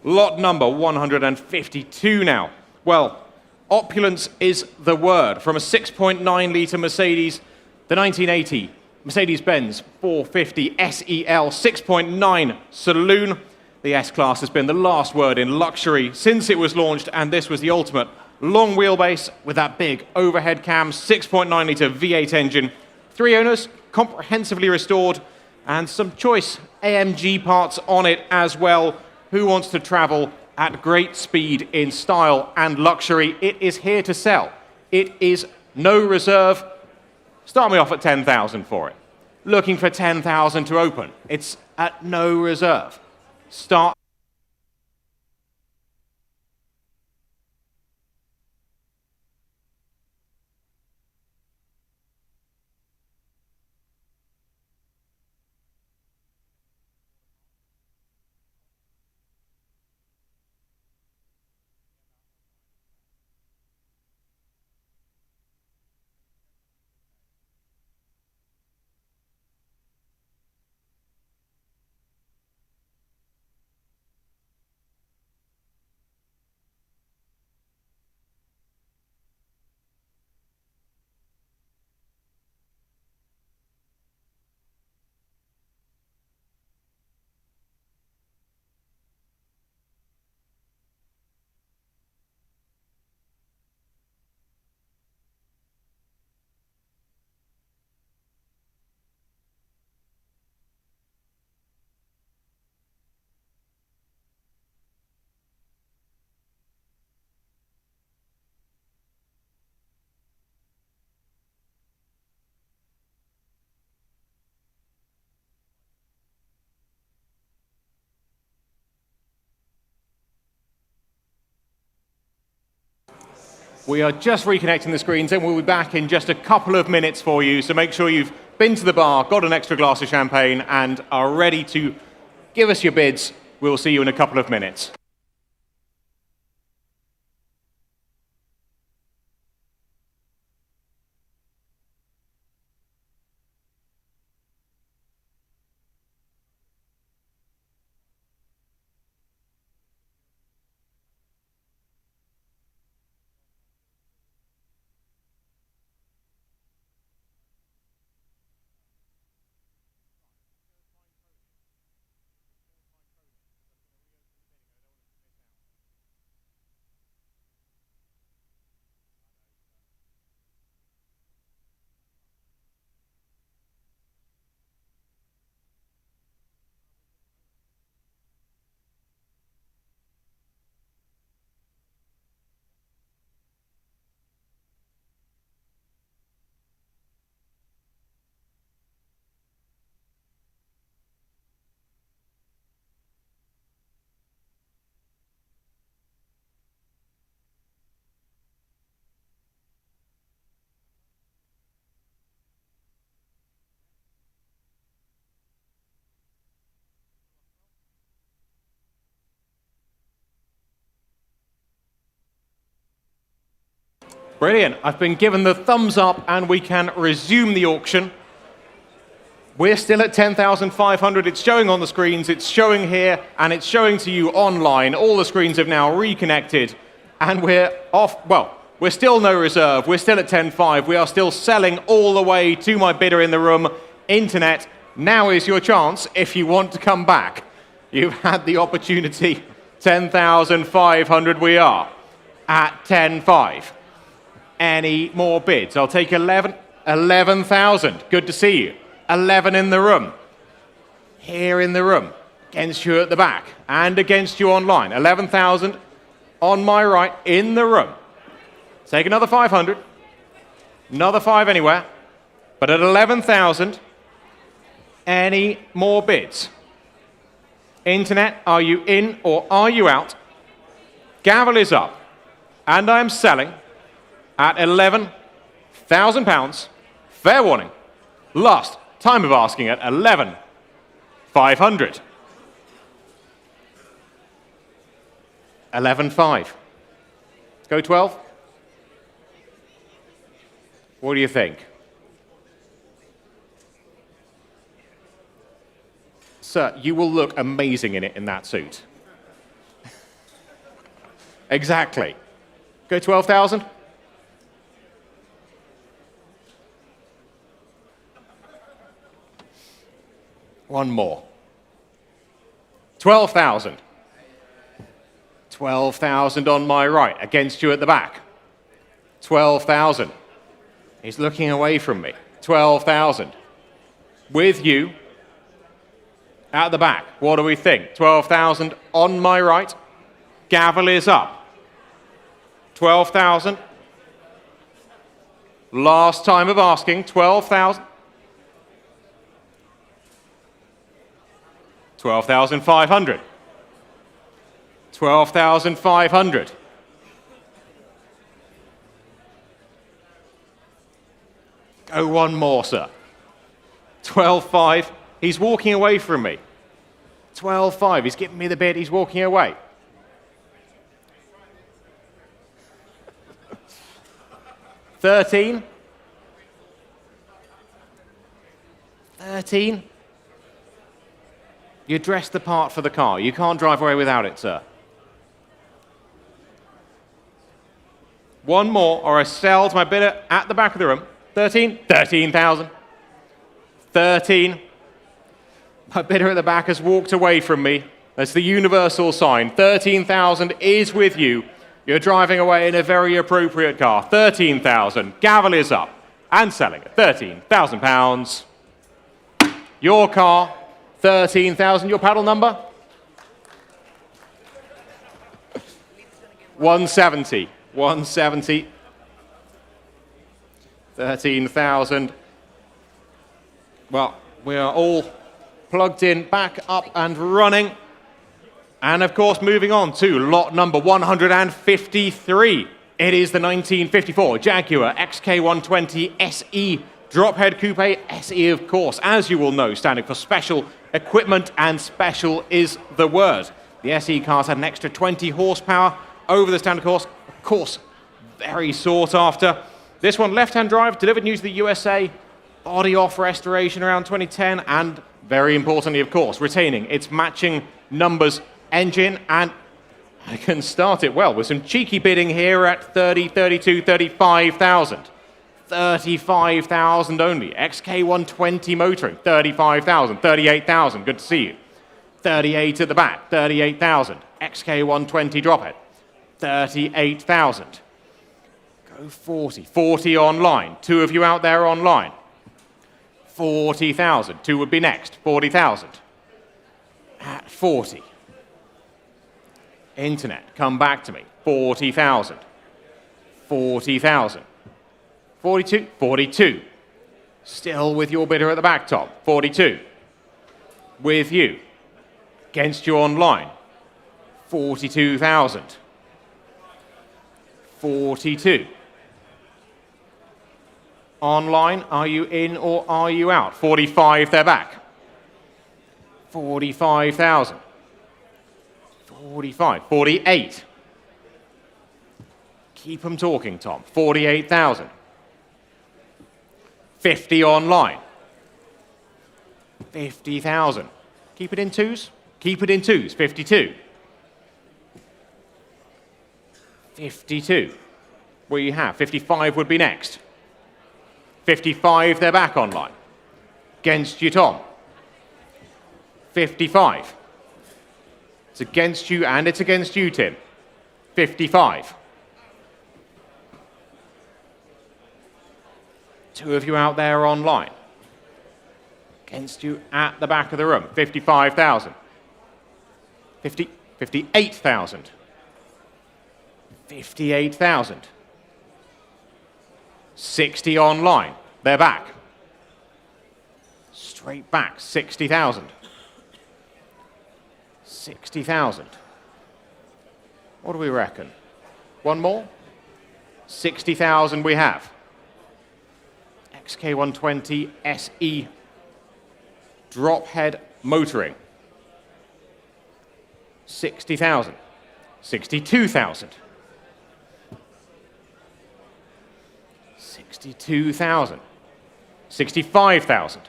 Lot number 152 now. Well, opulence is the word. From a 6.9-litre Mercedes, the 1980 Mercedes-Benz 450 SEL 6.9 Saloon. The S-Class has been the last word in luxury since it was launched, and this was the ultimate long wheelbase with that big overhead cam, 6.9-litre V8 engine. 3 owners, comprehensively restored, and some choice AMG parts on it as well. Who wants to travel at great speed in style and luxury? It is here to sell. It is no reserve. Start me off at 10,000 for it. Looking for 10,000 to open. It's at no reserve. Start. We are just reconnecting the screens and we'll be back in just a couple of minutes for you. So make sure you've been to the bar, got an extra glass of champagne, and are ready to give us your bids. We'll see you in a couple of minutes. Brilliant. I've been given the thumbs up and we can resume the auction. We're still at 10,500. It's showing on the screens, it's showing here, and it's showing to you online. All the screens have now reconnected, and we're off. Well, we're still no reserve. We're still at 10.5. We are still selling all the way to my bidder in the room. Internet, now is your chance if you want to come back. You've had the opportunity. 10,500 we are at 10.5. Any more bids? I'll take 11,000. Good to see you. 11 in the room. Here in the room. Against you at the back. And against you online. 11,000 on my right in the room. Take another 500. Another 5 anywhere. But at 11,000, any more bids? Internet, are you in or are you out? Gavel is up. And I'm selling at £11,000. Fair warning. Last time of asking at 11,500. 11.5. Go 12. What do you think? Sir, you will look amazing in it in that suit. Exactly. Go 12,000. One more. 12,000. 12,000 on my right, against you at the back. 12,000. He's looking away from me. 12,000. With you at the back. What do we think? 12,000 on my right. Gavel is up. 12,000. Last time of asking. 12,000. 12,500. 12,500. Go one more, sir. 12.5. He's walking away from me. 12.5. He's giving me the bid. He's walking away. $13. 13. You dressed the part for the car. You can't drive away without it, sir. One more, or I sell to my bidder at the back of the room. 13. 13,000. 13. My bidder at the back has walked away from me. That's the universal sign. 13,000 is with you. You're driving away in a very appropriate car. 13,000. Gavel is up and selling at £13,000. Your car, 13,000. Your paddle number? 170. 170. 13,000. Well, we are all plugged in, back up and running. And of course, moving on to lot number 153. It is the 1954 Jaguar XK120 SE Drophead Coupe. SE, of course, as you will know, standing for special equipment, and special is the word. The SE cars had an extra 20 horsepower over the standard course. Of course, very sought after. This one, left-hand drive, delivered new to the USA. Body off restoration around 2010, and very importantly, of course, retaining its matching numbers engine. And I can start it well with some cheeky bidding here at 30, 32, 35,000. 35,000 only. XK120 motoring, 35,000, 38,000. Good to see you. 38 at the back, 38,000. XK120 drophead, 38,000. Go 40. 40 online. Two of you out there online. 40,000. Two would be next. 40,000. At 40. Internet, come back to me. 40,000. 40,000. 42. 42. Still with your bidder at the back top. 42. With you. Against you online. 42,000. 42. Online, are you in or are you out? 45, they're back. 45,000. 45. 48. Keep them talking, Tom. 48,000. 50 online. 50,000. Keep it in twos. Keep it in twos. 52. 52. What do you have? 55 would be next. 55, they're back online. Against you, Tom. 55. It's against you and it's against you, Tim. 55. Two of you out there online. Against you at the back of the room. 55,000. 58,000. 58,000. 60 online. They're back. Straight back. 60,000. 60,000. What do we reckon? One more? 60,000 we have. XK120 SE drop head motoring. 60,000. 62,000. 62,000. 65,000.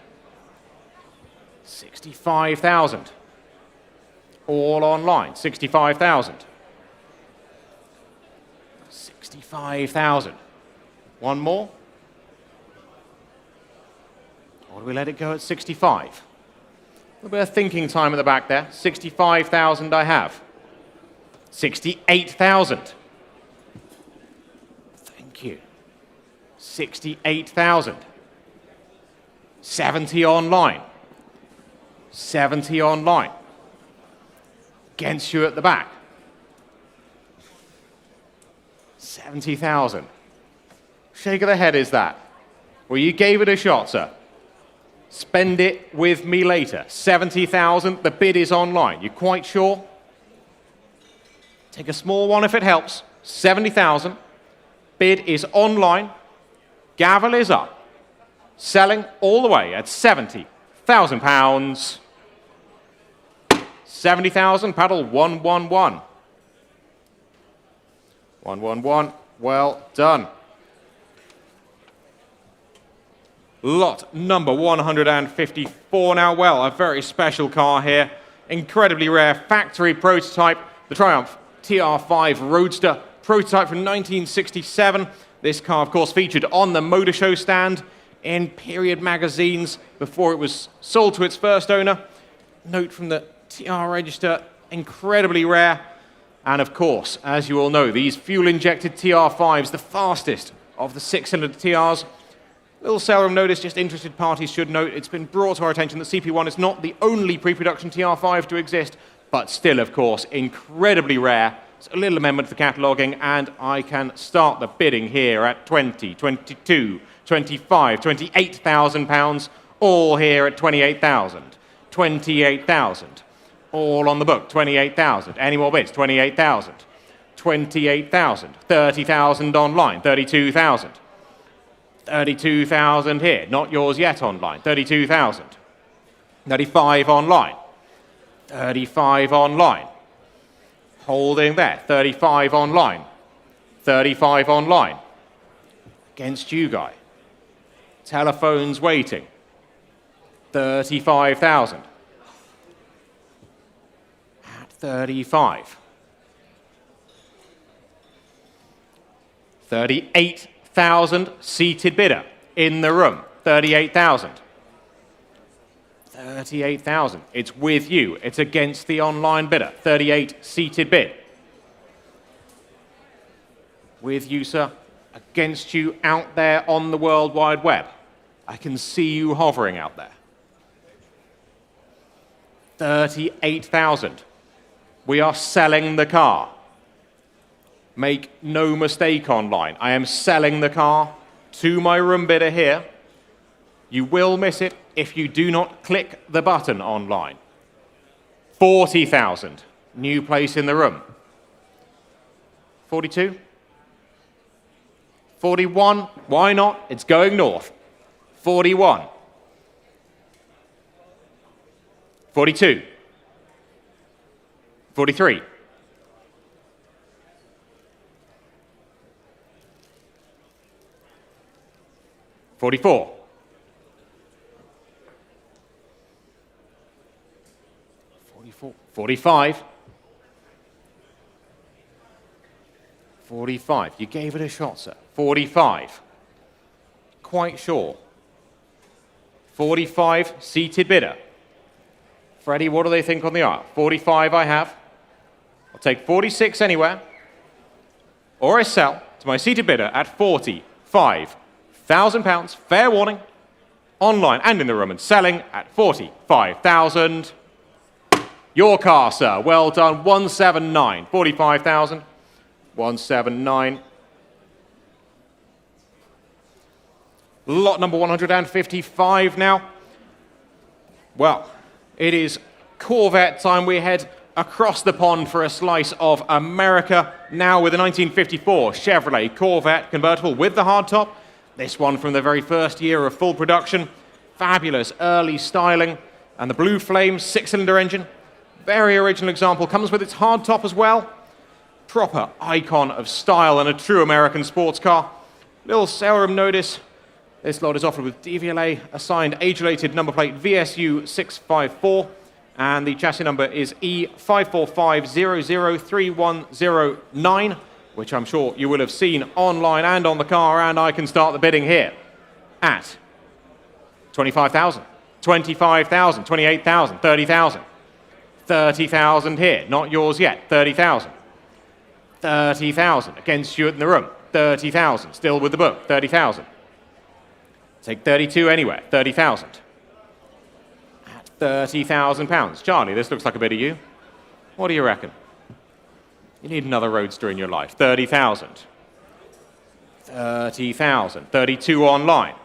65,000. All online. 65,000. 65,000. One more. Or do we let it go at 65? A little bit of thinking time at the back there. 65,000 I have. 68,000. Thank you. 68,000. 70 online. 70 online. Against you at the back. 70,000. Shake of the head is that? Well, you gave it a shot, sir. Spend it with me later. 70,000, the bid is online. You quite sure? Take a small one if it helps. 70,000, bid is online. Gavel is up. Selling all the way at £70,000. 70,000, paddle 111. 111, well done. Lot number 154 now. Well, a very special car here. Incredibly rare factory prototype. The Triumph TR5 Roadster prototype from 1967. This car, of course, featured on the Motor Show stand in period magazines before it was sold to its first owner. Note from the TR register, incredibly rare. And of course, as you all know, these fuel-injected TR5s, the fastest of the six-cylinder TRs. Little sale room notice, just interested parties should note, it's been brought to our attention that CP1 is not the only pre-production TR5 to exist, but still, of course, incredibly rare. It's a little amendment for cataloguing, and I can start the bidding here at 20, 22, 25, 28,000 pounds, all here at 28,000. 28,000. All on the book, 28,000. Any more bids? 28,000. 28,000. 30,000 online, 32,000. 32,000 here, not yours yet online, 32,000. 35 online. 35 online. Holding there, 35 online. 35 online. Against you, guy. Telephones waiting. 35,000. At 35. 38,000 seated bidder in the room. 38,000. 38,000. It's with you. It's against the online bidder. 38 seated bid. With you, sir. Against you out there on the World Wide Web. I can see you hovering out there. 38,000. We are selling the car. Make no mistake online. I am selling the car to my room bidder here. You will miss it if you do not click the button online. 40,000. New place in the room. 42? 41? Why not? It's going north. 41. 42. 43. 44. 44. 45. 45. You gave it a shot, sir. 45. Quite sure. 45, seated bidder. Freddie, what do they think on the aisle? 45 I have. I'll take 46 anywhere. Or I sell to my seated bidder at £45,000. Fair warning. Online and in the room and selling at 45,000. Your car, sir. Well done. 179. 45,000. 179. Lot number 155 now. Well, it is Corvette time. We head across the pond for a slice of America, now with a 1954 Chevrolet Corvette convertible with the hardtop. This one from the very first year of full production. Fabulous early styling. And the blue flame 6-cylinder engine. Very original example. Comes with its hardtop as well. Proper icon of style and a true American sports car. Little sale room notice. This lot is offered with DVLA assigned age-related number plate VSU 654, and the chassis number is E545003109, which I'm sure you will have seen online and on the car, and I can start the bidding here at 25,000, 25,000, 28,000, 30,000, 30,000 here, not yours yet, 30,000, 30,000 against Stuart in the room, 30,000, still with the book, 30,000. Take 32 anywhere, 30,000. At £30,000. Charlie, this looks like a bit of you. What do you reckon? You need another roadster in your life. 30,000. 30,000. 32 online.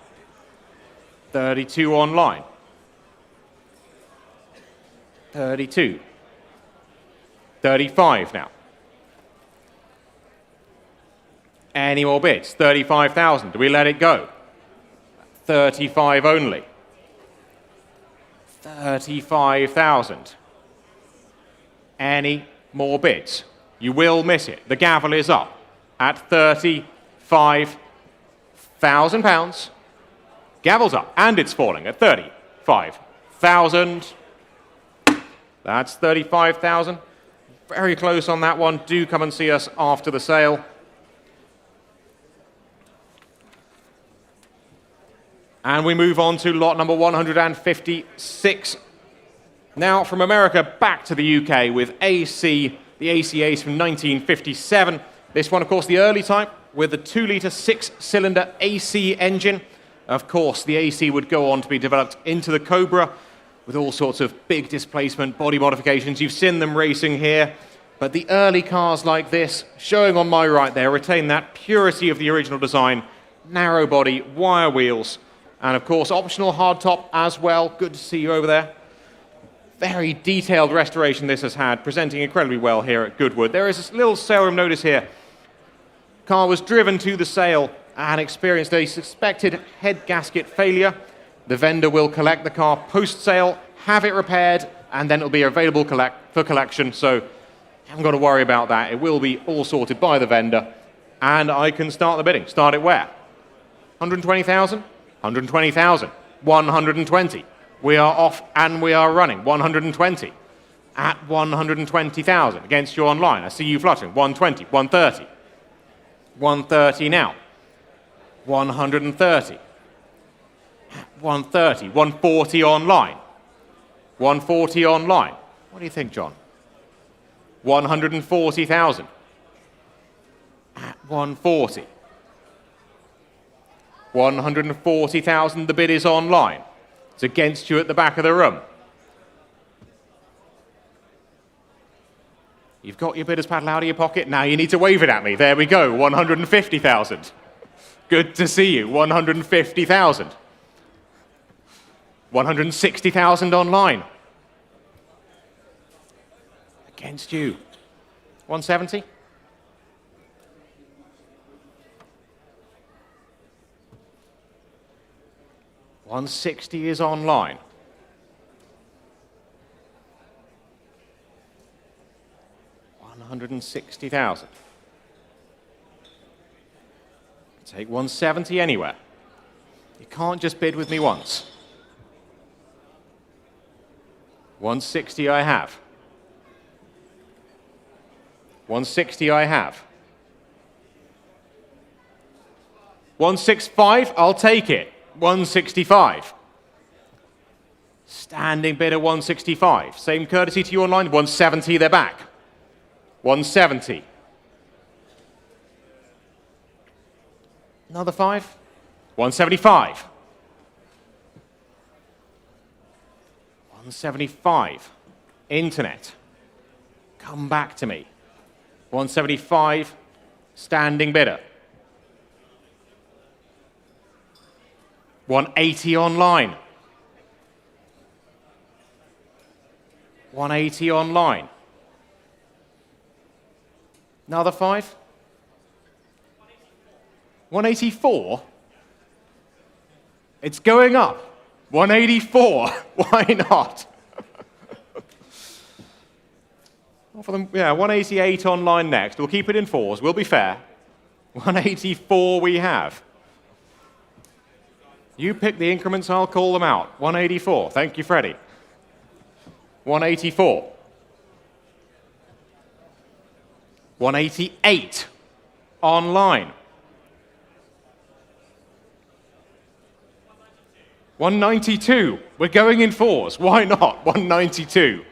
32 online. 32. 35 now. Any more bids? 35,000. Do we let it go? 35 only. 35,000. Any more bids? You will miss it. The gavel is up at £35,000. Gavel's up, and it's falling at 35,000. That's 35,000. Very close on that one. Do come and see us after the sale. And we move on to lot number 156. Now from America back to the UK with AC, the AC Ace from 1957. This one, of course, the early type with the 2-litre 6-cylinder AC engine. Of course, the AC would go on to be developed into the Cobra with all sorts of big displacement body modifications. You've seen them racing here. But the early cars like this, showing on my right there, retain that purity of the original design. Narrow body, wire wheels. And of course, optional hardtop as well. Good to see you over there. Very detailed restoration this has had, presenting incredibly well here at Goodwood. There is a little sale room notice here. Car was driven to the sale and experienced a suspected head gasket failure. The vendor will collect the car post-sale, have it repaired, and then it'll be available for collection. So you haven't got to worry about that. It will be all sorted by the vendor. And I can start the bidding. Start it where? 120,000? 120,000. 120. We are off and we are running. 120. At 120,000. Against you online. I see you fluttering. 120. 130. 130 now. 130. 130. 140 online. 140 online. What do you think, John? 140,000. At 140. 140,000, the bid is online. It's against you at the back of the room. You've got your bidder's paddle out of your pocket. Now you need to wave it at me. There we go, 150,000. Good to see you, 150,000. 160,000 online. Against you. 170? 160 is online. 160,000. Take 170 anywhere. You can't just bid with me once. 160 I have. 160 I have. 165, I'll take it. 165. Standing bid at 165. Same courtesy to you online. 170, they're back. 170. Another 5. 175. 175. Internet. Come back to me. 175. Standing bidder. 180 online. 180 online. Another 5. 184. It's going up. 184. Why not? For them, yeah, 188 online next. We'll keep it in 4s. We'll be fair. 184 we have. You pick the increments, I'll call them out. 184. Thank you, Freddie. 184. 188 online. 192. We're going in 4s. Why not? 192.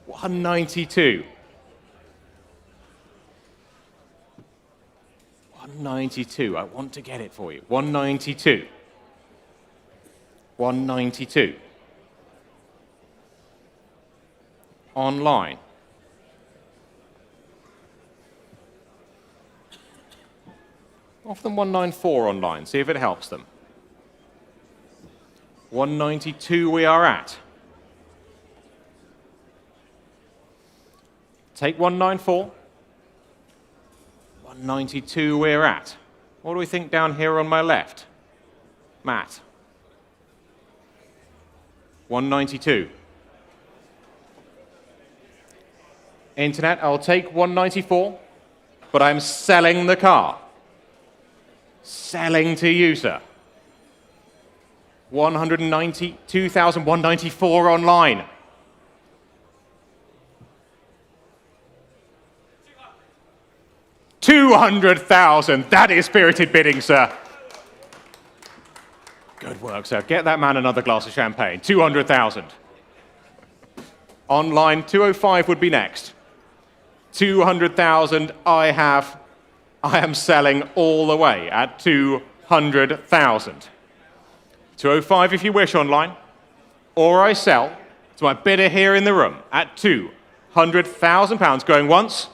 192. 192. I want to get it for you. 192. 192. Online. Offer them 194 online. See if it helps them. 192 we are at. Take 194. 192 we're at. What do we think down here on my left? Matt. 192. Internet, I'll take 194, but I'm selling the car. Selling to you, sir. 192,194 online. 200,000. That is spirited bidding, sir. Good work, sir. Get that man another glass of champagne. 200,000. Online, 205 would be next. 200,000 I have. I am selling all the way at 200,000. 205 if you wish online. Or I sell to my bidder here in the room at £200,000. Going once,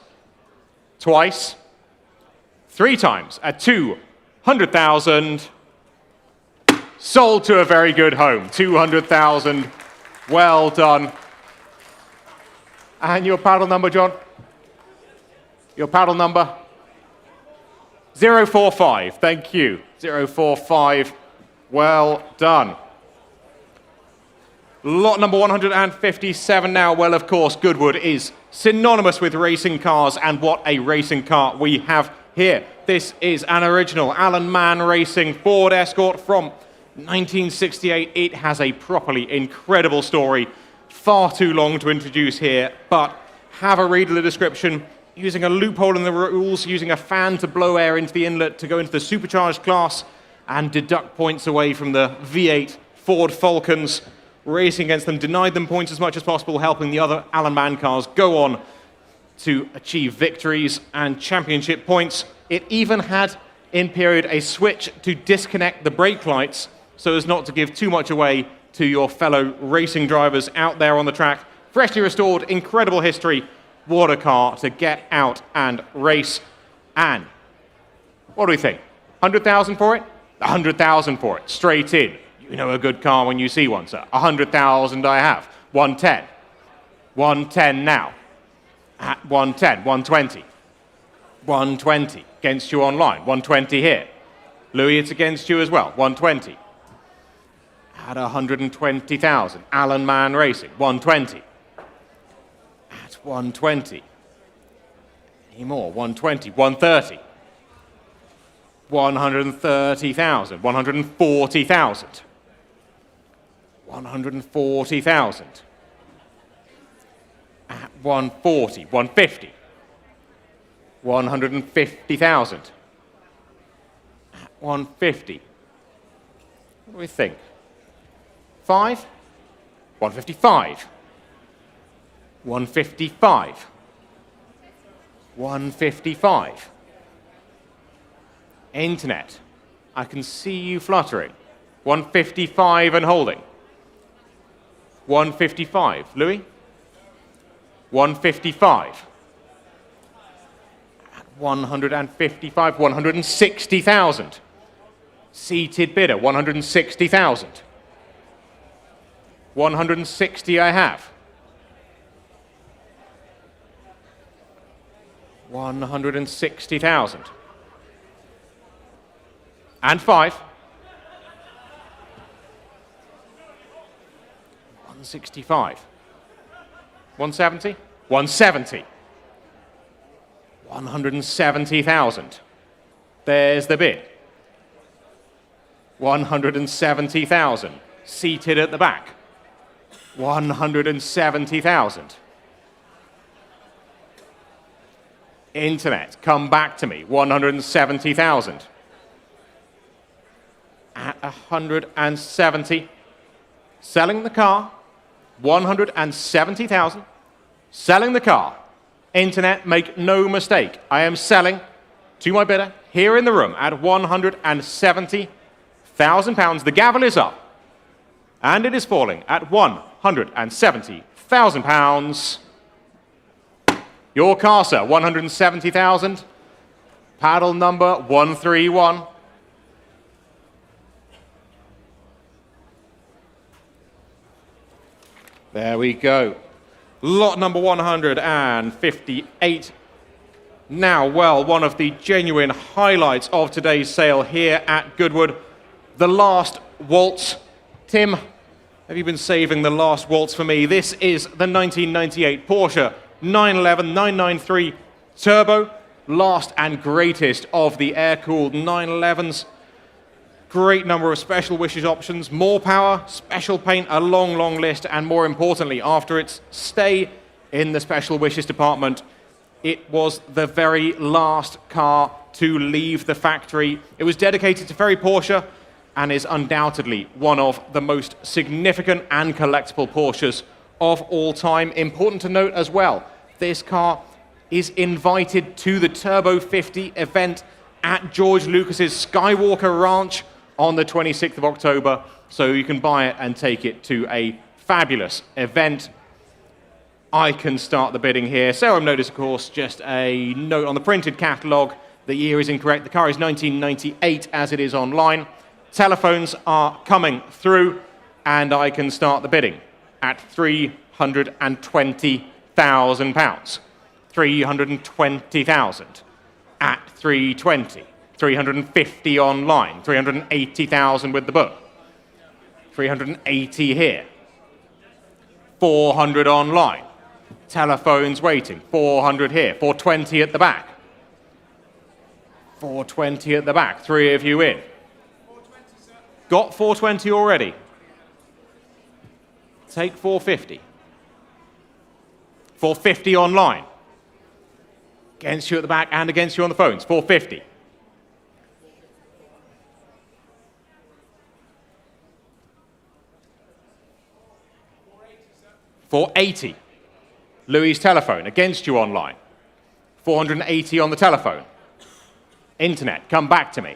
twice, 3 times at 200,000. Sold to a very good home. 200,000. Well done. And your paddle number, John? Your paddle number? 045. Thank you. 045. Well done. Lot number 157 now. Well, of course, Goodwood is synonymous with racing cars, and what a racing car we have here. This is an original Alan Mann Racing Ford Escort from 1968. It has a properly incredible story. Far too long to introduce here, but have a read of the description. Using a loophole in the rules, using a fan to blow air into the inlet to go into the supercharged class and deduct points away from the V8 Ford Falcons. Racing against them, denied them points as much as possible, helping the other Alan Mann cars go on to achieve victories and championship points. It even had, in period, a switch to disconnect the brake lights so as not to give too much away to your fellow racing drivers out there on the track. Freshly restored, incredible history. What a car to get out and race. And what do we think? 100,000 for it? 100,000 for it, straight in. You know a good car when you see one, sir. 100,000 I have. 110. 110 now. At 110, 120. 120 against you online. 120 here. Louis, it's against you as well. 120. At 120,000. Alan Mann Racing. 120. At 120. Any more? 120. 130. 130,000, 140,000, 140,000, at 140, 150, 150,000, at 150. What do we think? 5, 155, 155, 155. Internet, I can see you fluttering. 155 and holding. 155. Louis? 155. 155, 160,000. Seated bidder, 160,000. 160 I have. 160,000. And 5. 165. 170. 170. 170,000. There's the bid. 170,000. Seated at the back. 170,000. Internet, come back to me. 170,000. At 170. Selling the car. 170,000. Selling the car. Internet, make no mistake. I am selling to my bidder here in the room at £170,000. The gavel is up. And it is falling at £170,000. Your car, sir, 170,000. Paddle number 131. There we go. Lot number 158. Now, well, one of the genuine highlights of today's sale here at Goodwood, the last waltz. Tim, have you been saving the last waltz for me? This is the 1998 Porsche 911 993 Turbo, last and greatest of the air-cooled 911s. Great number of special wishes options, more power, special paint, a long, long list, and more importantly, after its stay in the special wishes department, it was the very last car to leave the factory. It was dedicated to Ferry Porsche and is undoubtedly one of the most significant and collectible Porsches of all time. Important to note as well, this car is invited to the Turbo 50 event at George Lucas's Skywalker Ranch on the 26th of October, so you can buy it and take it to a fabulous event. I can start the bidding here. Serum notice, of course, just a note on the printed catalogue. The year is incorrect. The car is 1998 as it is online. Telephones are coming through, and I can start the bidding at £320,000. 320,000 at 320. 350 online, 380,000 with the book. 380 here. 400 online. Telephones waiting. 400 here. 420 at the back. 420 at the back. 3 of you in. Got 420 already. Take 450. 450 online. Against you at the back and against you on the phones. 450. 480. Louis' telephone, against you online. 480 on the telephone. Internet, come back to me.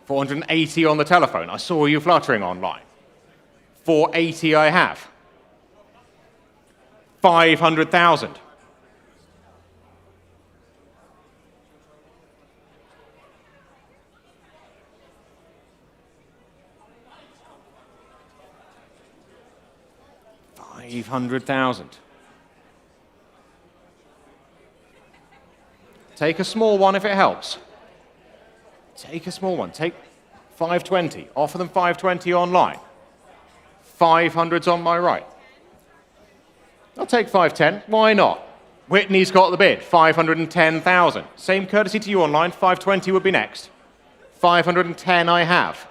480 on the telephone. I saw you fluttering online. 480 I have. 500,000. $500,000. Take a small one if it helps. Take a small one. Take 520. Offer them 520 online. 500's on my right. I'll take 510. Why not? Whitney's got the bid. 510,000. Same courtesy to you online. 520 would be next. 510 I have.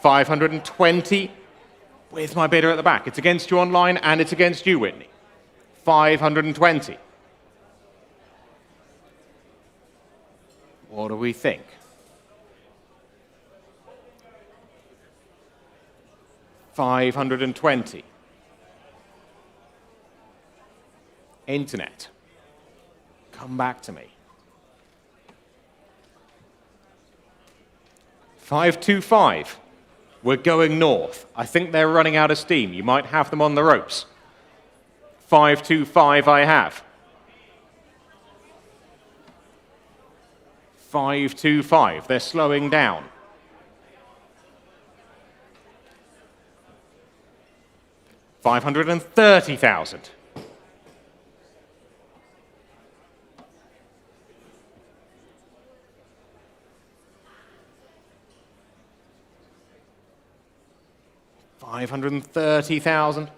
520 with my bidder at the back. It's against you online and it's against you, Whitney. 520. What do we think? 520. Internet. Come back to me. 525. We're going north. I think they're running out of steam. You might have them on the ropes. 525 I have. 525. They're slowing down. 530,000. $530,000.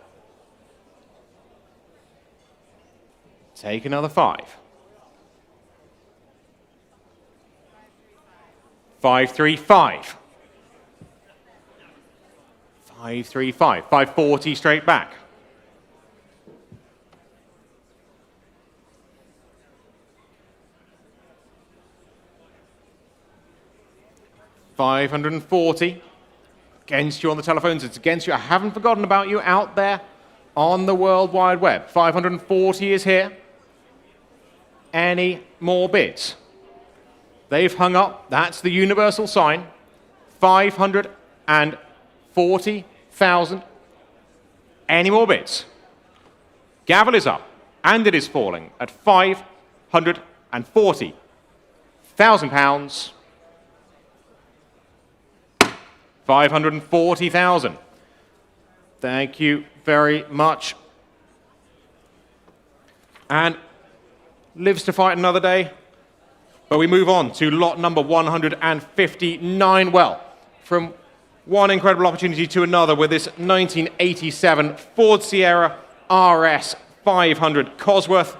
Take another 5. 535. 535. 540 straight back. 540. Against you on the telephones. It's against you. I haven't forgotten about you out there on the World Wide Web. 540 is here. Any more bids? They've hung up. That's the universal sign. 540,000. Any more bids? Gavel is up, and it is falling at £540,000. 540,000. Thank you very much. And lives to fight another day. But we move on to lot number 159. Well, from one incredible opportunity to another with this 1987 Ford Sierra RS 500 Cosworth.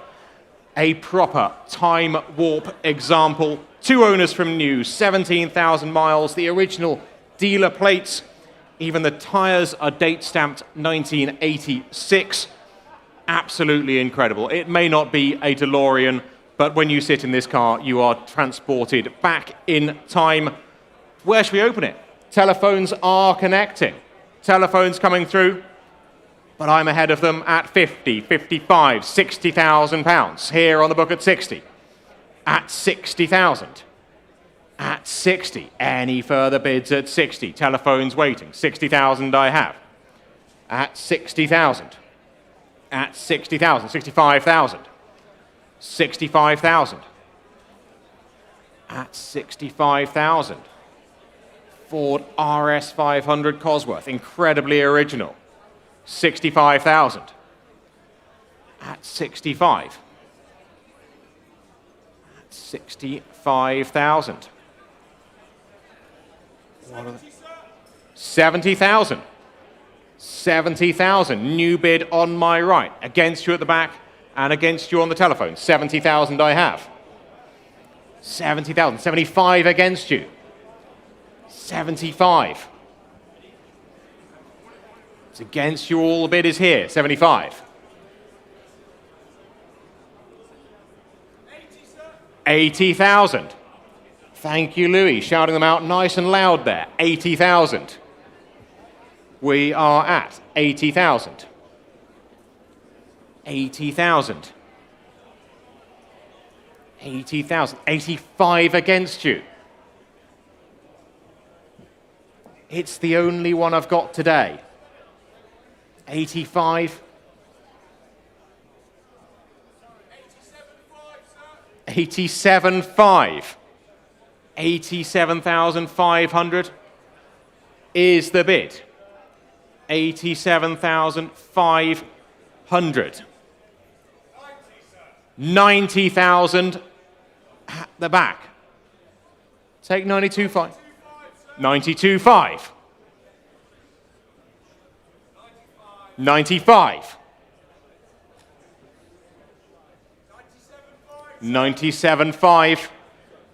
A proper time warp example. 2 owners from new, 17,000 miles. The original dealer plates. Even the tires are date stamped 1986. Absolutely incredible. It may not be a DeLorean, but when you sit in this car, you are transported back in time. Where should we open it? Telephones are connecting. Telephones coming through, but I'm ahead of them at 50, 55, 60,000 pounds. Here on the book at 60. At 60,000. At 60. Any further bids at 60? Telephones waiting. 60,000 I have. At 60,000. At 60,000. 65,000. 65,000. At 65,000. Ford RS 500 Cosworth. Incredibly original. 65,000. At 65. At 65,000. 70,000. 70,000. New bid on my right. Against you at the back and against you on the telephone. 70,000 I have. 70,000. 75 against you. 75. It's against you. All the bid is here. 75. 80,000. Thank you, Louis. Shouting them out nice and loud there. 80,000. We are at 80,000. 80,000. 80,000. 85 against you. It's the only one I've got today. 85. 87.5. 87,500 is the bid. 87,500. 90,000 at the back. Take 92.5. 92.5. 95. 97.5,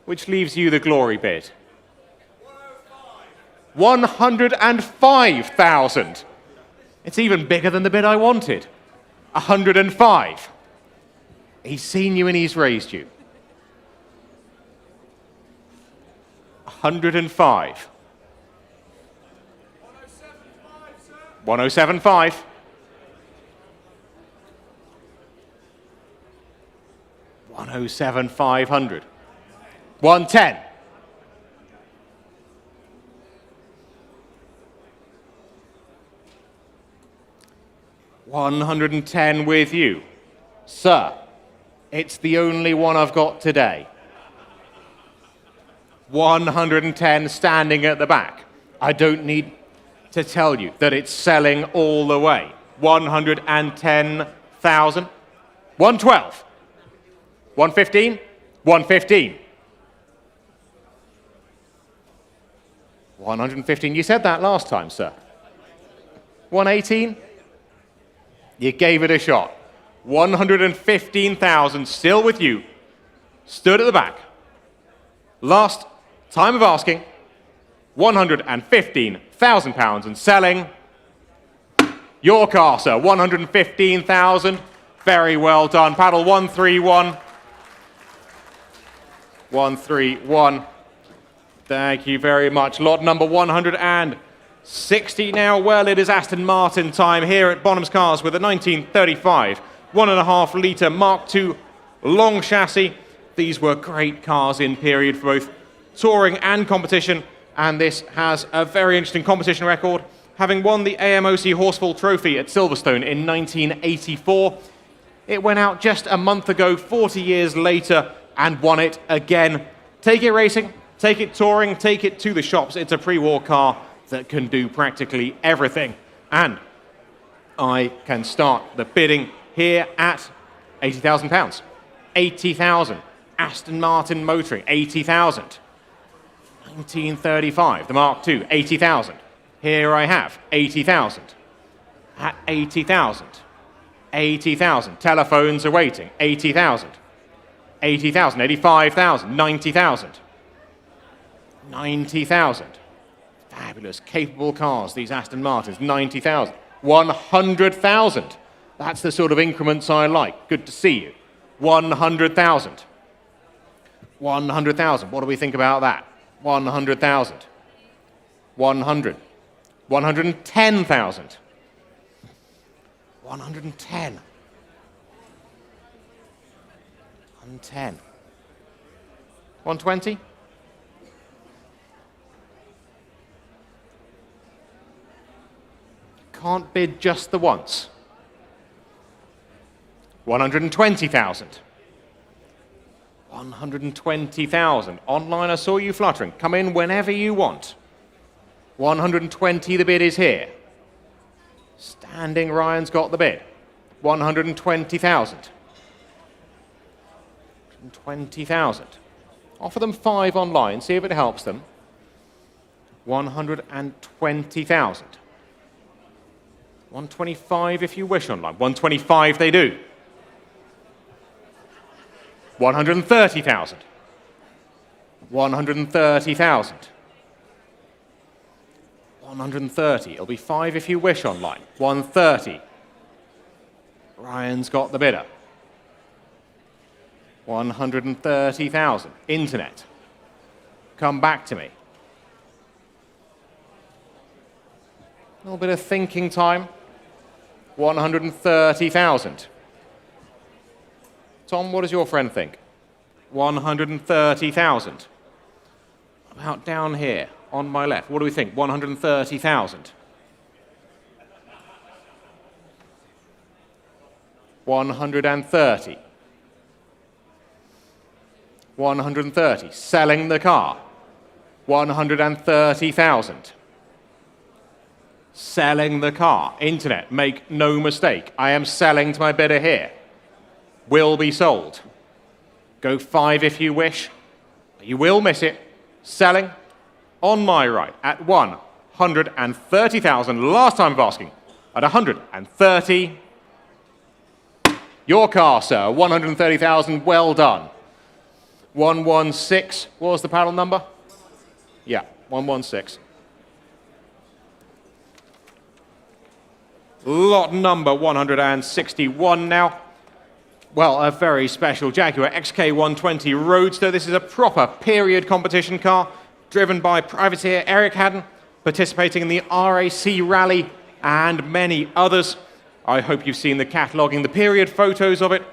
which leaves you the glory bid. 105,000. It's even bigger than the bid I wanted. 105. He's seen you and he's raised you. 105. 107.5. 107,500. 110. 110 with you. Sir, it's the only one I've got today. 110 standing at the back. I don't need to tell you that it's selling all the way. 110,000. 112. 115. 115. 115. You said that last time, sir. 118. You gave it a shot. 115,000 still with you. Stood at the back. Last time of asking. £115,000 and selling. Your car, sir. 115,000. Very well done. Paddle 131. 131. Thank you very much. Lot number 160 now. Well, it is Aston Martin time here at Bonhams Cars with a 1935 1.5 litre Mark II long chassis. These were great cars in period for both touring and competition, and this has a very interesting competition record, having won the AMOC Horsefall Trophy at Silverstone in 1984. It went out just a month ago, 40 years later, and won it again. Take it racing, take it touring, take it to the shops. It's a pre-war car that can do practically everything. And I can start the bidding here at £80,000. 80,000. Aston Martin motoring, 80,000. 1935, the Mark II, 80,000. Here I have 80,000. At 80,000. 80,000. Telephones are waiting, 80,000. 80,000, 85,000, 90,000. 90,000. Fabulous, capable cars, these Aston Martins, 90,000. 100,000. That's the sort of increments I like. Good to see you. 100,000. 100,000. What do we think about that? 100,000. 100. 110,000. 110. 110. 120. Can't bid just the once. 120,000. 120,000. Online, I saw you fluttering. Come in whenever you want. 120, the bid is here. Standing, Ryan's got the bid. 120,000. 120,000. Offer them 5 online, see if it helps them. 120,000. 125 if you wish online. 125 they do. 130,000. 130,000. 130. It'll be 5 if you wish online. 130. Ryan's got the bidder. 130,000. Internet. Come back to me. A little bit of thinking time. 130,000. Tom, what does your friend think? 130,000. About down here, on my left. What do we think? 130,000. 130. 130. Selling the car. 130,000. Selling the car. Internet, make no mistake. I am selling to my bidder here. Will be sold. Go 5 if you wish. You will miss it. Selling on my right at 130,000. Last time of asking at 130. Your car, sir. 130,000. Well done. 116. What was the paddle number? Yeah, 116. Lot number 161 now. Well, a very special Jaguar XK120 Roadster. This is a proper period competition car, driven by privateer Eric Hadden, participating in the RAC Rally and many others. I hope you've seen the cataloguing, the period photos of it,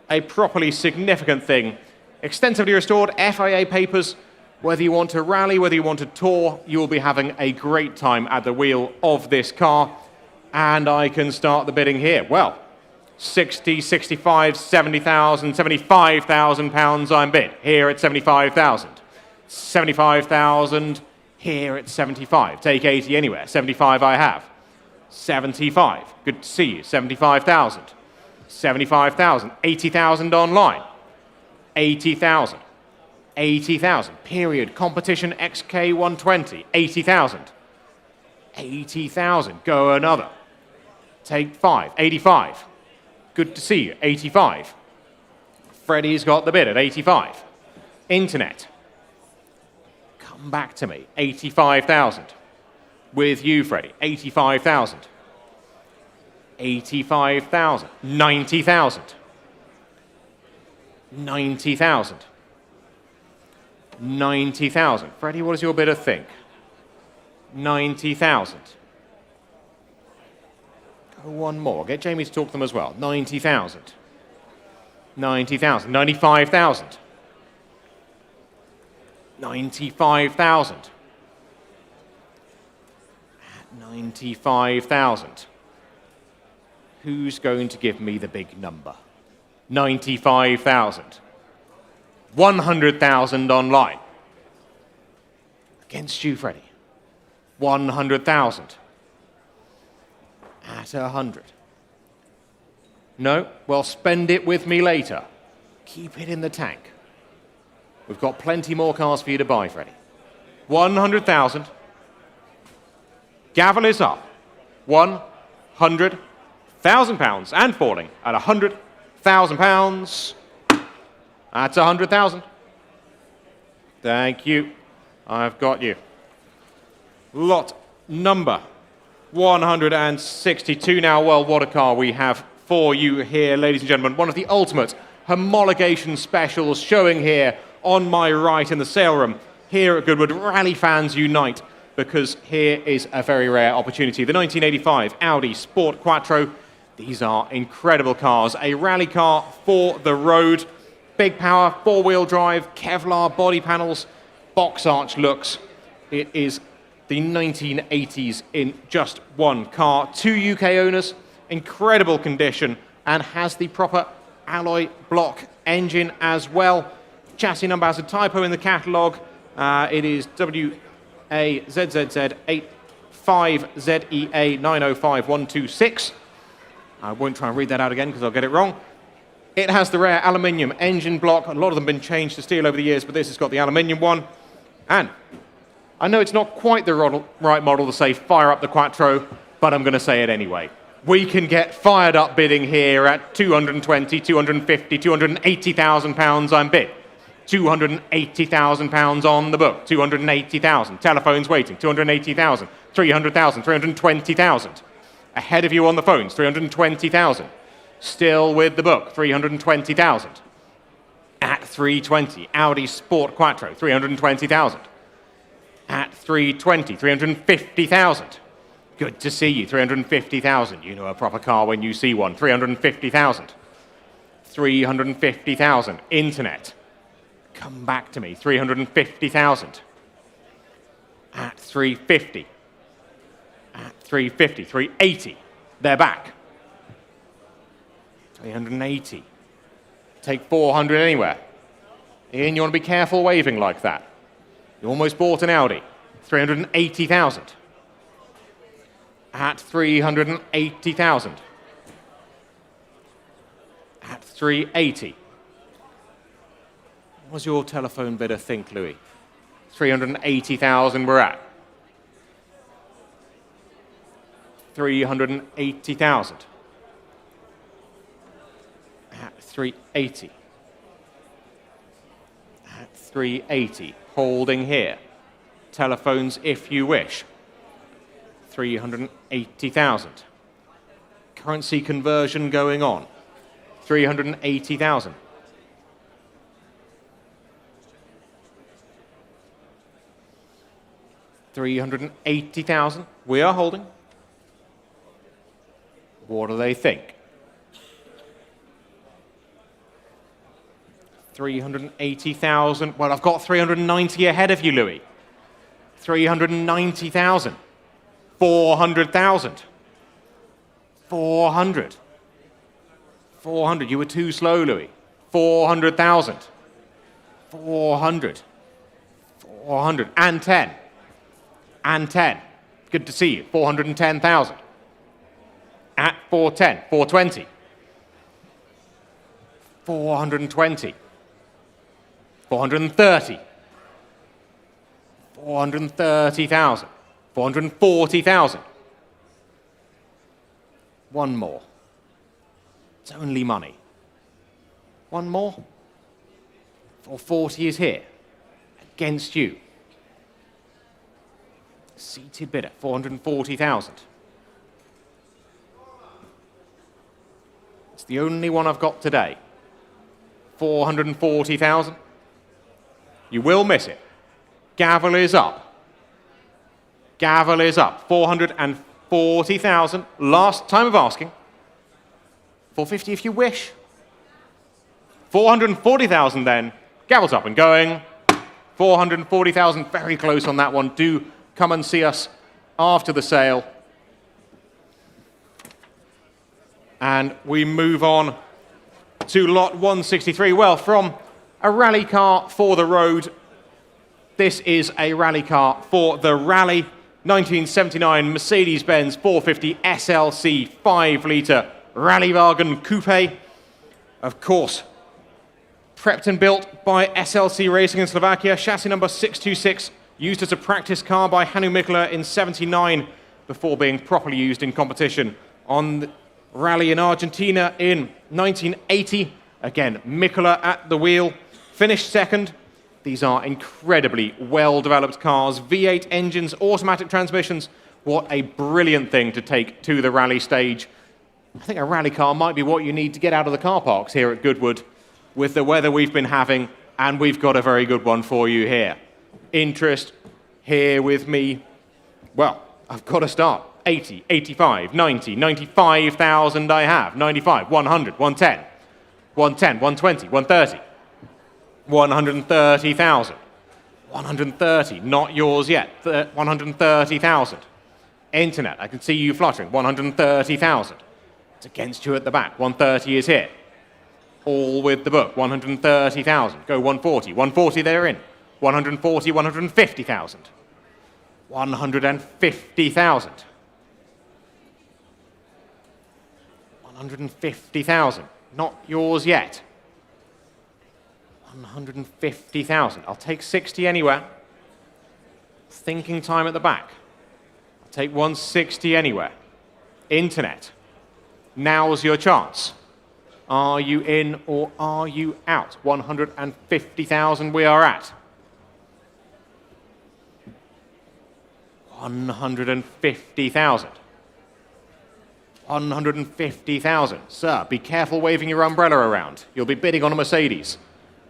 a properly significant thing. Extensively restored FIA papers. Whether you want to rally, whether you want to tour, you will be having a great time at the wheel of this car. And I can start the bidding here. Well, 60, 65, 70,000, 75,000 pounds I'm bid. Here at 75,000. 75,000, here at 75. Take 80 anywhere. 75 I have. 75. Good to see you. 75,000. 75,000. 80,000 online. 80,000. 80,000. Period. Competition XK120. 80,000. 80,000. Go another. Take 5. 85. Good to see you. 85. Freddie's got the bid at 85. Internet. Come back to me. 85,000. With you, Freddie. 85,000. 85,000. 90,000. 90,000. 90,000. Freddie, what does your bidder think? 90,000. Go one more. Get Jamie to talk to them as well. 90,000. 90,000. 95,000. 95,000. 95,000. Who's going to give me the big number? 95,000. 100,000 online. Against you, Freddie. 100,000. At 100. No? Well, spend it with me later. Keep it in the tank. We've got plenty more cars for you to buy, Freddie. 100,000. Gavel is up. 100,000 pounds and falling at 100,000 pounds. That's 100,000. Thank you. I've got you. Lot number 162 now. Well, what a car we have for you here, ladies and gentlemen. One of the ultimate homologation specials showing here on my right in the sale room here at Goodwood. Rally fans unite, because here is a very rare opportunity. The 1985 Audi Sport Quattro. These are incredible cars. A rally car for the road. Big power, four-wheel drive, Kevlar body panels, box arch looks. It is the 1980s in just one car. 2 UK owners, incredible condition, and has the proper alloy block engine as well. Chassis number has a typo in the catalogue. It is WAZZZ85ZEA905126. I won't try and read that out again because I'll get it wrong. It has the rare aluminium engine block. A lot of them have been changed to steel over the years, but this has got the aluminium one. And I know it's not quite the right model to say fire up the Quattro, but I'm going to say it anyway. We can get fired up bidding here at 220, 250, 280,000 pounds I'm bid. 280,000 pounds on the book. 280,000. Telephones waiting. 280,000. 300,000. 320,000. Ahead of you on the phones. 320,000. Still with the book, 320,000. At 320, Audi Sport Quattro, 320,000. At 320, 350,000. Good to see you, 350,000. You know a proper car when you see one, 350,000. 350,000. Internet. Come back to me, 350,000. At 350. At 350, 380. They're back. 380. Take 400 anywhere. Ian, you want to be careful waving like that. You almost bought an Audi. 380,000. At 380,000. At 380. What does your telephone bidder think, Louis? 380,000 we're at. 380,000. At 380. At 380. Holding here. Telephones if you wish. 380,000. currency conversion going on. 380,000. $380,000. We are holding. What do they think? 380,000. Well, I've got 390 ahead of you, Louis. 390,000. 400,000. 400. 400. You were too slow, Louis. 400,000. 400. 400. And 10. And 10. Good to see you. 410,000. At 410. 420. 420. 430. 430,000. 440,000. One more. It's only money. One more. 440 is here. Against you. Seated bidder. 440,000. It's the only one I've got today. 440,000. You will miss it. Gavel is up. Gavel is up. 440,000. Last time of asking. 450 if you wish. 440,000 then. Gavel's up and going. 440,000. Very close on that one. Do come and see us after the sale. And we move on to lot 163. Well, from a rally car for the road, this is a rally car for the rally. 1979 Mercedes-Benz 450 SLC 5-litre Rallyewagen Coupe. Of course, prepped and built by SLC Racing in Slovakia. Chassis number 626, used as a practice car by Hannu Mikkola in 79 before being properly used in competition on the rally in Argentina in 1980. Again, Mikkola at the wheel. Finished second. These are incredibly well-developed cars. V8 engines, automatic transmissions. What a brilliant thing to take to the rally stage. I think a rally car might be what you need to get out of the car parks here at Goodwood with the weather we've been having, and we've got a very good one for you here. Interest here with me. Well, I've got to start. 80, 85, 90, 95,000 I have. 95, 100, 110, 110, 120, 130. 130,000. 130, not yours yet. 130,000. Internet, I can see you fluttering. 130,000. It's against you at the back. 130 is here. All with the book. 130,000. Go 140. 140 they're in. 140, 150,000. 150,000. 150,000. Not yours yet. 150,000. I'll take 60 anywhere. Thinking time at the back. I'll take 160 anywhere. Internet. Now's your chance. Are you in or are you out? 150,000 we are at. 150,000. 150,000. Sir, be careful waving your umbrella around. You'll be bidding on a Mercedes.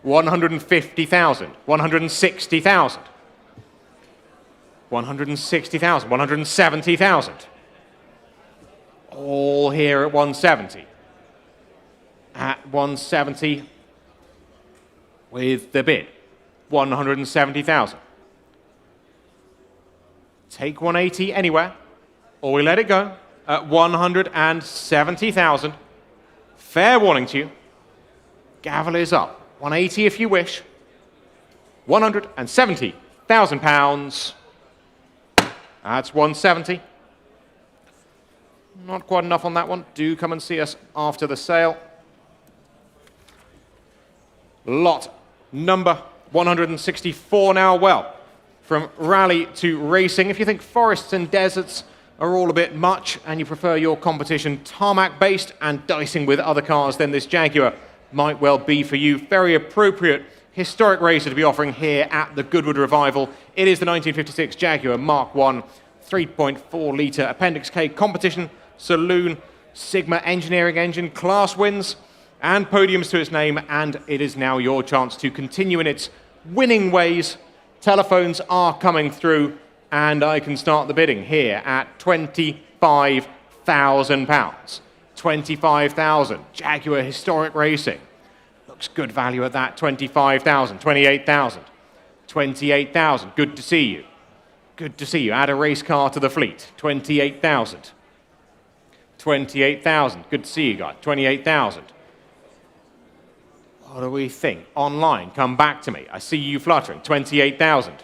150,000. 160,000. 160,000. 170,000. All here at 170. At 170 with the bid. 170,000. Take 180 anywhere, or we let it go at 170,000. Fair warning to you. Gavel is up. 180 if you wish. 170,000 pounds. That's 170. Not quite enough on that one. Do come and see us after the sale. Lot number 164 now. Well, from rally to racing, if you think forests and deserts are all a bit much and you prefer your competition tarmac-based and dicing with other cars, then this Jaguar might well be for you. Very appropriate historic racer to be offering here at the Goodwood Revival. It is the 1956 Jaguar Mark I 3.4-litre Appendix K competition saloon Sigma engineering engine, class wins and podiums to its name, and it is now your chance to continue in its winning ways. Telephones are coming through, and I can start the bidding here at £25,000. 25,000. Jaguar Historic Racing. Looks good value at that. 25,000. 28,000. 28,000. Good to see you. Good to see you. Add a race car to the fleet. 28,000. 28,000. Good to see you guys. 28,000. What do we think? Online, come back to me. I see you fluttering. 28,000.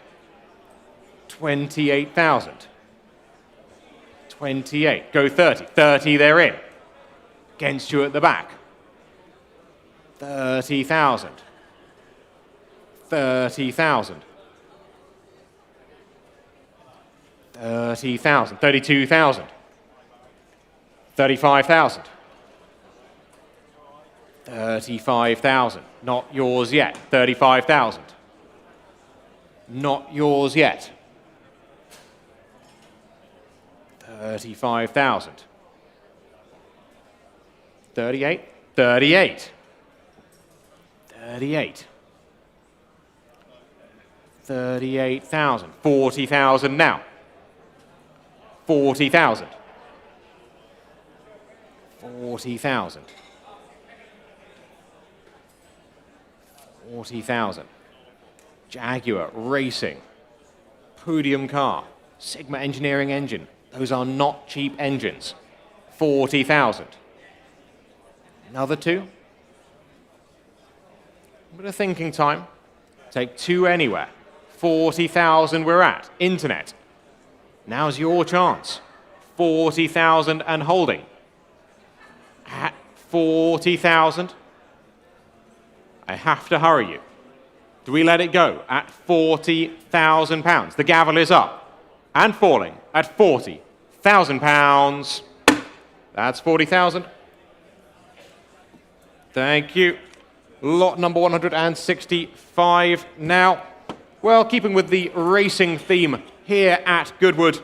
28,000. 28. Go 30. 30, they're in. Against you at the back. 30,000. 30,000. 30,000. 32,000. 35,000. 35,000. Not yours yet. 35,000. Not yours yet. 35,000. 38. 38. 38. 38,000. 40,000 now. 40,000. 40,000. 40,000. Jaguar Racing. Podium car. Sigma engineering engine. Those are not cheap engines. 40,000. Another two. A bit of thinking time. Take two anywhere. 40,000 we're at. Internet. Now's your chance. 40,000 and holding. At 40,000. I have to hurry you. Do we let it go at £40,000? The gavel is up and falling at £40,000. That's 40,000. Thank you. Lot number 165 now. Well, keeping with the racing theme here at Goodwood,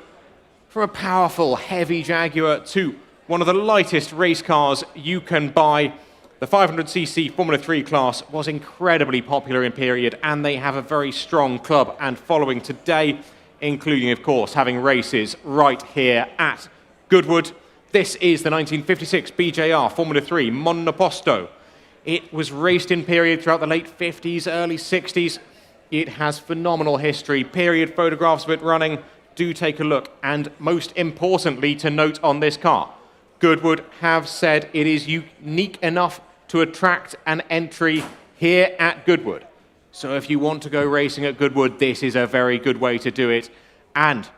from a powerful, heavy Jaguar to one of the lightest race cars you can buy, the 500cc Formula 3 class was incredibly popular in period, and they have a very strong club and following today, including, of course, having races right here at Goodwood. This is the 1956 BJR Formula 3 Monoposto. It was raced in period throughout the late 50s, early 60s. It has phenomenal history. Period photographs of it running. Do take a look. And most importantly to note on this car, Goodwood have said it is unique enough to attract an entry here at Goodwood. So if you want to go racing at Goodwood, this is a very good way to do it. And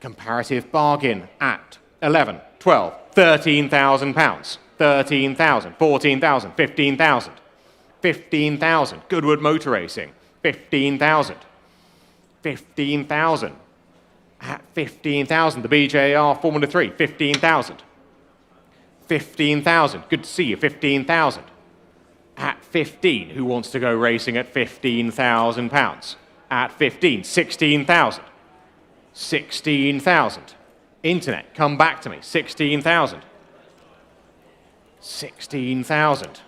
comparative bargain at 11, 12, 13,000 pounds. 13,000, 14,000, 15,000. 15,000. Goodwood Motor Racing. 15,000. 15,000. At 15,000. The BJR Formula 3. 15,000. 15,000. Good to see you. 15,000. At 15. Who wants to go racing at 15,000 pounds? At 15. 16,000. 16,000. Internet, come back to me. 16,000. 16,000.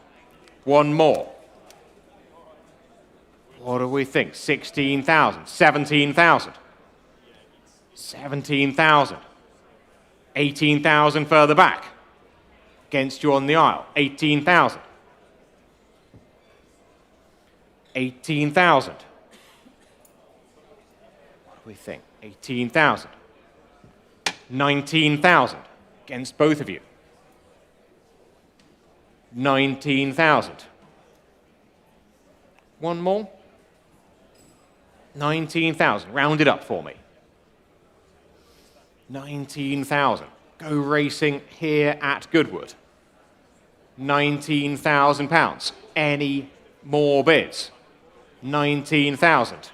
One more. What do we think? 16,000. 17,000. 17,000. 18,000 further back. Against you on the aisle. 18,000. 18,000. What do we think? 18,000. 19,000. Against both of you. 19,000. One more. 19,000. Round it up for me. 19,000. Go racing here at Goodwood. 19,000 pounds. Any more bids? 19,000.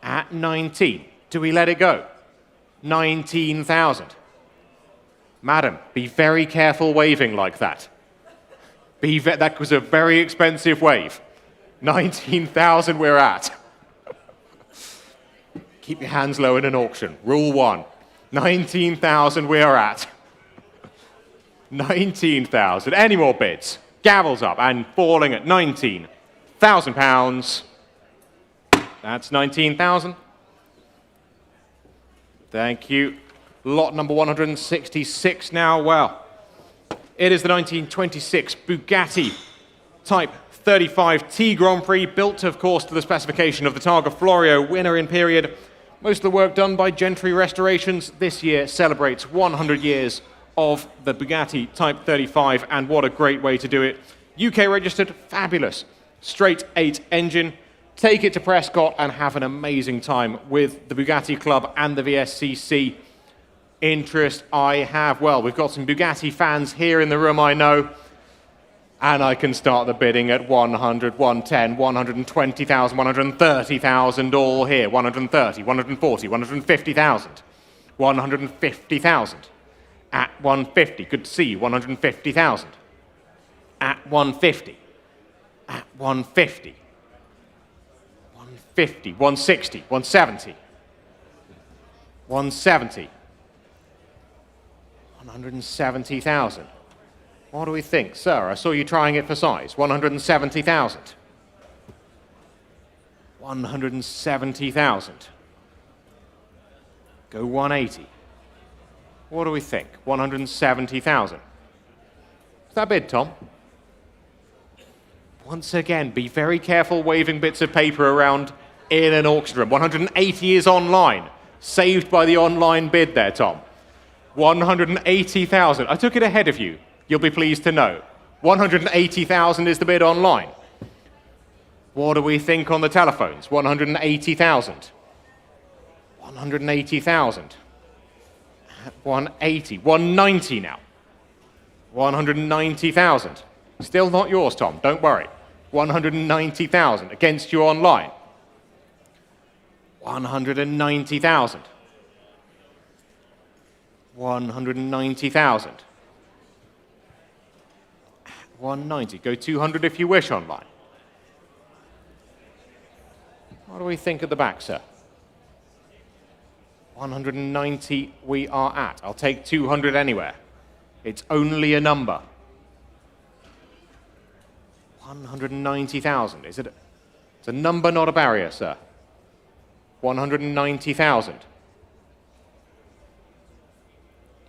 At 19. Do we let it go? 19,000. Madam, be very careful waving like that. That was a very expensive wave. 19,000 we're at. Keep your hands low in an auction. Rule 1. 19,000 we are at. 19,000. Any more bids? Gavels up and falling at £19,000. That's 19,000. Thank you. Lot number 166 now. Well, it is the 1926 Bugatti Type 35T Grand Prix, built, of course, to the specification of the Targa Florio, winner in period. Most of the work done by Gentry Restorations. This year celebrates 100 years of the Bugatti Type 35, and what a great way to do it. UK registered, fabulous. Straight 8 engine. Take it to Prescott and have an amazing time with the Bugatti Club and the VSCC. Interest I have. Well, we've got some Bugatti fans here in the room, I know. And I can start the bidding at 100, 110, 120,000, 130,000, all here. 130, 140, 150,000. 150,000. At 150. Good to see you. 150,000. At 150. At 150. 150. 160. 170. 170. 170,000. What do we think? Sir, I saw you trying it for size. 170,000. 170,000. Go 180. What do we think? 170,000. Is that bid, Tom? Once again, be very careful waving bits of paper around in an auction room. 180 is online. Saved by the online bid there, Tom. 180,000. I took it ahead of you. You'll be pleased to know. 180,000 is the bid online. What do we think on the telephones? 180,000. 180,000. 180. 190 now. 190,000. Still not yours, Tom. Don't worry. 190,000 against you online. 190,000. 190,000. 190. Go 200 if you wish online. What do we think at the back, sir? 190 we are at. I'll take 200 anywhere. It's only a number. 190,000. Is it? It's a number, not a barrier, sir. 190,000.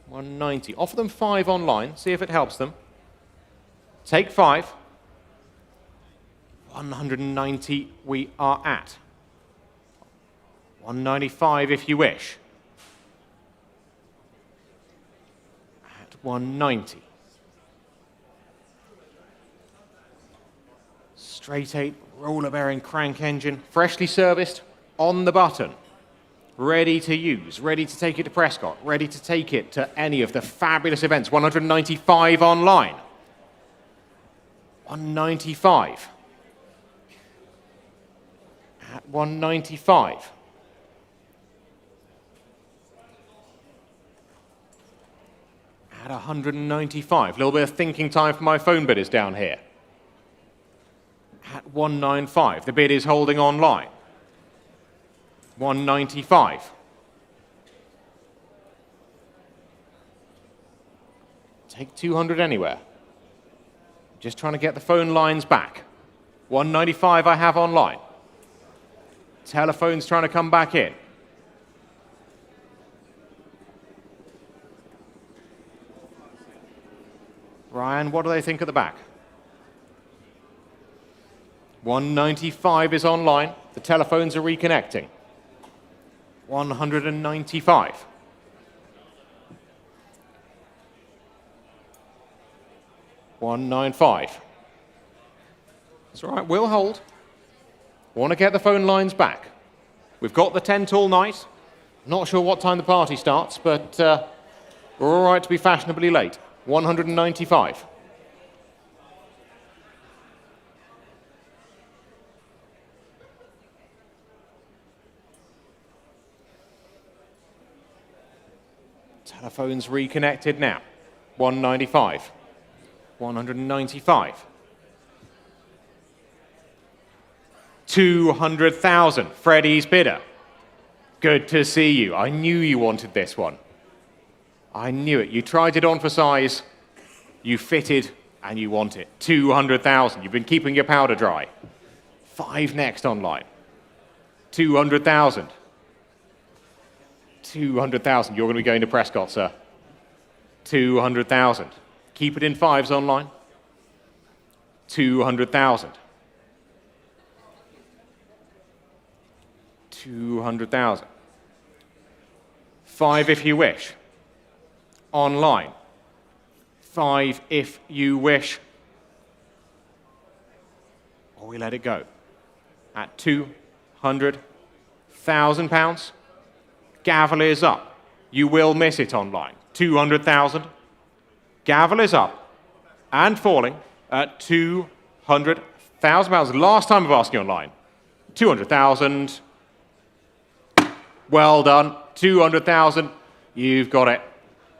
190. Offer them 5 online. See if it helps them. Take 5. 190 we are at. 195 if you wish. At 190. Straight 8 roller bearing crank engine, freshly serviced, on the button. Ready to use, ready to take it to Prescott, ready to take it to any of the fabulous events. 195 online. 195. At 195. At 195. A little bit of thinking time for my phone bidders down here. At 195. The bid is holding online. 195. Take 200 anywhere. Just trying to get the phone lines back. 195 I have online. Telephone's trying to come back in. Ryan, what do they think at the back? 195 is online. The telephones are reconnecting. 195. $195. That's all right, we'll hold. Want to get the phone lines back. We've got the 10 till night. Not sure what time the party starts, but we're all right to be fashionably late. 195. Telephone's reconnected now. 195. 195. 200,000. Freddie's bidder. Good to see you. I knew you wanted this one. I knew it. You tried it on for size, you fitted, and you want it. 200,000. You've been keeping your powder dry. 5 next online. 200,000. 200,000. You're going to be going to Prescott, sir. 200,000. Keep it in 5s online. 200,000. 200,000. 5 if you wish. Online. 5 if you wish. Or we let it go. At £200,000. Gavel is up. You will miss it online. 200,000. Gavel is up and falling at £200,000. Last time of asking online. 200,000. Well done. 200,000. You've got it.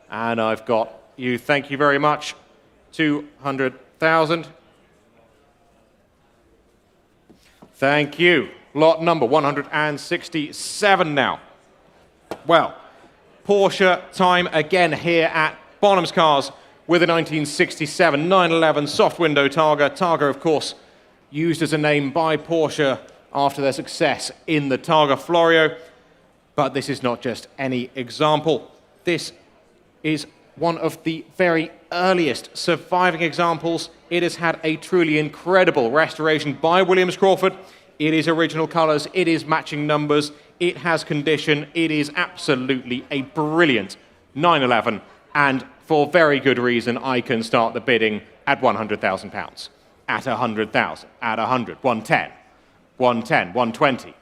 And I've got you. Thank you very much. 200,000. Thank you. Lot number 167 now. Well, Porsche time again here at Bonhams Cars with a 1967 911 soft window Targa. Targa, of course, used as a name by Porsche after their success in the Targa Florio. But this is not just any example. This is one of the very earliest surviving examples. It has had a truly incredible restoration by Williams Crawford. It is original colors, it is matching numbers, it has condition, it is absolutely a brilliant 911, and for very good reason I can start the bidding at £100,000, at 100,000, at 100, 110, 110, 120,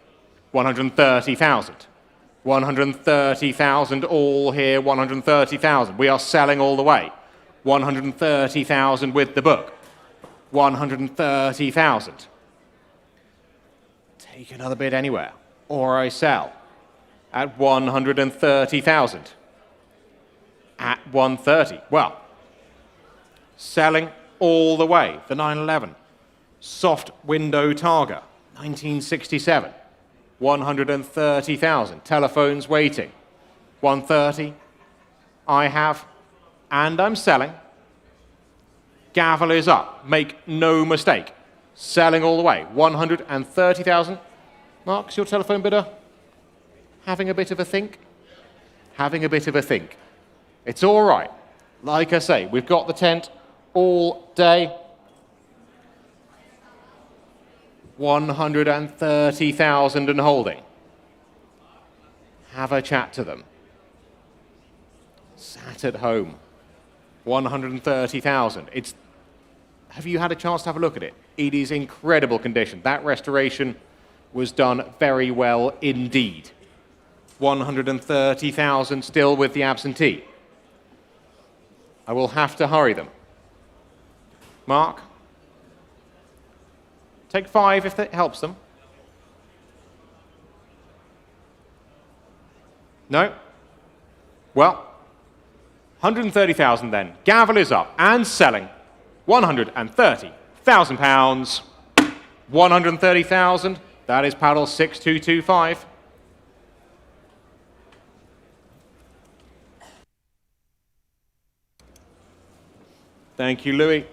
130,000. 130,000, all here, 130,000. We are selling all the way. 130,000 with the book. 130,000. Take another bid anywhere, or I sell at 130,000. At 130. Well, selling all the way. The 911. Soft window Targa, 1967. 130,000. Telephones waiting. 130. I have, and I'm selling. Gavel is up. Make no mistake. Selling all the way. 130,000. Mark's your telephone bidder? Having a bit of a think? Having a bit of a think. It's all right. Like I say, we've got the tent all day. 130,000 and holding. Have a chat to them. Sat at home. 130,000. Have you had a chance to have a look at it? It is incredible condition. That restoration was done very well indeed. 130,000 still with the absentee. I will have to hurry them. Mark? Take 5 if that helps them. No? Well, 130,000 then. Gavel is up and selling. £130,000. 130,000. That is paddle 6225. Thank you, Louis.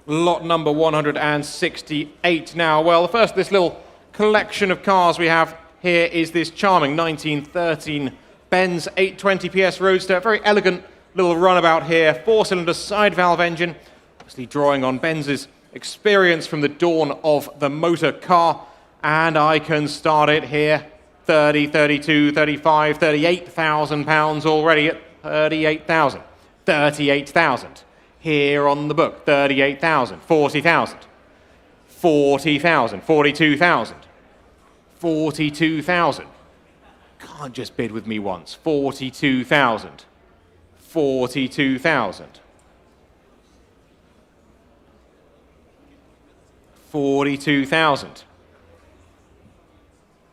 Lot number 168 now. Well, the first of this little collection of cars we have here is this charming 1913 Benz 820 PS Roadster. Very elegant little runabout here. 4-cylinder side valve engine. Obviously drawing on Benz's experience from the dawn of the motor car. And I can start it here. 30, 32, 35, 38,000 pounds already at 38,000. 38,000. Here on the book, 38,000, 40,000, 40,000, 42,000, 42,000. Can't just bid with me once. 42,000, 42,000, 42,000.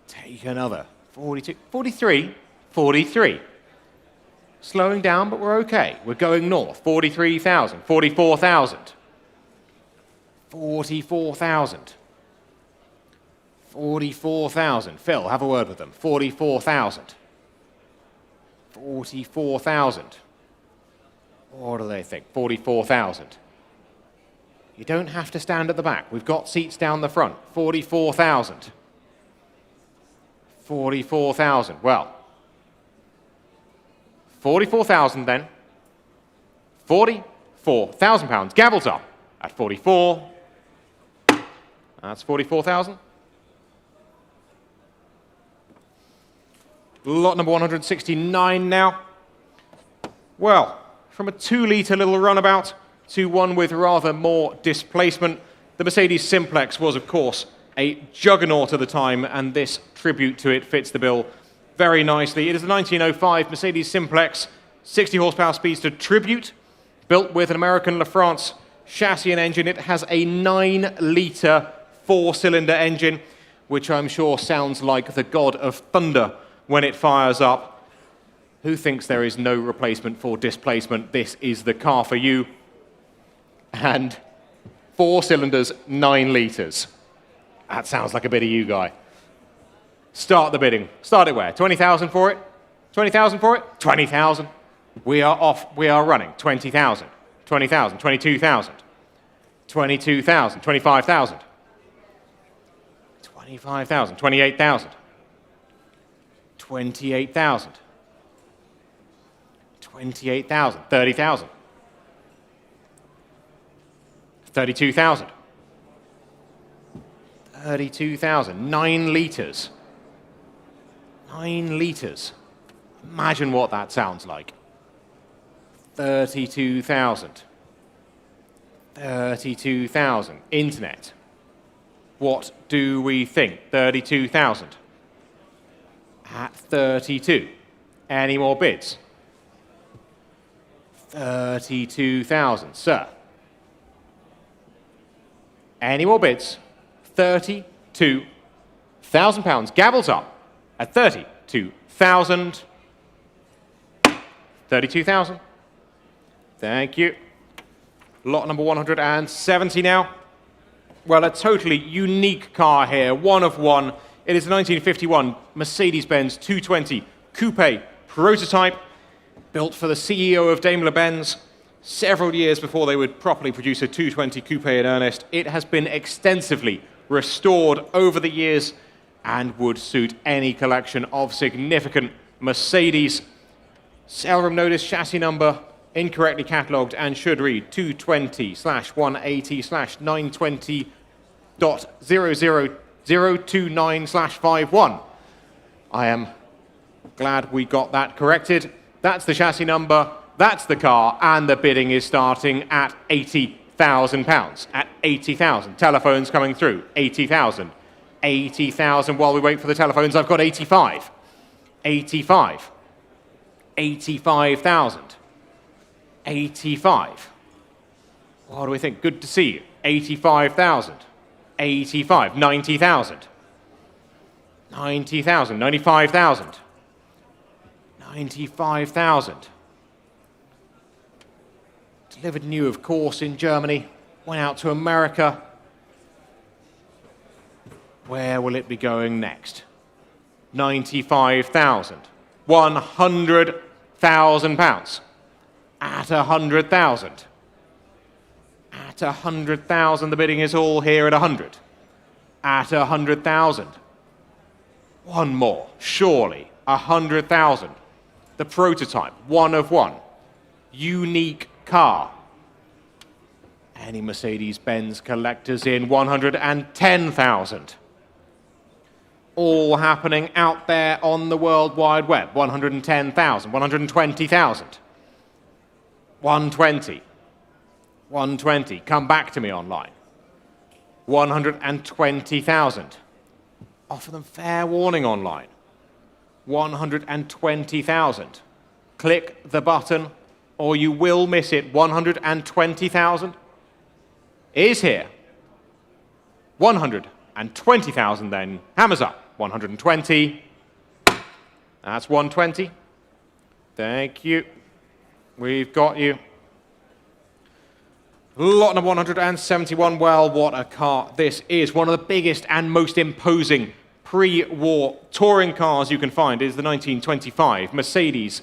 Take another. 42, 43, 43. Slowing down, but we're okay. We're going north. 43,000, 44,000, 44,000, 44,000. Phil, have a word with them. 44,000, 44,000. What do they think? 44,000. You don't have to stand at the back. We've got seats down the front. 44,000. 44,000. Well, 44,000 then. 44,000 pounds. Gavels up at 44. That's 44,000. Lot number 169 now. Well, from a 2-litre little runabout to one with rather more displacement, the Mercedes Simplex was, of course, a juggernaut at the time, and this tribute to it fits the bill very nicely. It is a 1905 Mercedes Simplex 60 horsepower speedster tribute, built with an American LaFrance chassis and engine. It has a 9-litre 4-cylinder engine, which I'm sure sounds like the god of thunder when it fires up. Who thinks there is no replacement for displacement? This is the car for you. And 4 cylinders, 9 litres. That sounds like a bit of you, guy. Start the bidding. Start it where? 20,000 for it? 20,000 for it? 20,000. We are off. We are running. 20,000. 20,000. 22,000. 22,000. 25,000. 25,000. 28,000. 28,000. 28,000. 30,000. 32,000. 32,000. 9 litres. 9 litres. Imagine what that sounds like. 32,000. 32,000. Internet. What do we think? 32,000. At 32. Any more bids? 32,000. Sir. Any more bids? 32,000 pounds. Gavels up at 32,000. 32,000. Thank you. Lot number 170 now. Well, a totally unique car here, one of one. It is a 1951 Mercedes-Benz 220 Coupe prototype, built for the CEO of Daimler-Benz several years before they would properly produce a 220 Coupe in earnest. It has been extensively restored over the years and would suit any collection of significant Mercedes. Sale room notice, chassis number incorrectly catalogued and should read 220/180/920.00029/51. I am glad we got that corrected. That's the chassis number, that's the car, and the bidding is starting at £80,000. At 80,000. Telephones coming through. 80,000. 80,000. While we wait for the telephones, I've got 85. 85. 85,000. 85. What do we think? Good to see you. 85,000. 85. 90,000. 90,000. 95,000. 95,000. Delivered new, of course, in Germany. Went out to America. Where will it be going next? 95,000. 100,000 pounds. At 100,000. At 100,000, the bidding is all here at 100. At 100,000. One more, surely. 100,000. The prototype, one of one. Unique car. Any Mercedes-Benz collectors in? 110,000. All happening out there on the World Wide Web. 110,000. 120,000. 120. 120. Come back to me online. 120,000. Offer them fair warning online. 120,000. Click the button or you will miss it. 120,000 is here. 120,000 then. Hammers up. 120. That's 120. Thank you. We've got you. Lot number 171. Well, what a car this is. One of the biggest and most imposing pre-war touring cars you can find is the 1925 Mercedes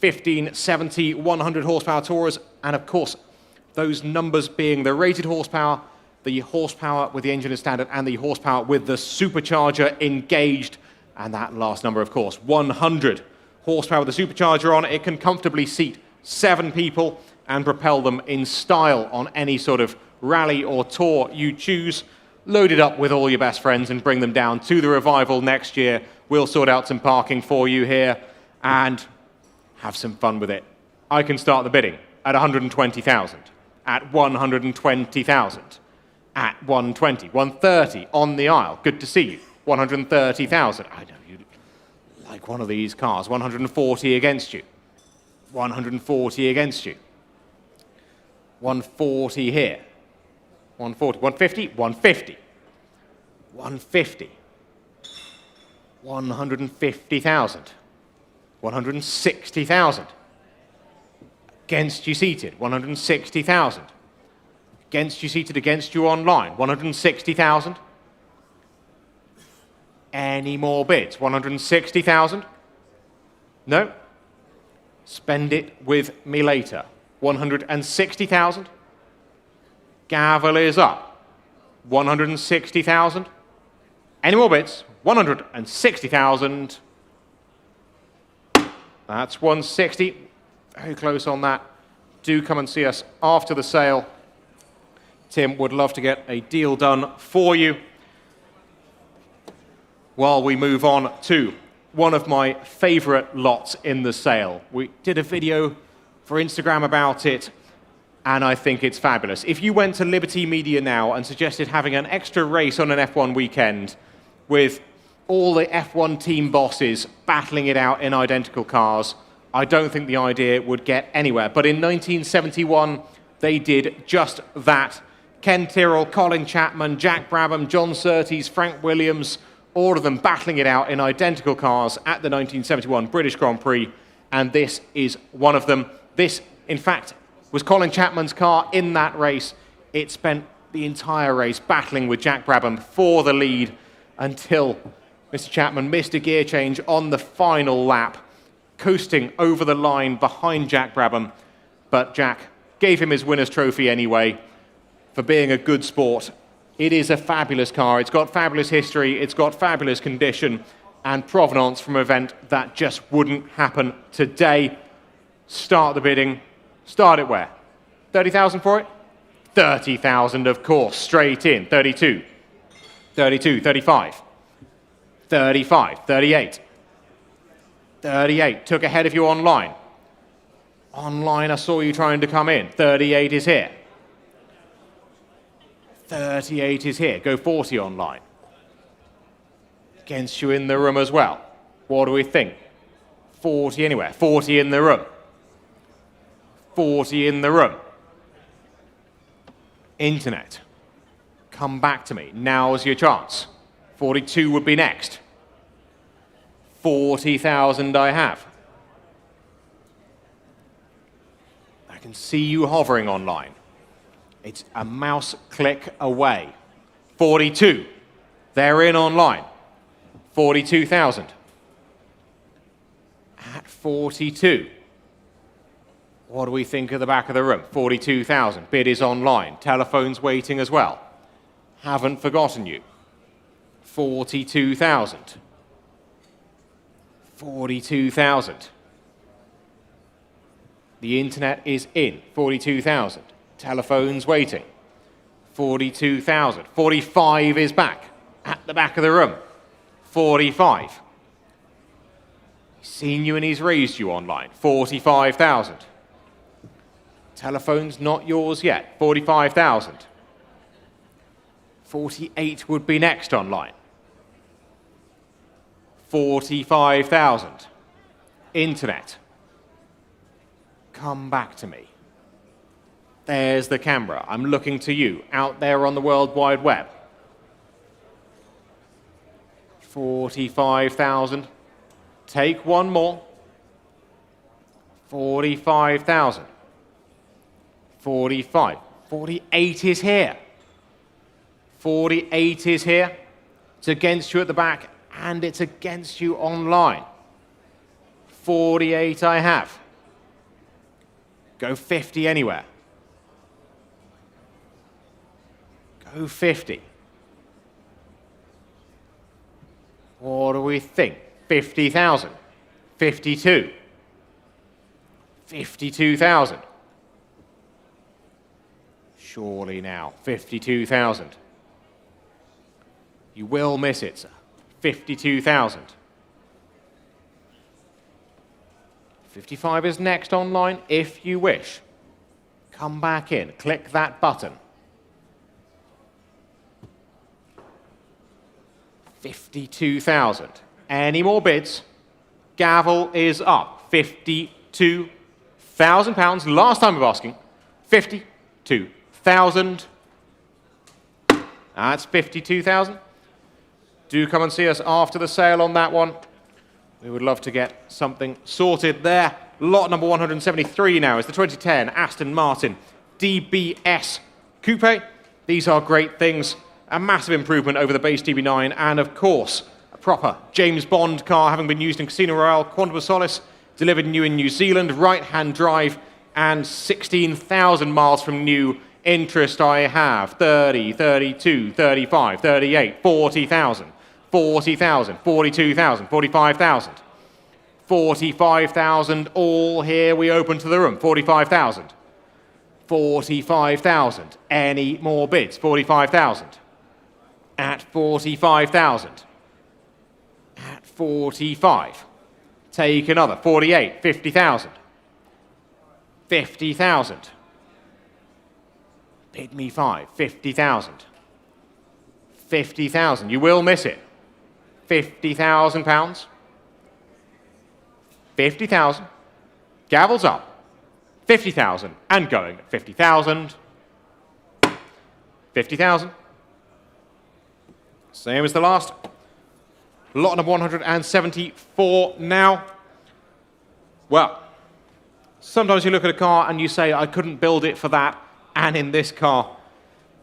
15, 70, 100 horsepower Taurus, and of course, those numbers being the rated horsepower, the horsepower with the engine as standard, and the horsepower with the supercharger engaged. And that last number, of course, 100 horsepower with the supercharger on. It can comfortably seat 7 people and propel them in style on any sort of rally or tour you choose. Load it up with all your best friends and bring them down to the Revival next year. We'll sort out some parking for you here and have some fun with it. I can start the bidding at 120,000, at 120,000, at 120, 130 on the aisle. Good to see you. 130,000. I know you like one of these cars. 140 against you. 140 against you. 140 here. 140, 150, 150. 150. 150,000. 160,000. Against you seated, 160,000. Against you seated, against you online, 160,000. Any more bids? 160,000? No? Spend it with me later. 160,000? Gavel is up. 160,000? Any more bids? 160,000. That's 160. Very close on that. Do come and see us after the sale. Tim would love to get a deal done for you. While we move on to one of my favorite lots in the sale. We did a video for Instagram about it, and I think it's fabulous. If you went to Liberty Media now and suggested having an extra race on an F1 weekend with all the F1 team bosses battling it out in identical cars, I don't think the idea would get anywhere. But in 1971, they did just that. Ken Tyrrell, Colin Chapman, Jack Brabham, John Surtees, Frank Williams, all of them battling it out in identical cars at the 1971 British Grand Prix, and this is one of them. This, in fact, was Colin Chapman's car in that race. It spent the entire race battling with Jack Brabham for the lead until Mr. Chapman missed a gear change on the final lap, coasting over the line behind Jack Brabham, but Jack gave him his winner's trophy anyway for being a good sport. It is a fabulous car. It's got fabulous history. It's got fabulous condition and provenance from an event that just wouldn't happen today. Start the bidding. Start it where? 30,000 for it? 30,000, of course, straight in. 32, 32, 35, 35, 38, 38. Took ahead of you online. Online, I saw you trying to come in. 38 is here. 38 is here. Go 40 online. Against you in the room as well. What do we think? 40 anywhere. 40 in the room. 40 in the room. Internet. Come back to me. Now's your chance. 42 would be next. 40,000 I have. I can see you hovering online. It's a mouse click away. 42. They're in online. 42,000. At 42. What do we think of the back of the room? 42,000. Bid is online. Telephone's waiting as well. Haven't forgotten you. 42,000. 42,000. The internet is in. 42,000. Telephone's waiting. 42,000. 45 is back. At the back of the room. 45. He's seen you and he's raised you online. 45,000. Telephone's not yours yet. 45,000. 48 would be next online. 45,000. Internet. Come back to me. There's the camera. I'm looking to you out there on the World Wide Web. 45,000. Take one more. 45,000. 45. 48 is here. 48 is here. It's against you at the back and it's against you online. 48 I have. Go 50 anywhere. Go 50. What do we think? 50,000. 52. 52,000. Surely now. 52,000. You will miss it, sir. 52,000. 55 is next online if you wish. Come back in. Click that button. 52,000. Any more bids? Gavel is up. £52,000. Last time of asking. 52,000. That's 52,000. Do come and see us after the sale on that one. We would love to get something sorted there. Lot number 173 now is the 2010 Aston Martin DBS Coupe. These are great things. A massive improvement over the base DB9, and of course, a proper James Bond car, having been used in Casino Royale, Quantum of Solace, delivered new in New Zealand, right-hand drive, and 16,000 miles from new. Interest I have 30, 32, 35, 38, 40,000, 40,000, 42,000, 45,000, 45,000, all here we open to the room, 45,000, 45,000, any more bids, 45,000. At 45,000. At 45. Take another. 48. 50,000. 50,000. Bid me 5. 50,000. 50,000. You will miss it. £50,000. 50,000. Gavel's up. 50,000 and going. 50,000. 50,000. Same as the last. Lot number 174 now. Well, sometimes you look at a car and you say, I couldn't build it for that. And in this car,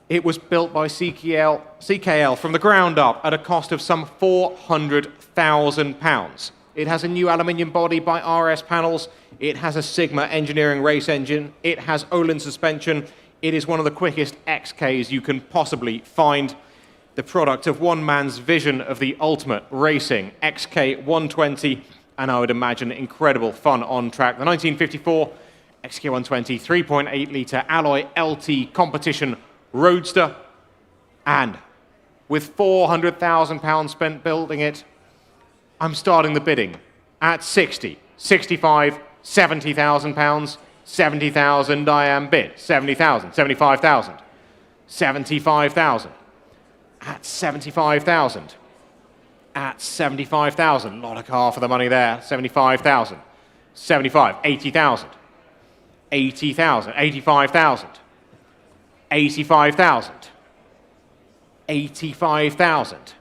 it was built by CKL from the ground up at a cost of some £400,000. It has a new aluminium body by RS Panels. It has a Sigma engineering race engine. It has Olin suspension. It is one of the quickest XKs you can possibly find. The product of one man's vision of the ultimate racing, XK 120, and I would imagine incredible fun on track. The 1954 XK 120 3.8-litre alloy LT competition roadster, and with £400,000 spent building it, I'm starting the bidding at 60, 65, £70,000, 70,000 I am bid, 70,000, 75,000, 75,000. At 75,000. At 75,000. Lot of car for the money there. 75,000. 75. 80,000. 80,000. 85,000. 85,000. 85,000.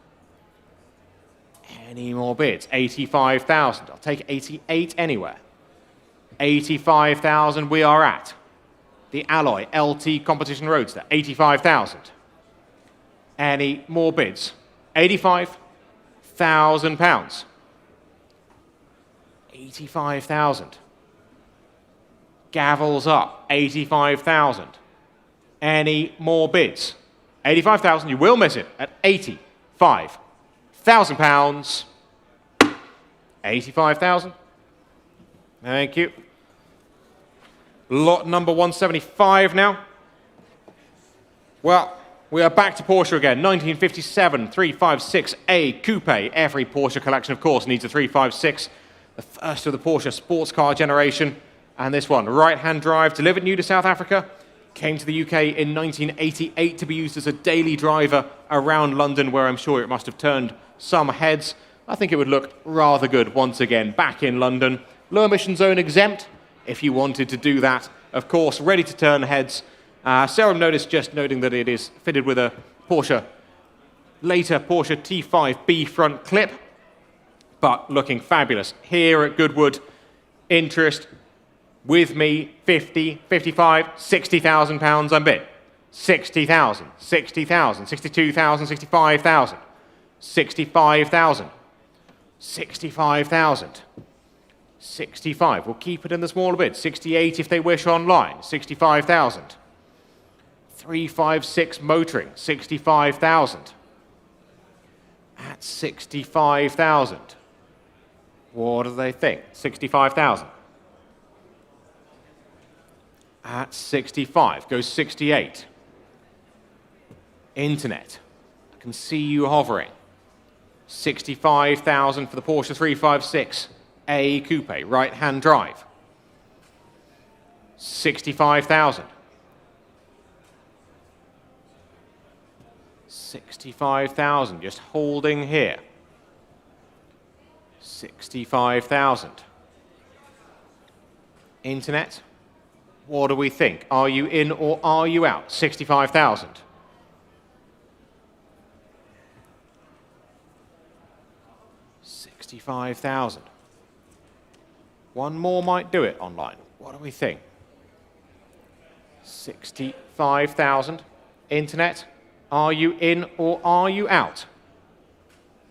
Any more bids? 85,000. I'll take 88 anywhere. 85,000 we are at. The Alloy LT Competition Roadster. 85,000. Any more bids? £85,000. 85,000. Gavel's up. 85,000. Any more bids? 85,000. You will miss it at £85,000. 85,000. Thank you. Lot number 175 now. Well, we are back to Porsche again. 1957 356A Coupe. Every Porsche collection, of course, needs a 356. The first of the Porsche sports car generation. And this one, right-hand drive, delivered new to South Africa. Came to the UK in 1988 to be used as a daily driver around London, where I'm sure it must have turned some heads. I think it would look rather good once again back in London. Low emission zone exempt, if you wanted to do that. Of course, ready to turn heads. Serum notice just noting that it is fitted with a later Porsche T5B front clip, but looking fabulous. Here at Goodwood, interest with me, 50, 55, £60,000 I'm bid. 60,000, 60,000, 62,000, 65,000, 65,000, 65,000, 65. We'll keep it in the smaller bid. 68 if they wish online. 65,000. 356 motoring. 65,000. At 65,000. What do they think? 65,000. At 65. Goes 68. Internet. I can see you hovering. 65,000 for the Porsche 356 A Coupe, right-hand drive. 65,000. 65,000, just holding here. 65,000. Internet, what do we think? Are you in or are you out? 65,000. 65,000. One more might do it online. What do we think? 65,000. Internet, are you in or are you out?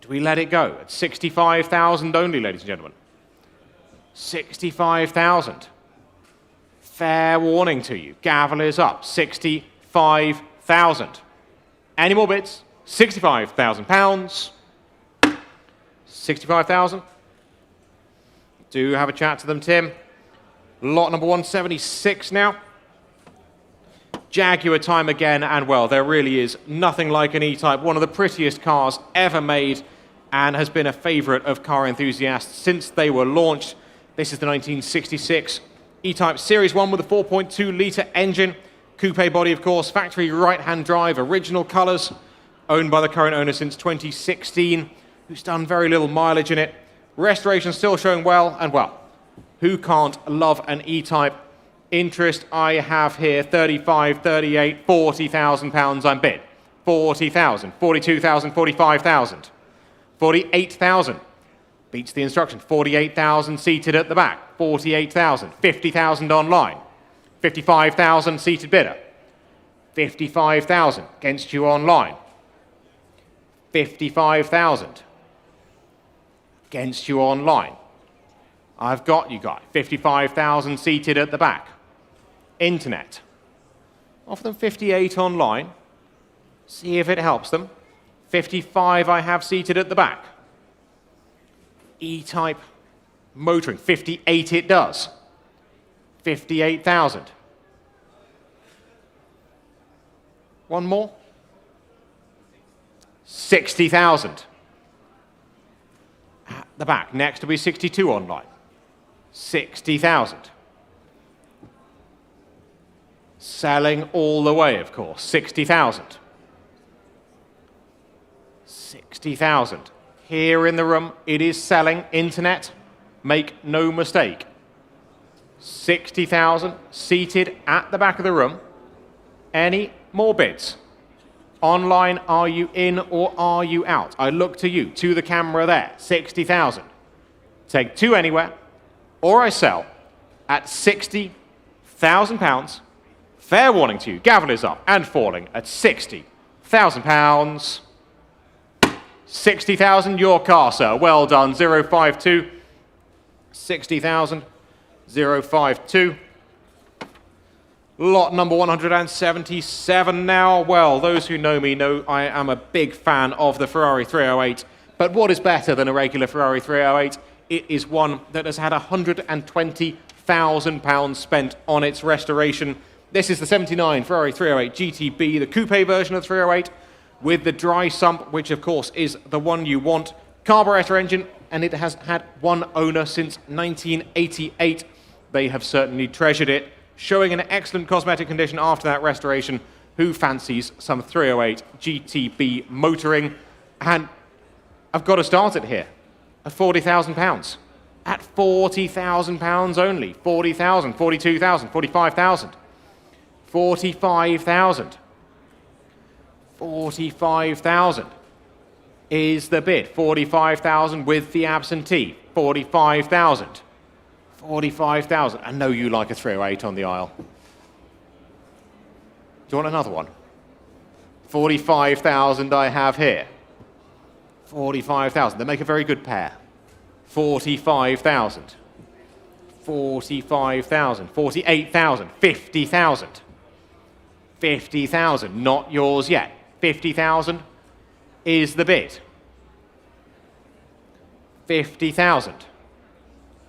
Do we let it go at 65,000 only, ladies and gentlemen? 65,000. Fair warning to you. Gavel is up. 65,000. Any more bids? 65,000 pounds. 65,000. Do have a chat to them, Tim. Lot number 176 now. Jaguar time again, and well, there really is nothing like an E-Type. One of the prettiest cars ever made, and has been a favourite of car enthusiasts since they were launched. This is the 1966 E-Type Series 1 with a 4.2-litre engine. Coupe body, of course, factory right-hand drive, original colours, owned by the current owner since 2016. Who's done very little mileage in it. Restoration still showing well, and well, who can't love an E-Type? Interest I have here, 35, 38, 40,000 pounds I'm bid. 40,000, 42,000, 45,000. 48,000, beats the instruction. 48,000 seated at the back. 48,000, 50,000 online. 55,000 seated bidder. 55,000 against you online. 55,000. Against you online. I've got you guys. 55,000 seated at the back. Internet. Offer them 58 online. See if it helps them. 55 I have seated at the back. E-Type motoring. 58 it does. 58,000. One more. 60,000. At the back. Next will be 62 online. 60,000. Selling all the way, of course. 60,000. 60,000. Here in the room, it is selling. Internet, make no mistake. 60,000 seated at the back of the room. Any more bids? Online, are you in or are you out? I look to you, to the camera there. 60,000. Take two anywhere, or I sell at 60,000 pounds. Fair warning to you, gavel is up and falling at 60,000 pounds. 60,000, your car, sir. Well done, 052. 60,000, 052. Lot number 177 now. Well, those who know me know I am a big fan of the Ferrari 308. But what is better than a regular Ferrari 308? It is one that has had £120,000 spent on its restoration. This is the 79 Ferrari 308 GTB, the coupe version of the 308, with the dry sump, which of course is the one you want. Carburetor engine, and it has had one owner since 1988. They have certainly treasured it, showing an excellent cosmetic condition after that restoration. Who fancies some 308 GTB motoring? And I've got to start it here at £40,000. At £40,000 only. 40,000, 42,000, 45,000. 45,000. 45,000 is the bid. 45,000 with the absentee. 45,000. 45,000. I know you like a 308 on the aisle. Do you want another one? 45,000 I have here. 45,000. They make a very good pair. 45,000. 45,000, 48,000, 50,000. 50,000, not yours yet. 50,000 is the bid. 50,000.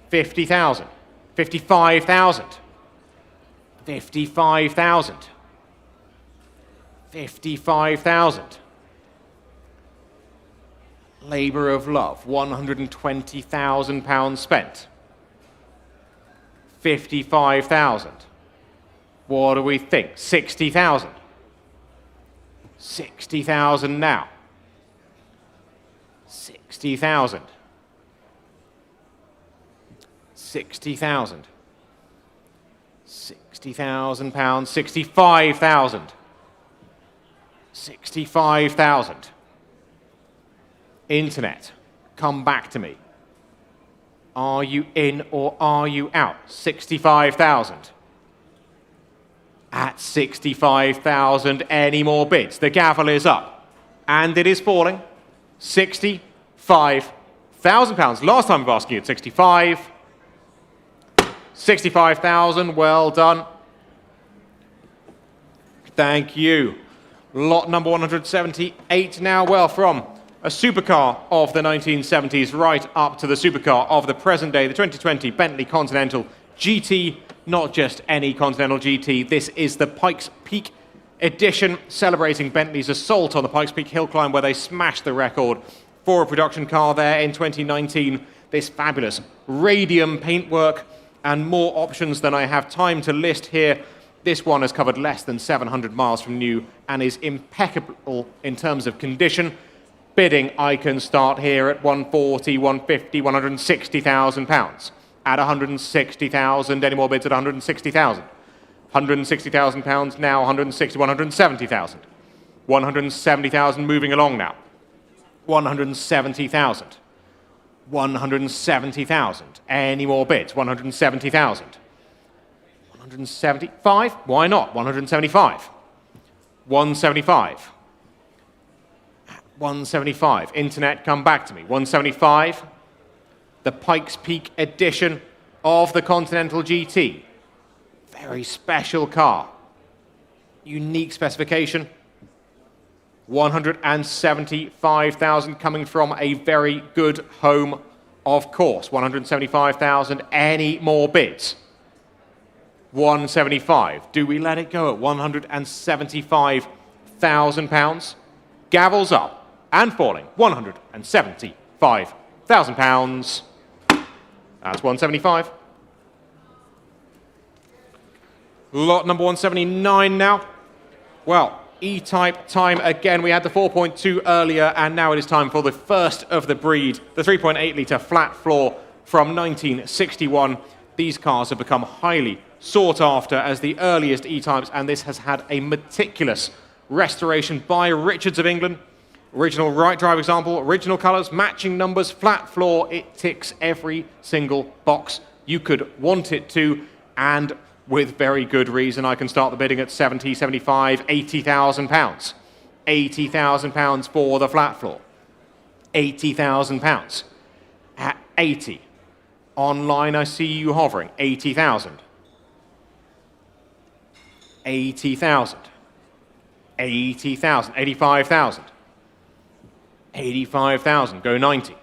50,000. 55,000. 55,000. 55,000. Labour of love, £120,000 spent. 55,000. What do we think? 60,000. 60,000 now. 60,000. 60,000. 60,000 pounds. 65,000. 65,000. Internet, come back to me. Are you in or are you out? 65,000. At 65,000, any more bids? The gavel is up. And it is falling. £65,000. Last time I've asked you at 65. 65,000, well done. Thank you. Lot number 178 now, well, from a supercar of the 1970s right up to the supercar of the present day, the 2020 Bentley Continental GT. Not just any Continental GT, this is the Pikes Peak edition, celebrating Bentley's assault on the Pikes Peak hill climb, where they smashed the record for a production car there in 2019. This fabulous radium paintwork and more options than I have time to list here. This one has covered less than 700 miles from new and is impeccable in terms of condition. Bidding, I can start here at 140, 150, 160,000 pounds. At 160,000, any more bids at 160,000? 160,000 pounds now, 160, 170,000. 170,000 moving along now. 170,000. 170,000. Any more bids? 170,000. 175? Why not? 175. 175. 175. Internet, come back to me. 175. The Pikes Peak edition of the Continental GT. Very special car. Unique specification. 175,000 coming from a very good home, of course. 175,000. Any more bids? 175. Do we let it go at 175,000 pounds? Gavel's up and falling. 175,000 pounds. That's 175. Lot number 179 now. Well, E-Type time again. We had the 4.2 earlier, and now it is time for the first of the breed, the 3.8-litre flat floor from 1961. These cars have become highly sought after as the earliest E-Types, and this has had a meticulous restoration by Richards of England. Original right drive example, original colours, matching numbers, flat floor. It ticks every single box you could want it to, and with very good reason. I can start the bidding at 70, 75, 80,000 pounds. 80,000 pounds for the flat floor. 80,000 pounds. At 80. Online, I see you hovering. 80,000. 80,000. 80,000. 85,000. 85,000. Go 90.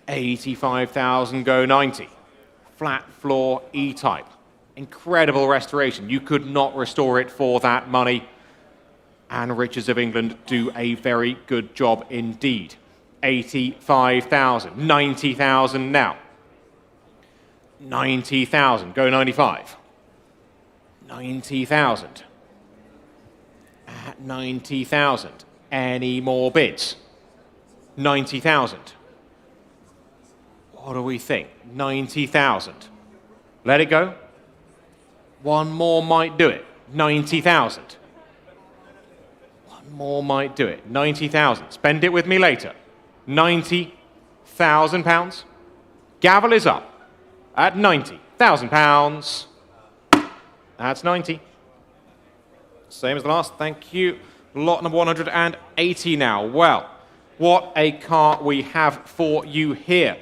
85,000. Go 90. Flat floor E-Type. Incredible restoration. You could not restore it for that money. And Richards of England do a very good job indeed. 85,000. 90,000 now. 90,000. Go 95. 90,000. At 90,000. Any more bids? 90,000. What do we think? 90,000. Let it go. One more might do it. 90,000. One more might do it. 90,000. Spend it with me later. 90,000 pounds. Gavel is up at 90,000 pounds. That's 90. Same as the last. Thank you. Lot number 180 now. Well, What a car we have for you here.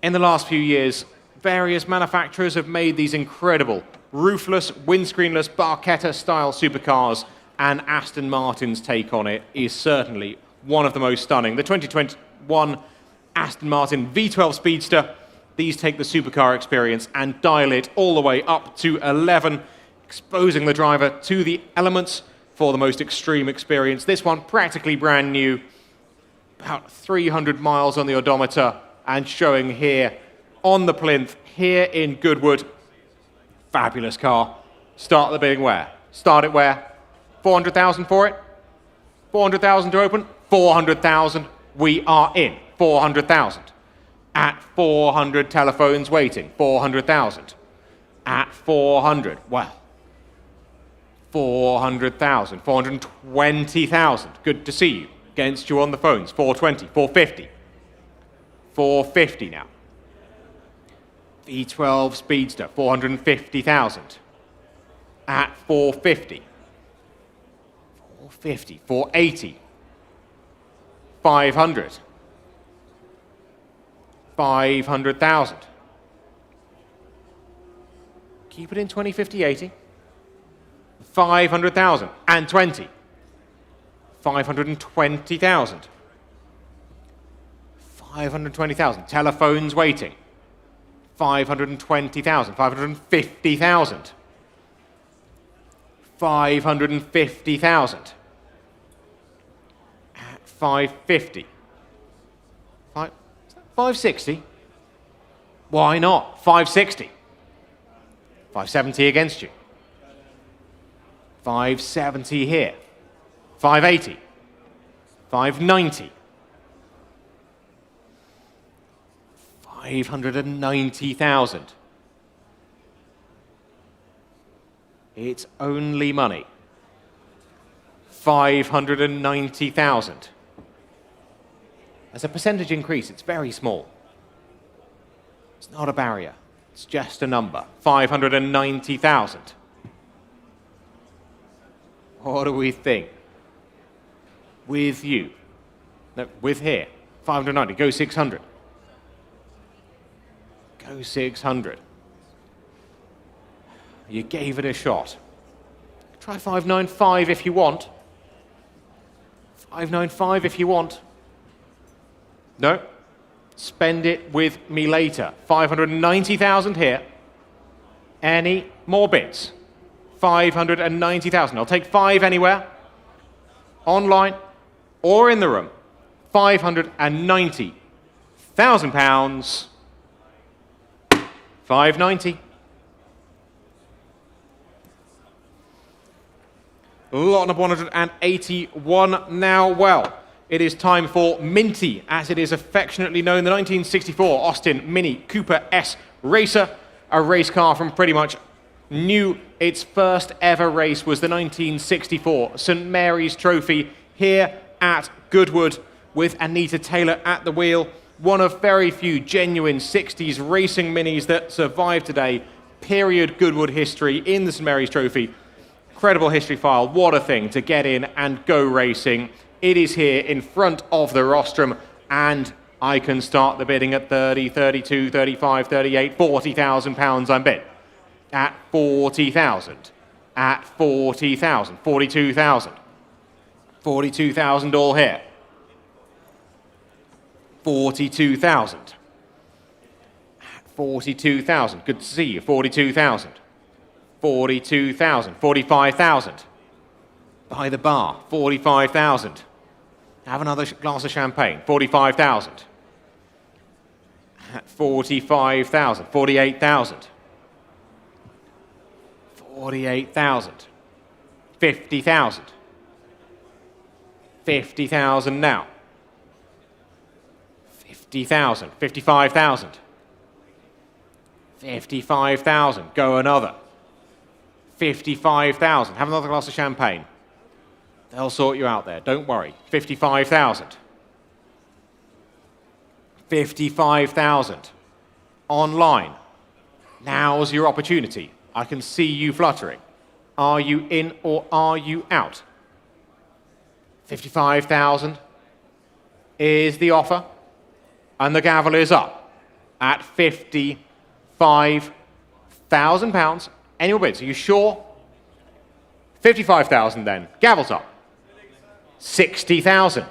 In the last few years, various manufacturers have made these incredible roofless, windscreenless, Barchetta-style supercars, and Aston Martin's take on it is certainly one of the most stunning. The 2021 Aston Martin V12 Speedster, these take the supercar experience and dial it all the way up to 11, exposing the driver to the elements for the most extreme experience. This one practically brand new, about 300 miles on the odometer, and showing here on the plinth, here in Goodwood. Fabulous car. Start the bidding where? Start it where? 400,000 for it? 400,000 to open? 400,000. We are in. 400,000. At 400, telephones waiting. 400,000. At 400, well, 400,000, 420,000. Good to see you. Against you on the phones. 420, 450. 450 now. V12 Speedster, 450,000. At 450. 450, 480. 500. 500,000. Keep it in 20, 50, 80. 500,000 and 20. 520,000. 520,000. Telephones waiting. 520,000. 550,000. 550,000. At 550. 560? Why not? 560. 570 against you. 570 here. 580. 590. 590,000. It's only money. 590,000. As a percentage increase, it's very small. It's not a barrier. It's just a number. 590,000. What do we think? With you. No, with here. 590. Go 600. Go 600. You gave it a shot. Try 595 if you want. 595 if you want. No. Spend it with me later. 590,000 here. Any more bids? 590,000. I'll take 5 anywhere. Online or in the room. 590,000 pounds. 590. Lot number 181 now. Well, it is time for Minty, as it is affectionately known, the 1964 Austin Mini Cooper S Racer, a race car from pretty much new. Its first ever race was the 1964 St Mary's Trophy here at Goodwood with Anita Taylor at the wheel. One of very few genuine 60s racing minis that survive today. Period Goodwood history in the St Mary's Trophy. Incredible history file. What a thing to get in and go racing. It is here in front of the rostrum, and I can start the bidding at 30, 32, 35, 38, 40,000 pounds I'm bid. At 40,000. At 40,000. 42,000. 42,000 all here. 42,000. 42,000. Good to see you. 42,000. 42,000. 45,000. By the bar. 45,000. Have another glass of champagne. 45,000. 45,000. 48,000. 48,000. 50,000. 50,000 now. 50,000. 55,000. 55,000. Go another. 55,000. Have another glass of champagne. They'll sort you out there. Don't worry. 55,000. 55,000. Online. Now's your opportunity. I can see you fluttering. Are you in or are you out? 55,000. is the offer, and the gavel is up at £55,000. Any more bids? Are you sure? 55,000 then. Gavel's up. 60,000.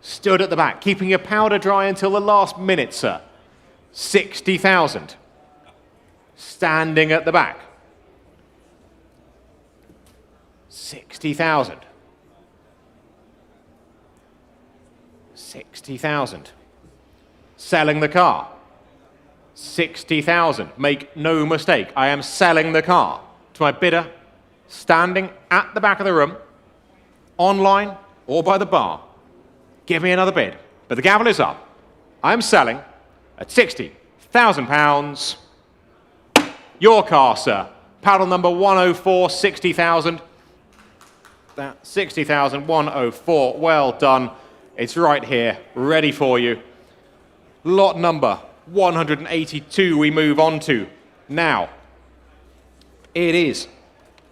Stood at the back, keeping your powder dry until the last minute, sir. 60,000. Standing at the back. 60,000. 60,000. Selling the car. 60,000. Make no mistake, I am selling the car to my bidder, standing at the back of the room, online or by the bar. Give me another bid. But the gavel is up. I'm selling at £60,000. Your car, sir. Paddle number 104, 60,000. That 60,000, 104. Well done. It's right here, ready for you. Lot number 182 we move on to now. It is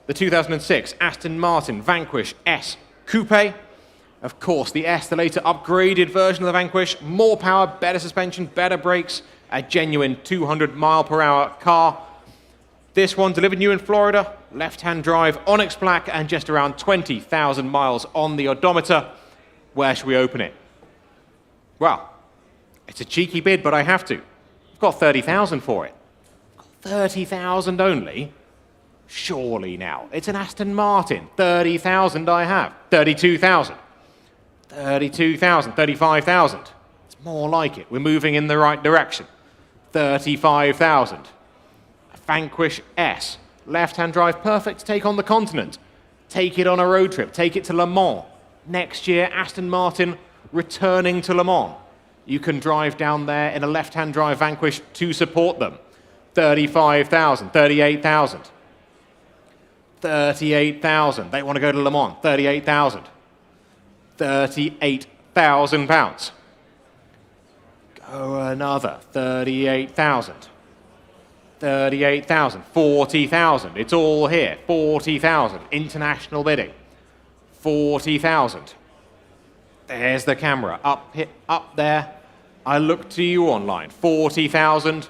the 2006 Aston Martin Vanquish S Coupe. Of course, the S, the later upgraded version of the Vanquish. More power, better suspension, better brakes. A genuine 200 mile per hour car. This one delivered new in Florida. Left-hand drive, Onyx black, and just around 20,000 miles on the odometer. Where should we open it? Well, it's a cheeky bid, but I have to. I've got 30,000 for it. 30,000 only? Surely now. It's an Aston Martin. 30,000 I have. 32,000. 32,000. 35,000. It's more like it. We're moving in the right direction. 35,000. A Vanquish S. Left-hand drive, perfect to take on the continent. Take it on a road trip. Take it to Le Mans. Next year, Aston Martin returning to Le Mans. You can drive down there in a left-hand drive Vanquish to support them. 35,000, 38,000. 38,000. They want to go to Le Mans. 38,000. 38,000 pounds. Go another. 38,000. 38,000. 40,000. It's all here. 40,000. International bidding. 40,000. There's the camera. Up there. I look to you online. 40,000.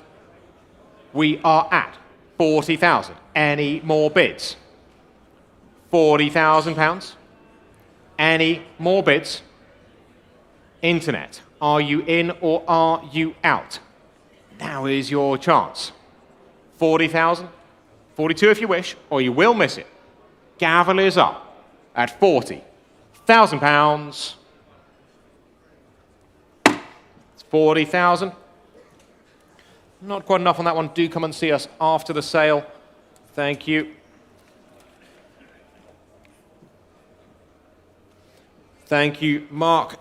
We are at 40,000. Any more bids? 40,000 pounds. Any more bids? Internet. Are you in or are you out? Now is your chance. 40,000. 42 if you wish, or you will miss it. Gavel is up at 40,000 pounds. It's 40,000. Not quite enough on that one. Do come and see us after the sale. Thank you. Thank you, Mark.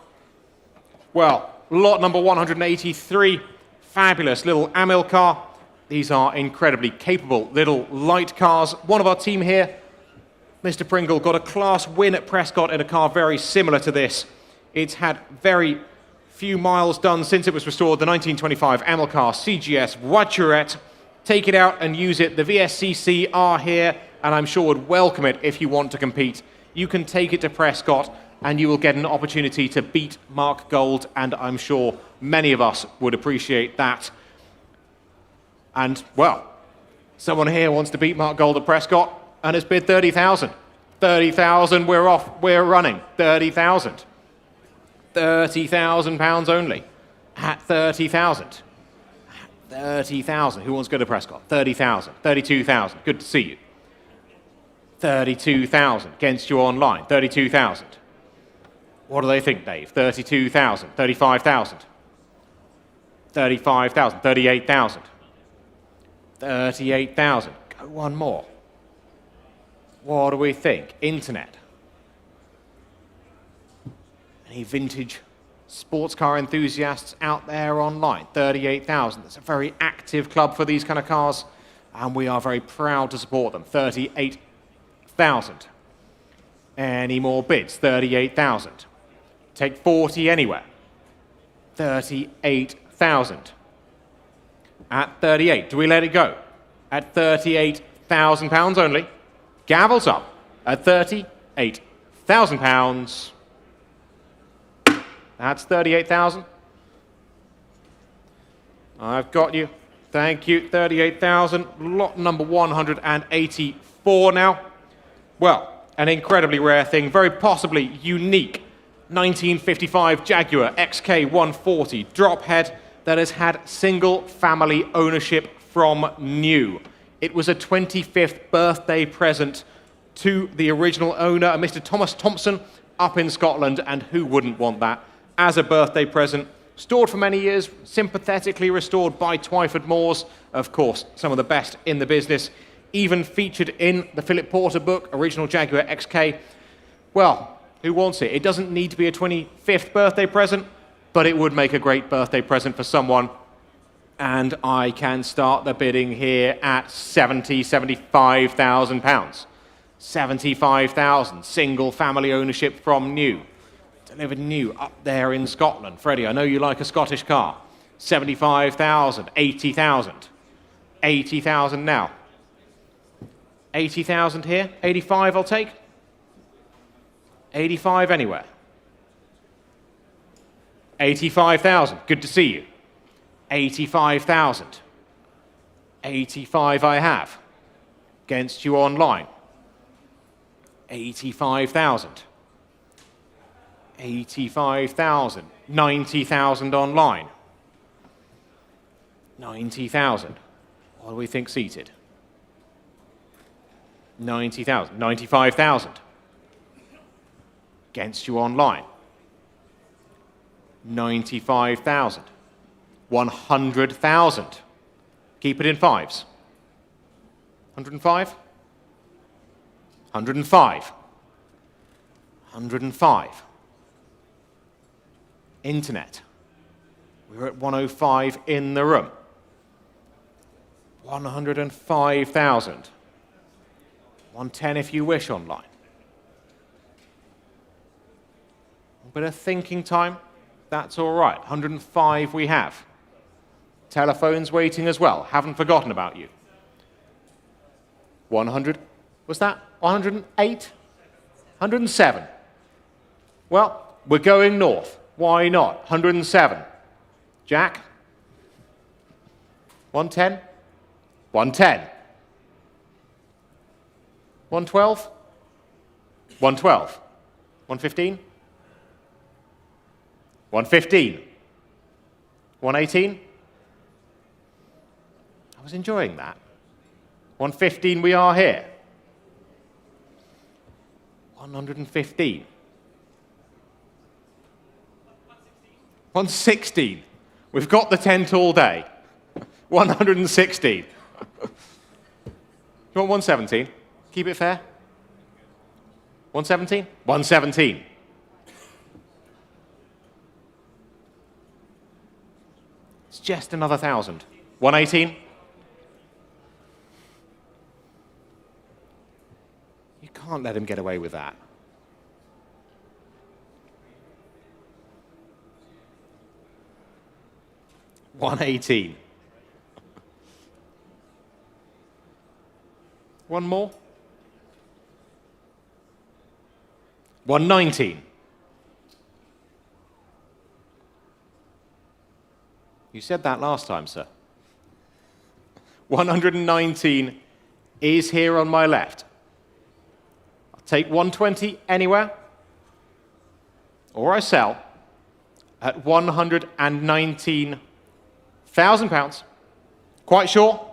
Well, lot number 183. Fabulous little Amil car. These are incredibly capable little light cars. One of our team here, Mr. Pringle, got a class win at Prescott in a car very similar to this. It's had very few miles done since it was restored. The 1925 Amil car CGS Voiturette. Take it out and use it. The VSCC are here, and I'm sure would welcome it if you want to compete. You can take it to Prescott, and you will get an opportunity to beat Mark Gold, and I'm sure many of us would appreciate that. And, well, someone here wants to beat Mark Gold at Prescott, and has bid 30,000. 30,000, we're off, we're running. 30,000. 30,000 pounds only. At 30,000. 30,000. Who wants to go to Prescott? 30,000. 32,000. Good to see you. 32,000. Against you online. 32,000. What do they think, Dave? 32,000. 35,000. 35,000. 38,000. 38,000. Go one more. What do we think? Internet. Any vintage sports car enthusiasts out there online? 38,000. That's a very active club for these kind of cars, and we are very proud to support them. 38,000. Any more bids? 38,000. Take 40 anywhere. 38,000. At 38, do we let it go? At 38,000 pounds only. Gavel's up at 38,000 pounds. That's 38,000. I've got you. Thank you. 38,000. Lot number 184 now. Well, an incredibly rare thing, very possibly unique. 1955 Jaguar XK140 drop head that has had single family ownership from new. It was a 25th birthday present to the original owner, a Mr. Thomas Thompson, up in Scotland, and who wouldn't want that as a birthday present? Stored for many years, sympathetically restored by Twyford Moors, of course, some of the best in the business, even featured in the Philip Porter book, Original Jaguar XK. Well, who wants it? It doesn't need to be a 25th birthday present, but it would make a great birthday present for someone. And I can start the bidding here at £75,000. 75,000, single family ownership from new. Delivered new up there in Scotland. Freddie, I know you like a Scottish car. 75,000, 80,000. 80,000 now. 80,000 here, 85 I'll take. 85 anywhere. 85,000, good to see you. 85,000. 85 I have. Against you online. 85,000. 85,000. 90,000 online. 90,000. What do we think seated? 90,000. 95,000. Against you online. 95,000. 100,000. Keep it in fives. 105? 105. 105. Internet. We're at 105 in the room. 105,000. 110 if you wish online. A bit of thinking time. That's all right. 105 we have. Telephones waiting as well. Haven't forgotten about you. 100. Was that 108? 107. Well, we're going north. Why not? 107. Jack? 110? 110. 112? 112. 115? 115. 118? I was enjoying that. 115 we are here. 115. 116. We've got the tent all day. 116. You want 117? Keep it fair. 117? 117. It's just another 1,000. 118? You can't let him get away with that. 118. One more. 119. You said that last time, sir. 119 is here on my left. I'll take 120 anywhere, or I sell at £119,000. Quite sure?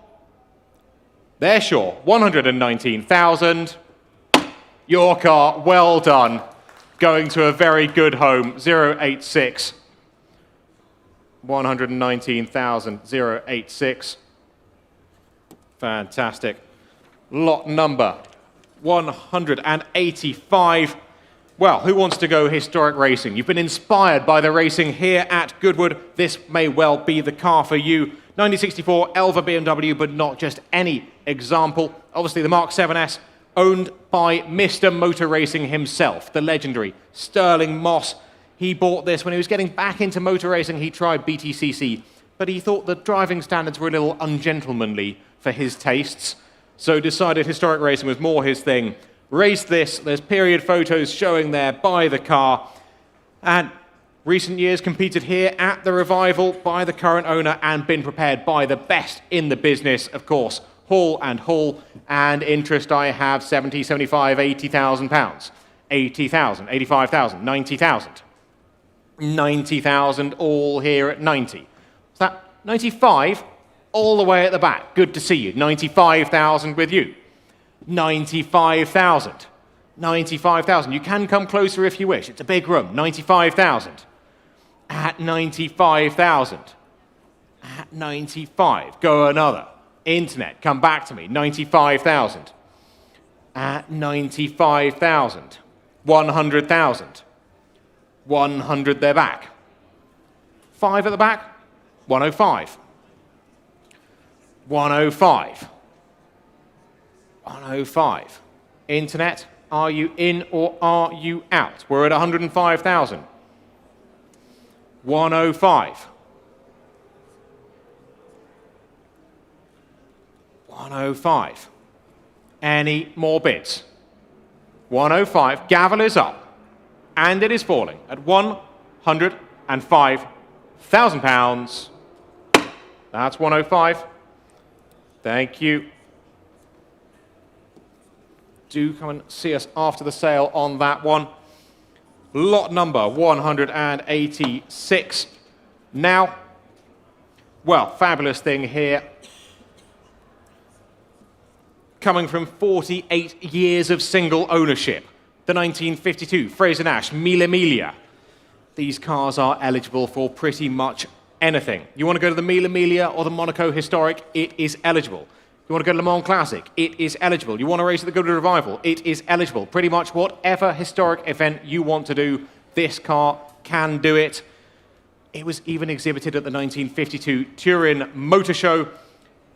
They're sure. 119,000. Your car, well done. Going to a very good home. 086. 119,086. Fantastic. Lot number 185. Well, who wants to go historic racing? You've been inspired by the racing here at Goodwood. This may well be the car for you. 1964 Elva BMW, but not just any example. Obviously, the Mark 7S, owned by Mr. Motor Racing himself, the legendary Sterling Moss. He bought this when he was getting back into motor racing. He tried BTCC, but he thought the driving standards were a little ungentlemanly for his tastes, so decided historic racing was more his thing. Raced this. There's period photos showing there by the car, and Recent years competed here at the Revival by the current owner and been prepared by the best in the business, of course. Hall and interest I have 70, 75, 80,000 pounds. 80,000, 85,000, 90,000. 90,000 all here at 90. Is that 95? All the way at the back. Good to see you. 95,000 with you. 95,000. 95,000. You can come closer if you wish. It's a big room. 95,000. At 95,000. At 95. Go another. Internet, come back to me. 95,000. At 95,000. 100,000. 100, they're back. 5 at the back. 105. 105. 105. Internet, are you in or are you out? We're at 105,000. 105. 105. Any more bids? 105. Gavel is up. And it is falling at £105,000. That's 105. Thank you. Do come and see us after the sale on that one. Lot number 186. Now, well, fabulous thing here. Coming from 48 years of single ownership. The 1952 Fraser-Nash Mille. These cars are eligible for pretty much anything. You want to go to the Mille or the Monaco Historic? It is eligible. You want to go to Le Mans Classic? It is eligible. You want to race at the Goodwood Revival? It is eligible. Pretty much whatever historic event you want to do, this car can do it. It was even exhibited at the 1952 Turin Motor Show.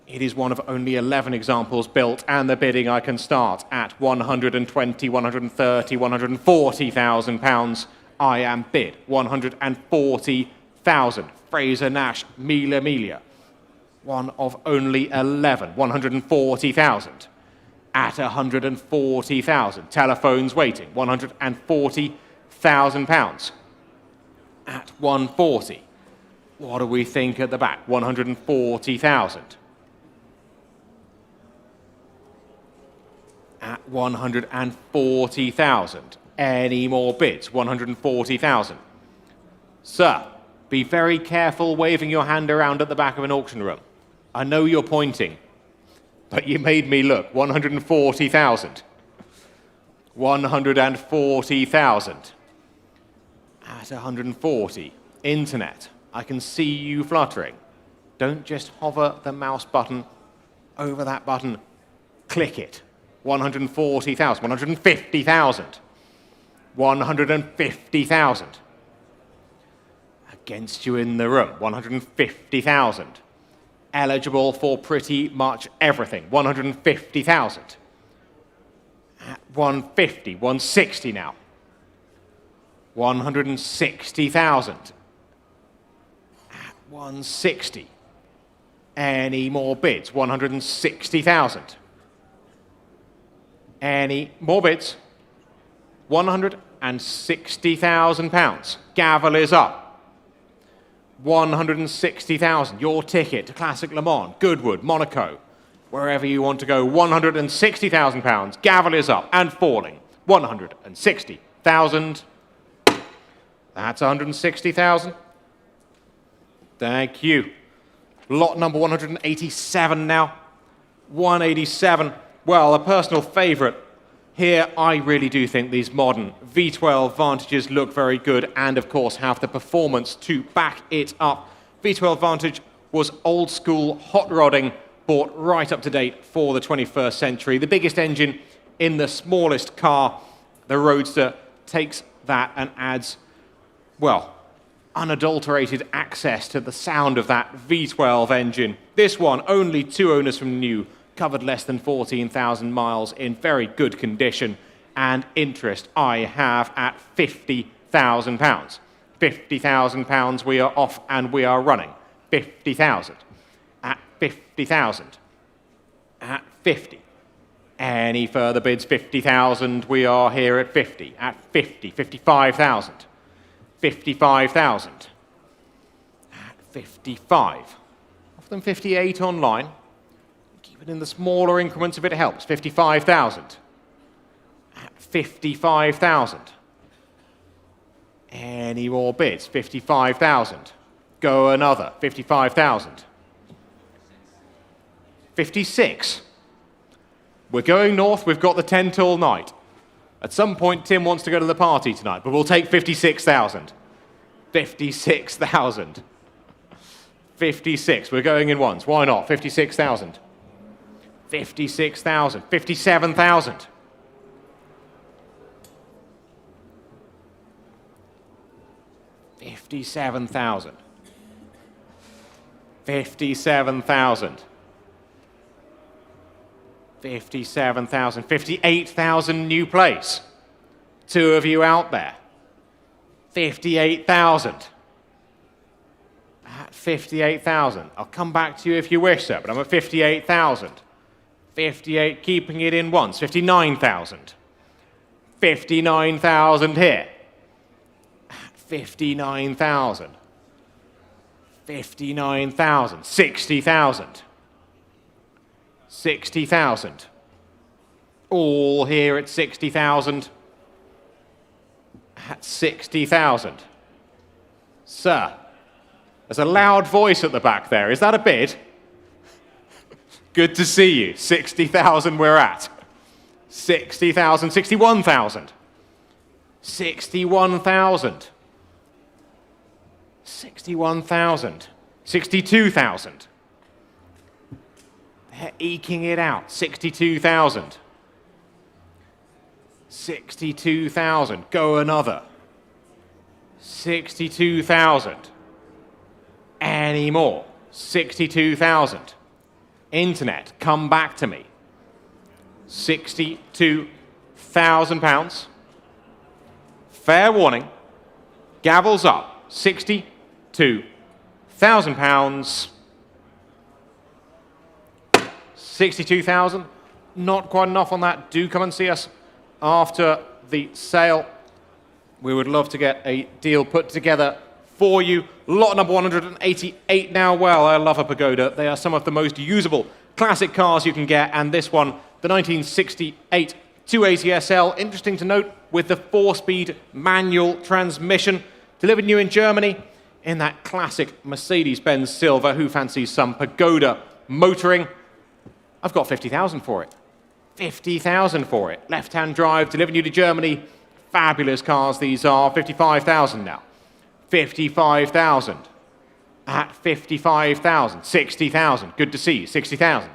It is one of only 11 examples built, and the bidding I can start at 120, 130, 140,000 pounds. I am bid 140,000. Fraser-Nash Mille. One of only 11. 140,000. At 140,000. Telephones waiting. 140,000 pounds. At 140. What do we think at the back? 140,000. At 140,000. Any more bids? 140,000. Sir, be very careful waving your hand around at the back of an auction room. I know you're pointing, but you made me look. 140,000. 140,000. At 140. Internet, I can see you fluttering. Don't just hover the mouse button over that button. Click it. 140,000. 150,000. 150,000. Against you in the room. 150,000. Eligible for pretty much everything. 150,000. At 150. 160 now. 160,000. At 160. Any more bids? 160,000. Any more bids? 160,000 pounds. Gavel is up. 160,000. Your ticket to Classic Le Mans, Goodwood, Monaco, wherever you want to go. 160,000 pounds. Gavel is up and falling. 160,000. That's 160,000. Thank you. Lot number 187 now. 187. Well, a personal favourite. Here, I really do think these modern V12 Vantages look very good and, of course, have the performance to back it up. V12 Vantage was old-school hot rodding, brought right up to date for the 21st century. The biggest engine in the smallest car. The Roadster takes that and adds, well, unadulterated access to the sound of that V12 engine. This one, only 2 owners from new, covered less than 14,000 miles in very good condition, and interest I have at £50,000. £50,000 we are off and we are running. 50,000. At 50,000. At 50. Any further bids? 50,000 we are here at 50. At 50. 55,000. 55,000. At 55. Offer them 58 online. Keep it in the smaller increments if it helps. 55,000. At 55,000. Any more bids? 55,000. Go another. 55,000. 56. We're going north. We've got the 10 till night. At some point, Tim wants to go to the party tonight, but we'll take 56,000. 56,000. 56. We're going in ones. Why not? 56,000. 56,000. 57,000. 57,000. 57,000. 57,000. 58,000 new place. Two of you out there. 58,000. At 58,000. I'll come back to you if you wish, sir, but I'm at 58,000. 58, keeping it in once. 59,000. 59,000 here. 59,000. 59,000. 60,000. 60,000. All here at 60,000. At 60,000. Sir, there's a loud voice at the back there. Is that a bid? Good to see you. 60,000 we're at. 60,000. 61,000. 61,000. 61,000. 62,000. They're eking it out. 62,000. 62,000. Go another. 62,000. Any more? 62,000. Internet, come back to me. 62,000 pounds. Fair warning. Gavels up. 62,000 pounds. 62,000. Not quite enough on that. Do come and see us after the sale. We would love to get a deal put together for you. Lot number 188 now. Well, I love a Pagoda. They are some of the most usable classic cars you can get, and this one, the 1968 280 SL, interesting to note, with the 4-speed manual transmission, delivered new in Germany in that classic Mercedes-Benz silver. Who fancies some Pagoda motoring? I've got 50,000 for it. 50,000 for it. Left-hand drive, delivered new to Germany. Fabulous cars these are. 55,000 now. 55,000. At 55,000. 60,000. Good to see you. 60,000.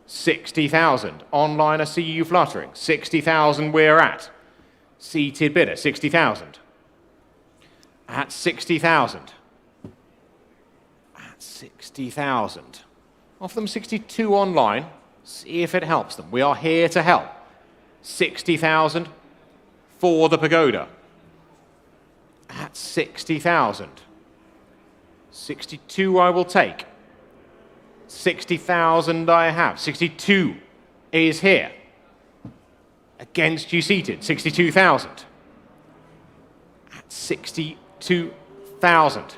60,000. Online, I see you fluttering. 60,000 we're at. Seated bidder. 60,000. At 60,000. At 60,000. Offer them 62 online. See if it helps them. We are here to help. 60,000 for the Pagoda. At 60,000. 62 I will take. 60,000 I have. 62 is here. Against you seated. 62,000. At 62,000.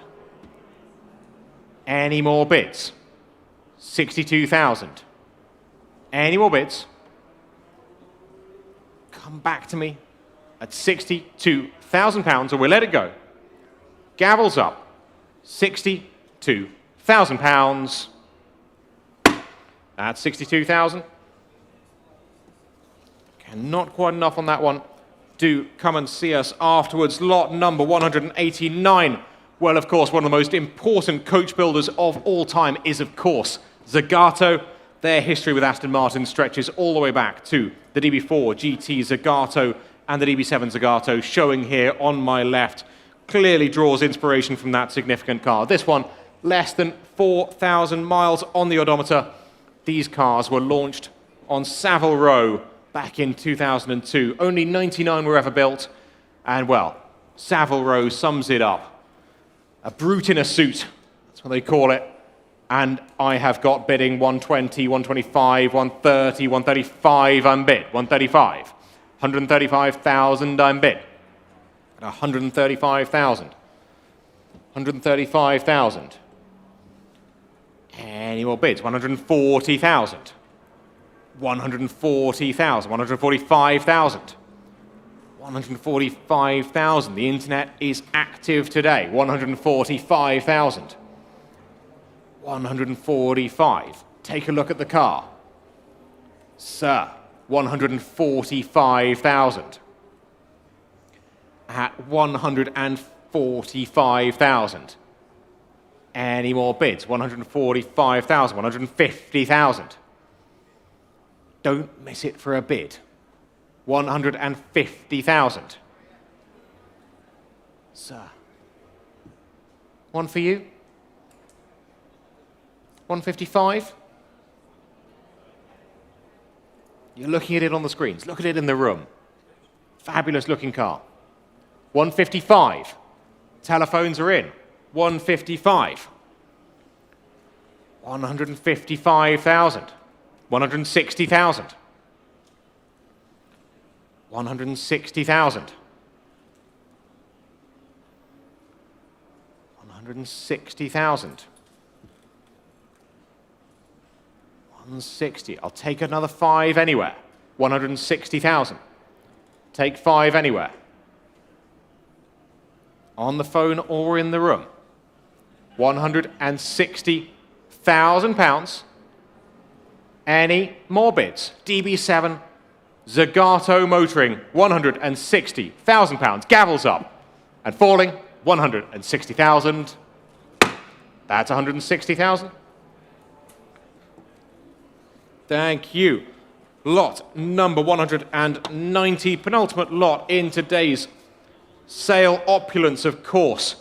Any more bids? 62,000. Any more bids? Come back to me at 62,000 pounds, or we'll let it go. Gavels up. 62,000 pounds. That's 62,000. Not quite enough on that one. Do come and see us afterwards. Lot number 189. Well, of course, one of the most important coach builders of all time is, of course, Zagato. Their history with Aston Martin stretches all the way back to the DB4 GT Zagato and the DB7 Zagato, showing here on my left. Clearly draws inspiration from that significant car. This one, less than 4,000 miles on the odometer. These cars were launched on Savile Row back in 2002. Only 99 were ever built. And, well, Savile Row sums it up. A brute in a suit, that's what they call it. And I have got bidding 120, 125, 130, 135 I'm bid. 135. 135,000 I'm bid. At 135,000. 135,000. Any more bids? 140,000. 140,000. 145,000. 145,000. The internet is active today. 145,000. 145. Take a look at the car. Sir, 145,000. At 145,000. Any more bids? 145,000. 150,000. Don't miss it for a bid. 150,000. Sir. One for you? 155? You're looking at it on the screens. Look at it in the room. Fabulous looking car. 155. Telephones are in. 155. 155,000. 160,000. 160,000. 160,000. 160. I'll take another 5 anywhere. 160,000. Take 5 anywhere. On the phone or in the room. £160,000. Any more bids? DB7 Zagato Motoring, £160,000. Gavels up and falling, 160,000. That's 160,000. Thank you. Lot number 190, penultimate lot in today's sale. Opulence, of course.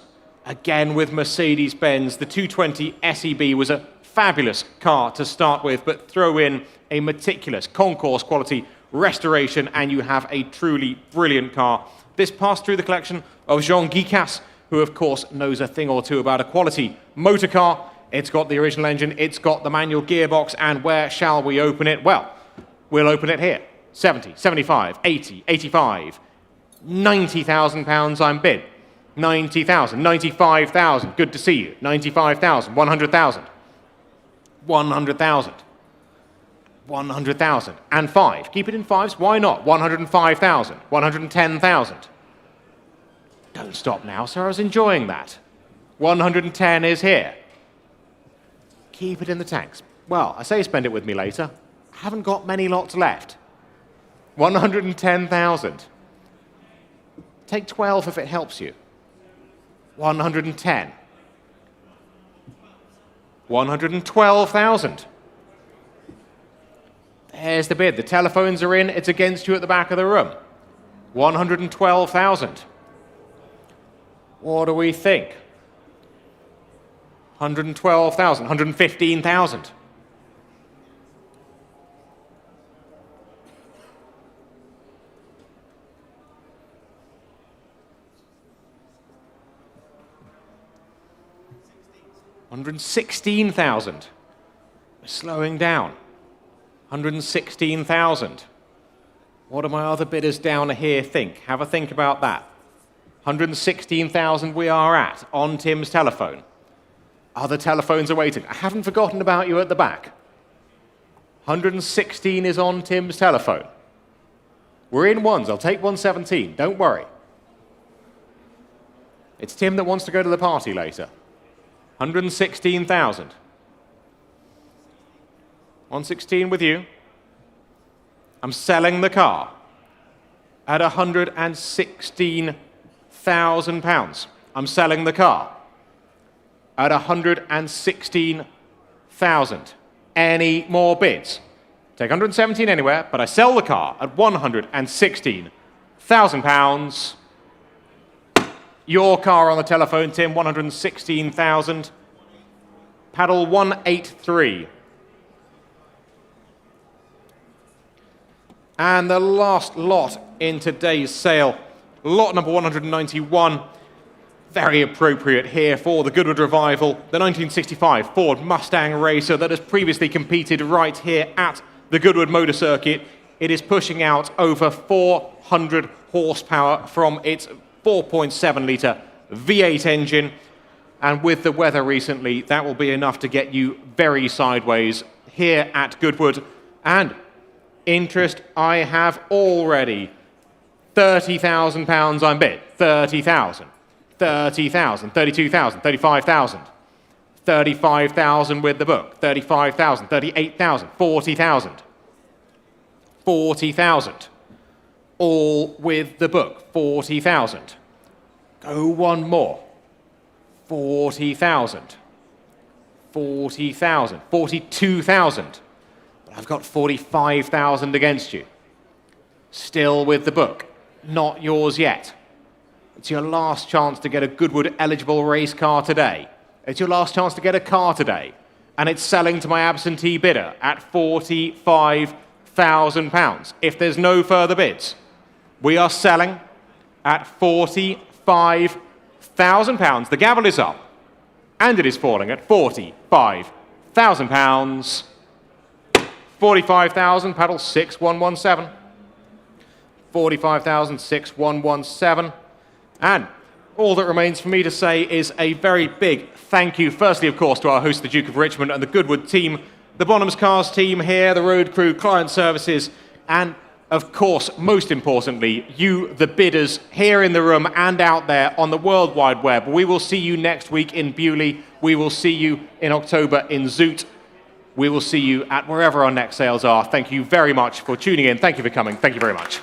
Again with Mercedes-Benz. The 220 SEB was a fabulous car to start with, but throw in a meticulous concourse quality restoration and you have a truly brilliant car. This passed through the collection of Jean Guicas, who of course knows a thing or two about a quality motor car. It's got the original engine, it's got the manual gearbox, and where shall we open it? Well, we'll open it here. 70, 75, 80, 85, £90,000 I'm bid. 90,000, 95,000, good to see you. 95,000, 100,000, 100,000, 100,000, and 5. Keep it in 5s, why not? 105,000, 110,000. Don't stop now, sir, I was enjoying that. 110 is here. Keep it in the tanks. Well, I say spend it with me later. I haven't got many lots left. 110,000. Take 12 if it helps you. 110. 112,000. There's the bid. The telephones are in. It's against you at the back of the room. 112,000. What do we think? 112,000. 115,000. $116,000. We're slowing down. 116,000. What do my other bidders down here think? Have a think about that. 116,000 we are at on Tim's telephone. Other telephones are waiting. I haven't forgotten about you at the back. 116 is on Tim's telephone. We're in ones. I'll take 117. Don't worry. It's Tim that wants to go to the party later. 116,000. 116 with you. I'm selling the car at £116,000. I'm selling the car at 116,000. Any more bids? Take 117 anywhere, but I sell the car at £116,000. Your car on the telephone, Tim, 116,000. Paddle 183. And the last lot in today's sale, lot number 191. Very appropriate here for the Goodwood Revival, the 1965 Ford Mustang Racer that has previously competed right here at the Goodwood Motor Circuit. It is pushing out over 400 horsepower from its 4.7 litre V8 engine. And with the weather recently, that will be enough to get you very sideways here at Goodwood. And interest I have already. £30,000 I'm bid. 30,000. 30,000. 32,000. 35,000. 35,000 with the book. 35,000. 38,000. 40,000. 40,000. All with the book. 40,000. Go one more. 40,000. 40,000. 42,000. But I've got 45,000 against you. Still with the book. Not yours yet. It's your last chance to get a Goodwood eligible race car today. It's your last chance to get a car today. And it's selling to my absentee bidder at £45,000. If there's no further bids, we are selling at £45,000. The gavel is up, and it is falling at £45,000. 45,000, paddle 6117. 45,6117. And all that remains for me to say is a very big thank you, firstly, of course, to our host, the Duke of Richmond, and the Goodwood team, the Bonhams Cars team here, the road crew, client services, and, of course, most importantly, you, the bidders, here in the room and out there on the World Wide Web. We will see you next week in Bewley. We will see you in October in Zoot. We will see you at wherever our next sales are. Thank you very much for tuning in. Thank you for coming. Thank you very much.